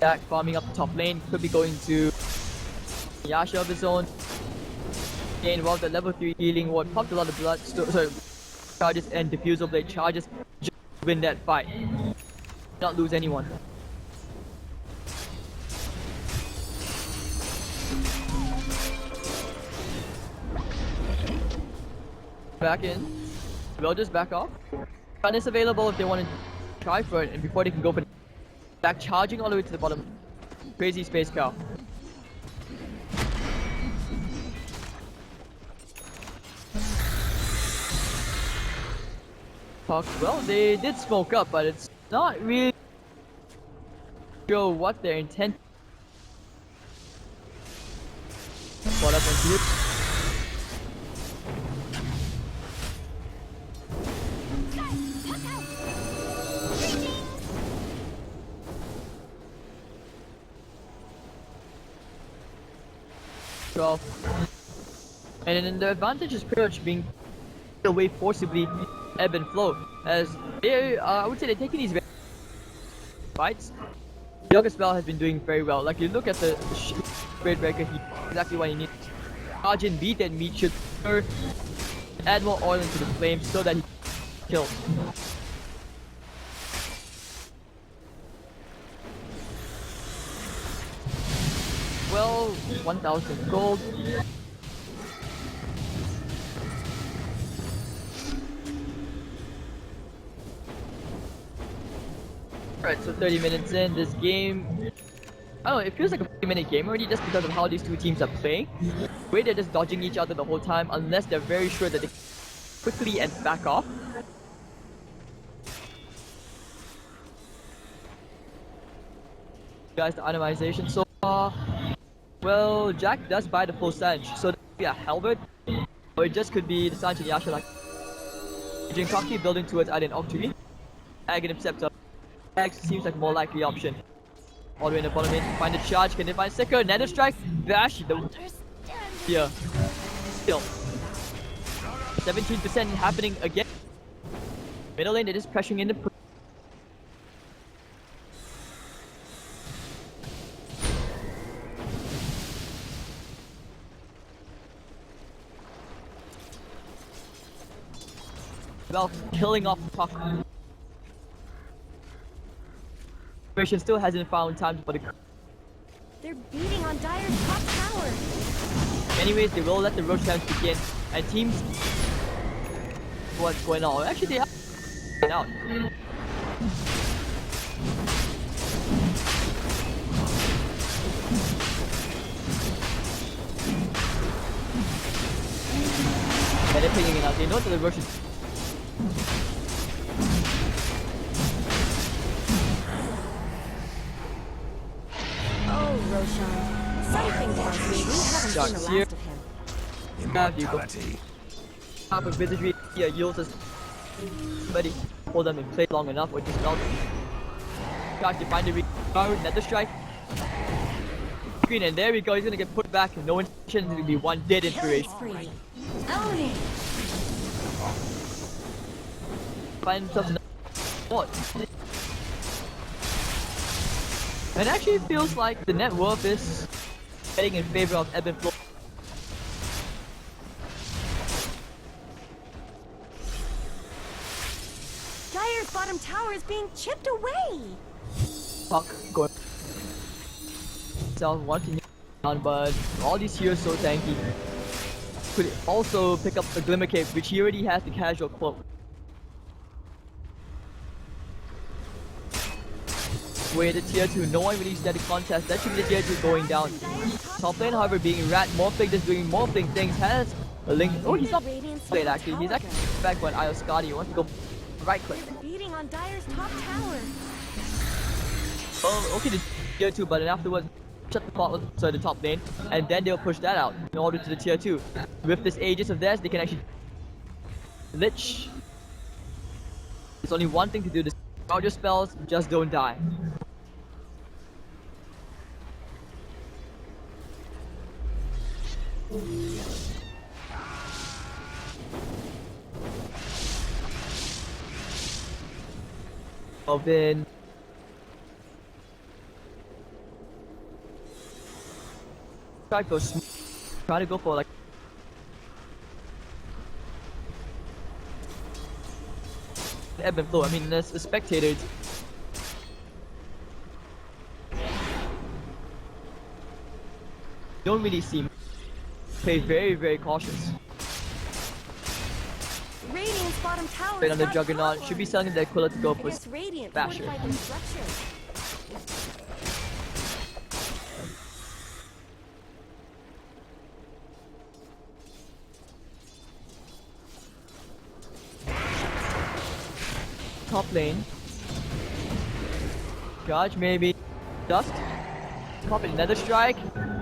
Jack farming up the top lane. Could be going to Yasha of his own. Gain well the level 3 healing ward. Pumped a lot of blood. Charges and diffusal blade charges. Just win that fight. Not lose anyone. Back in. We'll just back off. Gun is available if they want to try for it, and before they can go for back charging all the way to the bottom. Crazy space cow. Well, they did smoke up, but it's not really sure what their intent. What up on here? And then the advantage is pretty much being away forcibly, ebb and flow, as they, I would say they're taking these fights. Yoga Spell has been doing very well. Like you look at the Great Breaker, he exactly what he needs. Charge and beat and meat should add more oil into the flame so that he kills. Well, 1,000 gold. Alright, so 30 minutes in, this game, I don't know, it feels like a 30-minute game already just because of how these two teams are playing. The way they're just dodging each other the whole time, unless they're very sure that they quickly and back off. Guys, the itemization so far. Well, Jack does buy the full Sanch, so that could be a halberd, or it just could be the Sanch and Yasha like Jinkoki building towards either an Octui, Aghanim Scepter. X seems like more likely option. All the way in the bottom lane, find the charge, can they find Sticker, Nether Strike, Bash, the here. Still. 17% happening again. Middle lane, they're just pressuring in the himself, killing off Puck. Still hasn't found time for the. They're beating on Dire's top tower. Anyways, they will let the rush times begin, and teams. What's going on? Actually, they have out. And they're picking it out. They know that the rush is. Oh, Roshan. Something tells me we haven't seen the last of him. Immortality. Half of wizardry, yeah, yields us. Somebody hold them in place long enough, or just melt. Try to find the nether strike. Screen, and there we go. He's gonna get put back. No intention to be one dead inspiration. Killing spree. Own it. Find himself another what? And actually, it feels like the net worth is heading in favor of ebb and flow. Dire's bottom tower is being chipped away. Puck going. Self wanting down, but all these heroes so tanky. Could also pick up the Glimmer Cape, which he already has the casual cloak. With the tier 2, no one really started contest. That should be the tier 2 going down. Top lane, however, being rat, Morphling just doing Morphling things, has a link. Oh, he's not played actually. He's actually back when Ioscadi. He wants to go right click. Beating on Dire's top tower. Oh, okay, the tier 2, but then afterwards, shut the top lane, and then they'll push that out in order to the tier 2. With this Aegis of theirs, they can actually Lich. There's only one thing to do. This all your spells, just don't die. Then try to go for like ebb and flow. I mean, as a spectator, don't really seem play very cautious. Radiant's bottom tower. Right on the Juggernaut, should be selling the Aquila to go for Radiant Basher. fortified their structure. Top lane. Charge maybe. Dust. Pop another strike.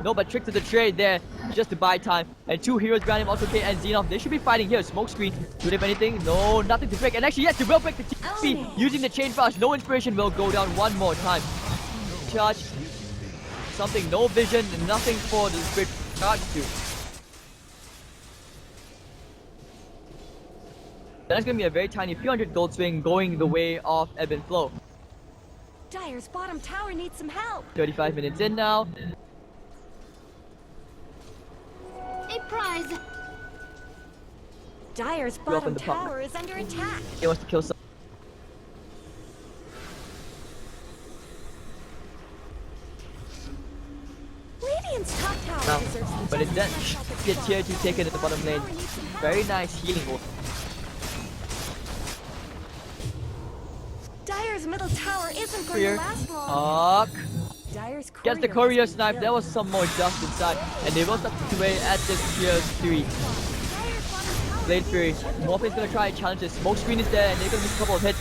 No, but trick to the trade there just to buy time. And two heroes behind him, also K and Xenov. They should be fighting here. Smoke screen. Do they have anything? No, nothing to break. And actually, yes, they will break the TP using the chain flash. No inspiration will go down one more time. Charge. Something, no vision, nothing for the spirit charge to. That's gonna be a very tiny few hundred gold swing going the way of ebb and flow. Dire's bottom tower needs some help. 35 minutes in now. A prize. Dire's open bottom the pump. tower is under attack. He wants to kill some. Radiant's top tower Now, deserves some but it does justice. get tier 2 taken at the bottom lane. Very nice healing ult. Dire's middle tower isn't going Here. to last long. Dire's Gets the courier snipe. There was some more dust inside. And they will stop away at this tier 3. Blade Fury. Morphin's gonna try and challenge it. Smoke screen is there and they're gonna miss a couple of hits.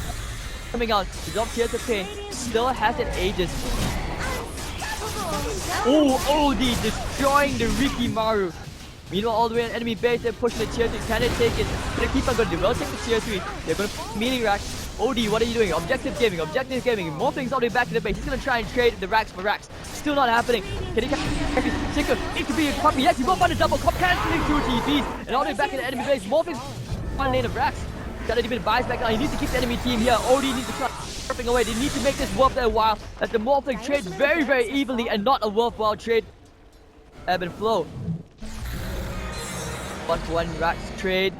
Coming out. The drop tier to pain. Still has it Aegis. Oh, OD destroying the Riki Maru. Meanwhile, all the way in enemy base, they're pushing the tier 2. Can they take it? They keep on going. They will take the tier 3. They're gonna meaning rack. OD, what are you doing? Objective gaming. Morphing's all the way back to the base. He's gonna try and trade the racks for racks. Still not happening. Can he catch Chico? Needs to be a copy. Yes, he will find a double cop canceling 2 TPs. And all the way back in the enemy base. Morphing's one lane of racks. Got a bit of buys back now. He needs to keep the enemy team here. OD needs to try surfing away. They need to make this worth their while. As the Morphling trades very evenly and not a worthwhile trade. Ebb and flow. 1-for-1 racks trade.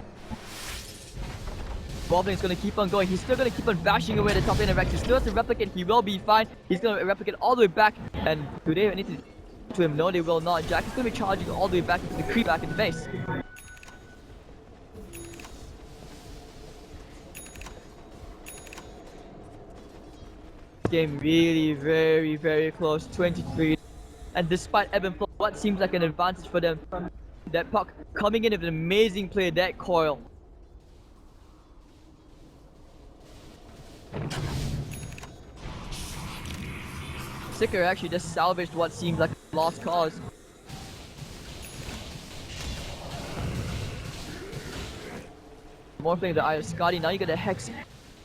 Morphling's gonna keep on going. He's still gonna keep on bashing away the top lane of Rex. He still has to replicate. He will be fine. He's gonna replicate all the way back. And do they need to him? No, they will not. Jack is gonna be charging all the way back into the creep back in the base. Game really very, very close. 23. And despite ebb and flow, what seems like an advantage for them, that puck coming in with an amazing play, that coil. Sicker actually just salvaged what seems like a lost cause. More playing the Iron Scotty. Now you get a Hex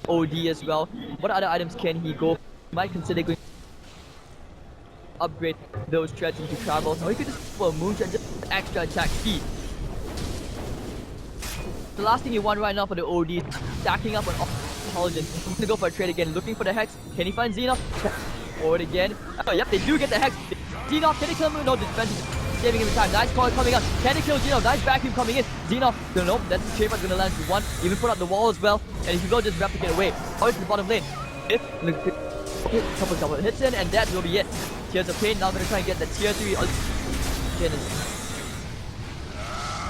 OD as well. What other items can he go? Might consider going upgrade those treads into travels, or he could just go for a moonshot, just extra attack speed. The last thing you want right now for the OD, stacking up on intelligence. He's gonna go for a trade again, looking for the Hex. Can he find Xenoth? Forward again. Oh, yep, they do get the Hex. Xenoth, can he kill him? No, defense is saving him time. Nice call coming up. Can he kill Xenoth? Nice vacuum coming in. Xenoth, nope, that's the Shaper's gonna land to one. Even put up the wall as well, and if you go just replicate away. Oh, it's the bottom lane. If couple hits in, and that will be it. Tears of Pain now gonna try and get the tier 3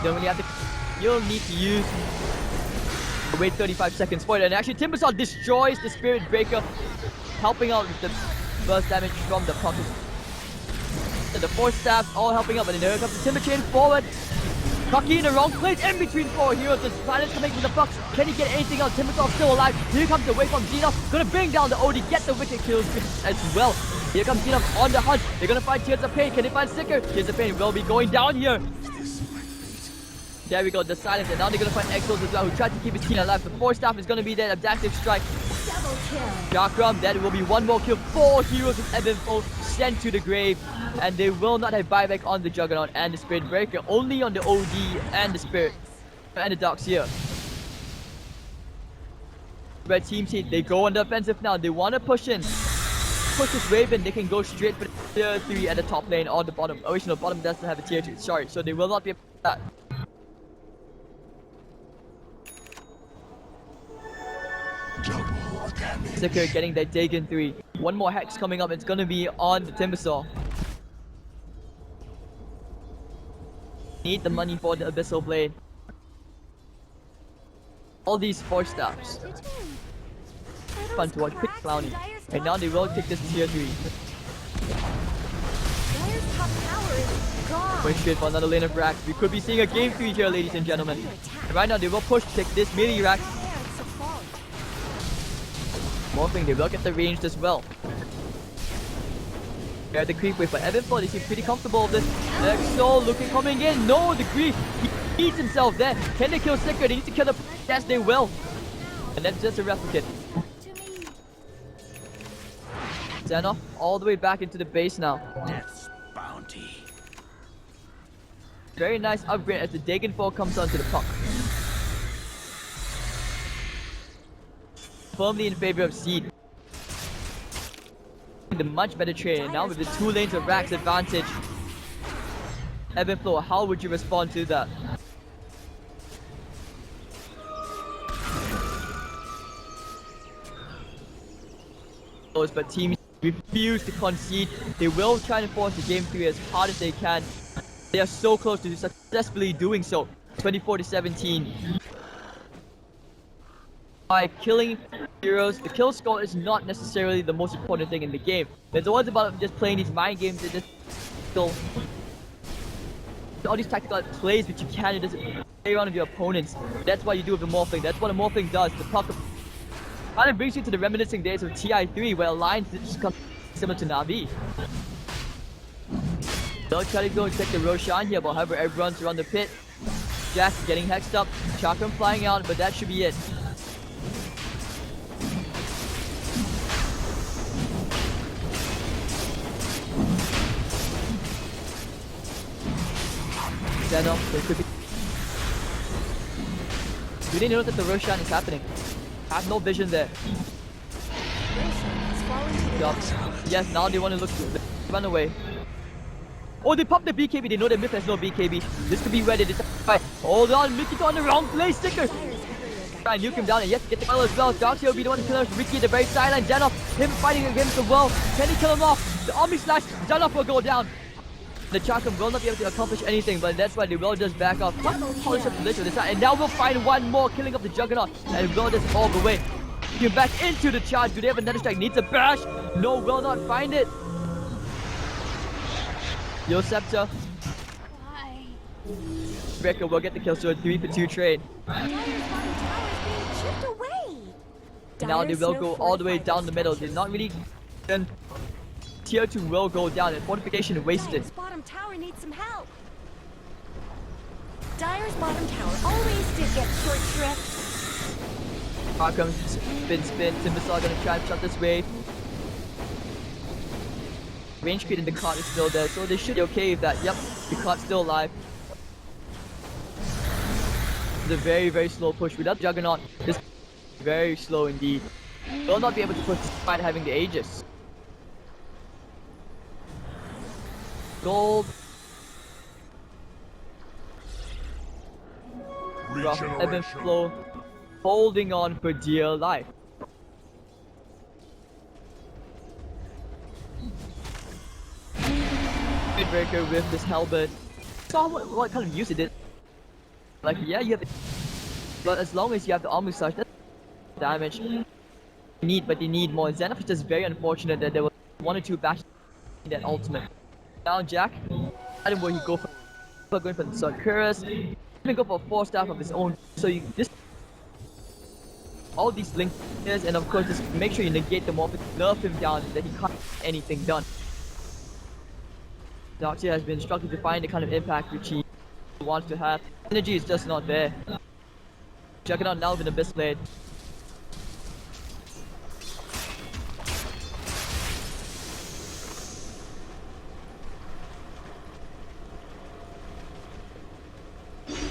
don't really have to. You'll need to use. Wait 35 seconds for it, and actually Timbersaw destroys the Spirit Breaker, helping out with the burst damage from the pocket. And the 4 staffs all helping out, but then here comes the Timber Chain forward. Cocky in the wrong place, in between 4 heroes. The silence coming from the Bucks. Can he get anything else? Timbersaw still alive. Here comes the wave from Xenoth. Gonna bring down the OD, get the wicked kills as well. Here comes Xenoth on the hunt. They're gonna find Tears of Pain. Can they find Sicker? Tears of Pain will be going down here. There we go, the silence, and now they're gonna find Exos as well, who tried to keep his team alive. The 4 staff is gonna be there, adaptive strike. Double kill. Chakram, that will be 1 more kill. 4 heroes with ebb and flow sent to the grave, and they will not have buyback on the Juggernaut and the Spirit Breaker, only on the OD and the Spirit and the Darks here. Red team seed, they go on the offensive now. They want to push in. Push this wave in, they can go straight for the tier 3 at the top lane or the bottom. Original bottom doesn't have a tier 2, sorry, so they will not be able to do that. Sicker getting that Dagon 3. 1 more Hex coming up, it's gonna be on the Timbersaw. Need the money for the Abyssal Blade. All these 4 staffs. Fun to watch, quick Clowny. And now they will take this tier 3. Dire's top tower is gone. Going straight for another lane of racks. We could be seeing a game 3 here, ladies and gentlemen. And right now they will push to take this melee rack. More thing, they will get the ranged as well. They're the creep wave, but Evan Flow, they seem pretty comfortable with this. Exo looking coming in. No, the creep. He eats himself there. Can they kill Sicker? They need to kill the. Yes, they will. And that's just a replicate. Xenoth all the way back into the base now. Death's bounty. Very nice upgrade as the Dagon 4 comes onto the puck. Firmly in favor of Seed. The much better trade now with the 2 lanes of Rax advantage. Evan Flow, how would you respond to that? But teams refuse to concede. They will try and force the game 3 as hard as they can. They are so close to successfully doing so. 24-17. By killing heroes, the kill score is not necessarily the most important thing in the game. It's always about just playing these mind games and just still all these tactical plays which you can just play around with your opponents. That's what you do with the Morphling. That's what a Morphling does. The puck kind of brings you to the reminiscing days of TI3 where Alliance just comes similar to Na'Vi. They'll try to go and check the Roshan here, but however everyone's around the pit. Jack getting hexed up, Chakram flying out, but that should be it. Do they know that the Roshan is happening? I have no vision there. Yes, now they want to look to run away. Oh, they popped the BKB. They know that Myth has no BKB. This could be where they decide. Hold on, Mickey's on the wrong place, Sticker. Try and nuke him down and yet to get the kill as well. Darkseid will be the one to kill him. Ricky at the very sideline. Janoff, him fighting against the world. Can he kill him off? The Omni Slash, Janoff will go down. The Chakram will not be able to accomplish anything, but that's why they will just back off. Polish up the list with this side. And now we'll find one more, killing up the Juggernaut. And will just all the way. Get back into the charge. Do they have another strike? Needs a bash. No, will not find it. Yo, Scepter. Why? Breaker will get the kill, so a 3-for-2 trade. Dyer's bottom tower is being chipped away. Now they Dyer's will no go all the way fortified down the middle. They're not really... Then tier 2 will go down and fortification wasted. Dyer's bottom tower needs some help. Dyer's bottom tower always did get short shrift. Here comes spin. Timbersaw gonna try and shut this wave. Range creed in the cart is still there, so they should be okay with that. Yep, the cart's still alive. It's a very, very slow push. Without Juggernaut, this is very slow indeed. Will not be able to push despite having the Aegis. Gold. Rough ebb and flow. Holding on for dear life. Midbreaker with this halberd. Saw what kind of use it did. Like, yeah, you have it. But as long as you have the Omni Slash, that's damage. But they need more. Xenophon is just very unfortunate that there were 1 or 2 bashes in that ultimate. Now Jack, I don't know where he go for. Going for the Sarkuras. He's gonna go for a 4-staff of his own. So you just all these links, and of course just make sure you negate them off and nerf him down that he can't get anything done. Darkseid has been instructed to find the kind of impact which he wants to have. Energy is just not there. Juggernaut now with Abyss Blade.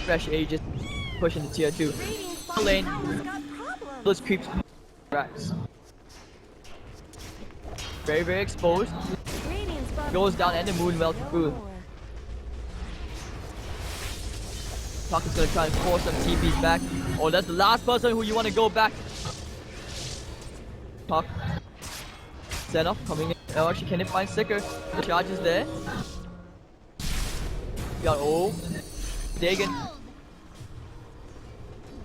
Fresh Aegis pushing the tier 2. Radiant's bottom Lane. tower's got problems. Those creeps racks. Very, very exposed. Radiant's bottom Goes down and the moon well no through. more. Talk is gonna try and force some TPs back. Oh, that's the last person who you want to go back. Talk. Xenophon coming in. Oh, actually, can they find Sticker? The charge is there. Got Dagon.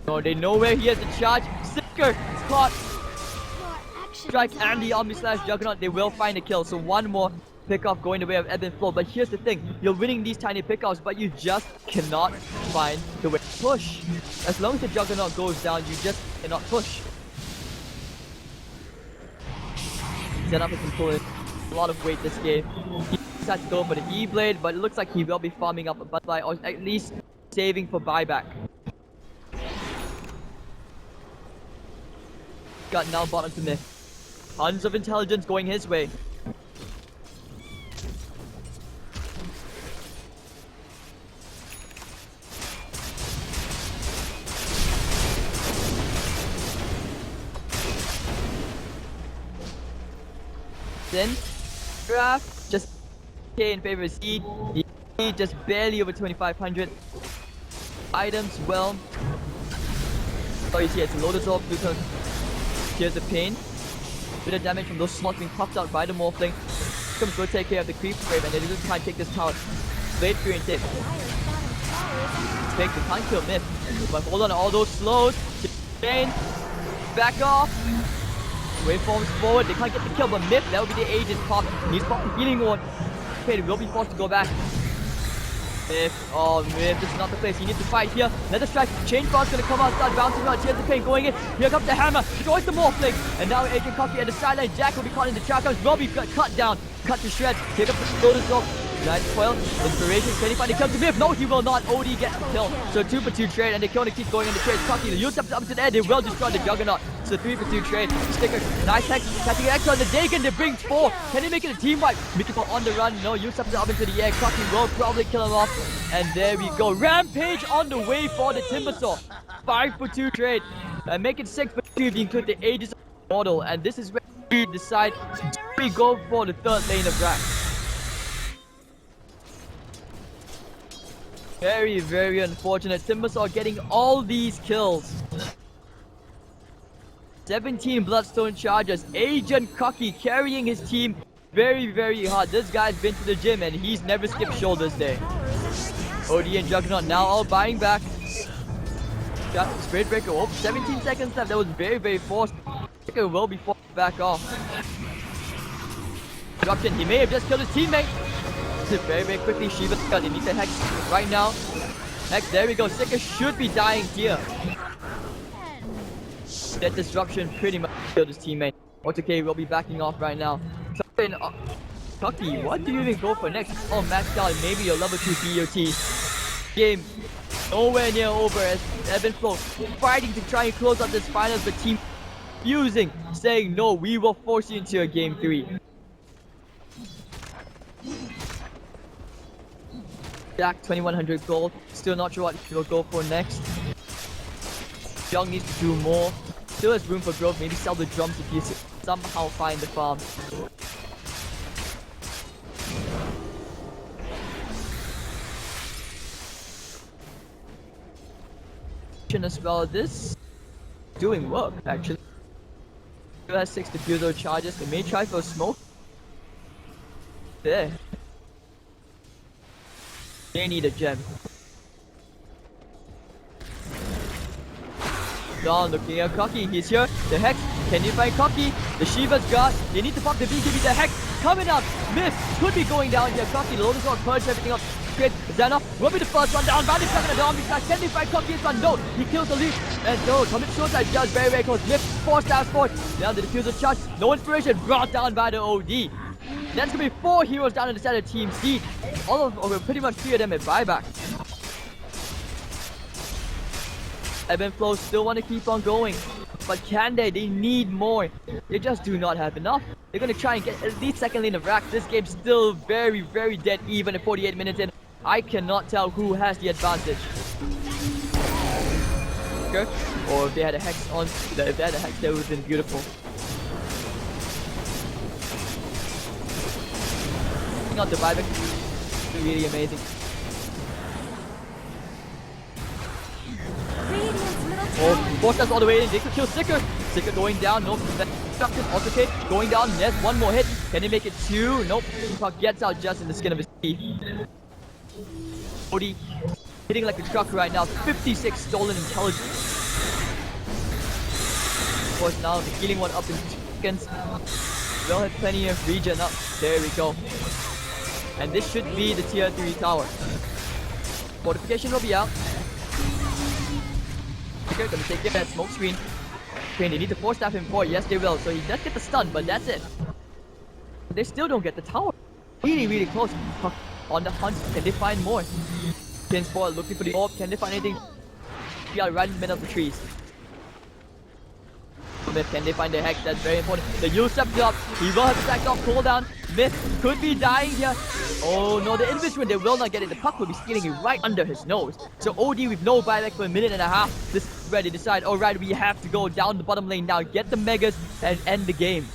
No, they know where he has the charge. Sticker caught. Strike and the Omni Slash Juggernaut. They will find a kill. So one more pickoff going the way of ebb and flow. But here's the thing: you're winning these tiny pickoffs, but you just cannot find the way to push. As long as the Juggernaut goes down, you just cannot push. Xenophon has been pulling a lot of weight this game. He decided to go for the E-Blade, but it looks like he will be farming up a butterfly, or at least saving for buyback. Got now bottom to mid. Tons of intelligence going his way. Then, draft just K in favor of C. D just barely over 2,500. Items, well. Oh, you see, it's a Lotus Orb. Here's the pain. Bit of damage from those slots being popped out by the Morphling. Comes go take care of the creep wave, and they just try and take this tower. Blade Fury and tip. Take the can't kill Myth. But hold on to all those slows. Pain. Back off. Waveforms forward, they can't get the kill, but Myth, that will be the Aegis pop. He's popping healing ward. Okay, they will be forced to go back. Myth, oh Myth, this is not the place. You need to fight here. Another strike. Chain Front's gonna come out, start bouncing out. Here's the pain going in. Here comes the hammer. Destroys the Morphling. And now Agent Coffee at the sideline. Jack will be caught in the trap. Robbie got cut down. Cut to shreds. Here comes the Lotus Orb. Nice foil. Inspiration. Can he find the kill to Myth? No, he will not. OD gets the kill. So 2-for-2 trade, and they can only keep going in the trade. Coffee, the use up to the air. They will destroy the Juggernaut. So 3-for-2 trade. Sticker. Nice hex. Catching an X on the Dagon. They bring 4. Can he make it a team wipe? Mythical on the run. No, use up into the air. Coffee will probably kill him off. And there we go. Rampage on the way for the Timbersaw. 5-for-2 trade. And make it 6-for-2 if you include the Aegis model. And this is where we decide we go for the third lane of Rax. Very, very unfortunate. Timbersaw getting all these kills. 17 Bloodstone charges. Agent Cocky carrying his team very, very hard. This guy's been to the gym and he's never skipped shoulders there. OD and Juggernaut now all buying back. Got Spirit Breaker. Oh, 17 seconds left. That was very, very forced. Breaker will be forced back off. Disruption. He may have just killed his teammate. Very, very quickly. Shiva got the Nita Hex right now. Hex, there we go. Sika should be dying here. That disruption pretty much killed his teammate. OTK will be backing off right now. Tucky, what do you even go for next? Oh, maxed out. Maybe your level 2 BOT. Game nowhere near over as Evan Flow fighting to try and close out this finals, but team refusing, saying no, we will force you into a game 3. Jack 2100 gold, still not sure what he will go for next. Young needs to do more, still has room for growth, maybe sell the drums if he somehow find the farm. As well, this doing work actually. Still has 6 diffuser charges. They may try for smoke. There. They need a gem. Don looking at Cocky. He's here. The Hex. Can you find Cocky? The Shiva's got. They need to pop the BKB. The Hex coming up. Myth could be going down here. Cocky. The Lotus Sword purge everything up. Zana will be the first one down. Bandit second and the slash. Can they find Cocky? It's one. No. He kills the lead. And no. Commit suicide. Just very, very close. Myth forced down forward. Now the diffuser charge. No inspiration. Brought down by the OD. That's gonna be 4 heroes down in the center team seed. All of them, pretty much 3 of them at buyback. Evan Flow still want to keep on going. But can they? They need more. They just do not have enough. They're gonna try and get at least second lane of racks. This game's still very, very dead even at 48 minutes in. I cannot tell who has the advantage. Okay. Or if they had a Hex on, if they had a Hex, that would have been beautiful. Not the buyback, really amazing. Oh, forced us all the way in. They could kill Sicker. Sicker going down. Nope. Destruction. Also okay. Going down. Yes. One more hit. Can he make it 2? Nope. Tupac gets out just in the skin of his teeth. OD hitting like a truck right now. 56 stolen intelligence. Of course, now the healing one up in seconds. We'll have plenty of regen up. There we go. And this should be the tier 3 tower. Fortification will be out. They're gonna take care of that smoke screen. Okay, they need to force staff him forward. Yes, they will. So he does get the stun, but that's it. They still don't get the tower. Really, really close. On the hunt. Can they find more? Pin spot looking for the orb. Can they find anything? We are right in the middle of the trees. Can they find the Hex? That's very important. The U-step up. He will have to sack off cooldown. Myth could be dying here. Oh no, the Invis they will not get it. The puck will be stealing it right under his nose. So OD with no buyback for a minute and a half. This is where they decide, alright, we have to go down the bottom lane now, get the Megas and end the game.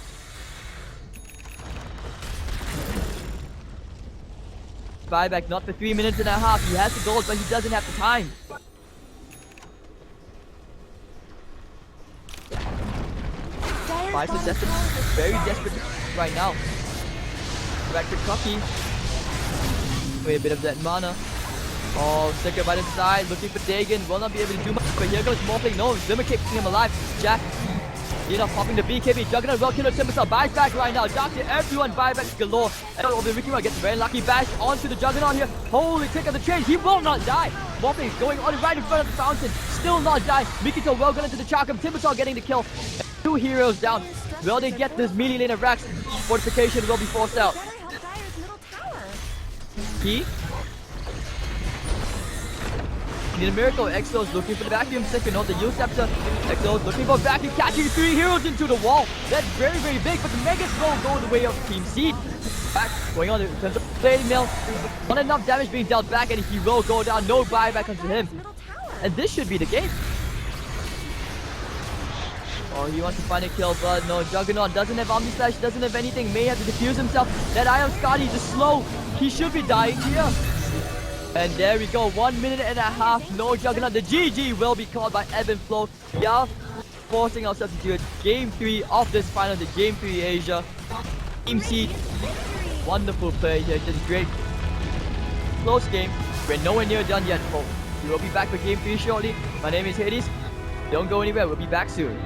Buyback not for 3 minutes and a half. He has the gold, but he doesn't have the time. Five is desperate, very desperate right now. Back to Cocky. Wait, a bit of that mana. Oh, Sticker by the side, looking for Dagon. Will not be able to do much, but here goes Morphling. No, Zimmer keeping him alive. Jack, you know, popping the BKB. Juggernaut will kill himself. Buys back right now. Doctor, everyone buybacks galore. And over the Ricky gets very lucky. Bash onto the Juggernaut here. Holy trick of the trade. He will not die. Morphling going on right in front of the fountain. Still not die. Mikito well going into the Charkham. Timbersaw getting the kill. 2 heroes down. Will they get this melee lane of racks? Fortification will be forced out. He? Need a miracle. Exo's looking for the vacuum. Second on the U-Scepter. Exo's looking for vacuum. Catching 3 heroes into the wall. That's very, very big. But the Megas will go the way of Team Seed. Back going on in terms of Fading Mill. Not enough damage being dealt back, and he will go down. No buyback onto him. And this should be the game. Oh, he wants to find a kill, but no. Juggernaut doesn't have Omni Slash, doesn't have anything. May have to defuse himself. That Ion Scotty is slow. He should be dying here. And there we go. 1 minute and a half. No Juggernaut. The GG will be called by Evan Flow. Yeah. forcing ourselves into Game 3 of this final, the Game 3 Asia. Team Seed, wonderful play here, just great. Close game. We're nowhere near done yet, folks. We will be back for Game 3 shortly. My name is Hades. Don't go anywhere, we'll be back soon.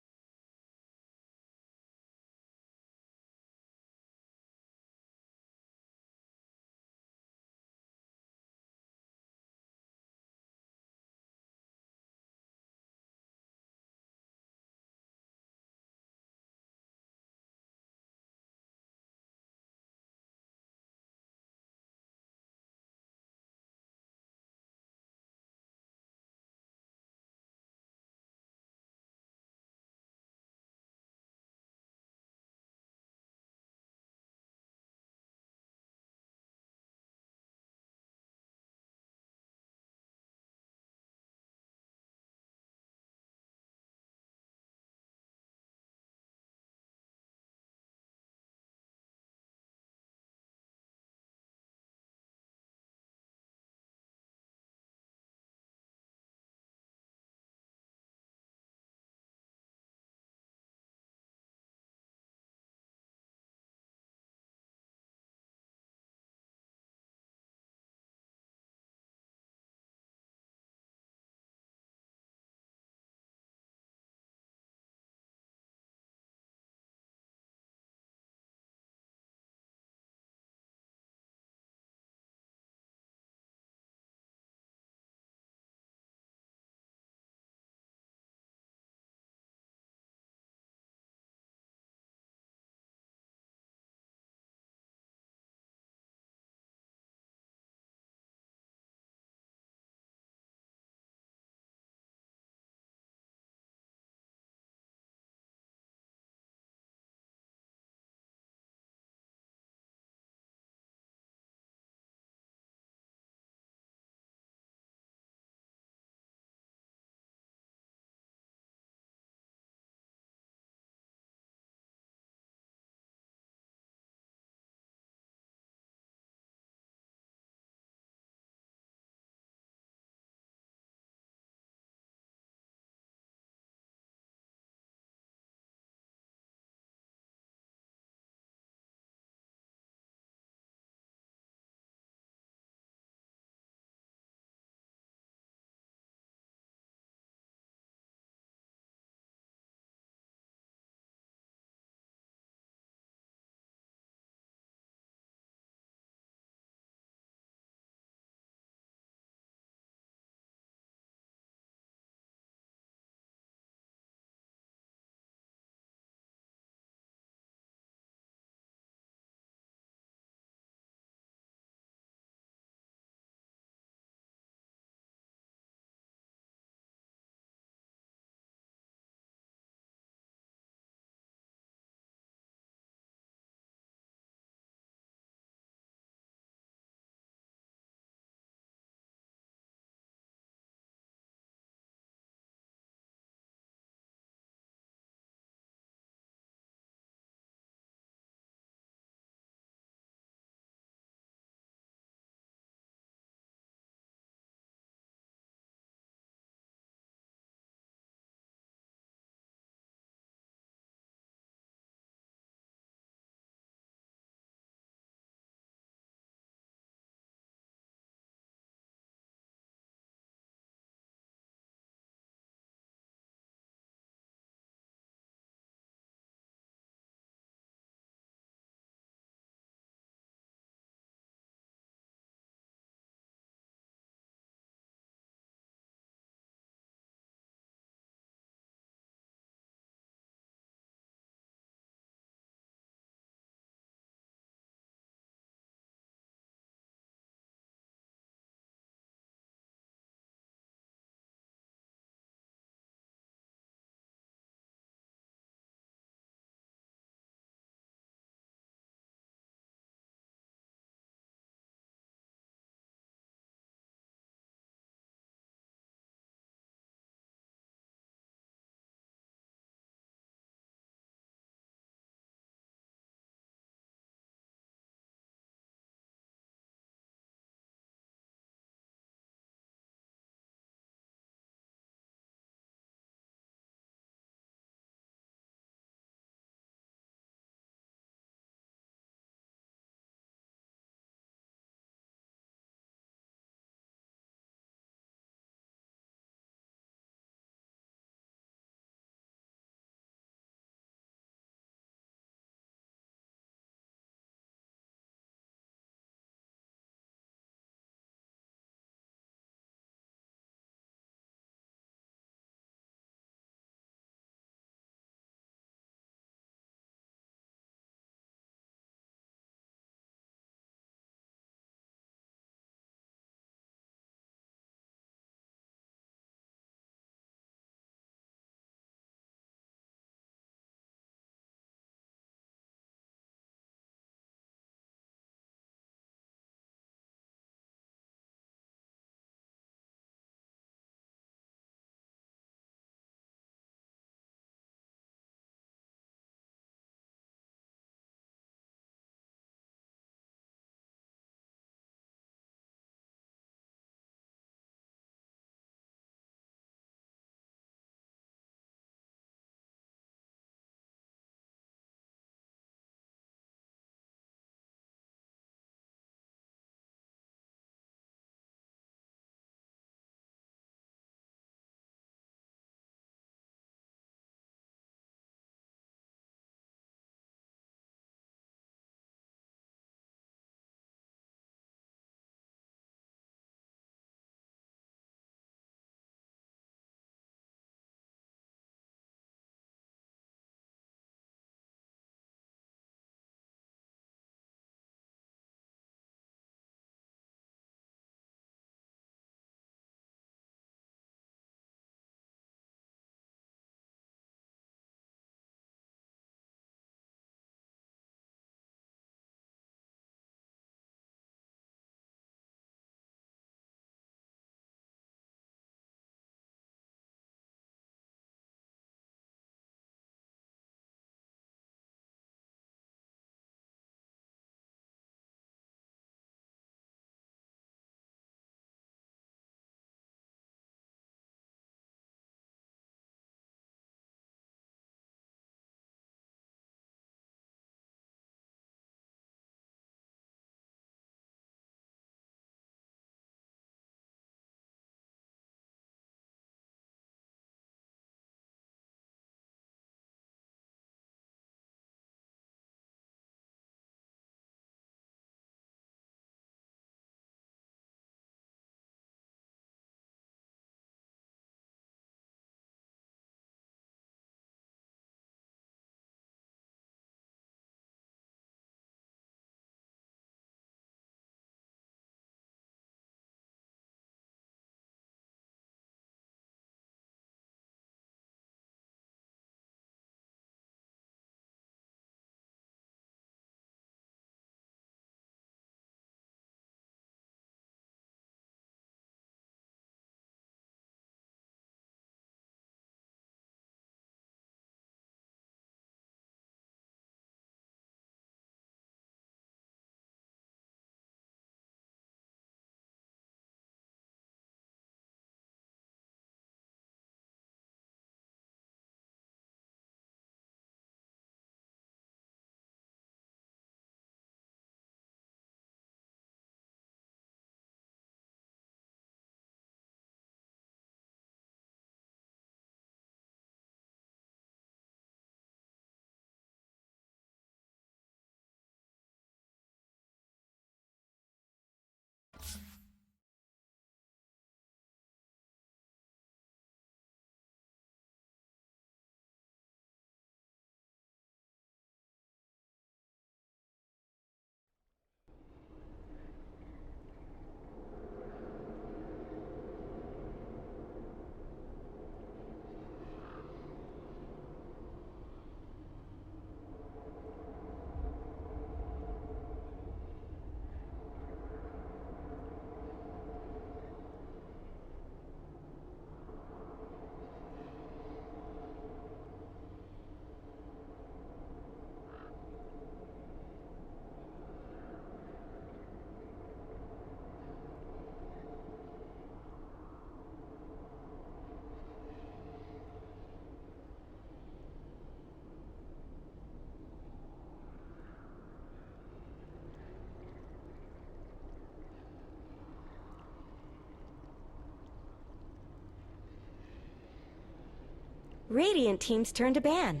Radiant team's turn to ban.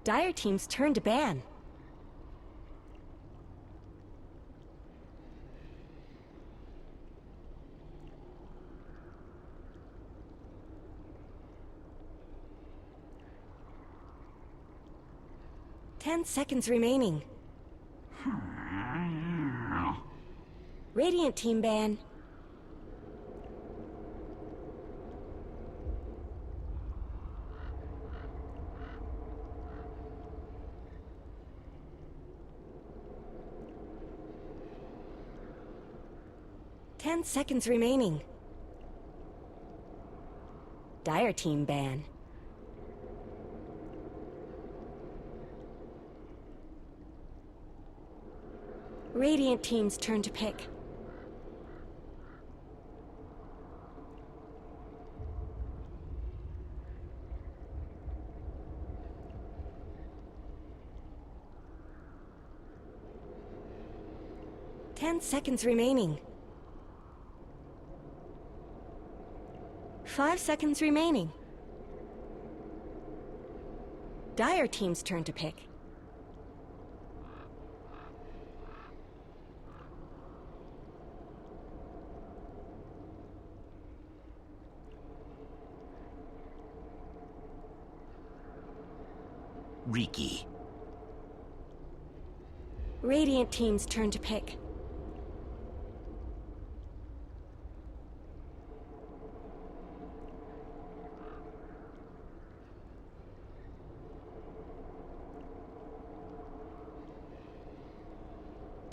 Dire team's turn to ban. Ten seconds remaining. Radiant team ban. Ten seconds remaining. Dire team ban. Radiant team's turn to pick. Ten seconds remaining. 5 seconds remaining. Dire team's turn to pick. Riki. Radiant team's turn to pick.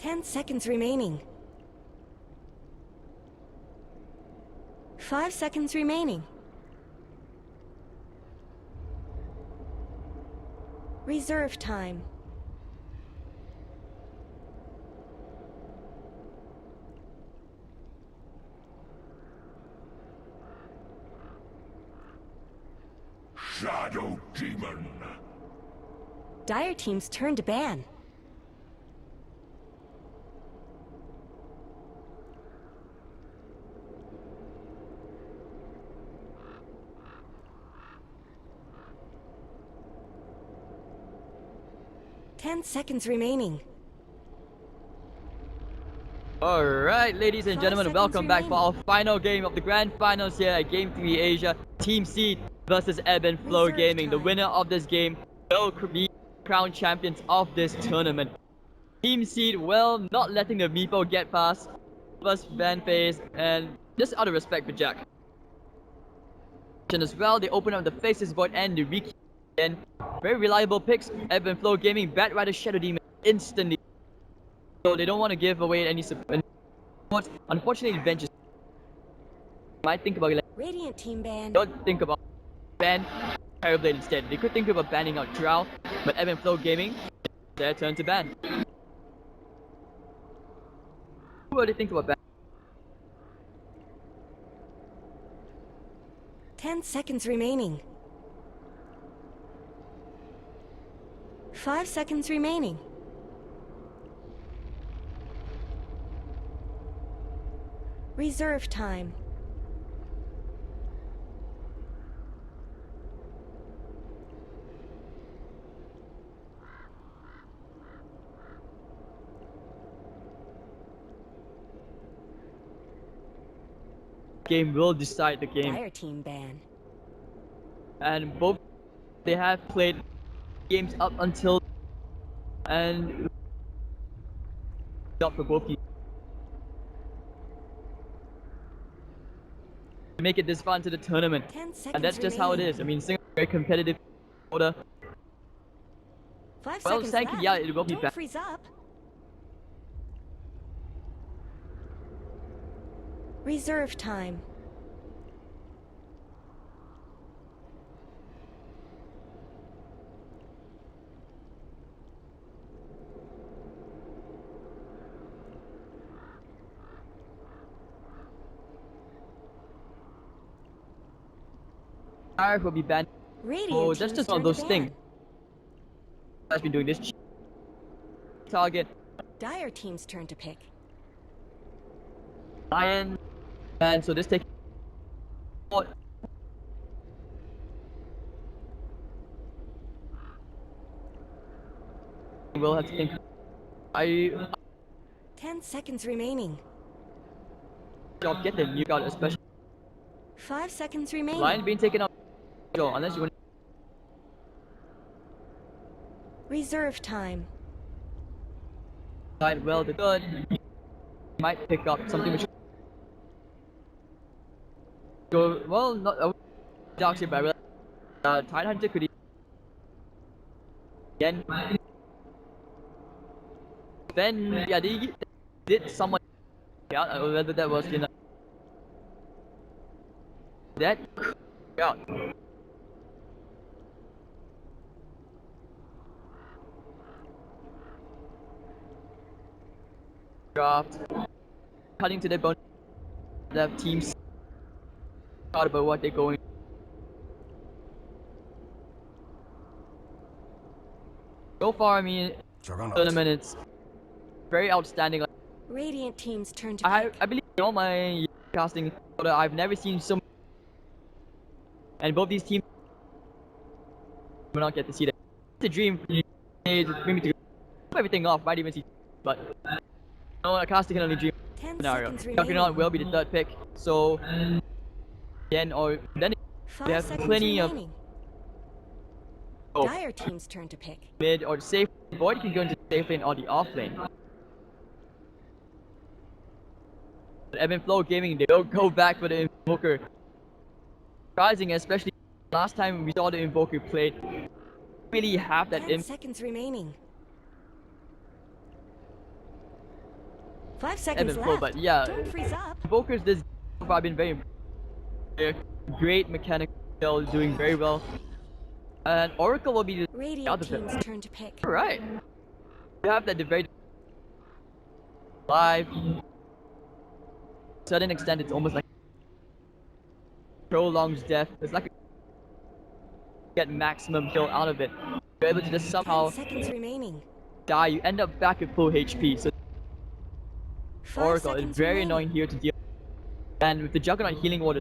10 seconds remaining. 5 seconds remaining. Reserve time. Shadow Demon. Dire team's turn to ban. Ten seconds remaining. Alright, ladies and 5 gentlemen, seconds welcome back for our remaining. final game of the grand finals here at Game 3 Asia. Team Seed versus Ebb and Flow Reserve Gaming. The time. winner of this game will be crowned champions of this tournament. Team Seed, well, not letting the Meepo get past first ban phase, and just out of respect for Jack. And as well, they open up the Faces Void and the Riki. And very reliable picks. Ebb and Flow Gaming, Bat Rider, Shadow Demon instantly. So they don't want to give away any support. Unfortunately, Ventures might think about it. Radiant team ban. Don't think about ban Terrorblade instead. They could think about banning out Drow, but Ebb and Flow Gaming, their turn to ban. Who would they think about ban? 10 seconds remaining. 5 seconds remaining. Reserve time. Game will decide the game. Dire team ban. And both, they have played games up until and up for both teams. To make it this far into the tournament. 10 seconds And that's just how it remaining. is. I mean, Singapore is very competitive order. 5 Well, seconds thank you. left. Yeah, it will be Don't back. freeze up. Reserve time. Fire will be banned. Radiant Oh, that's team's just one of turn to those things. ban. I've been doing this. Target Dire team's turn to pick. Lion. And so this takes. We'll have to think. 10 seconds remaining. I'll get the nuke out, especially 5 seconds line remaining. being taken out. Unless you want Reserve time. to decide well, the good might pick up something which go well. Not actually, but I realize, Tide Hunter could again. Then yeah, they did someone out, whether that was that out. Draft cutting to the bone. The teams thought about what they're going. So far, I mean, tournament it's very outstanding. Radiant team's turn to pick. I believe in all my casting, I've never seen so. And both these teams will not get to see that. It's a dream. It's a dream to everything off. Might even see, but no, a casting can only dream 10 scenario. seconds Juggernaut remaining. will be the third pick. So then we 5 have seconds plenty of remaining. oh, Dire team's turn to pick. mid or safe. Void can go into safe lane or the off lane. But Ebb and Flow Gaming, they don't go back for the Invoker. Surprising, especially last time we saw the Invoker played. Really have that 10 seconds remaining. 5 Ebb seconds and Flow, left. but yeah, Don't freeze up. Invokers this so far been very great mechanical skill, doing very well. And Oracle will be the Radiant other team's pick. turn to pick. Alright. We have that very live. To a certain extent, it's almost like prolongs death. It's like get maximum kill out of it. You're able to just 10 somehow seconds remaining. die. You end up back at full HP. So 5 Oracle is seconds very remaining. annoying here to deal. And with the Juggernaut healing water,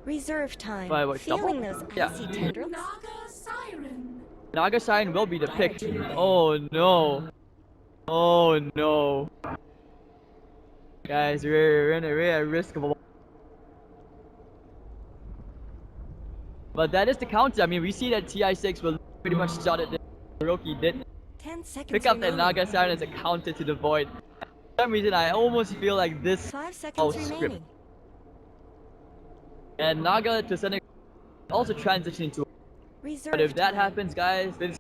Reserve time. By what, Feeling double? those Yeah. icy tendrils? Naga Siren. Naga Siren will be the pick. Oh no. Oh no. Guys, we're at risk of a. But that is the counter. I mean, we see that TI6 will pretty much start at the Hiroki did 10 seconds pick up that remaining. Naga Siren as a counter to the Void. For some reason, I almost feel like this 5 seconds script. remaining. And Naga to a certain also transition into. Reserve But if that time. happens, guys, then it's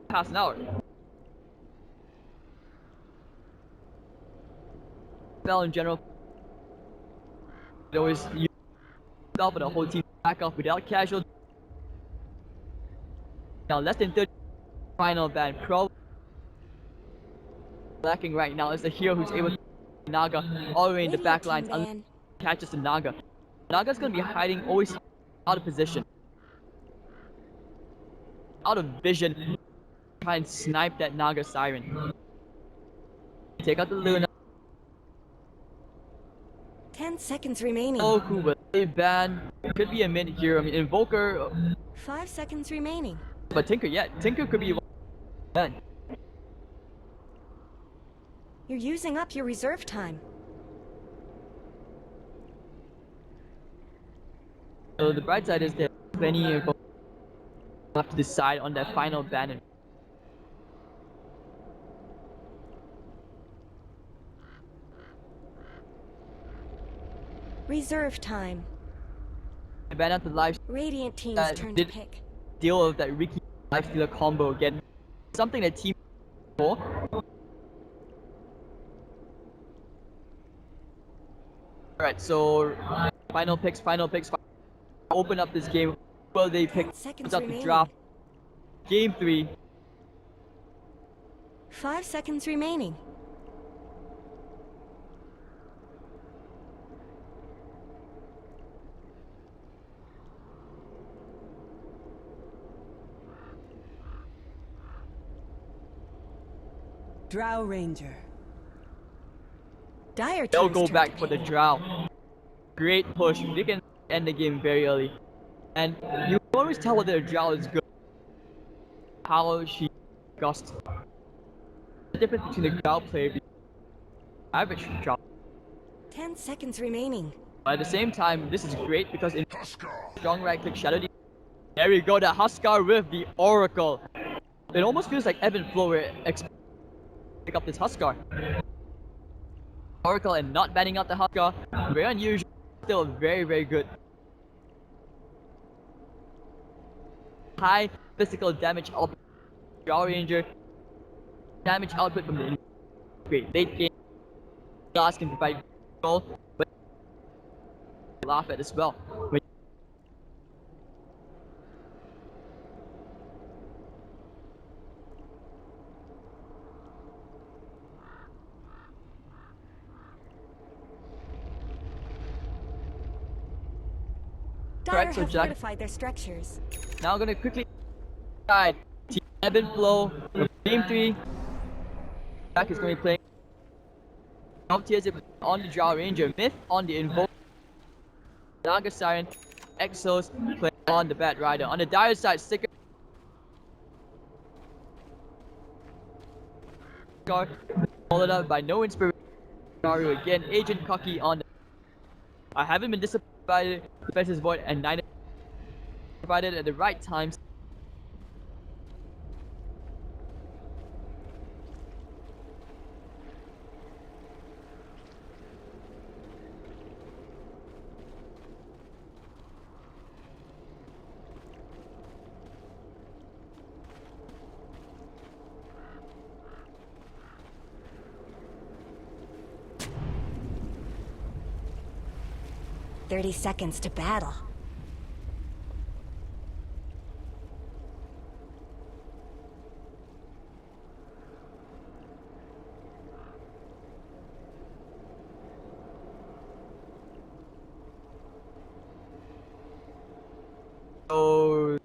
past an hour. Spell in general, it always use spell for the whole team back off without casual. Now less than 30 final ban pro lacking right now is the hero who's able to Naga all the way in the Radiant back team lines ban. catches the Naga. Naga's gonna be hiding always out of position. Out of vision. Try and snipe that Naga Siren. Take out the Luna. 10 seconds remaining. Goku with a ban. Could be a mid hero. I mean, Invoker, 5 seconds remaining. but Tinker, yeah, Tinker could be one. Ban. You're using up your reserve time. So the bright side is that plenty of have to decide on that final ban. Reserve time. Ban out the life Radiant team's turn to did pick. deal with that Ricky lifestealer combo again. Something that team for. Alright, so final picks. Open up this game. Will they pick 10 seconds up the remaining. draft? Game 3. 5 seconds remaining. Drow Ranger. Dire they'll team's go turn back to for the pick. drow. Great push. They can end the game very early. And you always tell whether a drow is good. How she gust. The difference between the drow player and the average drow. 10 seconds remaining. But at the same time, this is great because in Huskar. strong right click shadow. There we go, the Huskar with the Oracle. It almost feels like Evan Flow where pick up this Huskar. Oracle and not banning out the Huskar. Very unusual. Still very, very good. High physical damage output. Drow Ranger. Damage output from the great late game. Glass can provide control, but laugh at as well. When 'Dire Correct, so have Jack- fortified their structures. Now I'm gonna quickly side. Team Evan Flow, Team 3. Jack is going to be playing top tiers on the Drow Ranger, Myth on the Invoker, Naga Siren, Exos playing on the Bat Rider. On the Dire side, Sticker followed up by No Inspiration again, Agent Cocky on the I haven't been disappointed by Defense's Void and 9 provided at the right times. "30 seconds to battle." So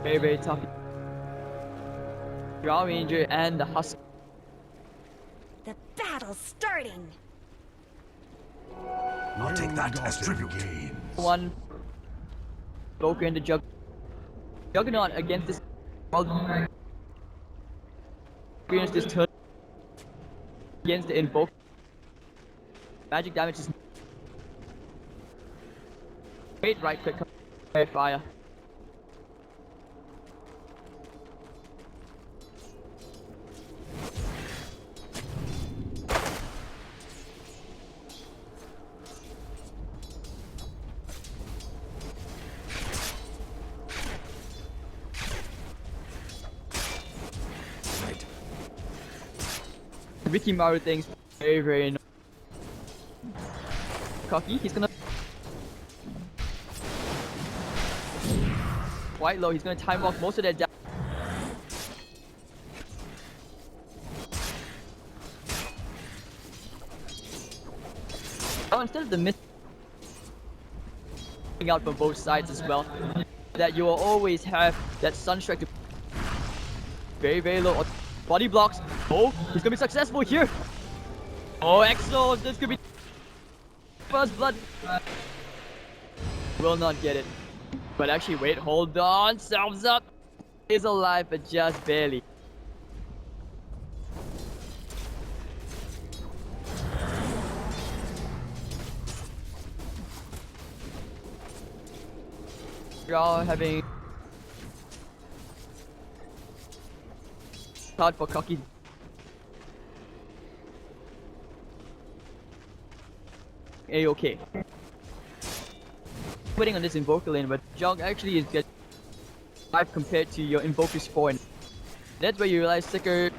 very, very tough. Drow Ranger and the Husk. The battle's starting. I'll take that as tribute. One Invoker in the Juggernaut against this against this turn against the Invoker. Magic damage is great right click fire. Ricky Maru things very, very annoying. Cocky, he's gonna quite low, he's gonna time walk most of that down. Oh, instead of the miss out from both sides as well, that you will always have that Sunstrike to very, very low. Body blocks. Oh, he's gonna be successful here. Oh, Exos, this could be first blood. Will not get it. But actually, wait, hold on. Selves up. Is alive, but just barely. We're all having cloud for Cocky. A-okay. Putting on this Invoker lane, but Jog actually is get 5 compared to your Invoker's 4. And that's where you realize Sticker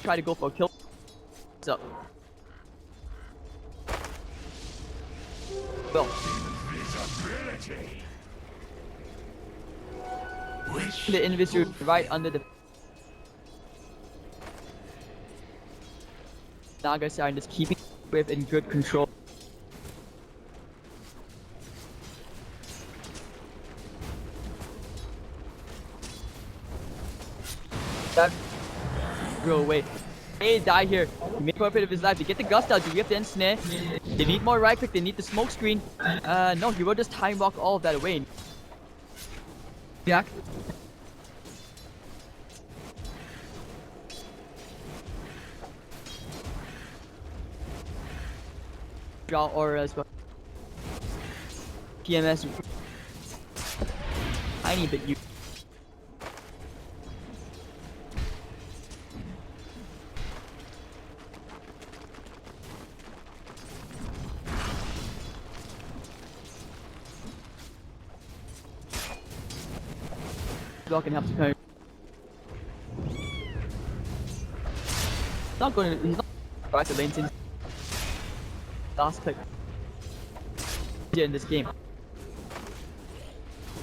try to go for a kill. What's up? Well. The Invisible right under the Naga Siren is keeping with in good control. That go away. They die here. He made a bit of his life. They get the gust out. Do we have to end snare? They need more right click. They need the smoke screen. No, he will just time walk all of that away. Jack. Draw aura as well. PMS. Tiny bit you. Block and help to parry. Not going to. He's not right to lane since last click in this game.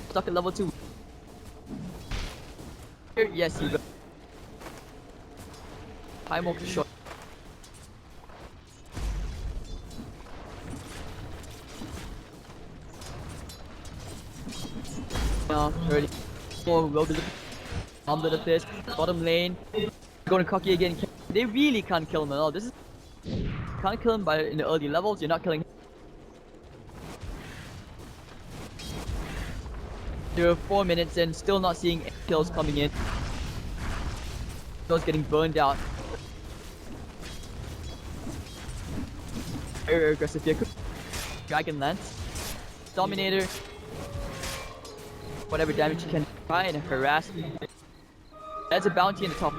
Stuck at level 2. Here, yes, he will. Time walk short. Now, early. More well delivered. Omelet of this. Bottom lane. Going to cocky again. They really can't kill him at all. This is. Can't kill him in the early levels. You're not killing him. There are 4 minutes and still not seeing any kills coming in. Those getting burned out. Very aggressive here. Dragon Lance. Dominator. Whatever damage you can try and harass. There's a bounty in the top.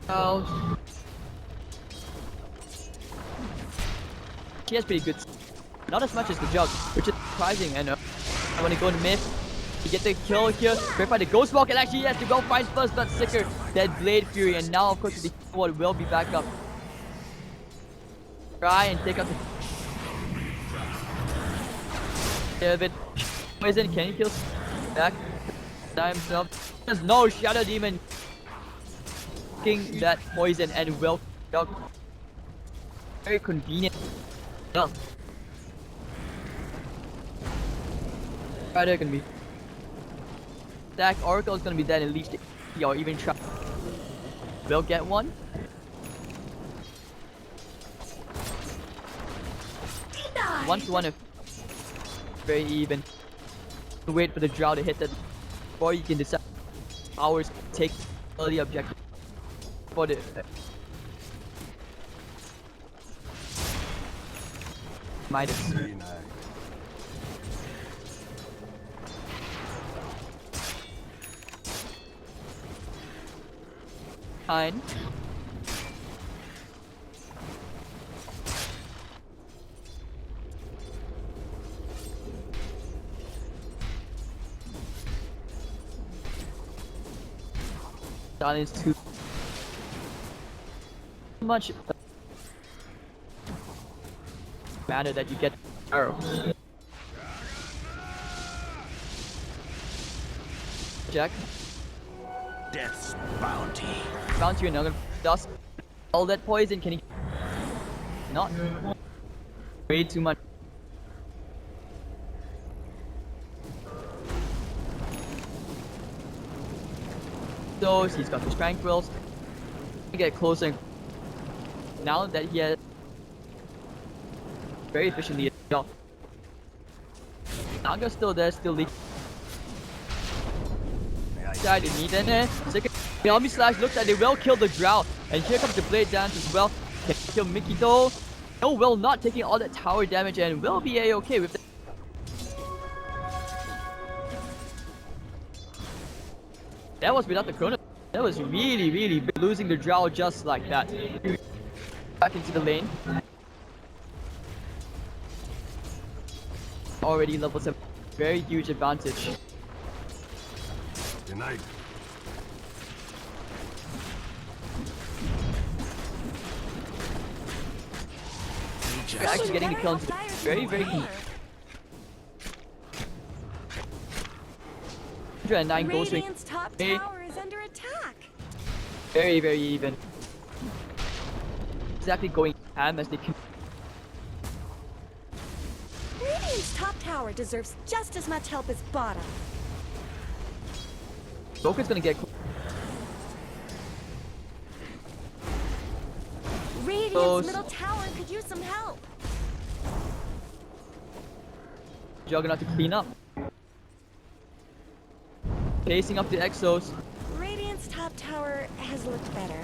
Oh. He has pretty good. Not as much as the Jug, which is surprising. And when he go to mid, he get the kill here. Verify the Ghost Walk, and actually he has to go find first blood sicker. Dead Blade Fury, and now of course the squad will be back up. Try and take out the bit. Poison, can he kill back? Die himself. There's no Shadow Demon. King that poison and will Jug. Very convenient. No. Rider gonna be stack. Oracle is gonna be dead at least, or even try. Will get one. Denied. 1-1 if very even. Wait for the Drow to hit that before you can decide. Hours take early objective for the. Midas. Fine. Silence too much matter that you get arrow. Jack. Death's bounty. Bounty another dust. All that poison, can he not? Way too much. So he's got the strength wills. Get closer. Now that he has very efficiently as well. Naga's still there, still leaking. Side in need and second. The Army Slash looks like they will kill the Drow. And here comes the Blade Dance as well. Can kill Mickey though. No, Will not taking all that tower damage and will be a-okay with that. That was without the Chrono. That was really big, losing the Drow just like that. Back into the lane. Already level 7. Very huge advantage. Denied. We're actually getting the kill into very key. 109 goal swing. Radiant's top tower is under attack. Very even. Exactly going ham as they can. Radiant's top tower tower deserves just as much help as bottom. Joker's gonna get... Radiant's Close. middle tower could use some help. Juggernaut to clean up. Chasing up the Exos. Radiant's top tower has looked better.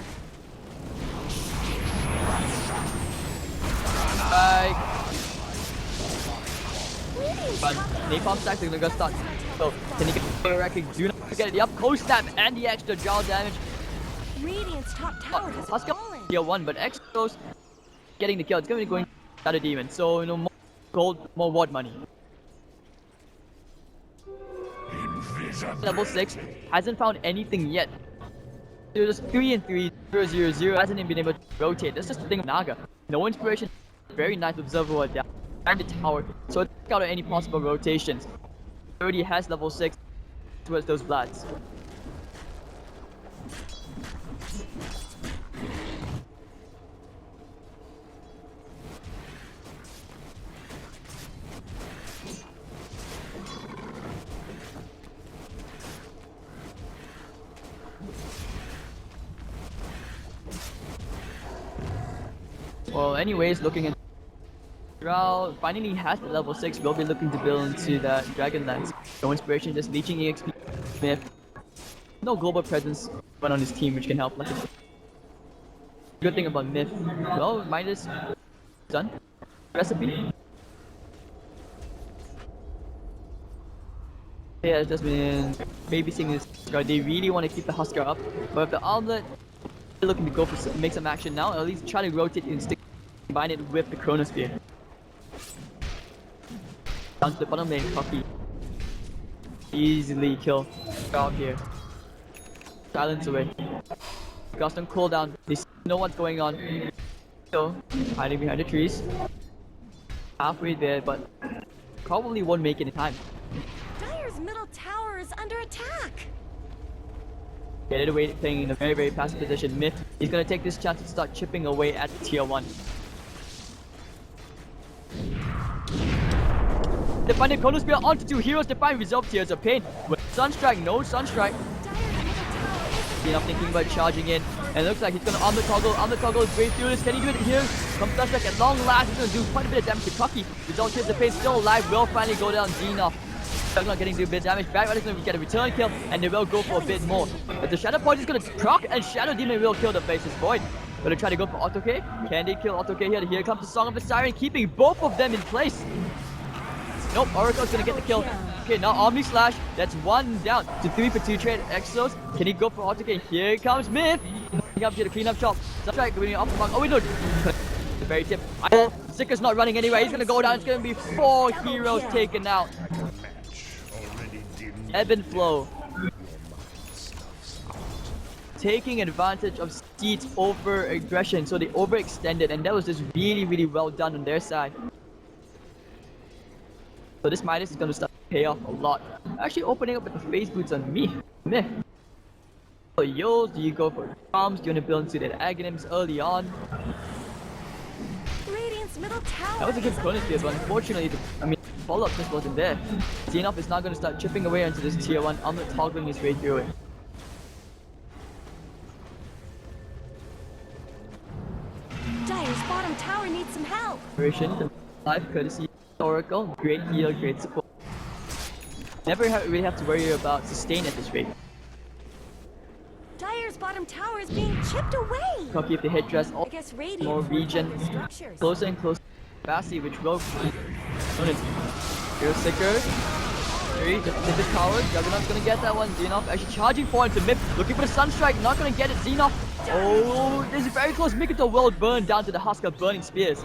Radiant's But top tower napalm stacks are gonna start. So can he get the wrecking? Do not forget the up close snap and the extra jaw damage. Radiant's top tower has Husker fallen. tier 1, but Exos getting the kill. It's gonna be going Shadow Demon. So more gold, more ward money. Level 6 hasn't found anything yet. There's 3 and 3, 0, 0, 0. Hasn't even been able to rotate. That's just the thing of Naga. No inspiration. Very nice observer down and the tower. So check out any possible rotations. Already has level 6 towards those Bloods. Well, anyways, looking at Drow finally has the level 6. We'll be looking to build into that Dragonlance. No inspiration, just leeching EXP. Myth. No global presence but on his team, which can help. Like, good thing about Myth. Well, Midas done. Recipe. Yeah, it's just been babysitting this Husker. They really want to keep the Husker up, but if the Armlet they're looking to go for make some action now, at least try to rotate and stick, combine it with the Chronosphere. Down to the bottom lane, Cocky. Easily kill. Out here. Silence away. Got on cooldown. They know what's going on. So, hiding behind the trees. Halfway there, but probably won't make it in time. Dire's middle tower is under attack. Get it away, playing in a very, very passive position. Myth, he's gonna take this chance to start chipping away at tier 1. They find the Chronosphere onto 2 heroes to find resolve Tears of Pain. With Sunstrike, no Sunstrike. Enough thinking about charging in. And it looks like he's gonna arm the toggle is way through this. Can he do it here? From Sunstrike at long last, he's gonna do quite a bit of damage to Cocky. Resolve Tears of Pain still alive, will finally go down Xenoff. Not getting a bit of damage. Backrider is going to get a return kill, and they will go for a bit more. But the Shadow Point is going to proc, and Shadow Demon will kill the Faceless Void. Going to try to go for Auto K. Can they kill Auto K here? Here comes the Song of the Siren, keeping both of them in place. Nope, Oracle's going to get the kill. Okay, now Omni Slash. That's 1 down to 3 for 2 trade Exos. Can he go for Auto K? Here comes Myth. He comes here to clean up shop. Sunstrike going off the mark. Oh, wait, no. The very tip. Zicker's not running anywhere. He's going to go down. It's going to be 4 heroes taken out. Ebb and flow. Taking advantage of Steed's over aggression, so they overextended, and that was just really, really well done on their side. So this Midas is going to start to pay off a lot. Actually opening up with the phase boots on me. Meh. So Yos, do you go for bombs? Do you want to build into that Aghanims early on? Radiant's middle tower. That was a good Chronosphere, but unfortunately, follow-up just wasn't there. Xenoff is now going to start chipping away into this tier 1. Armlet toggling his way through it. Dire's bottom tower needs some help. Life courtesy, Oracle, great heal, great support. Never really have to worry about sustain at this rate. Dire's bottom tower is being chipped away. Copy of the hit dress, I guess Radiant more will regen, find the structures. closer and closer. Bassi, which will Here's Sicker. 3, just hit the tower. Juggernaut's gonna get that one. Xenoff actually charging forward to Mip. Looking for the Sunstrike, not gonna get it. Xenoff. Oh, this is very close. Mikoto will burn down to the Husker burning spears.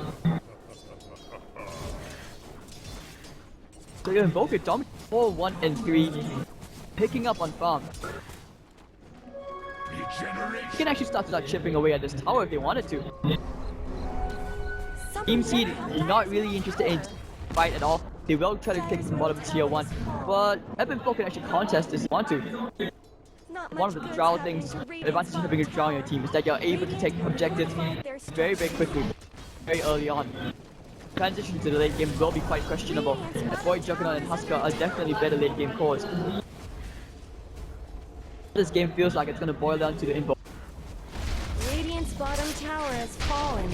So you invoke it, Dom. 4, 1, and 3. Picking up on farm. You can actually start chipping away at this tower if they wanted to. Team Seed not really interested in fight at all. They will try to take some bottom tier 1, but Ebb and Flow can actually contest this if they want to. One of the Drow things, the advantage of having a Drow on your team is that you're able to take objectives very, very quickly, very early on. transition to the late game will be quite questionable. Void, Juggernaut, and Huskar are definitely better late game cores. This game feels like it's going to boil down to the invo. Radiant's bottom tower has fallen.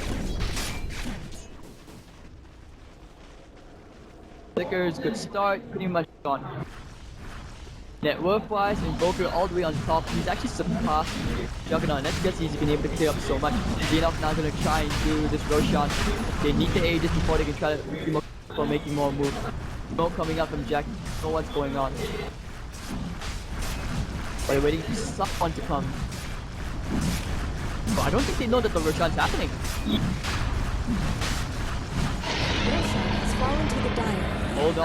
Flickers, good start, pretty much gone. Net worth-wise, Invoker all the way on top. He's actually surpassed Juggernaut, and that's because he's been able to clear up so much. Xenoph's now going to try and do this Roshan. They need the Aegis before they can try to be more for making more moves. Smoke coming up from Jack, don't know what's going on. But they're waiting for someone to come. But I don't think they know that the Roshan's happening. Roshan has fallen to the dire. Hold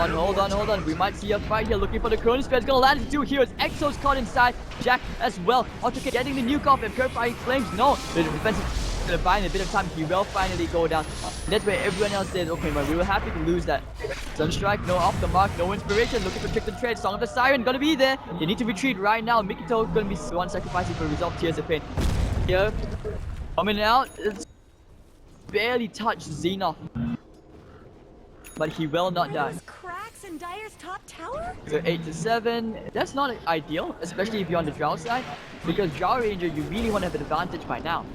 on. We might see a fight here. Looking for the Chronos Spell. It's gonna land into 2 heroes. Exo's caught inside. Jack as well. Autokid getting the nuke off. And Purifying Flames. No. The defense is gonna buy in a bit of time. He will finally go down. And that's where everyone else says, okay, man, we were happy to lose that. Sunstrike, no off the mark, no inspiration. Looking for Trick and Trade. Song of the Siren gonna be there. They need to retreat right now. Mikito gonna be the one sacrificing for Resolve Tears of Pain. Here. Coming out. It's barely touched Xenoth. But he will not die. Cracks in Dire's top tower? So 8 to 7, that's not ideal, especially if you're on the Drow side, because Drow Ranger, you really want to have an advantage by now.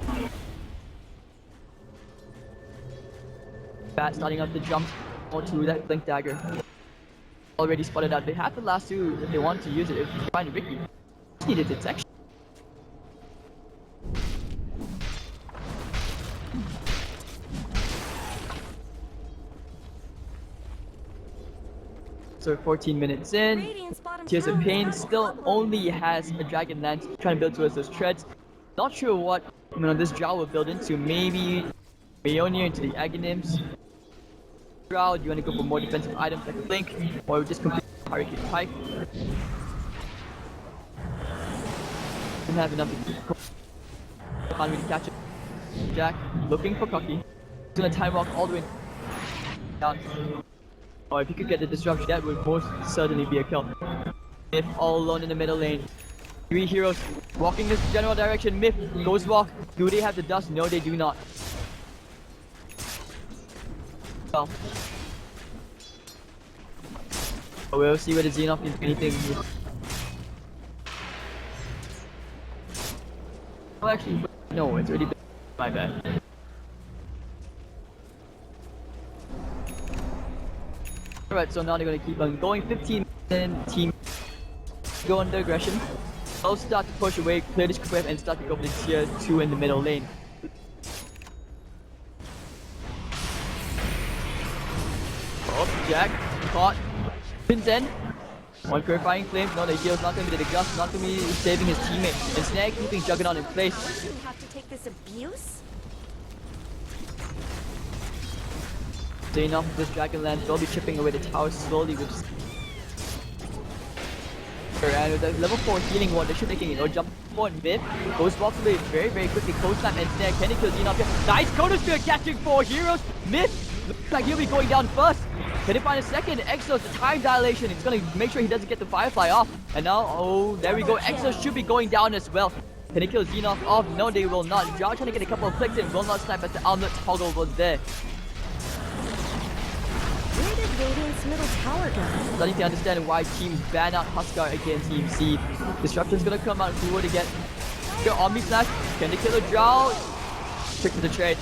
Bat starting up the jump onto that Blink Dagger. Already spotted out. They have the last 2 if they want to use it. If you find Ricky, just need a detection. So 14 minutes in, Tears of Pain still only has a Dragon Lance trying to build towards those treads. Not sure what this Drow will build into. Maybe Mjolnir into the Aghanims. Drow, do you want to go for more defensive items like a Blink, or just complete Hurricane Pike? Don't have enough to can't really catch it. Jack looking for Cocky. He's gonna time walk all the way down. Or if he could get the disruption, that would most certainly be a kill. Myth all alone in the middle lane. 3 heroes walking this general direction. Myth, Ghost Walk. Do they have the dust? No, they do not. Well, we'll see whether Xenoth can do anything. Well, actually, no, it's already been my bad. Alright, so now they're going to keep on going. 15 and team go under aggression. They'll start to push away, clear this square, and start to go for the tier 2 in the middle lane. Oh, Jack, caught. Vincent. One Purifying Flames, no, the heal's not going to be the Gust, not going to be saving his teammate. And Snag keeping Juggernaut in place. You have to take this abuse? Xenoth with this Dragonlance will be chipping away the tower slowly with and with the level 4 healing ward, they should taking it. No jump forward mid. Ghost walks away very quickly. Cold Snap and Snare. Can he kill Xenoth here? Nice Chronosphere catching 4 heroes. Mid looks like he'll be going down first. Can he find a second? Exos, the time dilation. It's gonna make sure he doesn't get the Firefly off. And now, oh, there we go. Exos should be going down as well. Can he kill Xenoth off? No, they will not. Drow trying to get a couple of clicks in. Will not snipe as the armlet toggle was there. Where did Radiant's middle tower go? Starting to understand why teams ban out Huskar against Team C. Disruption's gonna come out. Who would it get? Go Omni Slash. Can they kill a Drow? Trick to the trade.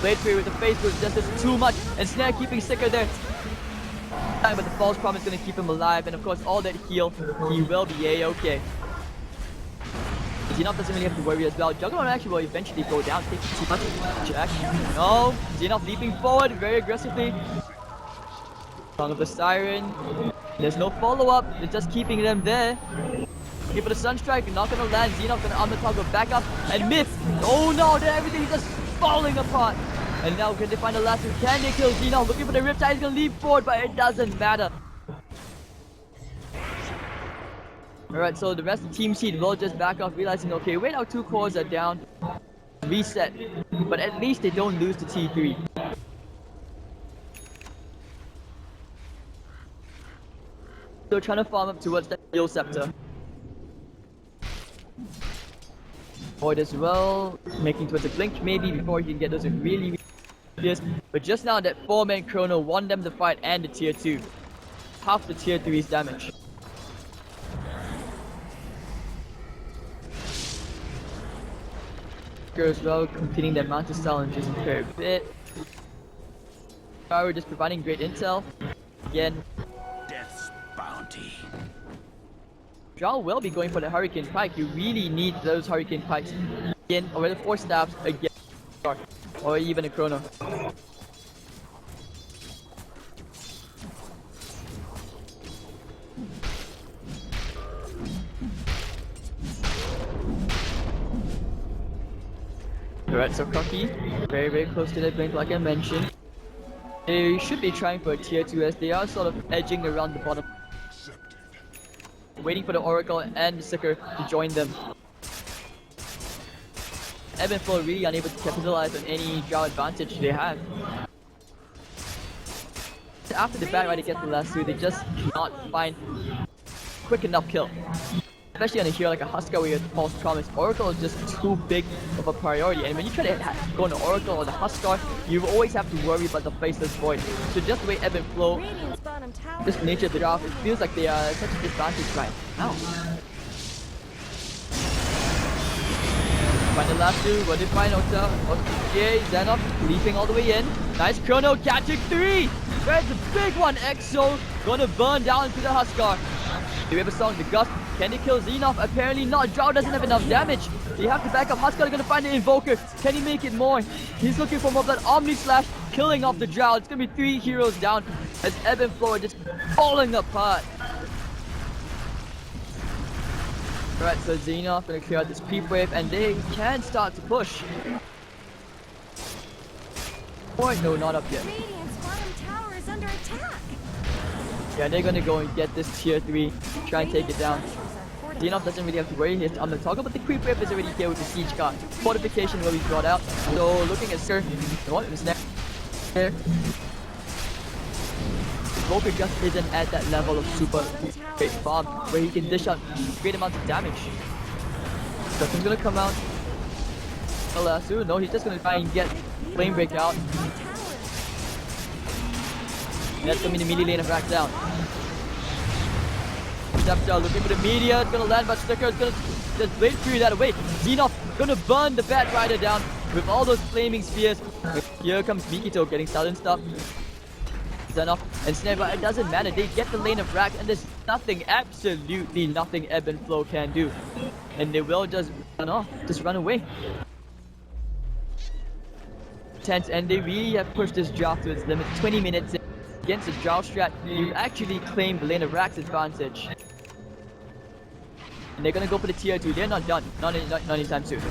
Blade Fury with the face boost just too much. And Snare keeping Sticker there. But the false promise is gonna keep him alive. And of course, all that heal, he will be A-okay. Xenoth doesn't really have to worry as well. Juggernaut actually will eventually go down. Taking too much. Jack. No. Xenoth leaping forward very aggressively. Song of the Siren. There's no follow-up. They're just keeping them there. Looking for the Sunstrike. Not gonna land. Xenoth gonna armor toggle back up. And Myth. Oh no, everything's just falling apart. And now can they find the last one? Can they kill Xenoth? Looking for the Riptide. He's gonna leap forward, but it doesn't matter. Alright, so the rest of the team seed will just back off, realizing, okay, wait, our 2 cores are down. Reset. But at least they don't lose to T3. So trying to farm up towards that Heal Scepter. Void as well, making towards a Blink maybe before he can get those really Yes, but just now that 4-man Chrono won them the fight and the tier 2. Half the tier 3's damage. As well, completing their Mountain challenges a fair bit. Power just providing great intel. Again, Death's bounty. Zhao will be going for the Hurricane Pike. You really need those Hurricane Pikes. Again, or the 4 stabs again. Or even a Chrono. Alright, so Cocky, very close to the blink like I mentioned. They should be trying for a tier 2 as they are sort of edging around the bottom. Waiting for the Oracle and the Seeker to join them. Ebb and Flow really unable to capitalize on any draw advantage they have. After the Bat Rider gets the last 2, they just cannot find quick enough kill. Especially on a hero like a Huskar where you have False Promise. Oracle is just too big of a priority, and when you try to go on the Oracle or the Huskar, you always have to worry about the Faceless Void. So just the way Ebb and Flow, Radiant's bottom tower. just the nature of the draft, it feels like they are such a disadvantage right now. Find the last 2, what did find DOTA? Okay, Xenoff leaping all the way in. Nice Chrono catching 3! There's a big one, EXO! Gonna burn down to the Huskar. Do we have a song? The Gust. Can they kill Xenoff? Apparently not. Drow doesn't have enough damage. They have to back up. Huskar gonna find the Invoker. Can he make it more? He's looking for more of that Omni Slash, killing off the Drow. It's gonna be 3 heroes down as Ebb and Flow are just falling apart. Alright, so Xenoff gonna clear out this creep wave and they can start to push. Or no, not up yet. Radiant's bottom tower is under attack. Yeah, they're gonna go and get this tier 3, try and take it down. Xenoff doesn't really have to worry, he has to toggle, but the creep wave is already here with the siege card. Fortification will be brought out. So looking at Sir, what is next? There. Volker just isn't at that level of super great farm where he can dish out great amounts of damage. Justin's gonna come out. Alasu, no, he's just gonna try and get Flame Break out. That's gonna be the melee lane of Rack down. Stepchild looking for the media, it's gonna land, but Sticker is gonna just blade through that away. Xenoff gonna burn the Bat Rider down with all those flaming spears. Here comes Mikito getting silenced up. Xenoff and Snare, but it doesn't matter, they get the lane of Rack and there's nothing, absolutely nothing Ebb and Flow can do. And they will just run off, just run away. Tense, and they really have pushed this draft to its limit. 20 minutes in. Against the Drow strat, you've actually claimed the lane of Rack's advantage. And they're gonna go for the tier 2, they're not done, not anytime soon.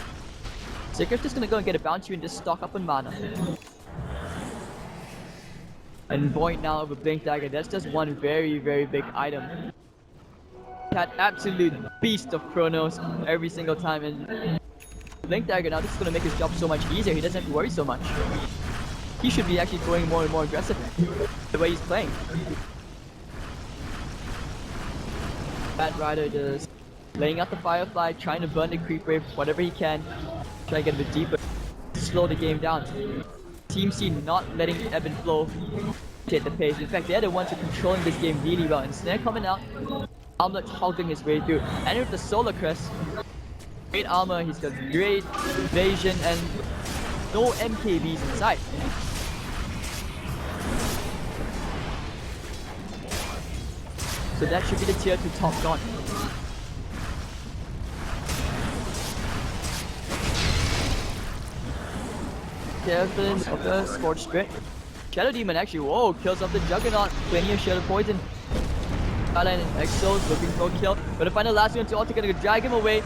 Seeker's just gonna go and get a bounty and just stock up on mana. And Void now with Blink Dagger, that's just one very big item. That absolute beast of Chronos every single time, and Blink Dagger now, this is gonna make his job so much easier, he doesn't have to worry so much. He should be actually going more and more aggressive the way he's playing. Bat Rider just laying out the Firefly, trying to burn the creep wave, whatever he can, try to get a bit deeper, slow the game down. Team C not letting Ebb and Flow hit the pace. In fact, they're the ones who are controlling this game really well. And Snare coming out, Armlet hogging his way through. And with the Solar Crest, great armor, he's got great evasion and no MKBs in sight. So that should be the tier 2 top gone. Kevin of the Scorched Spirit. Shadow Demon actually, whoa, kills off the Juggernaut. Plenty of Shadow Poison. Skyline and Exos looking for a kill. Gonna find the last one to Alter, gonna drag him away.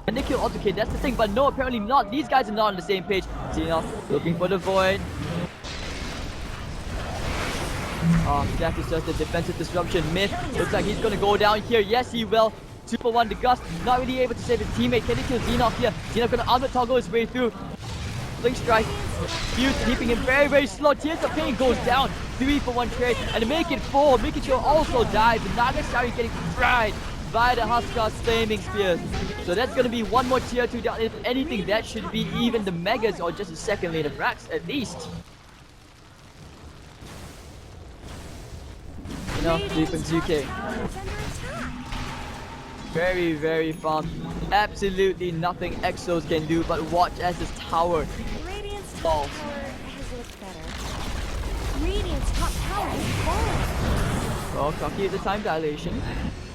And they kill Alter, that's the thing, but no, apparently not. These guys are not on the same page. Xenoff looking for the Void. Jack is just a defensive disruption. Myth looks like he's gonna go down here. Yes, he will. 2 for 1, the Gust not really able to save his teammate. Can he kill Xenoff here? Xenoff gonna armlet toggle his way through. Blink Strike. Fuse keeping him very slow. Tears of Pain goes down. 3 for 1 trade. And to make it 4, Mikicho also dies. The Nagasari getting fried. by the Huskar Flaming Spears. So that's going to be one more tier 2 down. If anything, that should be even the Megas or just a second lane of Rax at least. You know, defense UK. Very, very fun. Absolutely nothing Exos can do, but watch as this tower Radiant's top falls. tower has looked better. Radiant's top tower is falling. Well, cocky at the time dilation.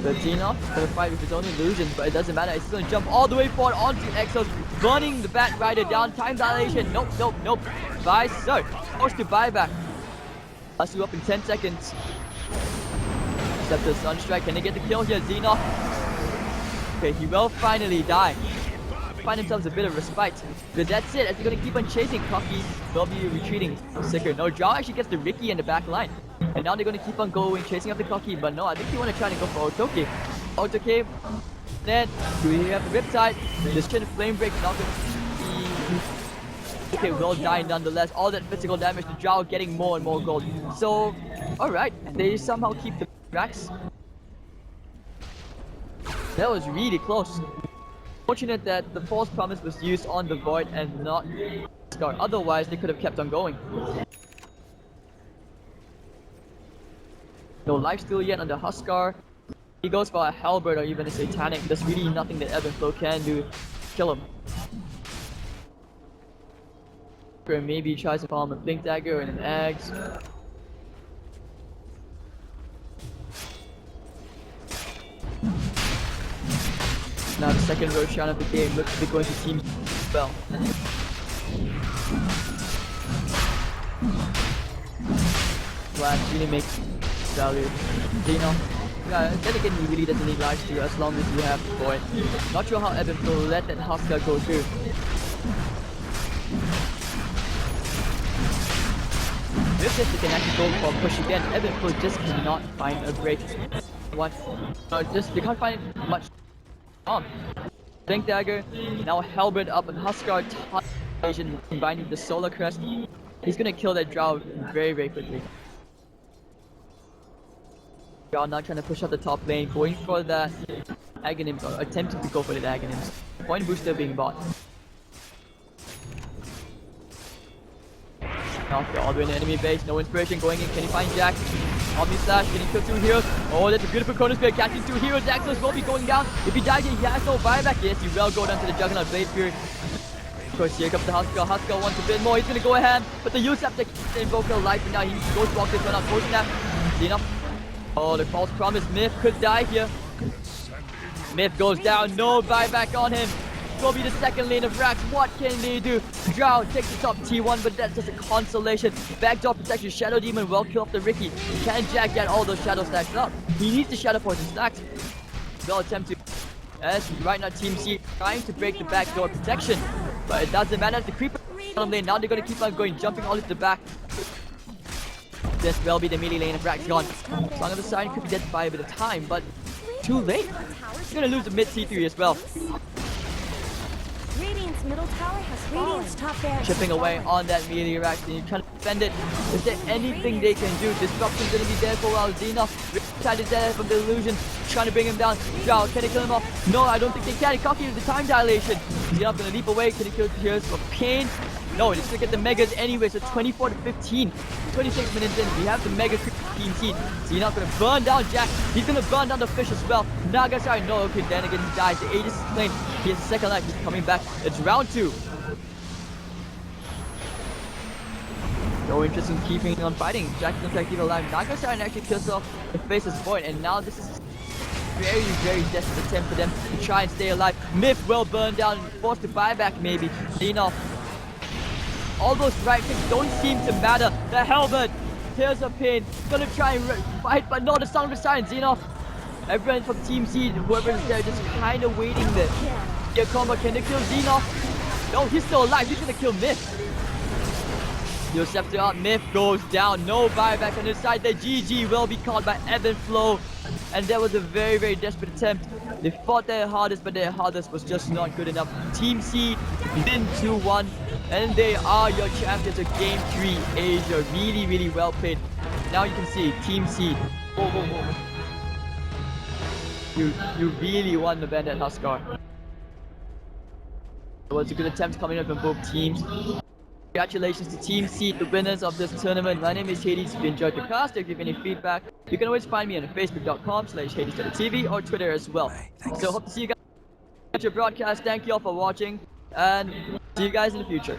But Xenox gonna fight with his own illusions, but it doesn't matter. He's gonna jump all the way forward onto Exos, burning the Bat Rider down. Time dilation. Nope, nope, nope. Bye, sir. Forced to buyback. Us up in 10 seconds. Except the Sunstrike. Can they get the kill here? Xenox. Okay, he will finally die. Find himself a bit of respite. But that's it. As he's gonna keep on chasing, Cocky will be retreating. Sicker. No, Jaw actually gets the Ricky in the back line. And now they're gonna keep on going, chasing after Cocky. But no, I think they wanna try to go for Otoke. Otoke. Then we have the Riptide. This kind of flame break not gonna be. Okay, will die nonetheless. All that physical damage to Jaw getting more and more gold. So, alright. They somehow keep the Rax. That was really close. Fortunate that the false promise was used on the Void and not Scar. Otherwise, they could have kept on going. No lifesteal yet on the Huskar. He goes for a Halberd or even a Satanic. There's really nothing that Ebb and Flow can do. Kill him. Or maybe he tries to farm a Blink Dagger and an Eggs. Now the second Roshan of the game looks to be going to Team Spell. Flash really makes value. Xeno. Yeah, then again he really doesn't need lifesteal as long as you have the Void. Not sure how Ebb and Flow let that Huskar go through. If this they can actually go for a push again, Ebb and Flow just cannot find a break. What? No, they can't find much. Blink Dagger, now Halberd up and Huskar Asian combining the Solar Crest. He's gonna kill that Drow very, very quickly. Drow now trying to push out the top lane, going for that Aghanim, or attempting to go for the Aghanims. Point booster being bought. Now they're all the way in the enemy base, no inspiration going in. Can he find Jack? Omni Slash, getting killed 2 heroes. Oh, that's a beautiful Chrono Spear, catching 2 heroes. Axos will be going down. If he dies, he has no buyback. Yes, he will go down to the Juggernaut Blade Fury. Of course, here comes the Huskar. Huskar wants a bit more. He's gonna go ahead, but the Usurp to invoke no life, and now he goes to walk this one out. Post snap. Xeno. Oh, the false promise. Myth could die here. Myth goes down. No buyback on him. Will be the second lane of Rax. What can they do? Drow takes the top T1, but that's just a consolation. Backdoor protection. Shadow Demon will kill off the Ricky. Can Jack get all those shadow stacks up? He needs the shadow poison stacks. They'll attempt to. As right now, Team C trying to break the backdoor protection, but it doesn't matter. The creeper bottom lane. Now they're gonna keep on going, jumping all into the back. This will be the melee lane of Rax gone. Song of the Sign could be dead by a bit of time, but too late. He's gonna lose the mid T3 as well. Radiant's middle tower has fallen. Radiant's top barracks Chipping away on that melee Rax, and you're trying to defend it. Is there anything they can do? Disruption's gonna be there for a while. Xeno tried to death from the illusion, trying to bring him down. Drow, can they kill him off? No, I don't think they can. Cocky with the time dilation. Xeno's gonna leap away. Can he kill Tears for pain? No, it's gonna get the Megas anyway, so 24 to 15. 26 minutes in, we have the Mega Team Seed. Xeno's gonna burn down Jack. He's gonna burn down the fish as well. Nagasai, no, okay, then again he dies. The Aegis is slain. He has a second life. He's coming back. It's round 2. No interest in keeping on fighting. Jack doesn't try to keep alive. Nagasai actually kills off the Faceless Void, and now this is very, very desperate attempt for them to try and stay alive. Myth will burn down, forced to buy back maybe. Xeno. All those right clicks don't seem to matter. The Halberd, Tears of Pain, gonna try and fight, but no, the Song of Silence. Xeno. Everyone from Team C, whoever is there, just kind of waiting there. Your combo, can they kill Xeno? No, he's still alive. He's gonna kill Myth. Yourself out, Myth goes down. No buyback on his side. The GG will be called by Ebb and Flow. And that was a very, very desperate attempt. They fought their hardest, but their hardest was just not good enough. Team C win 2-1. And they are your champions of Game 3 Asia. Really, really well played. Now you can see Team C. Whoa, whoa, whoa. You really won the Bandit Huskar. It was a good attempt coming up from both teams. Congratulations to Team Seed, the winners of this tournament. My name is Hades. If you enjoyed the cast, if you have any feedback, you can always find me on facebook.com/Hades.TV or Twitter as well. So hope to see you guys at your broadcast. Thank you all for watching, and see you guys in the future.